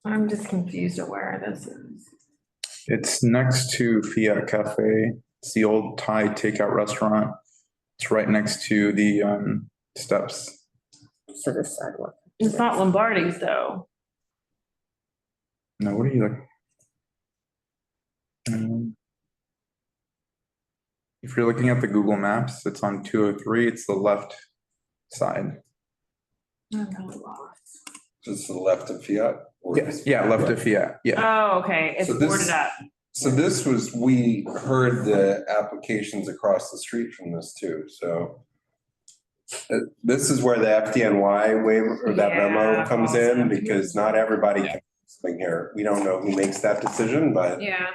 I'm just confused at where this is. It's next to Fiat Cafe. It's the old Thai takeout restaurant. It's right next to the steps. So the sidewalk. It's not Lombardi's though. No, what are you like? If you're looking at the Google Maps, it's on 203, it's the left side. Just to the left of Fiat? Or- Yes, yeah, left of Fiat, yeah. Oh, okay, it's So this- boarded up. So this was, we heard the applications across the street from this too, so. This is where the FDNY waiver or that memo Yeah, comes in, awesome. because not everybody can swing here. We don't know who makes that decision, but Yeah,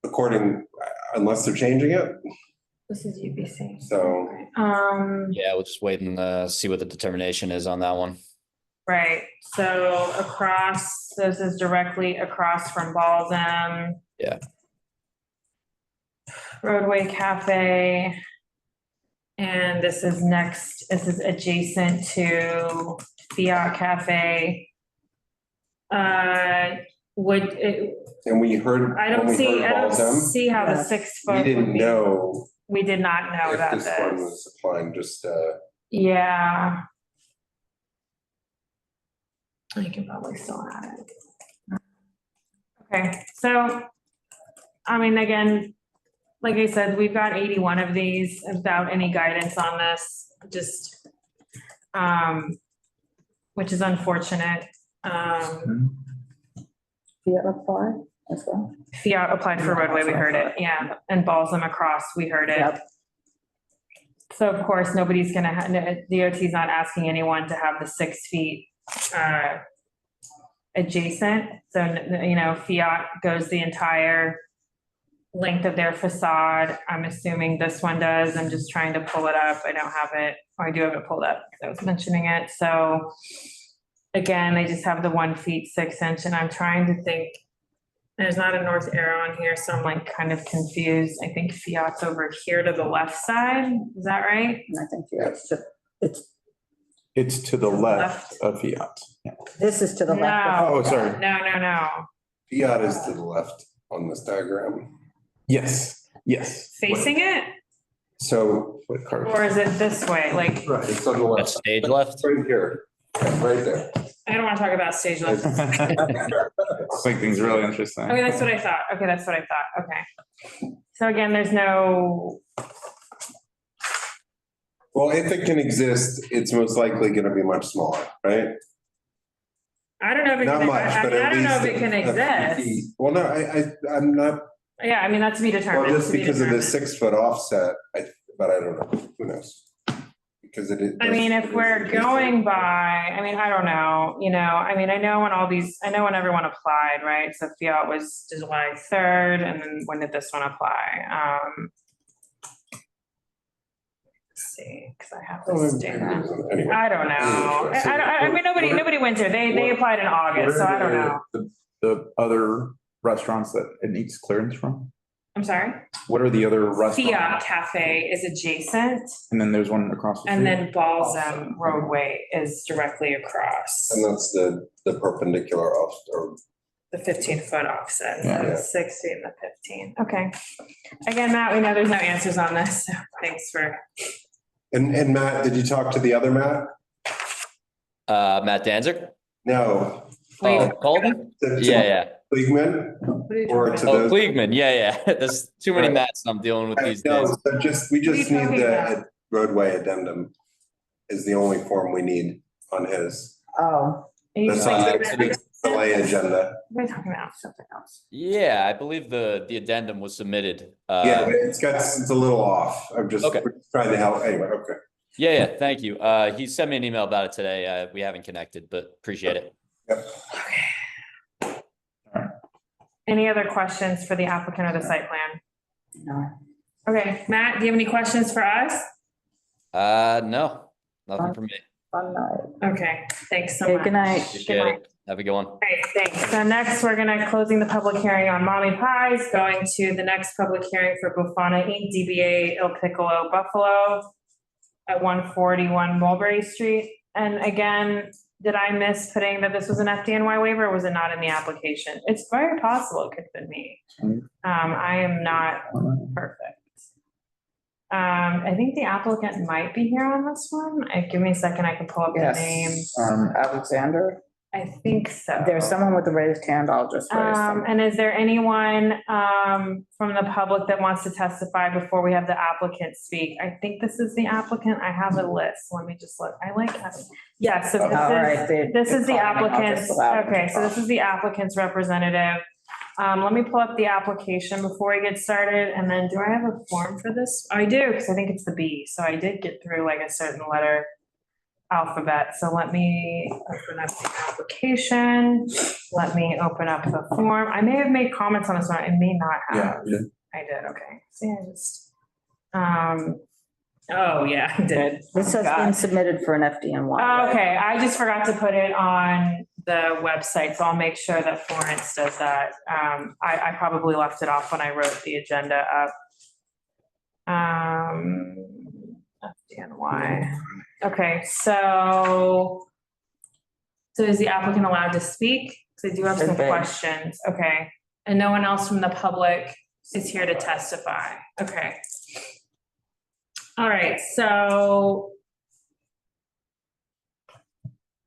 according, unless they're changing it, this is UBC. so. Yeah, we'll just wait and see what the determination is on that one. Right, so across, this is directly across from Balsam. Yeah. Roadway Cafe. And this is next, this is adjacent to Fiat Cafe. Would it, And we heard. I don't when we see, heard I don't Balsam, see how the 6 foot. We would didn't be- know We did not know if about this one this. was applying just, Yeah. I can probably still add it. Okay, so, I mean, again, like I said, we've got 81 of these without any guidance on this, just, which is unfortunate. Fiat apply as well. Fiat applied for roadway, we heard it, yeah, and Balsam across, we heard it. Yep. So of course, nobody's gonna, DOT's not asking anyone to have the 6 feet adjacent. So, you know, Fiat goes the entire length of their facade. I'm assuming this one does. I'm just trying to pull it up. I don't have it, or I do have it pulled up because I was mentioning it. So again, they just have the 1 feet 6 inch, and I'm trying to think, there's not a north arrow on here, so I'm like kind of confused. I think Fiat's over here to the left side. Is that right? And I think Fiat's just, It's to the left of Fiat. Yeah. this is to the left. Oh, sorry. No. Fiat is to the left on this diagram. Yes, yes. Facing it? So. Or is it this way? Like, Right, it's on the left. That's stage left? Right here, right there. I don't want to talk about stage left. Make things really interesting. Okay, that's what I thought. Okay, that's what I thought. Okay. So again, there's no, Well, if it can exist, it's most likely gonna be much smaller, right? I don't know if it Not can, much, I but mean, at I don't know if least it can a few exist. feet. Well, no, I'm not, Yeah, I mean, that's to be well, determined. just to be because of the determined. 6 foot offset, but I don't know, who knows? Because it is. I mean, if we're going by, I mean, I don't know, you know, I mean, I know when all these, I know when everyone applied, right? So Fiat was July 3rd, and then when did this one apply? Let's see, because I have this data. Anyway. I don't know. I mean, nobody went there. They applied in August, so I don't know. The other restaurants that it needs clearance from? I'm sorry? What are the other restaurants? Fiat Cafe is adjacent, And then there's one across the street? and then Balsam Roadway is directly across. And that's the perpendicular off, or. The 15-foot offset, Yeah. so 6 feet and the 15. Okay. Again, Matt, we know there's no answers on this, so thanks for, And Matt, did you talk to the other Matt? Matt Danzig? No. Oh, Colton? Yeah. Kliegman? Or to Oh, the. Kliegman, yeah. There's too many Right. Matts I'm dealing with these No, days. but we What are just you need talking the roadway addendum is the only form we need on his. Oh, are you The just side like, delay agenda. we're talking about something else. Yeah, I believe the addendum was submitted. Yeah, but it's a little off. I'm just Okay. trying to help. Anyway, okay. Yeah, thank you. He sent me an email about it today. We haven't connected, but appreciate it. Yep. Any other questions for the applicant or the site plan? no. Okay, Matt, do you have any questions for us? No, nothing from me. Fun night. Okay, thanks so Okay, much. good night. Appreciate it. Have a good one. Great, thanks. So next, we're gonna closing the public hearing on Mommy Pies, going to the next public hearing for Bufana Inc., DBA Il Piccolo Buffalo at 141 Mulberry Street. And again, did I miss putting that this was an FDNY waiver, or was it not in the application? It's very possible it could have been me. I am not perfect. I think the applicant might be here on this one. Give me a second, I can pull up the name. Alexander. I think so. There's someone with a raised hand, I'll just raise them. And is there anyone from the public that wants to testify before we have the applicant speak? I think this is the applicant. I have a list. Let me just look. I like having. Yeah, so All right, this is the good call. I'll applicant's, just allow them to okay, so this talk. is the applicant's representative. Let me pull up the application before we get started, and then do I have a form for this? I do, because I think it's the B, so I did get through like a certain letter alphabet. So let me open up the application. Let me open up the form. I may have made comments on this one. I may not have. Yeah. I did, okay. See, I just, oh yeah, I did. This has been submitted for an FDNY. Okay, I just forgot to put it on the website, so I'll make sure that Florence does that. I probably left it off when I wrote the agenda up. FDNY. Okay, so is the applicant allowed to speak? Because I do have some Okay. questions. Okay, and no one else from the public is here to testify. Okay. All right, so.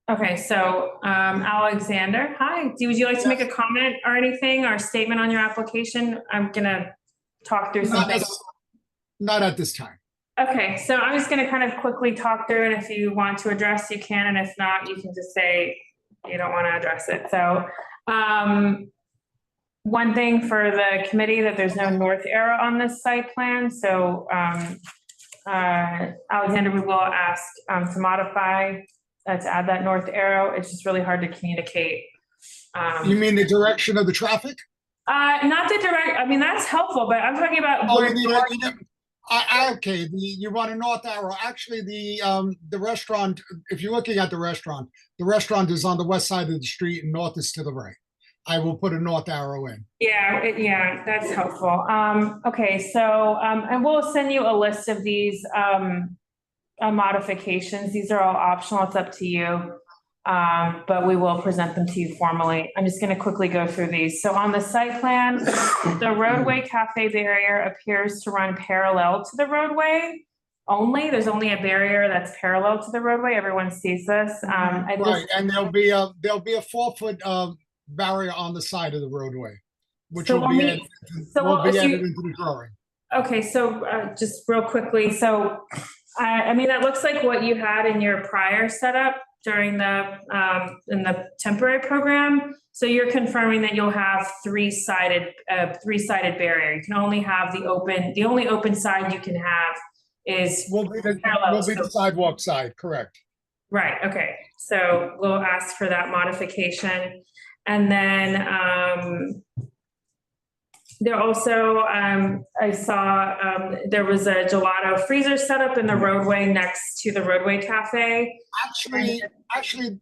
Okay, so Alexander, hi. Would you like to make a comment or anything or statement on your application? I'm gonna talk through something. Not at this time. Okay, so I'm just gonna kind of quickly talk through, and if you want to address, you can, and if not, you can just say you don't want to address it. So, one thing for the committee, that there's no north arrow on this site plan, so, Alexander, we will ask, to modify, to add that north arrow. It's just really hard to communicate. You mean the direction of the traffic? Not the direct, I mean, that's helpful, but I'm talking about. Oh, okay, you want a north arrow. Actually, the restaurant, if you're looking at the restaurant is on the west side of the street and north is to the right. I will put a north arrow in. Yeah, yeah, that's helpful. Okay, so, and we'll send you a list of these, modifications. These are all optional. It's up to you. But we will present them to you formally. I'm just going to quickly go through these. So on the site plan, the roadway cafe barrier appears to run parallel to the roadway only. There's only a barrier that's parallel to the roadway. Everyone sees this. Right, and there'll be a 4-foot barrier on the side of the roadway, which will be added into the drawing. Okay, so just real quickly. So, I mean, that looks like what you had in your prior setup during the, in the temporary program. So you're confirming that you'll have three-sided barrier. You can only have the only open side you can have is will be the sidewalk side, correct? Right, okay. So we'll ask for that modification. And then, there also, I saw there was a gelato freezer set up in the roadway next to the roadway cafe. Actually,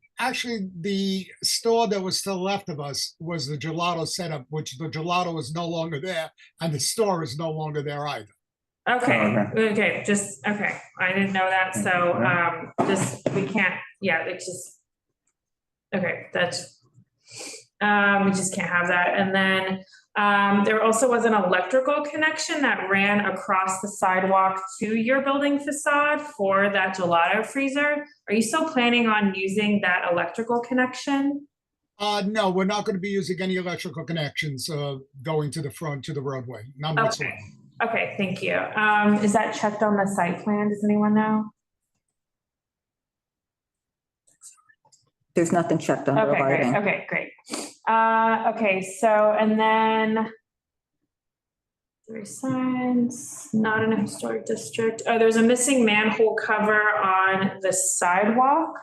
the store that was to the left of us was the gelato setup, which the gelato is no longer there, and the store is no longer there either. Okay, okay, just, okay. I didn't know that, so we can't, yeah, it's just, okay, that's, we just can't have that. And then there also was an electrical connection that ran across the sidewalk to your building facade for that gelato freezer. Are you still planning on using that electrical connection? No, we're not going to be using any electrical connections going to the front to the roadway. None whatsoever. Okay, thank you. Is that checked on the site plan? Does anyone know? There's nothing checked on the Okay, great. lighting. Okay, great. Okay, so, and then 3 signs, not in a historic district. Oh, there's a missing manhole cover on the sidewalk.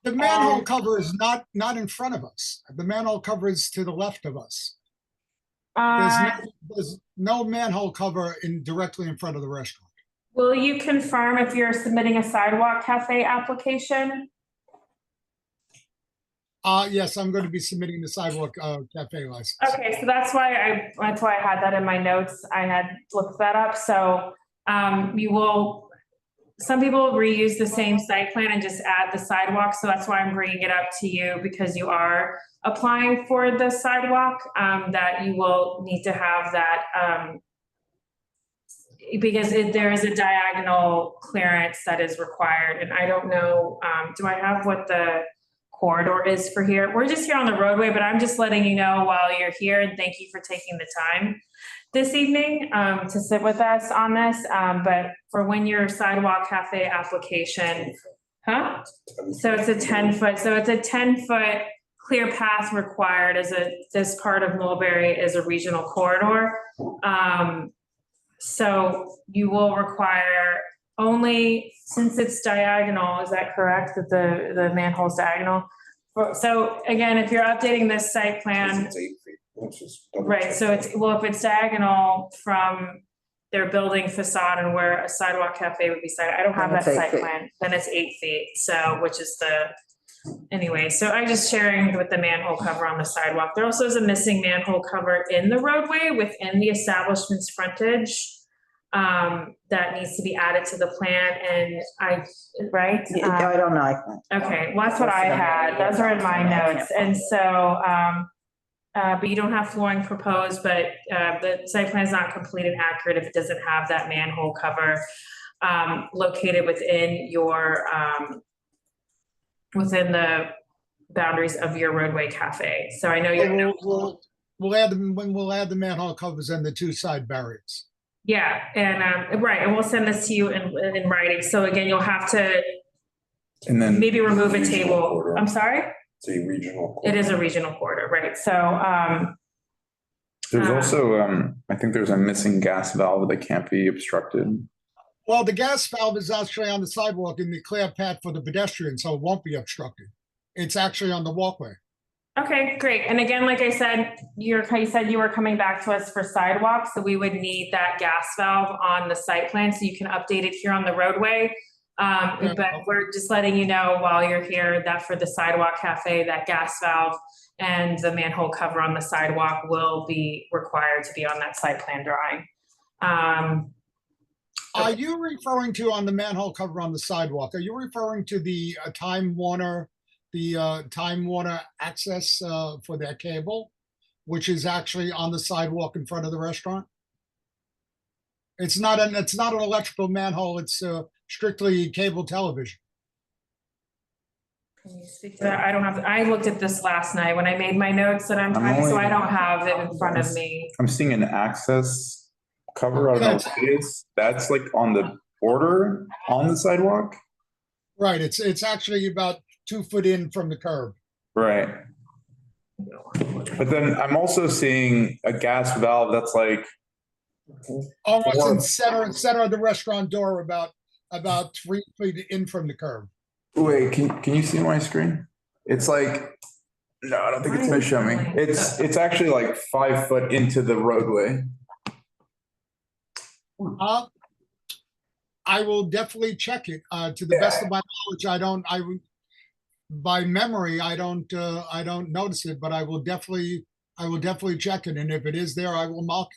The manhole cover is not in front of us. The manhole cover is to the left of us. There's no manhole cover directly in front of the restaurant. Will you confirm if you're submitting a sidewalk cafe application? Yes, I'm going to be submitting the sidewalk cafe license. Okay, so that's why I had that in my notes. I had looked that up. So some people reuse the same site plan and just add the sidewalk. So that's why I'm bringing it up to you, because you are applying for the sidewalk, that you will need to have that, because there is a diagonal clearance that is required. And I don't know, do I have what the corridor is for here. We're just here on the roadway, but I'm just letting you know while you're here, and thank you for taking the time this evening to sit with us on this. But for when your sidewalk cafe application, so it's a 10-foot, so it's a 10-foot clear path required this part of Mulberry is a regional corridor. So you will require only, since it's diagonal, is that correct, that the manhole's diagonal? So again, if you're updating this site plan, It's 8 feet. Let's just double right, check. so if it's diagonal from their building facade and where a sidewalk cafe would be sited, I don't have that Then it's 8 site feet. plan, then it's 8 feet, so, which is anyway, so I'm just sharing with the manhole cover on the sidewalk. There also is a missing manhole cover in the roadway within the establishment's frontage that needs to be added to the plan, and right? I don't know. Okay, well, that's what I had. Those are in my notes. And so, but you don't have flooring proposed, but the site plan is not complete and accurate if it doesn't have that manhole cover located within your, within the boundaries of your roadway cafe. So I know you're. We'll add the manhole covers and the two side barriers. Yeah, and right, and we'll send this to you in writing. So again, you'll have to And then maybe remove a Regional table. corridor. I'm sorry? It's a regional. It is a regional corridor, right? So, there's also, I think there's a missing gas valve that can't be obstructed. Well, the gas valve is actually on the sidewalk in the clear path for the pedestrian, so it won't be obstructed. It's actually on the walkway. okay, great. And again, like I said, you said you were coming back to us for sidewalks, so we would need that gas valve on the site plan so you can update it here on the roadway. But we're just letting you know while you're here that for the sidewalk cafe, that gas valve and the manhole cover on the sidewalk will be required to be on that site plan drawing. Are you referring to on the manhole cover on the sidewalk? Are you referring to the Time Warner access for that cable, which is actually on the sidewalk in front of the restaurant? It's not an electrical manhole. It's strictly cable television. Can you speak to that? I don't have, I looked at this last night when I made my notes that I'm typing, so I don't have it in front of me. I'm seeing an access cover. I don't know what it is. That's like on the border on the sidewalk. Right. It's actually about 2 foot in from the curb. Right. But then I'm also seeing a gas valve that's like. Almost in center of the restaurant door, about 3 feet in from the curb. Wait, can you see my screen? It's like, no, I don't think it's gonna show me. It's actually like 5 foot into the roadway. I will definitely check it. To the best of my knowledge, by memory, I don't notice it, but I will definitely check it. And if it is there, I will mark it.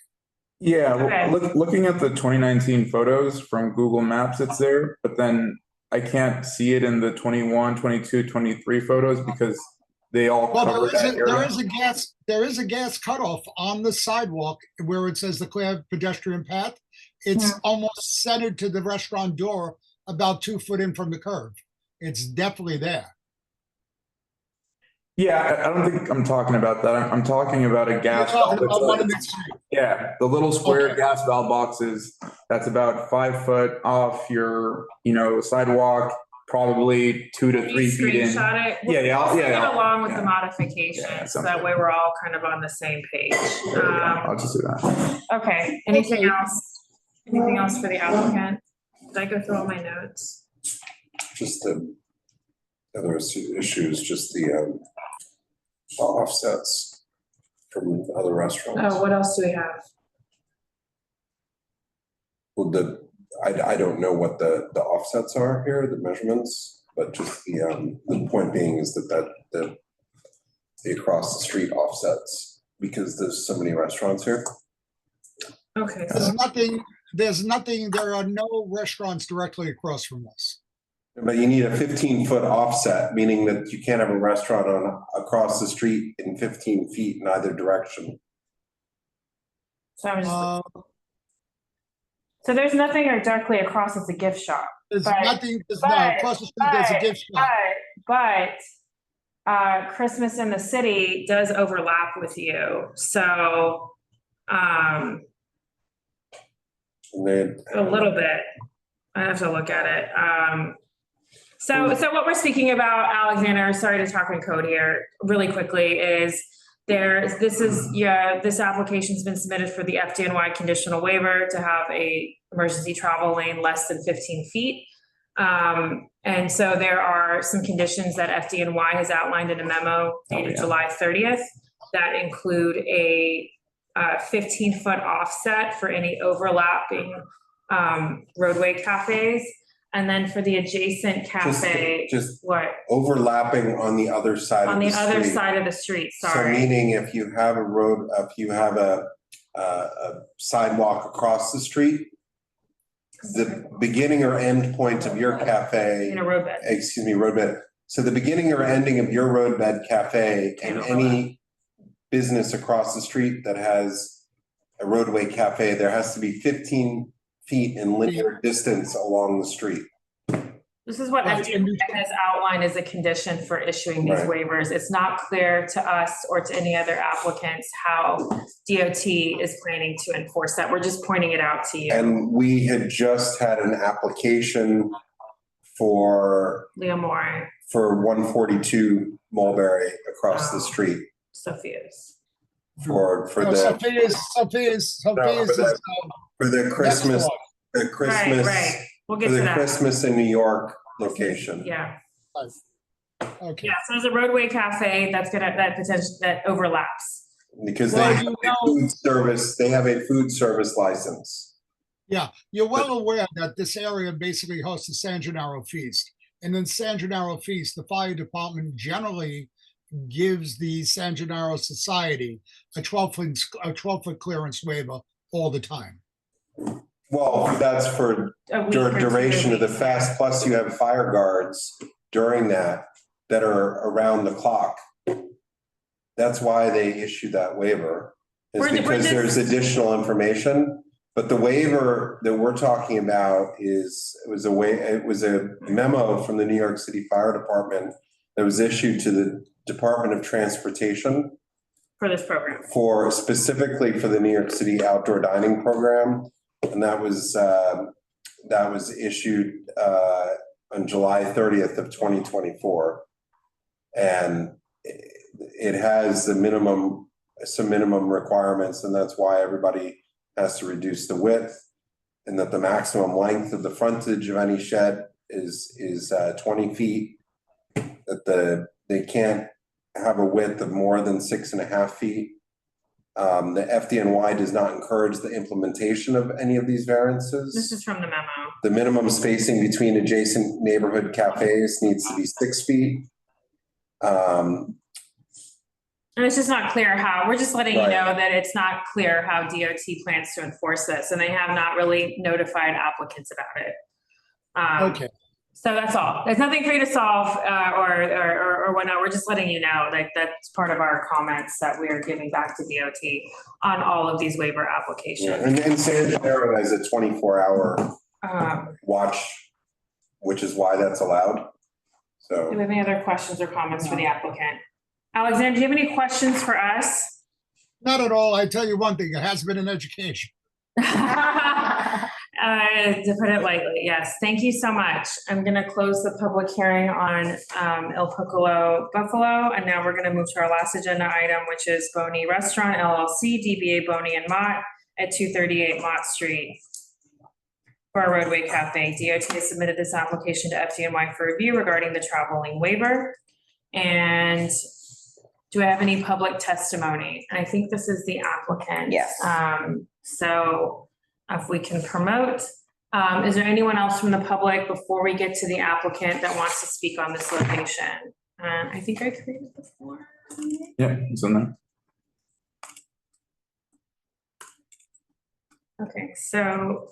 Yeah, well, looking at the 2019 photos from Google Maps, it's there, but then I can't see it in the 21, 22, 23 photos because they all cover that area. There is a gas cutoff on the sidewalk where it says the clear pedestrian path. It's almost centered to the restaurant door, about 2 foot in from the curb. It's definitely there. Yeah, I don't think I'm talking about that. I'm talking about a gas valve. Yeah, the little square gas valve boxes. That's about 5 foot off your, sidewalk, probably 2 to 3 feet in. Screenshot it. Yeah. Along with the modifications, so that way we're all kind of on the same page. I'll just do that. Okay, anything else? Anything else for the applicant? Did I go through all my notes? Just the other issues, just the offsets from other restaurants. Oh, what else do we have? Well, I don't know what the offsets are here, the measurements, but just the point being is that the across the street offsets because there's so many restaurants here. Okay. There are no restaurants directly across from us. But you need a 15-foot offset, meaning that you can't have a restaurant across the street in 15 feet in either direction. So there's nothing directly across, it's a gift shop. There's nothing, across the street there's a gift shop. But Christmas in the city does overlap with you, so, a little bit. I have to look at it. So what we're speaking about, Alexander, sorry to talk in code here, really quickly, is this application's been submitted for the FDNY conditional waiver to have a emergency travel lane less than 15 feet. And so there are some conditions that FDNY has outlined in a memo dated July 30th that include a 15-foot offset for any overlapping roadway cafes. And then for the adjacent cafe, Just what? overlapping on the other side of On the the street. other side of the street, So sorry. meaning if you have a road, if you have a sidewalk across the street, the beginning or end point of your cafe. In a roadbed. Excuse me, roadbed. So the beginning or ending of your roadbed cafe and any business across the street that has a roadway cafe, there has to be 15 feet in linear distance along the street. This is what FDNY has outlined as a condition for issuing these waivers. It's not clear to us or to any other applicants how DOT is planning to enforce that. We're just pointing it out to you. And we had just had an application for Leomore. for 142 Mulberry across the street Sophia's. for the Sophia's for the Christmas Right. We'll get for to the that. Christmas in New York location. Yeah. Okay. Yeah, so there's a roadway cafe that overlaps. Because they have a food service, they have a food service license. Yeah, you're well aware that this area basically hosts the San Gennaro Feast. And in San Gennaro Feast, the fire department generally gives the San Gennaro Society a 12-foot clearance waiver all the time. Well, that's for duration of the fast, plus you have fire guards during that are around the clock. That's why they issued that waiver, is because there's additional information. But the waiver that we're talking about it was a memo from the New York City Fire Department that was issued to the Department of Transportation for this program, specifically for the New York City Outdoor Dining Program. And that was issued on July 30th of 2024. And it has some minimum requirements, and that's why everybody has to reduce the width, and that the maximum length of the frontage of any shed is 20 feet. That they can't have a width of more than 6.5 feet. The FDNY does not encourage the implementation of any of these variances. This is from the memo. The minimum spacing between adjacent neighborhood cafes needs to be 6 feet. And it's just not clear how, we're just letting you know that it's not clear how DOT plans to enforce this, and they have not really notified applicants about it. Okay. So that's all. There's nothing for you to solve or whatnot. We're just letting you know, like, that's part of our comments that we are giving back to DOT on all of these waiver applications. Yeah, and San Gennaro has a 24-hour watch, which is why that's allowed. So. Do we have any other questions or comments for the applicant? Alexander, do you have any questions for us? Not at all. I tell you one thing, it has been an education. To put it lightly, yes. Thank you so much. I'm going to close the public hearing on El Piccolo Buffalo, and now we're going to move to our last agenda item, which is Boney Restaurant LLC, DBA Boney and Mott at 238 Mott Street for a roadway cafe. DOT has submitted this application to FDNY for review regarding the travel lane waiver. And do I have any public testimony? And I think this is the applicant. Yes. So if we can promote, is there anyone else from the public before we get to the applicant that wants to speak on this location? I think I created the form. Yeah, it's in there. Okay, so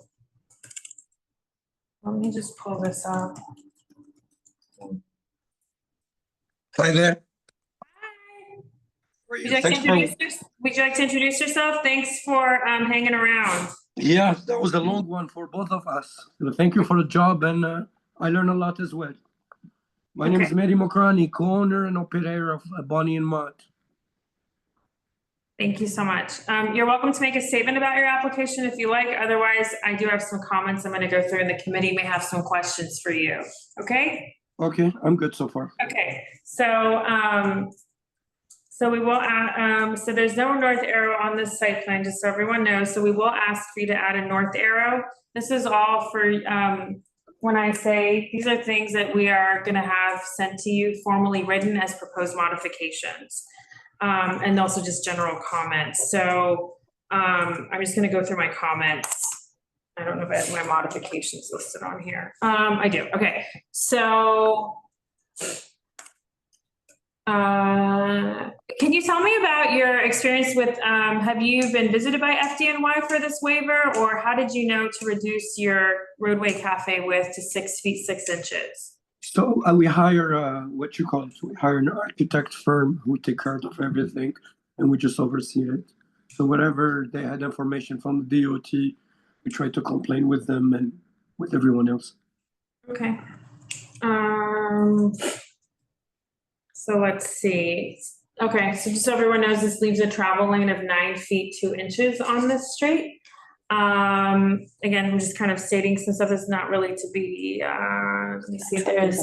let me just pull this up. Hi there. Would you like to introduce yourself? Thanks for hanging around. Yeah, that was a long one for both of us. Thank you for the job, and I learned a lot as well. My name is Mehdi Mokrani, co-owner and operator of Bonnie and Mott. Thank you so much. You're welcome to make a statement about your application if you like. Otherwise, I do have some comments I'm going to go through, and the committee may have some questions for you. Okay? Okay, I'm good so far. Okay, so we will add, so there's no north arrow on this site plan, just so everyone knows. So we will ask for you to add a north arrow. This is all for, when I say, these are things that we are gonna have sent to you formally written as proposed modifications. And also just general comments. So I'm just gonna go through my comments. I don't know if I have my modifications listed on here. I do, okay. So, can you tell me about your experience with, have you been visited by FDNY for this waiver, or how did you know to reduce your roadway cafe width to 6 feet 6 inches? So we hire what you call it, we hire an architect firm who take care of everything, and we just oversee it. So whatever they had information from the DOT, we try to complain with them and with everyone else. Okay. So let's see. Okay, so just so everyone knows, this leaves a travel lane of 9 feet 2 inches on this street. Again, I'm just kind of stating some stuff that's not really to be, let me see if there's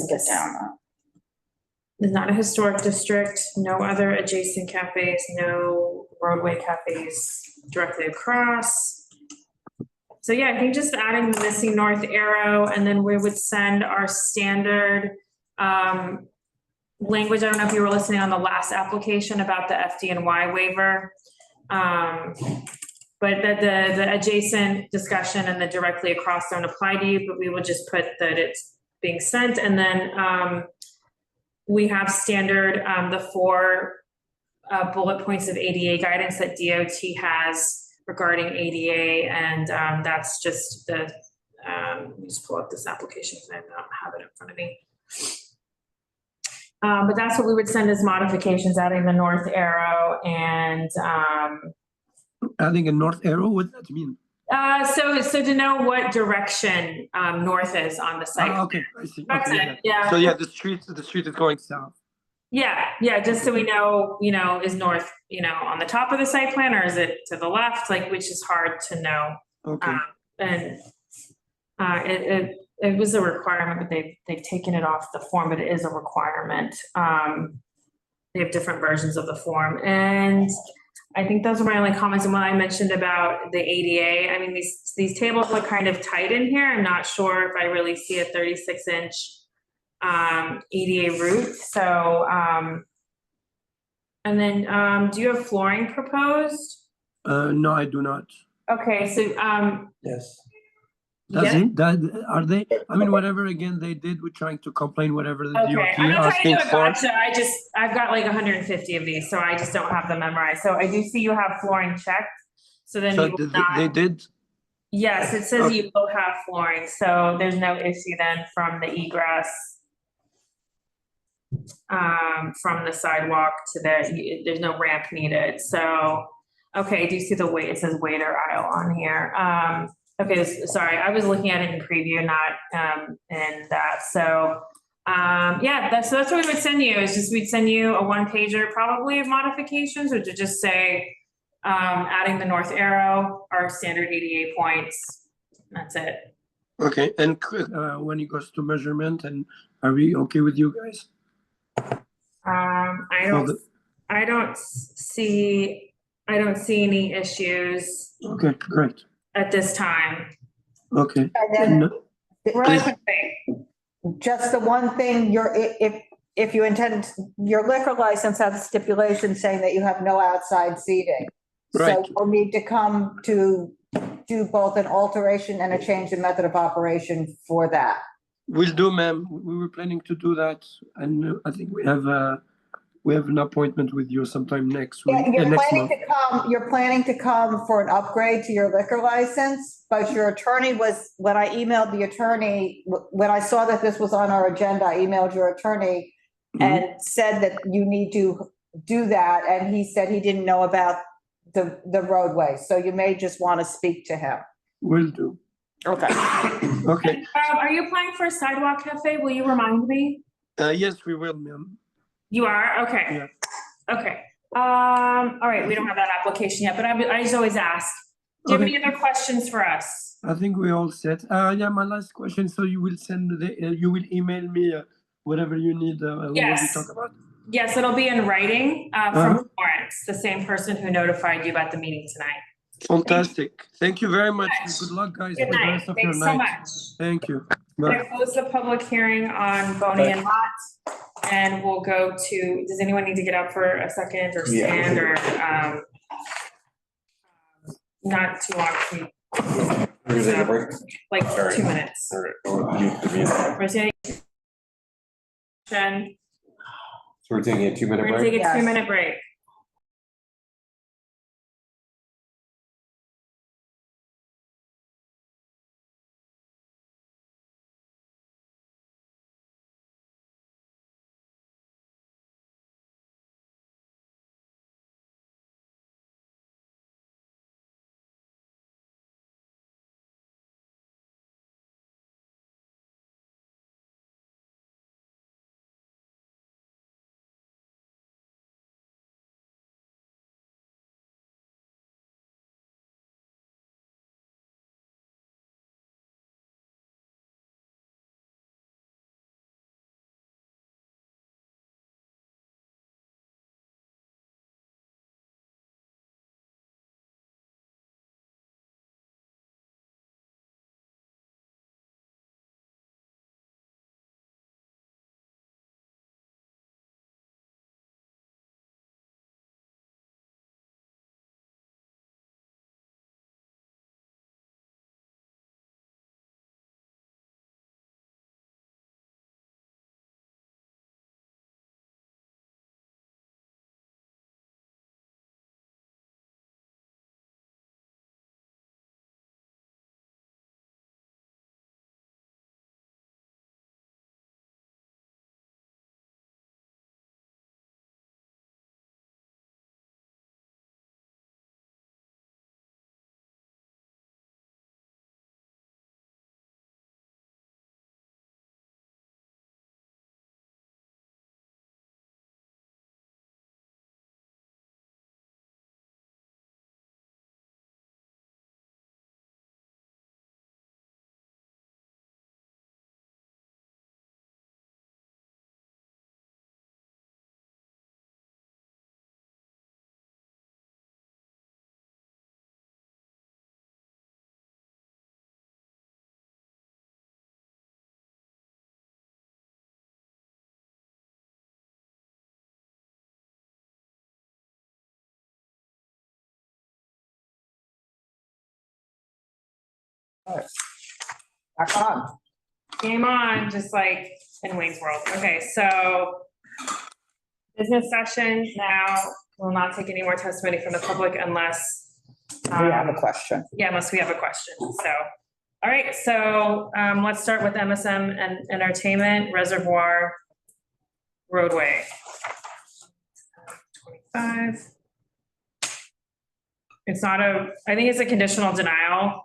not a historic district, no other adjacent cafes, no roadway cafes directly across. So yeah, I think just adding the missing north arrow, and then we would send our standard language. I don't know if you were listening on the last application about the FDNY waiver. But the adjacent discussion and the directly across don't apply to you, but we will just put that it's being sent. And then we have standard, the 4 bullet points of ADA guidance that DOT has regarding ADA. And that's just the, let me just pull up this application because I don't have it in front of me. But that's what we would send as modifications, adding the north arrow and adding a north arrow, what does that mean? So to know what direction north is on the site. Okay, I see. That's Okay, it. Yeah. So yeah, the street is going south. Yeah, just so we know, is north, on the top of the site plan, or is it to the left? Like, which is hard to know. Okay. And it was a requirement, but they've taken it off the form, but it is a requirement. They have different versions of the form, and I think those are my only comments. And when I mentioned about the ADA, I mean, these tables look kind of tight in here. I'm not sure if I really see a 36-inch ADA roof. So, and then do you have flooring proposed? No, I do not. Okay, so yes. Are they? I mean, whatever again they did, we're trying to complain whatever the DOT I'm not trying to asking do a for. gotcha. I've got like 150 of these, so I just don't have them memorized. So I do see you have flooring checked. So then So you will not. they did? Yes, it says you will have flooring, so there's no issue then from the egress. From the sidewalk to there's no ramp needed. So, okay, do you see the it says waiter aisle on here? Okay, sorry, I was looking at it in preview, not in that. So, yeah, that's what we would send you. Is just we'd send you a 1-pager probably of modifications, which would just say adding the north arrow, our standard ADA points. That's it. Okay, and when it goes to measurement, and are we okay with you guys? I don't see any issues. Okay, great. At this time. Okay. And then, just the one thing, if you intend, your liquor license has a stipulation saying that you have no outside seating. Right. So you'll need to come to do both an alteration and a change in method of operation for that. Will do, ma'am. We were planning to do that, and I think we have an appointment with you sometime next week. Yeah, Next month. you're planning to come for an upgrade to your liquor license, but your attorney when I emailed the attorney, when I saw that this was on our agenda, I emailed your attorney and said that you need to do that, and he said he didn't know about the roadway, so you may just want to speak to him. Will do. Okay. Okay. Are you applying for a sidewalk cafe? Will you remind me? Yes, we will, ma'am. You are? Okay. Yeah. Okay. All right, we don't have that application yet, but I just always ask. Do you have Okay. any other questions for us? I think we're all set. Yeah, my last question. So you will send you will email me whatever you need when we Yes. talk about. Yes, it'll be in writing from Florence, the same person who notified you about the meeting tonight. Fantastic. Thank you very much. Good luck, guys, Good with the night. rest of your Thanks so night. much. Thank you. I'm Bye. gonna close the public hearing on Boney and Lot. And we'll go to, does anyone need to get up for a second or stand or not too long? Like 2 minutes. Jen, So we're taking a 2-minute we're gonna break? take a 2-minute break. Back on. Game on, just like in Wayne's World. Okay, so business session now. Will not take any more testimony from the public unless We have a question. Yeah, unless we have a question. So, all right, so let's start with MSM and Entertainment, Reservoir, Roadway. 25. It's not I think it's a conditional denial.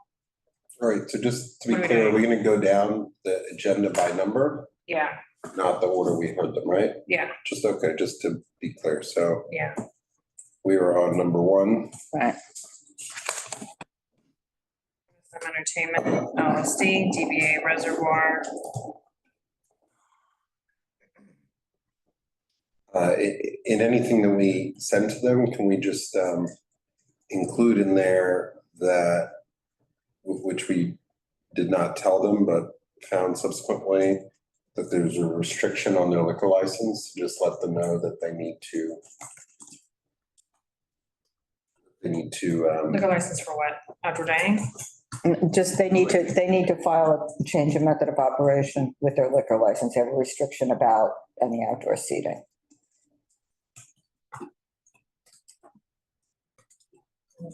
All right, so just to be What are we clear, doing? we're gonna go down the agenda by number, Yeah, not the order we heard them, right? yeah, Just, okay, just to be clear, so yeah. we were on number 1. Right. Entertainment, LLC, DBA Reservoir. In anything that we send to them, can we just include in there that, which we did not tell them, but found subsequently, that there's a restriction on their liquor license, just let them know that they need to. Liquor license for what? Outdoor dining? Just, they need to file a change of method of operation with their liquor license. They have a restriction about any outdoor seating.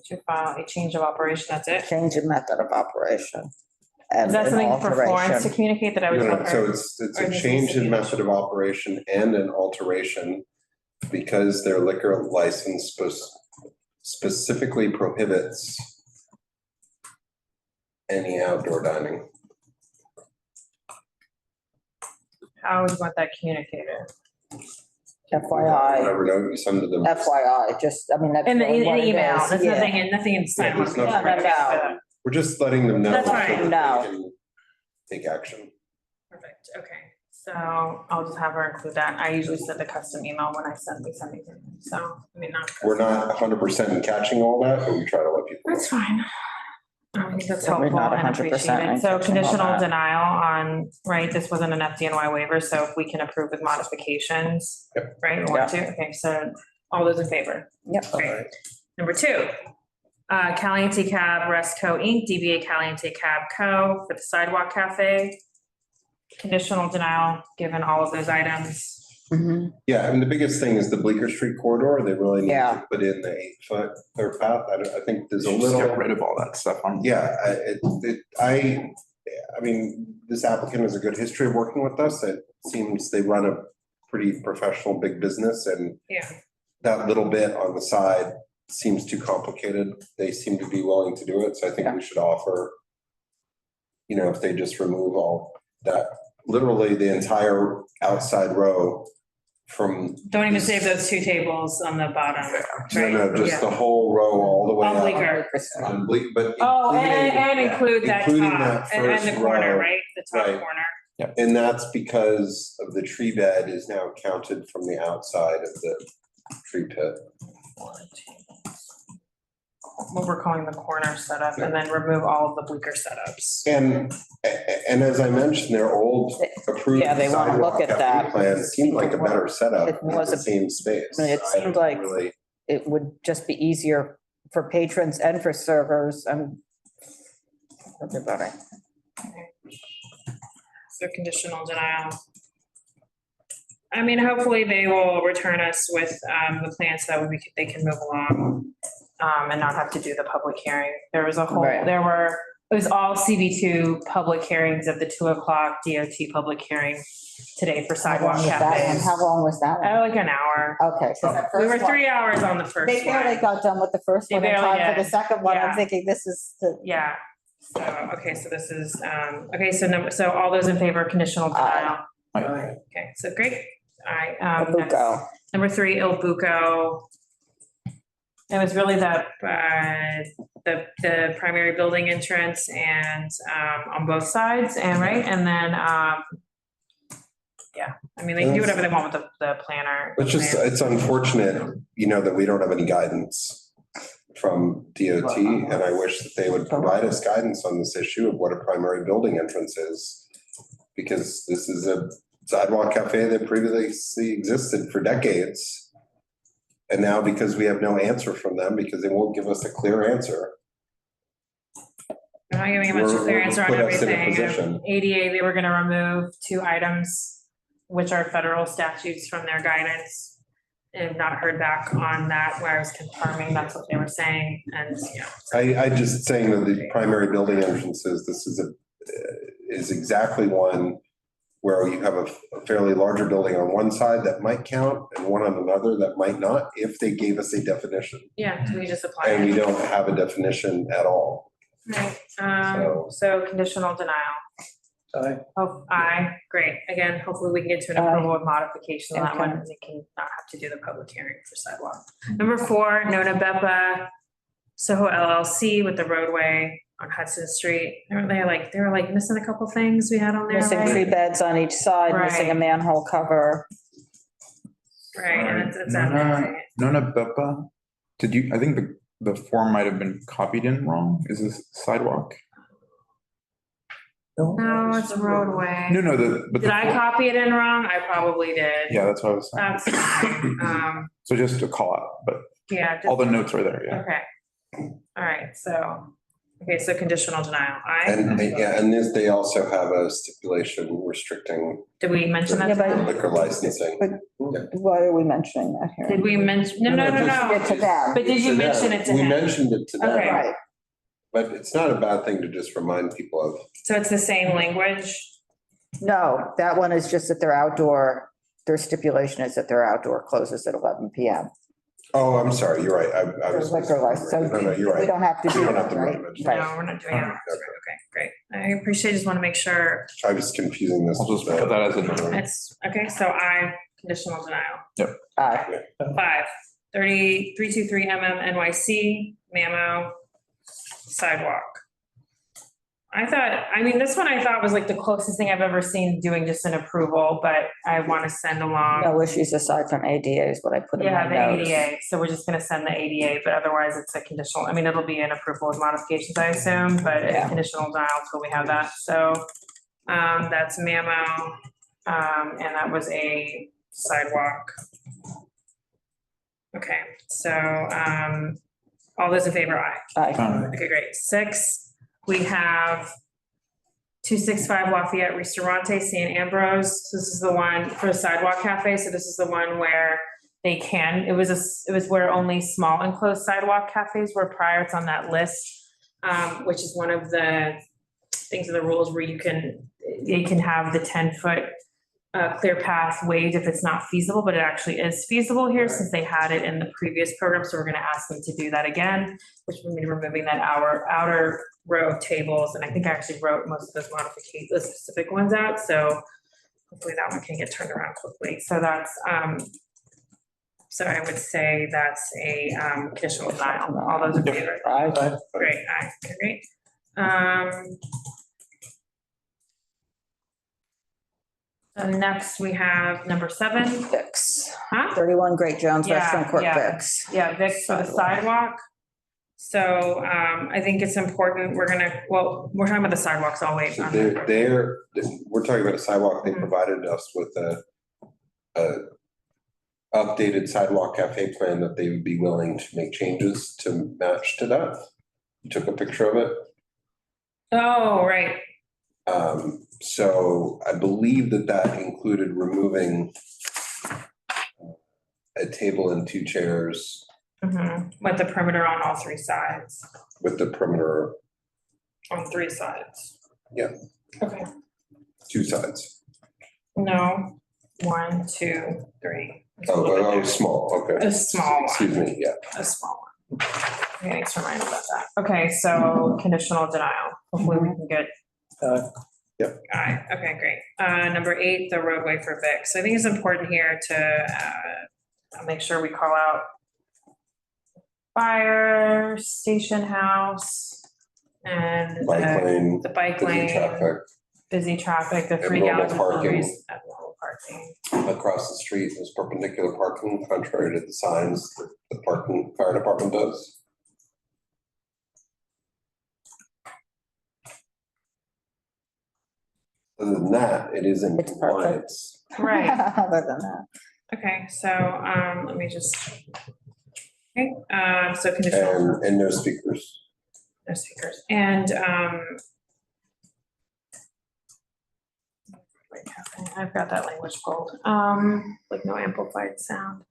To file a change of operation, that's it? Change of method of operation. Is that something for Florence to communicate that I was? So it's a change in method of operation and an alteration because their liquor license specifically prohibits any outdoor dining. How would you want that communicated? FYI, Whatever note you send to them. FYI, just, I mean, that's. In the really what it email, is. there's Yeah. nothing in Yeah, Sidewalk. there's nothing. No. We're just letting them know. That's so right. that they No. can Take action. Perfect, okay, so I'll just have her include that. I usually send a custom email when I send these, so, I mean, not. We're not 100% catching all that, but we try to let people. That's fine. I think that's We're helpful not and 100% appreciated. So catching all conditional that. denial on, right, this wasn't an FDNY waiver, so if we can approve with modifications, right, we want to, okay, so all those in favor? Yep. Great. Number 2, Caliente Cab Resco Inc., DBA Caliente Cab Co. for the Sidewalk Cafe. Conditional denial, given all of those items. Yeah, I mean, the biggest thing is the Bleecker Street corridor. They really need Yeah. to put in the 8-foot clear path. I think there's a Just little. get rid of all that stuff on. Yeah, I mean, this applicant has a good history of working with us. It seems they run a pretty professional big business, and Yeah. that little bit on the side seems too complicated. They seem to be willing to do it, so I think we should offer, you know, if they just remove all that, literally the entire outside row from. Don't even save those 2 tables on the bottom, right? No, just the whole row all the way On out. Bleecker. On But. Oh, including- and include that including top, that and first the corner, row. right, the top Right. corner. And that's because of the tree bed is now counted from the outside of the tree pit. What we're calling the corner setup, and then remove all of the Bleecker setups. And as I mentioned, their old approved. Yeah, they wanna look sidewalk at cafe that. Plan seemed like a better setup It in was the a- same space. I mean, it I seemed don't like really- it would just be easier for patrons and for servers and everybody. So conditional denial. I mean, hopefully they will return us with the plan so that they can move along and not have to do the public hearing. There was a whole, Right. it was all CB2 public hearings at the 2:00 DOT public hearing today for Sidewalk And Cafes. how long was that? Like an hour. Okay. so that We were first one- 3 hours on the first They barely one. got done with the first They one in barely time for the did. second one. Yeah. I'm thinking this is the. Yeah, so, okay, so this is, okay, so all those in favor of conditional denial? Okay, so great. All right. next. Buco. Number 3, Il Buco. It was really the primary building entrance and on both sides and right, and then, yeah, I mean, they can do whatever they want with the planner. It's just, it's unfortunate, you know, that we don't have any guidance from DOT, and I wish that they would provide us guidance on this issue of what a primary building entrance is. Because this is a sidewalk cafe that previously existed for decades. And now because we have no answer from them, because they won't give us a clear answer. They're not giving a much We're- clear we're answer on put us in a everything. position. ADA, they were gonna remove 2 items, which are federal statutes from their guidance. And have not heard back on that, where I was confirming that's what they were saying, and, you know. I just saying that the primary building entrances, this is exactly one where you have a fairly larger building on one side that might count and one on another that might not, if they gave us a definition. Yeah, we just apply And we it. don't have a definition at all. Right, so conditional denial. Oh, aye, great. Again, hopefully we can get to an approval with modification on that one, and they can not have to do the public hearing for sidewalk. Number 4, Nonna Beppa, SoHo LLC with the roadway on Hudson Street. They were like missing a couple things we had on there, Missing right? 3 beds on each side, missing a Right. manhole cover. Right, and it's Nonna Beppa, I think the form might have been copied in wrong. Is this sidewalk? No, it's roadway. No, but. Did I copy it in wrong? I probably did. Yeah, that's what I was saying. That's fine. So just a call out, but Yeah. all the notes are there, yeah. Okay. All right, so, so conditional denial, And, aye? yeah, and this, they also have a stipulation restricting Did we mention that? Yeah, to but- them? liquor licensing. Why are we mentioning that here? Did we mention, no, Just get to them. But did you To them. mention it to We him? mentioned it to them. Okay. Right. But it's not a bad thing to just remind people of. So it's the same language? No, that one is just that their outdoor, their stipulation is that their outdoor closes at 11 PM. Oh, I'm sorry, you're right. I was. Liquor license. So No, you're right. we don't have to do We don't that, have to right? really mention Right. No, we're not doing that. Okay, great. I I appreciate, just want to make sure I was confusing this. I'll just put that as a. it's, okay, so I, conditional denial. Yep. Aye. 323 NYC, Mamo, Sidewalk. I mean, this one I thought was like the closest thing I've ever seen doing just an approval, but I want to send along. No issues aside from ADA is what I put in Yeah, my the notes. ADA, so we're just gonna send the ADA, but otherwise it's a conditional, I mean, it'll be an approval with modifications, I assume, but it's a conditional denial until we have that, so. That's Mamo, and that was a sidewalk. Okay, so, all those in favor, aye. Aye. Okay, great. 6, we have 265 Lafayette Ristorante, Sant Ambroeus. So this is the one for the Sidewalk Cafe. So this is the one where they can, it was where only small enclosed sidewalk cafes were prior. It's on that list, which is one of the things of the rules where they can have the 10-foot clear path waived if it's not feasible, but it actually is feasible here since they had it in the previous program. So we're going to ask them to do that again, which will mean removing that outer row of tables. And I think I actually wrote most of those modifications, the specific ones out. So hopefully that one can get turned around quickly. So that's, so I would say that's a conditional denial. All those in favor? Aye. Great, aye, okay, great. So next we have number 7. Vicks. Huh? 31 Great Jones Restaurant Court yeah. Vicks. Yeah, Vicks for the sidewalk. So I think it's important, we're talking about the sidewalks, I'll wait. So on that. we're talking about a sidewalk. They provided us with a updated sidewalk cafe plan that they would be willing to make changes to match to that. You took a picture of it. Oh, right. So I believe that included removing a table and 2 chairs. With the perimeter on all 3 sides. With the perimeter. On 3 sides. Yeah. Okay. 2 sides. No, 1, 2, 3. Oh, small, okay. A small one. Excuse me, yeah. A small one. Okay, thanks for reminding about that. Okay, so conditional denial. Hopefully we can get. Yep. Aye, okay, great. Number 8, the roadway for Vic. So I think it's important here to make sure we call out fire station house and Bike lane, the bike busy lane, traffic. Busy traffic, the 3 Abnormal gallons parking. abnormal parking. Across the street is perpendicular parking, contrary to the signs that the parking fire department does. Other than that, it is in compliance. Right. Other than that. Okay, so let me just. Okay, so conditional. And no speakers. No speakers. And I've got that language pulled. Like no amplified sound.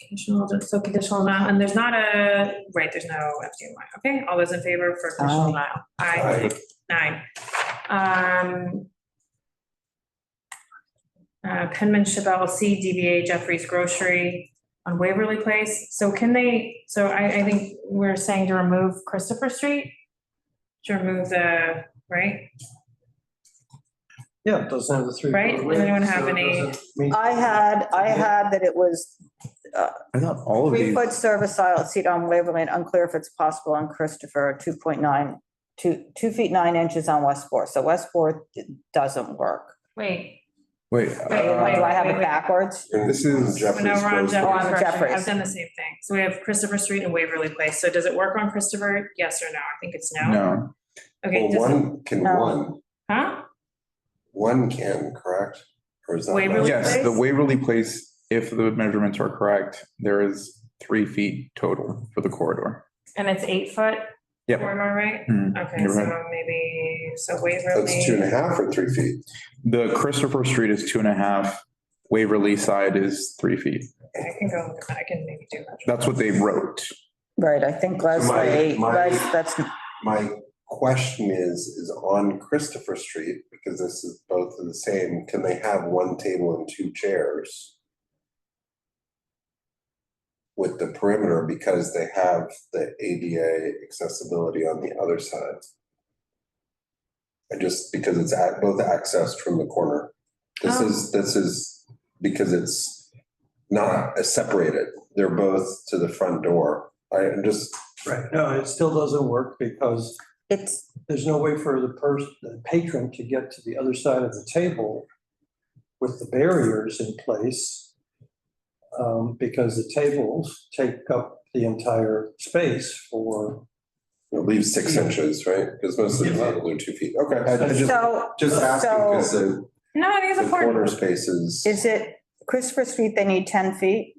Conditional denial, and there's not a, right, there's no FDNY. Okay, all those in favor for conditional denial? Aye. 9. Penmanship LLC, DBA Jeffrey's Grocery on Waverly Place. So can they, so I think we're saying to remove Christopher Street? To remove the, right? Yeah, it doesn't have the 3. Right, does anyone have any? I had that it was I thought all of these. 3-foot service aisle seat on Waverly, and unclear if it's possible on Christopher, 2 feet 9 inches on West 4th. So West 4th doesn't work. Wait. Do I have it backwards? This is No, we're on Jeffrey's. Jeffrey's. I've done the same thing. So we have Christopher Street and Waverly Place. So does it work on Christopher? Yes or no? I think it's no. No. Okay. Well, one can, Huh? one can, correct? Or is that? Waverly Yes, Place? the Waverly Place, if the measurements are correct, there is 3 feet total for the corridor. And it's 8 foot? Yep. Corridor, right? Okay, You're so right. maybe, so Waverly. That's 2.5 or 3 feet. The Christopher Street is 2.5. Waverly side is 3 feet. Okay, I can go look at that. I can maybe do that. That's what they wrote. Right, I think Leslie, that's. My question is on Christopher Street, because this is both the same, can they have 1 table and 2 chairs? With the perimeter, because they have the ADA accessibility on the other side. because it's both accessed from the corner. This is because it's not separated. They're both to the front door. I'm just. Right, no, it still doesn't work because there's no way for the patron to get to the other side of the table with the barriers in place, because the tables take up the entire space for. It leaves 6 inches, right? Because most of the tables are 2 feet. Okay, I just asking because No, I think it's the important. corner spaces. Is it Christopher Street, they need 10 feet?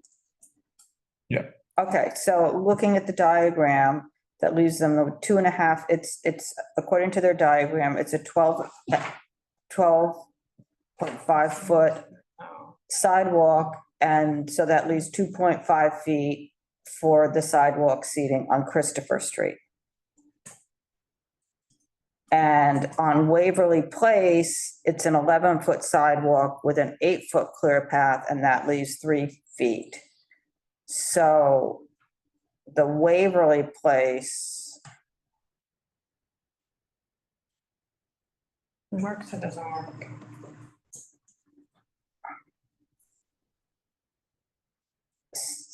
Yeah. Okay, so looking at the diagram, that leaves them the 2.5, it's according to their diagram, it's a 12.5 foot sidewalk. And so that leaves 2.5 feet for the sidewalk seating on Christopher Street. And on Waverly Place, it's an 11-foot sidewalk with an 8-foot clear path, and that leaves 3 feet. So the Waverly Place. Works, it doesn't work.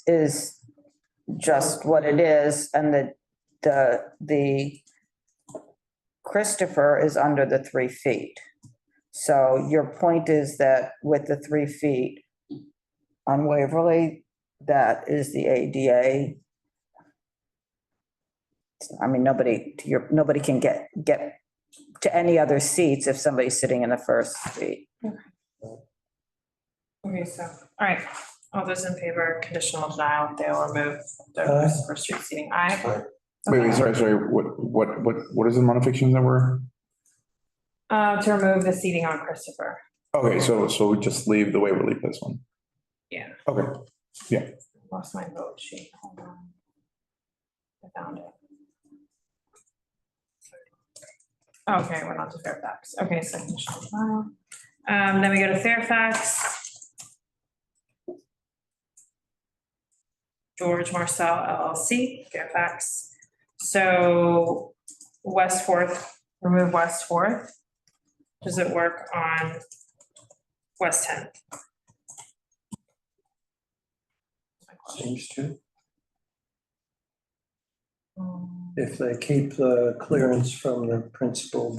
Is just what it is, and the Christopher is under the 3 feet. So your point is that with the 3 feet on Waverly, that is the ADA. I mean, nobody can get to any other seats if somebody's sitting in the first seat. Okay, so, all right, all those in favor, conditional denial, they'll remove the Christopher Street seating. Aye. Wait, sorry, what is the modifications that were? To remove the seating on Christopher. Okay, so we just leave the Waverly Place one. Yeah. Okay, yeah. Lost my vote sheet, hold on. I found it. Okay, we're not to Fairfax. Okay, so conditional denial. Then we go to Fairfax. George Marcel LLC, Fairfax. So West Fourth, remove West Fourth. Does it work on West 10th? Seems to. If they keep the clearance from the principal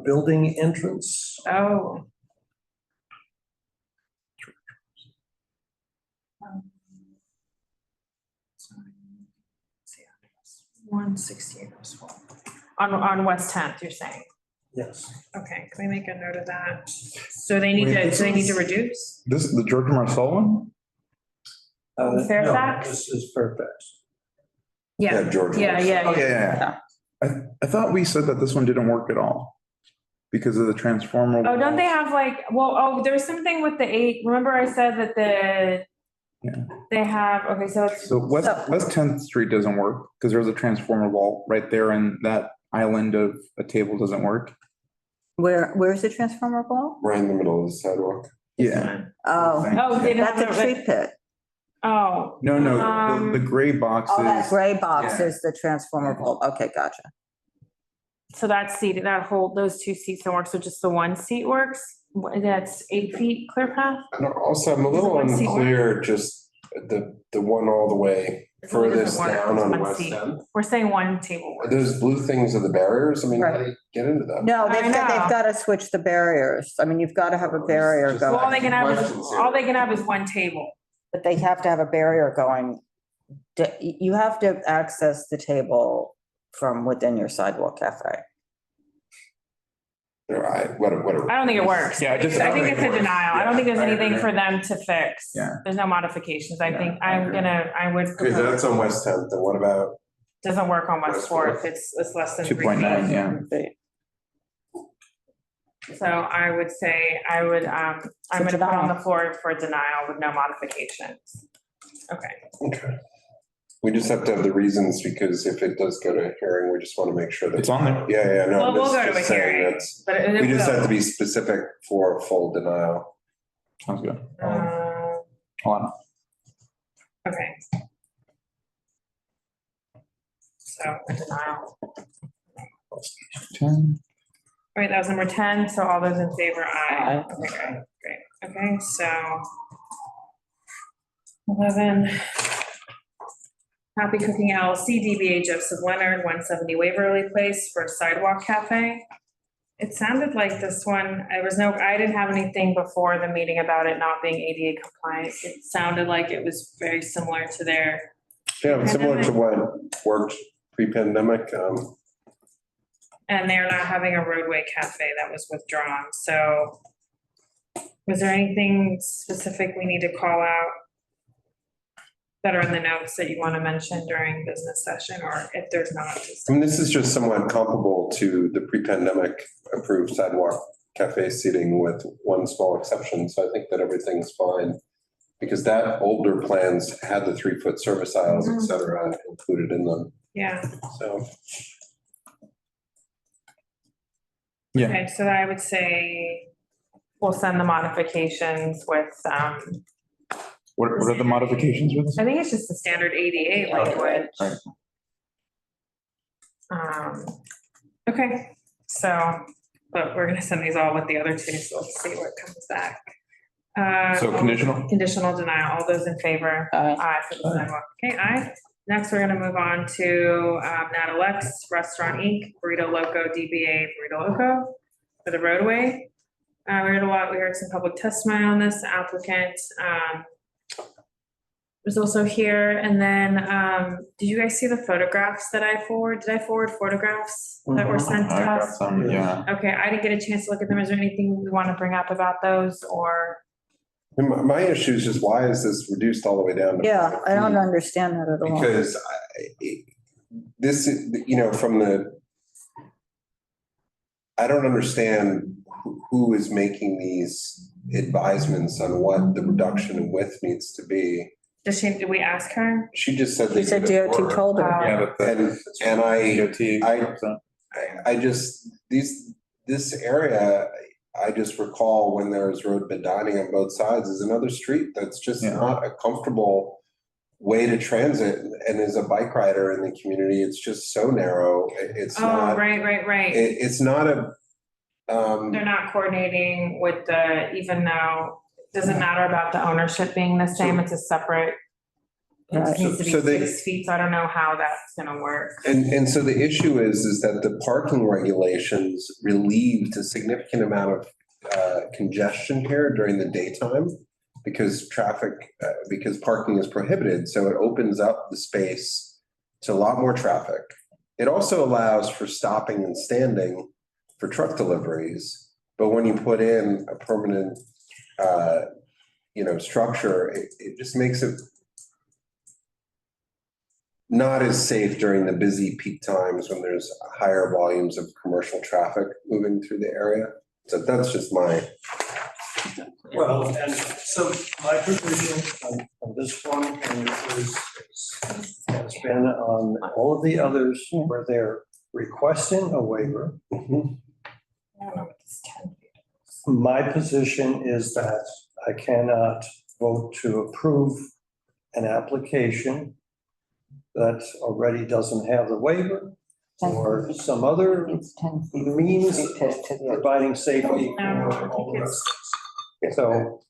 building entrance. Oh. 168 on West 10th, you're saying? Yes. Okay, can we make a note of that? So they need to reduce? This is the George Marcel one? Fairfax? No, this is Fairfax. Yeah. George. Yeah. Oh, yeah. I thought we said that this one didn't work at all because of the transformer. Oh, don't they have there was something with the 8, remember I said that they have, okay, so it's. So West 10th Street doesn't work because there's a transformer wall right there and that island of a table doesn't work. Where's the transformer pole? Right in the middle of the sidewalk. Yeah. Oh, they didn't that's have a the- tree pit. Oh. No, the gray box Oh, that is. gray box is the transformer pole. Okay, gotcha. So that seat, those 2 seats don't work, so just the 1 seat works? That's 8 feet clear path? And also, I'm a little unclear, just the one all the way furthest down on West End. We're saying 1 table. Are those blue things are the barriers? I mean, how do you get into them? No, they've got to switch the barriers. I mean, you've got to have a barrier So all going. they can have is 1 table. But they have to have a barrier going. You have to access the table from within your sidewalk cafe. Whatever. I don't think it works. Yeah, I think it's a denial. I don't think there's anything for them to fix. Yeah. There's no modifications. I think I would. Okay, so that's on West 10th, and what about? Doesn't work on West Fourth. It's less than 3 feet. 2.9, yeah. So I would say, I'm gonna put on the floor for denial with no modifications. Okay. Okay. We just have to have the reasons because if it does go to hearing, we just want to make sure that. It's on there. Yeah, no. Well, we'll I'm go to a just saying hearing, that's- but it We just will. have to be specific for full denial. Sounds good. Uh, Hold on. Okay. So a denial. 10. All right, that was number 10, so all those in favor, aye. Okay, great, okay, so 11. Happy Cooking LLC, DBA Joseph Leonard, 170 Waverly Place for Sidewalk Cafe. It sounded like this one, I didn't have anything before the meeting about it not being ADA compliant. It sounded like it was very similar to their. Yeah, similar to what worked pre-pandemic. And they're not having a roadway cafe that was withdrawn, so was there anything specific we need to call out that are in the notes that you want to mention during business session, or if there's not? I mean, this is just somewhat comparable to the pre-pandemic approved sidewalk cafe seating with one small exception. So I think that everything's fine because that older plans had the 3-foot service aisles, et cetera, included in them. Yeah. So. Yeah. Okay, so I would say we'll send the modifications with, What are the modifications with this? I think it's just the standard ADA language. Okay, so, but we're gonna send these all with the other two, so let's see what comes back. So conditional? Conditional denial, all those in favor? Aye for the sidewalk. Okay, aye. Next, we're gonna move on to Natalex Restaurant Inc., Burrito Loco, DBA Burrito Loco for the roadway. We heard some public testimony on this applicant. Was also here, and then, did you guys see the photographs that I forwarded? Did I forward photographs that were sent to I got us? some, yeah. Okay, I didn't get a chance to look at them. Is there anything we want to bring up about those, or? My issue is just why is this reduced all the way down? Yeah, I don't understand that at all. Because this is, I don't understand who is making these advisements on what the reduction in width needs to be. Did we ask her? She just said. She said DOT told her. And I just, this area, I just recall when there was road dining on both sides is another street that's just not a comfortable way to transit. And as a bike rider in the community, it's just so narrow. It's not. Right. It's not a. They're not coordinating with even though, it doesn't matter about the ownership being the same, it's a separate. It needs to be 6 feet, so I don't know how that's gonna work. And so the issue is that the parking regulations relieved a significant amount of congestion here during the daytime because because parking is prohibited. So it opens up the space to a lot more traffic. It also allows for stopping and standing for truck deliveries. But when you put in a permanent, structure, it just makes it not as safe during the busy peak times when there's higher volumes of commercial traffic moving through the area. So that's just my. Well, and so my position on this one has been on all of the others where they're requesting a waiver. My position is that I cannot vote to approve an application that already doesn't have the waiver or some other means of providing safety. So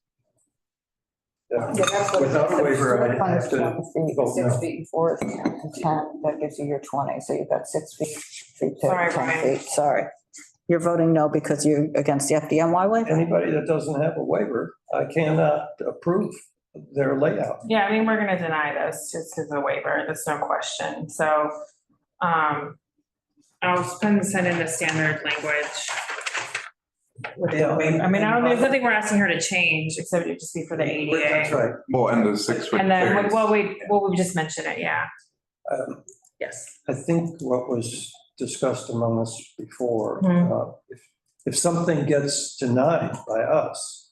without a waiver, I have to vote 6 no. feet before it's 10, that gives you your 20, so you've got 6 feet to Sorry, 10 Brian. feet, sorry. You're voting no because you're against the FDNY waiver? Anybody that doesn't have a waiver, I cannot approve their layout. Yeah, I mean, we're gonna deny this just as a waiver, there's no question, so, I'll send in the standard language. With the waiver. I mean, there's nothing we're asking her to change, except it just be for the ADA. That's right. Well, and the 6 foot. And then, we just mentioned it, yeah. Yes. I think what was discussed among us before, Mhm. if something gets denied by us,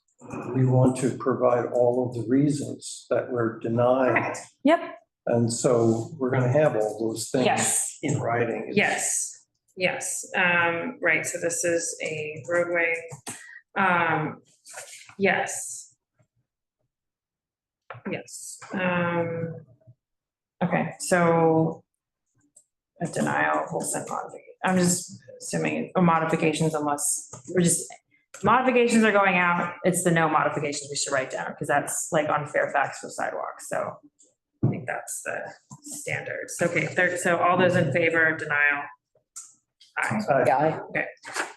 we want to provide all of the reasons that we're denying. Yep. And so we're going to have all those things Yes. in writing. Yes, right, so this is a roadway. Yes. Okay, so a denial will send modification. I'm just assuming, or modifications unless, we're just, modifications are going out, it's the no modifications we should write down, because that's like on Fairfax for sidewalks, so I think that's the standards. Okay, third, so all those in favor of denial? Aye. Okay,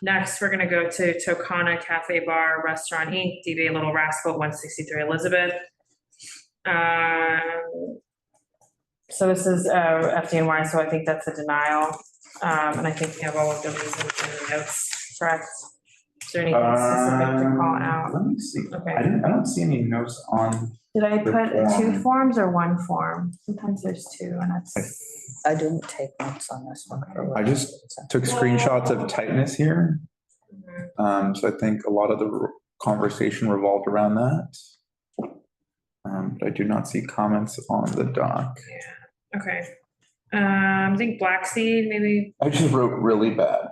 next, we're gonna go to Tocana Cafe Bar Restaurant Inc., DBA Little Rascal, 163 Elizabeth. So this is FDNY, so I think that's a denial. And I think we have all of the reasons in the notes, correct? Is there anything specific to call out? Let me see. Okay. I don't see any notes on. Did I the put two form. forms or one form? Sometimes there's two and that's. I didn't take notes on this one. I just took screenshots of tightness here. So I think a lot of the conversation revolved around that. But I do not see comments on the doc. Yeah, okay. I think Black Seed, maybe. I just wrote really bad.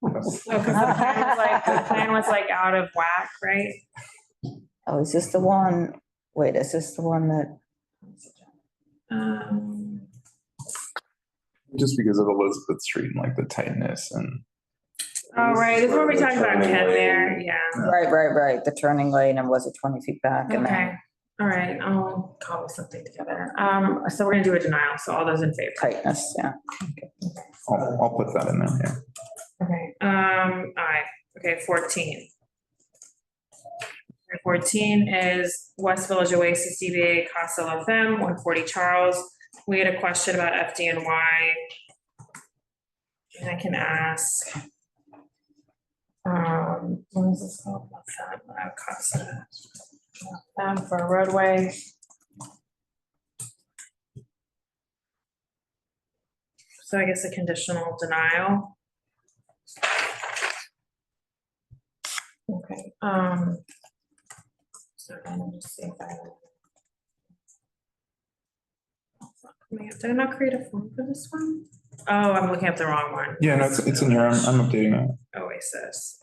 Oh, because the plan was like out of whack, right? Oh, is this the one? Wait, is this the one that? Just because of Elizabeth Street and like the tightness and. Oh, right, this is where we talked about Ken there, yeah. Right. The turning lane and was it 20 feet back? And Okay, then all right, I'll cobble something together. So we're gonna do a denial, so all those in favor? tightness, yeah. I'll put that in there, yeah. Okay, aye, okay, 14. 14 is West Village Oasis DBA Casa La Femme, 140 Charles. We had a question about FDNY. And I can ask. What is this called? Casa La Femme for Roadway. So I guess a conditional denial. Okay, so let me just see if I. Did I not create a form for this one? Oh, I'm looking at the wrong one. Yeah, no, it's in here. I'm updating it. Oasis.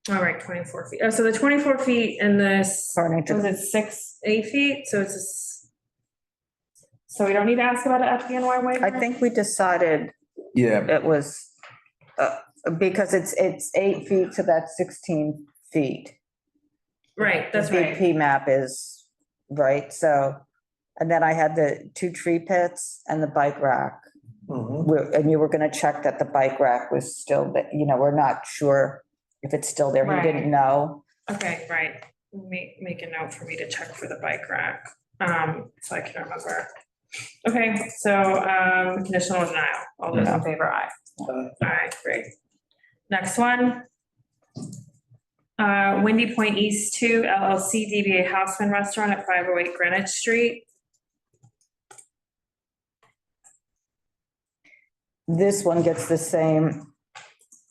All right, 24 feet. Oh, so the 24 feet in this, was it 8 feet? So it's so we don't need to ask about an FDNY waiver? I think we decided Yeah. it was, because it's 8 feet to that 16 feet. Right, that's The right. BP map is, right, so, and then I had the 2 tree pits and the bike rack. And you were gonna check that the bike rack was still, we're not sure if it's still there, he Right. didn't know. Okay, right. Make a note for me to check for the bike rack, so I can remember. Okay, so, conditional denial. All those in favor, aye. Aye, great. Next one. Windy Point East 2 LLC DBA Houseman Restaurant at 508 Greenwich Street. This one gets the same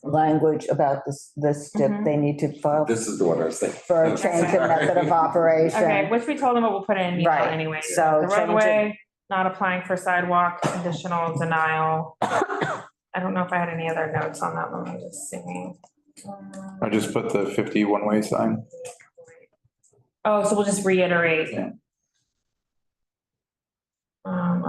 language about this dip, they need to file This is the one I was thinking. for a change in method of operation. Okay, which we told them we'll put in an email Right, anyway. so The change it. roadway, not applying for sidewalk, conditional denial. I don't know if I had any other notes on that one, I'm just seeing. I just put the 50 one-way sign. Oh, so we'll just reiterate.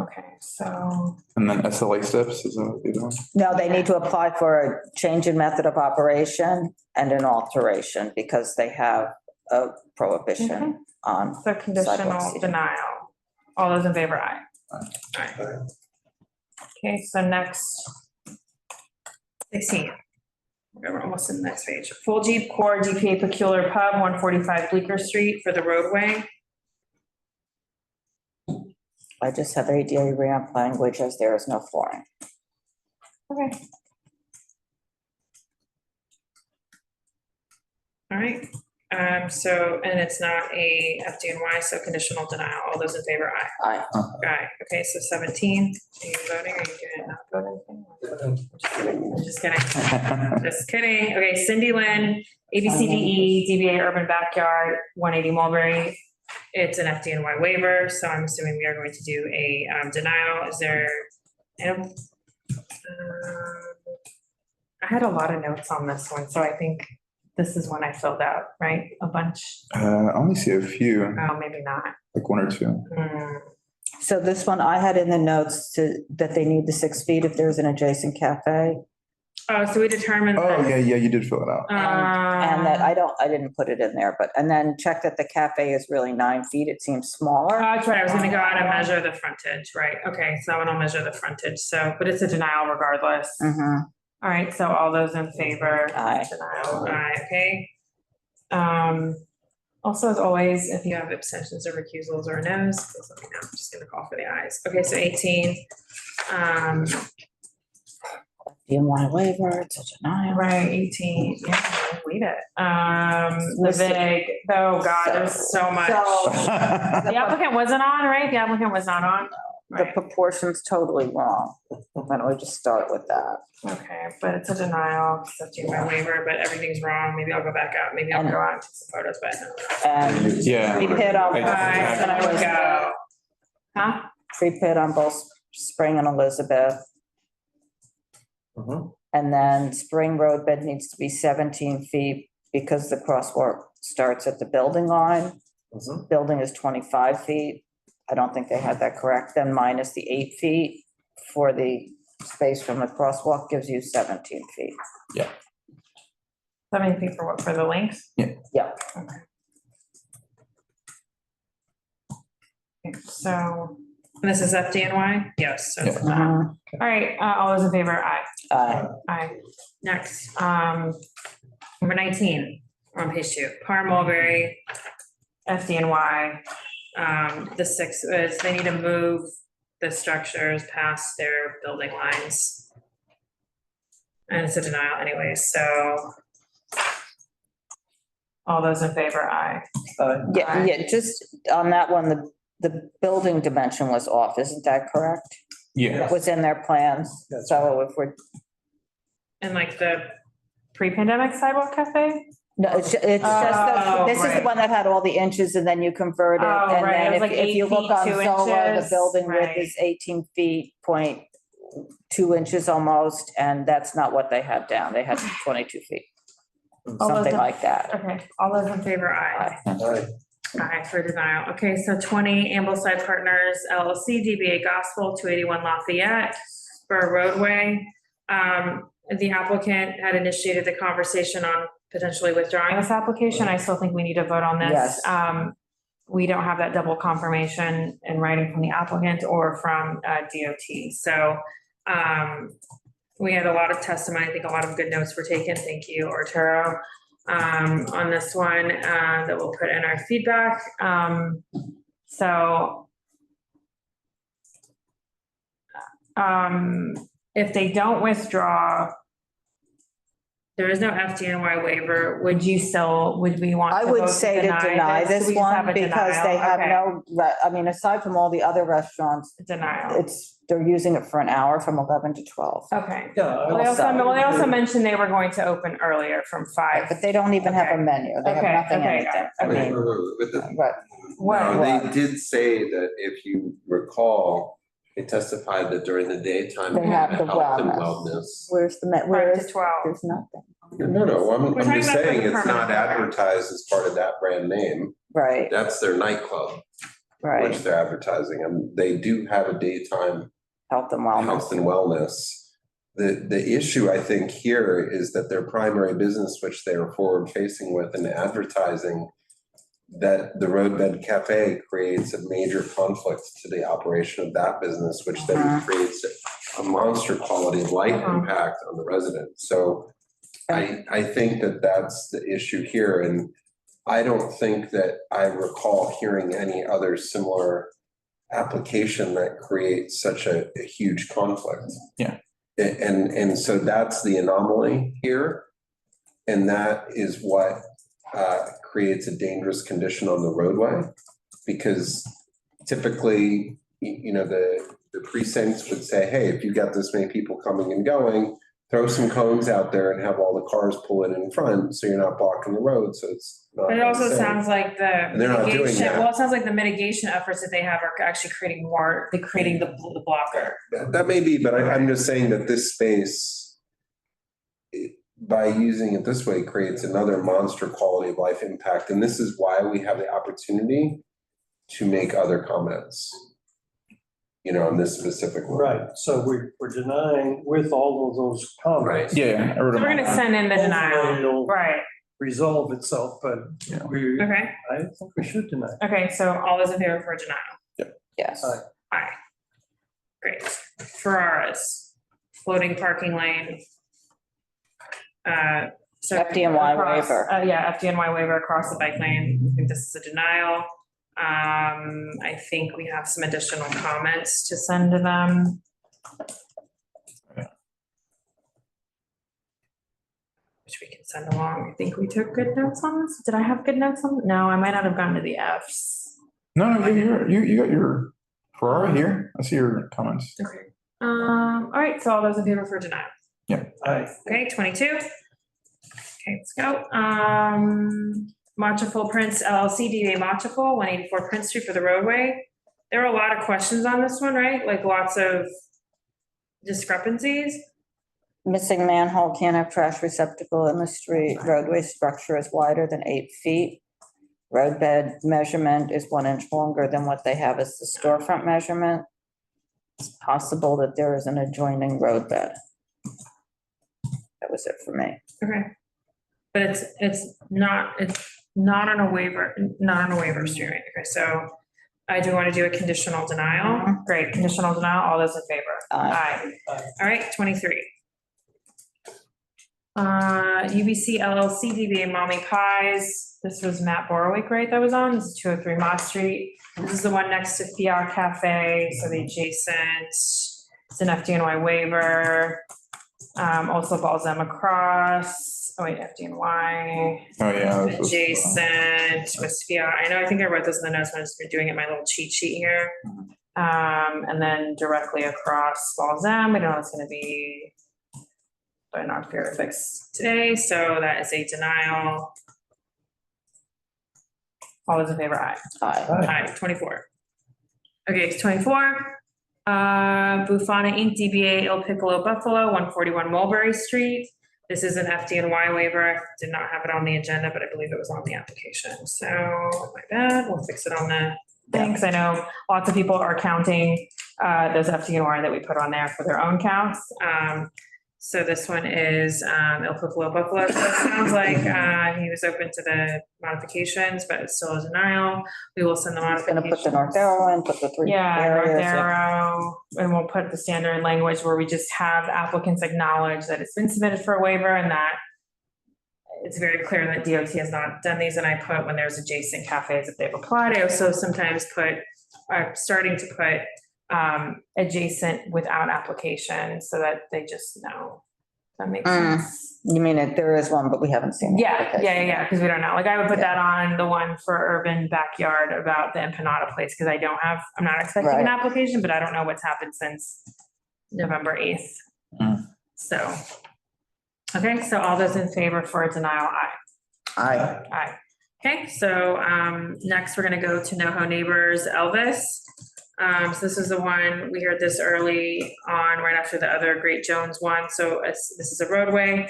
Okay, so. And then SLA steps is that the other one? No, they need to apply for a change in method of operation and an alteration because they have a prohibition on. So conditional sidewalk seating. denial. All those in favor, aye. Aye. Okay, so next. 16. We're almost in the next page. Full Jeep Core DPA Peculiar Pub, 145 Bleecker Street for the roadway. I just have ADA ramp language as there is no flooring. Okay. All right, so, and it's not a FDNY, so conditional denial. All those in favor, aye. Aye. Aye, okay, so 17, are you voting, or are you not voting? I'm just kidding, just kidding. Okay, Cindy Lynn, ABCDE, DBA Urban Backyard, 180 Mulberry. It's an FDNY waiver, so I'm assuming we are going to do a denial. Is there, I had a lot of notes on this one, so I think this is one I filled out, right? A bunch? I only see a few, Oh, maybe not. like 1 or 2. So this one, I had in the notes that they need the 6 feet if there's an adjacent cafe. Oh, so we determined. Oh, yeah, you did fill it out. And that I didn't put it in there, and then check that the cafe is really 9 feet. It seems smaller. Oh, that's right. I was gonna go out and measure the frontage, right? Okay, so that one will measure the frontage. So, but it's a denial regardless. Mhm. All right, so all those in favor? Aye. Denial, aye, okay. Also, as always, if you have abstentions or recusals or no's, please let me know. I'm just gonna call for the ayes. Okay, so 18. DMY waiver, it's a denial. Right, 18, yeah, read it. The VIG, oh God, there's so much. The applicant wasn't on, right? The applicant was not on? The proportion's totally wrong. Why don't we just start with that? Okay, but it's a denial, accepting my waiver, but everything's wrong. Maybe I'll go back out. Maybe I'll go out and take some photos, but. And Yeah. free pit on. Then I would go. Huh? Free pit on both Spring and Elizabeth. And then Spring roadbed needs to be 17 feet because the crosswalk starts at the building line. Building is 25 feet. I don't think they had that correct. Then minus the 8 feet for the space from the crosswalk gives you 17 feet. Yeah. 17 feet for what, for the length? Yeah. Yeah. Okay, so this is FDNY? Yes. So it's Yeah. that. All right, all those in favor, aye. Aye. Aye. Next, number 19, we're on page 2, Par Mulberry, FDNY. The 6 is they need to move the structures past their building lines. And it's a denial anyway, so all those in favor, aye. Yeah, just on that one, the building dimension was off, isn't that correct? Yeah. It was in their plans, so if we're, And like the pre-pandemic sidewalk cafe? no, it's just, this is the right. one that had all the inches and then you convert it. Oh, And right, it then was like if you 8 look feet, on 2 SoHo, the inches, building width right. is 18 feet, 0.2 inches almost, and that's not what they had down. They had 22 feet. All those Something in- like that. Okay, all those in favor, aye. Aye for denial. Okay, so 20 Ambleside Partners LLC, DBA Gospel, 281 Lafayette for a roadway. The applicant had initiated the conversation on potentially withdrawing this application. I still think we need to vote on this. Yes. We don't have that double confirmation in writing from the applicant or from DOT. So we had a lot of testimony. I think a lot of good notes were taken. Thank you, Arturo. On this one, that we'll put in our feedback. If they don't withdraw, there is no FDNY waiver, would we want I to would vote say to deny Do this we just have one a because they denial? have Okay. no, I mean, aside from all the other restaurants, Denial. they're using it for an hour from 11 to 12. Okay. Yeah. Well, they also mentioned they were going to open earlier from 5. But they don't even have a Okay. menu. They have Okay, nothing, okay, anything. I okay. mean, With the, What? no, they did say that if you recall, they testified that during the daytime. They have the health and wellness. wellness. Where's the, 5 where's, to 12. there's nothing. No, I'm We're talking just about saying the it's permanent not program. advertised as part of that brand name. Right, That's their nightclub, right. which they're advertising, and they do have a daytime Health and wellness. health and wellness. The issue, I think, here is that their primary business, which they are forward facing with and advertising, that the Roadbed Cafe creates a major conflict to the operation of that business, which then creates a monster quality of life impact on the residents. So I think that that's the issue here, and I don't think that I recall hearing any other similar application that creates such a huge conflict. Yeah. And so that's the anomaly here. And that is what creates a dangerous condition on the roadway. Because typically, the precincts would say, hey, if you got this many people coming and going, throw some cones out there and have all the cars pull in front so you're not blocking the road. So it's not. But it also unsafe. sounds like the And they're not doing mitigation, that. well, it sounds like the mitigation efforts that they have are actually creating the blocker. That may be, but I'm just saying that this space, by using it this way, creates another monster quality of life impact. And this is why we have the opportunity to make other comments. you know, in this specific one. Right, so we're denying with all of those comments. Yeah. So we're gonna send in the Hopefully denial, it'll right, resolve itself, but we, okay, I think we should deny. okay, so all those in favor for denial? Yes. Aye. Aye. Great. Ferraris, floating parking lane. So. FDNY across- waiver. Yeah, FDNY waiver across the bike lane. I think this is a denial. I think we have some additional comments to send to them. Which we can send along. I think we took good notes on this. Did I have good notes on? No, I might not have gone to the Fs. No, you got your Ferrari here. I see your comments. Okay. All right, so all those in favor for denial? Yeah. Aye. Okay, 22. Okay, let's go. Matchaful Prince LLC, DBA Matchaful, 184 Prince Street for the roadway. There are a lot of questions on this one, right? Like lots of discrepancies. Missing manhole, can't have trash receptacle in the street. Roadway structure is wider than 8 feet. Roadbed measurement is 1 inch longer than what they have as the storefront measurement. It's possible that there is an adjoining roadbed. That was it for me. Okay. But it's not on a waiver, street, right? Okay, so I do want to do a conditional denial. Great, conditional denial. All those in favor? Aye. All right, 23. UBC LLC, DBA Mommy Pies. This was Matt Borwick, right? That was on. This is 203 Mott Street. This is the one next to Fiat Cafe, so the adjacent. It's an FDNY waiver. Also Balsam across. Oh wait, FDNY. Oh yeah. Adjacent with Fiat. I know, I think I wrote this in the notes when I was doing it, my little cheat sheet here. And then directly across Balsam, we know it's gonna be, but not fair to fix today, so that is a denial. All those in favor, aye. Aye, 24. Okay, it's 24. Bufana Inc., DBA Il Piccolo Buffalo, 141 Mulberry Street. This is an FDNY waiver. I did not have it on the agenda, but I believe it was on the application. So my bad, we'll fix it on the thing, because I know lots of people are counting those FDNY that we put on there for their own counts. So this one is Il Piccolo Buffalo. So it sounds like he was open to the modifications, but it's still a denial. We will send the modifications. Gonna put the North Arrow in, put the 3 Yeah, North areas. Arrow, and we'll put the standard language where we just have applicants acknowledge that it's been submitted for a waiver and that it's very clear that DOT has not done these, and I put when there's adjacent cafes that they've applied. I also sometimes put, starting to put adjacent without application so that they just know. That makes sense. You mean if there is one, but we haven't seen it. Yeah, because we don't know. Like I would put that on the one for urban backyard about the empanada place, because I'm not expecting an application, but I don't know what's happened since November 8th. So, okay, so all those in favor for a denial, aye. Aye. Okay, so next we're gonna go to NoHo Neighbors Elvis. So this is the one, we heard this early on, right after the other Great Jones one. So this is a roadway.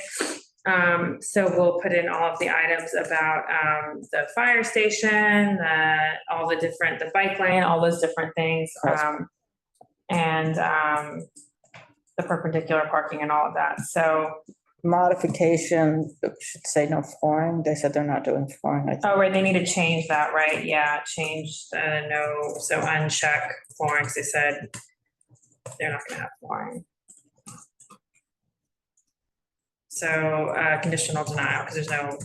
So we'll put in all of the items about the fire station, the bike lane, all those different things. And the perpendicular parking and all of that. So Modification, should say no flooring. They said they're not doing flooring. oh, right, they need to change that, right? Yeah, change no, so uncheck flooring, 'cause they said they're not gonna have flooring. So conditional denial, because there's no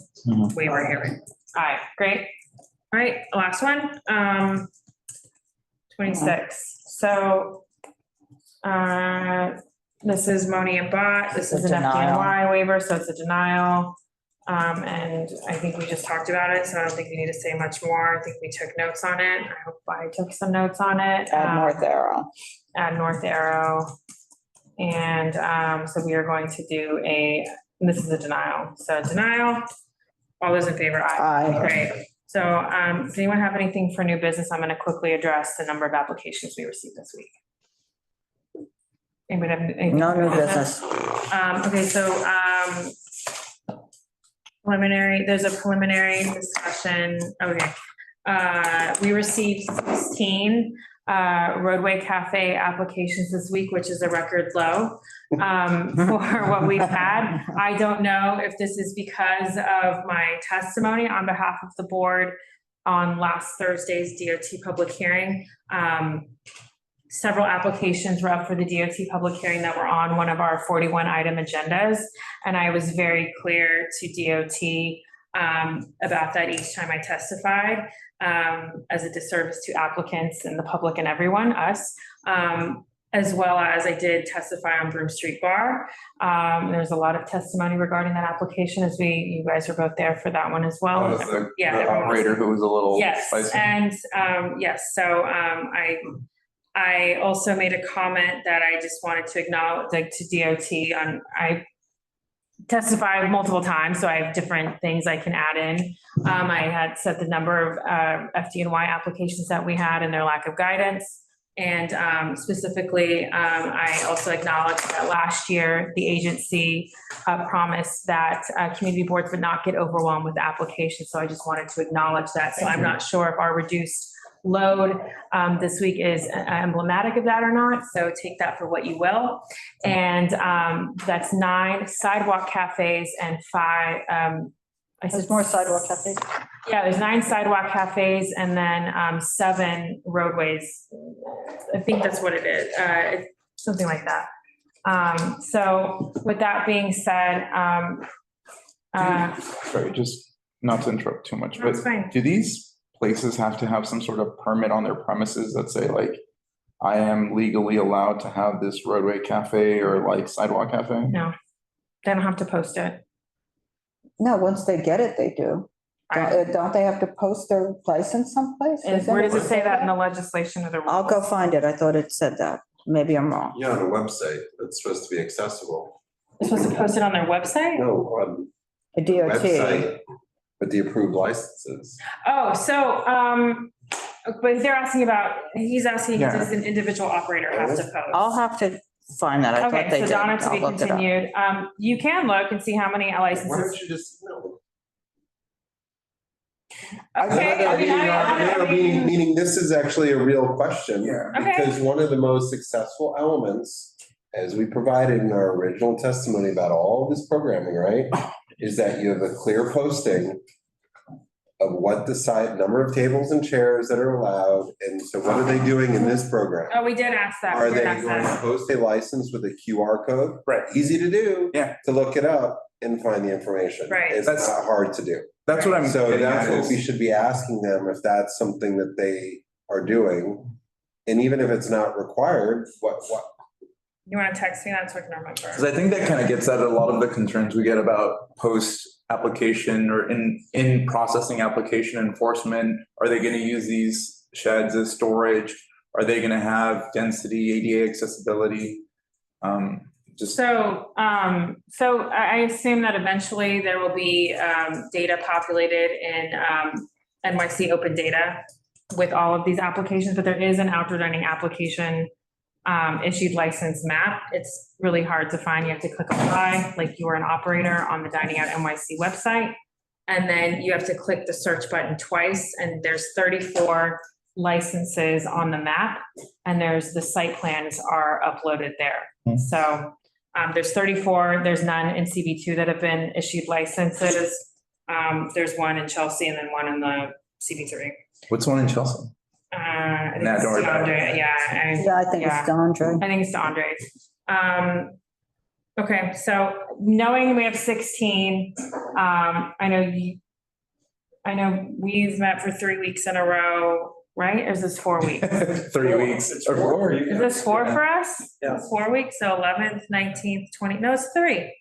waiver here. All right, great. All right, last one, 26. So this is Moni and Bot. This is an FDNY waiver, so it's a denial. And I think we just talked about it, so I don't think we need to say much more. I think we took notes on it. I hope I took some notes on it. Add North Arrow. Add North Arrow. And so we are going to do this is a denial. So denial, all those in favor, aye. Aye. Great. So does anyone have anything for new business? I'm gonna quickly address the number of applications we received this week. Anybody have anything? No new business. Okay, so there's a preliminary discussion. Okay. We received 16 Roadway Cafe applications this week, which is a record low for what we've had. I don't know if this is because of my testimony on behalf of the board on last Thursday's DOT public hearing. Several applications were up for the DOT public hearing that were on one of our 41 item agendas. And I was very clear to DOT about that each time I testified, as a disservice to applicants and the public and everyone, us, as well as I did testify on Broom Street Bar. There's a lot of testimony regarding that application, as you guys were both there for that one as well. The operator who was a little spicy. And yes, so I also made a comment that I just wanted to acknowledge, like, to DOT on, I testify multiple times, so I have different things I can add in. I had set the number of FDNY applications that we had and their lack of guidance. And specifically, I also acknowledged that last year, the agency promised that community boards would not get overwhelmed with applications. So I just wanted to acknowledge that. So I'm not sure if our reduced load this week is emblematic of that or not. So take that for what you will. And that's 9 sidewalk cafes and 5. There's more sidewalk cafes. Yeah, there's 9 sidewalk cafes and then 7 roadways. I think that's what it is. It's something like that. So with that being said, sorry, just not to interrupt too much, That's but fine. do these places have to have some sort of permit on their premises that say, like, I am legally allowed to have this roadway cafe or like sidewalk cafe? No, they don't have to post it. No, once they get it, they do. Don't they have to post their license someplace? Where does it say that in the legislation or the rules? I'll go find it. I thought it said that. Maybe I'm wrong. Yeah, on the website, it's supposed to be accessible. They're supposed to post it on their website? No, on The DOT. website with the approved licenses. Oh, so, but they're asking about, he's asking, does an individual operator have to post? I'll have to find that. I thought Okay, they so did. Donna, to be I'll look it up. continued. You can look and see how many Why licenses. don't you just, no. Okay, I mean, Meaning this is actually a real question. Yeah. Because one of the most successful elements, as we provided in our original testimony about all this programming, right? Is that you have a clear posting of what the number of tables and chairs that are allowed. And so what are they doing in this program? Oh, we did ask that. Are We they did ask going to that. post a license with a QR code? Right. Easy to do. Yeah. To look it up and find the information. Right. It's That's- not hard to do. That's what I'm So getting that's at what is- we should be asking them, if that's something that they are doing. And even if it's not required, what? You want to text me that so I can remember? Because I think that kind of gets at a lot of the concerns we get about post-application or in processing application enforcement. Are they going to use these sheds as storage? Are they going to have density, ADA accessibility? So I assume that eventually there will be data populated in NYC open data with all of these applications, but there is an outdoor dining application issued license map. It's really hard to find. You have to click apply, like you are an operator on the Dining Out NYC website. And then you have to click the search button twice, and there's 34 licenses on the map, and the site plans are uploaded there. So there's 34, there's none in CB2 that have been issued licenses. There's one in Chelsea and then one in the CB3. What's one in Chelsea? I think it's DeAndre, yeah. I think it's DeAndre. I think it's DeAndre. Okay, so knowing we have 16, I know we've met for 3 weeks in a row, right? Or is this 4 weeks? 3 weeks. Or 4. Is this 4 for us? Yeah. 4 weeks, so 11th, 19th, 20th, no, it's 3.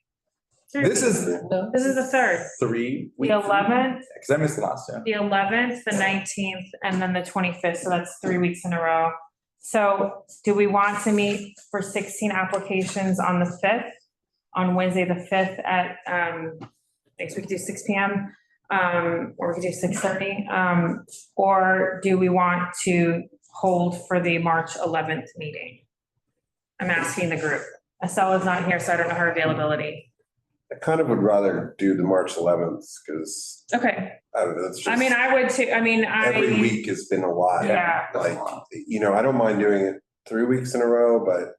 This is the 3rd. 3 The weeks. 11th, Because I missed the last, yeah. the 11th, the 19th, and then the 25th, so that's 3 weeks in a row. So do we want to meet for 16 applications on the 5th, on Wednesday, the 5th at, I guess we could do 6 p.m. Or we could do 6:30, or do we want to hold for the March 11th meeting? I'm asking the group.Estella's not here, so I don't know her availability. I kind of would rather do the March 11th because Okay, I don't know, it's just. I mean, I would too, I mean, Every week has been a lot. Yeah. Like, I don't mind doing it 3 weeks in a row, but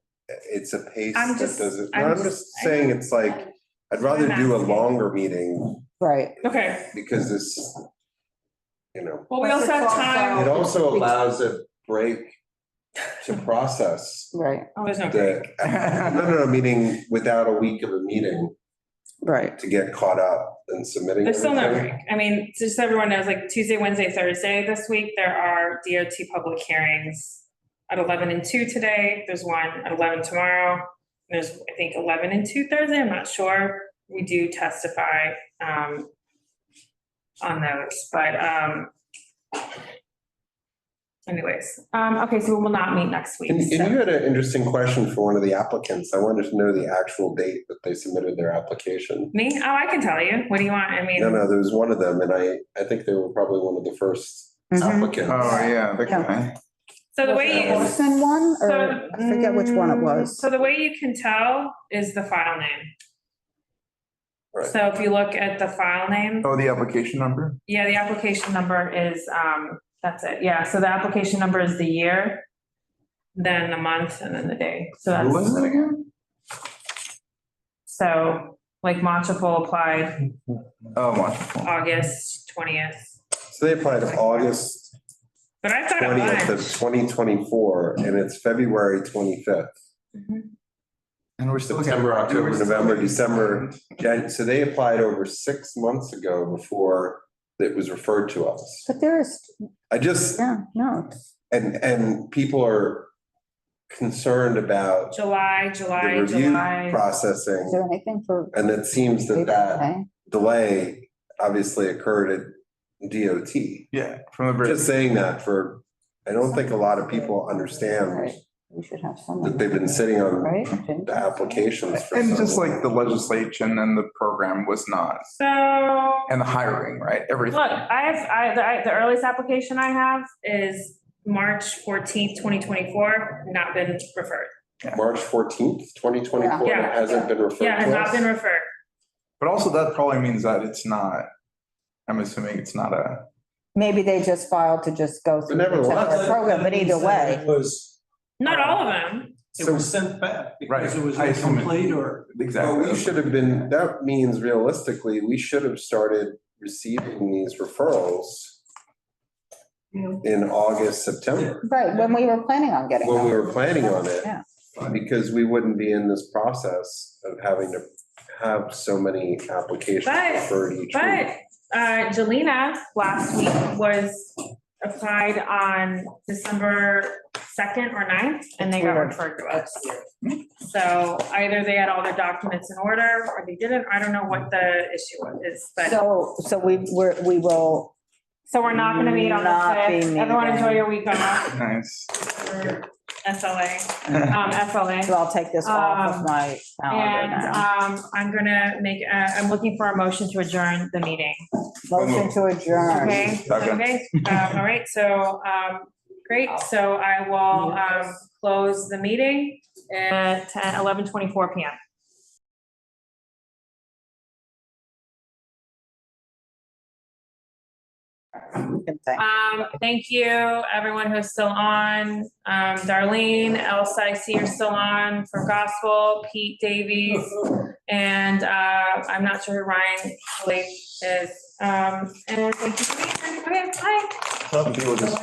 it's a pace I'm that just- doesn't, I'm I'm just- just saying it's like, I'd rather do a longer meeting Right. okay, because this, well, we also have time. it also allows a break to process Right. Oh, there's no break. no, meaning without a week of a meeting Right. to get caught up in submitting. There's still no everything. break. I mean, just so everyone knows, like Tuesday, Wednesday, Thursday this week, there are DOT public hearings at 11 and 2 today. There's one at 11 tomorrow. There's, I think, 11 and 2 Thursday. I'm not sure. We do testify on those, but anyways, okay, so we will not meet next week. And so- you had an interesting question for one of the applicants. I wanted to know the actual date that they submitted their application. Me? Oh, I can tell you. What do you want? I mean. No, there was one of them, and I think they were probably one of the first applicants. Oh, yeah, the guy. So the way you. Orson one, or So, I forget which one it was. So the way you can tell is the file name. Right. So if you look at the file name, Oh, the application number? yeah, the application number is, that's it. Yeah, so the application number is the year, then the month, and then the day. So Who was that's, it again? so like Montefiore applied Oh, wonderful. August 20th. So they applied August But I thought it 20th of was. 2024, and it's February 25th. And we're still. September, October, November, December, January. So they applied over 6 months ago before it was referred to us. But there's, I just, yeah, no, and people are concerned about July, the review July. is processing. there anything for? And it seems that that Okay. delay obviously occurred at DOT. Yeah, from the very. Just saying that I don't think a lot of people understand Right. We should have some. that they've been sitting on Right? the applications for And so just long. like the legislation and the program was not, So. and the hiring, right? Everything. Look, the earliest application I have is March 14th, 2024, not been referred. March 14th, 2024, Yeah. it hasn't been referred to Yeah, has not us? been referred. But also that probably means that it's not, I'm assuming it's not a, Maybe they just filed to just go through the nevertheless, temporary program, but either way. It was, Not all of them. it was sent back because Right, it was I assume it- incomplete or. Well, exactly. we should have been, that means realistically, we should have started receiving these referrals in August, September, Right, when we were planning on getting when we them. were planning on it. Yeah. Because we wouldn't be in this process of having to have so many applications But- referred each But week. Jelena last week was applied on December 2nd or 9th, and they got referred to us. So either they had all their documents in order, or they didn't. I don't know what the issue is, but. So we will. So we're not gonna meet on the Not be 5th. Everyone enjoy meeting. your week off Nice. for SLA, FLA. So I'll take this off of my calendar And now. I'm gonna I'm looking for a motion to adjourn the meeting. Motion to adjourn. Okay, okay, all right, so, great, so I will, close the meeting at 11:24 PM. Thank you, everyone who's still on. Darlene, Elsa, I see you're still on for gospel, Pete Davies, and I'm not sure who Ryan Blake is. And thank you for being here. Okay, bye. Some people just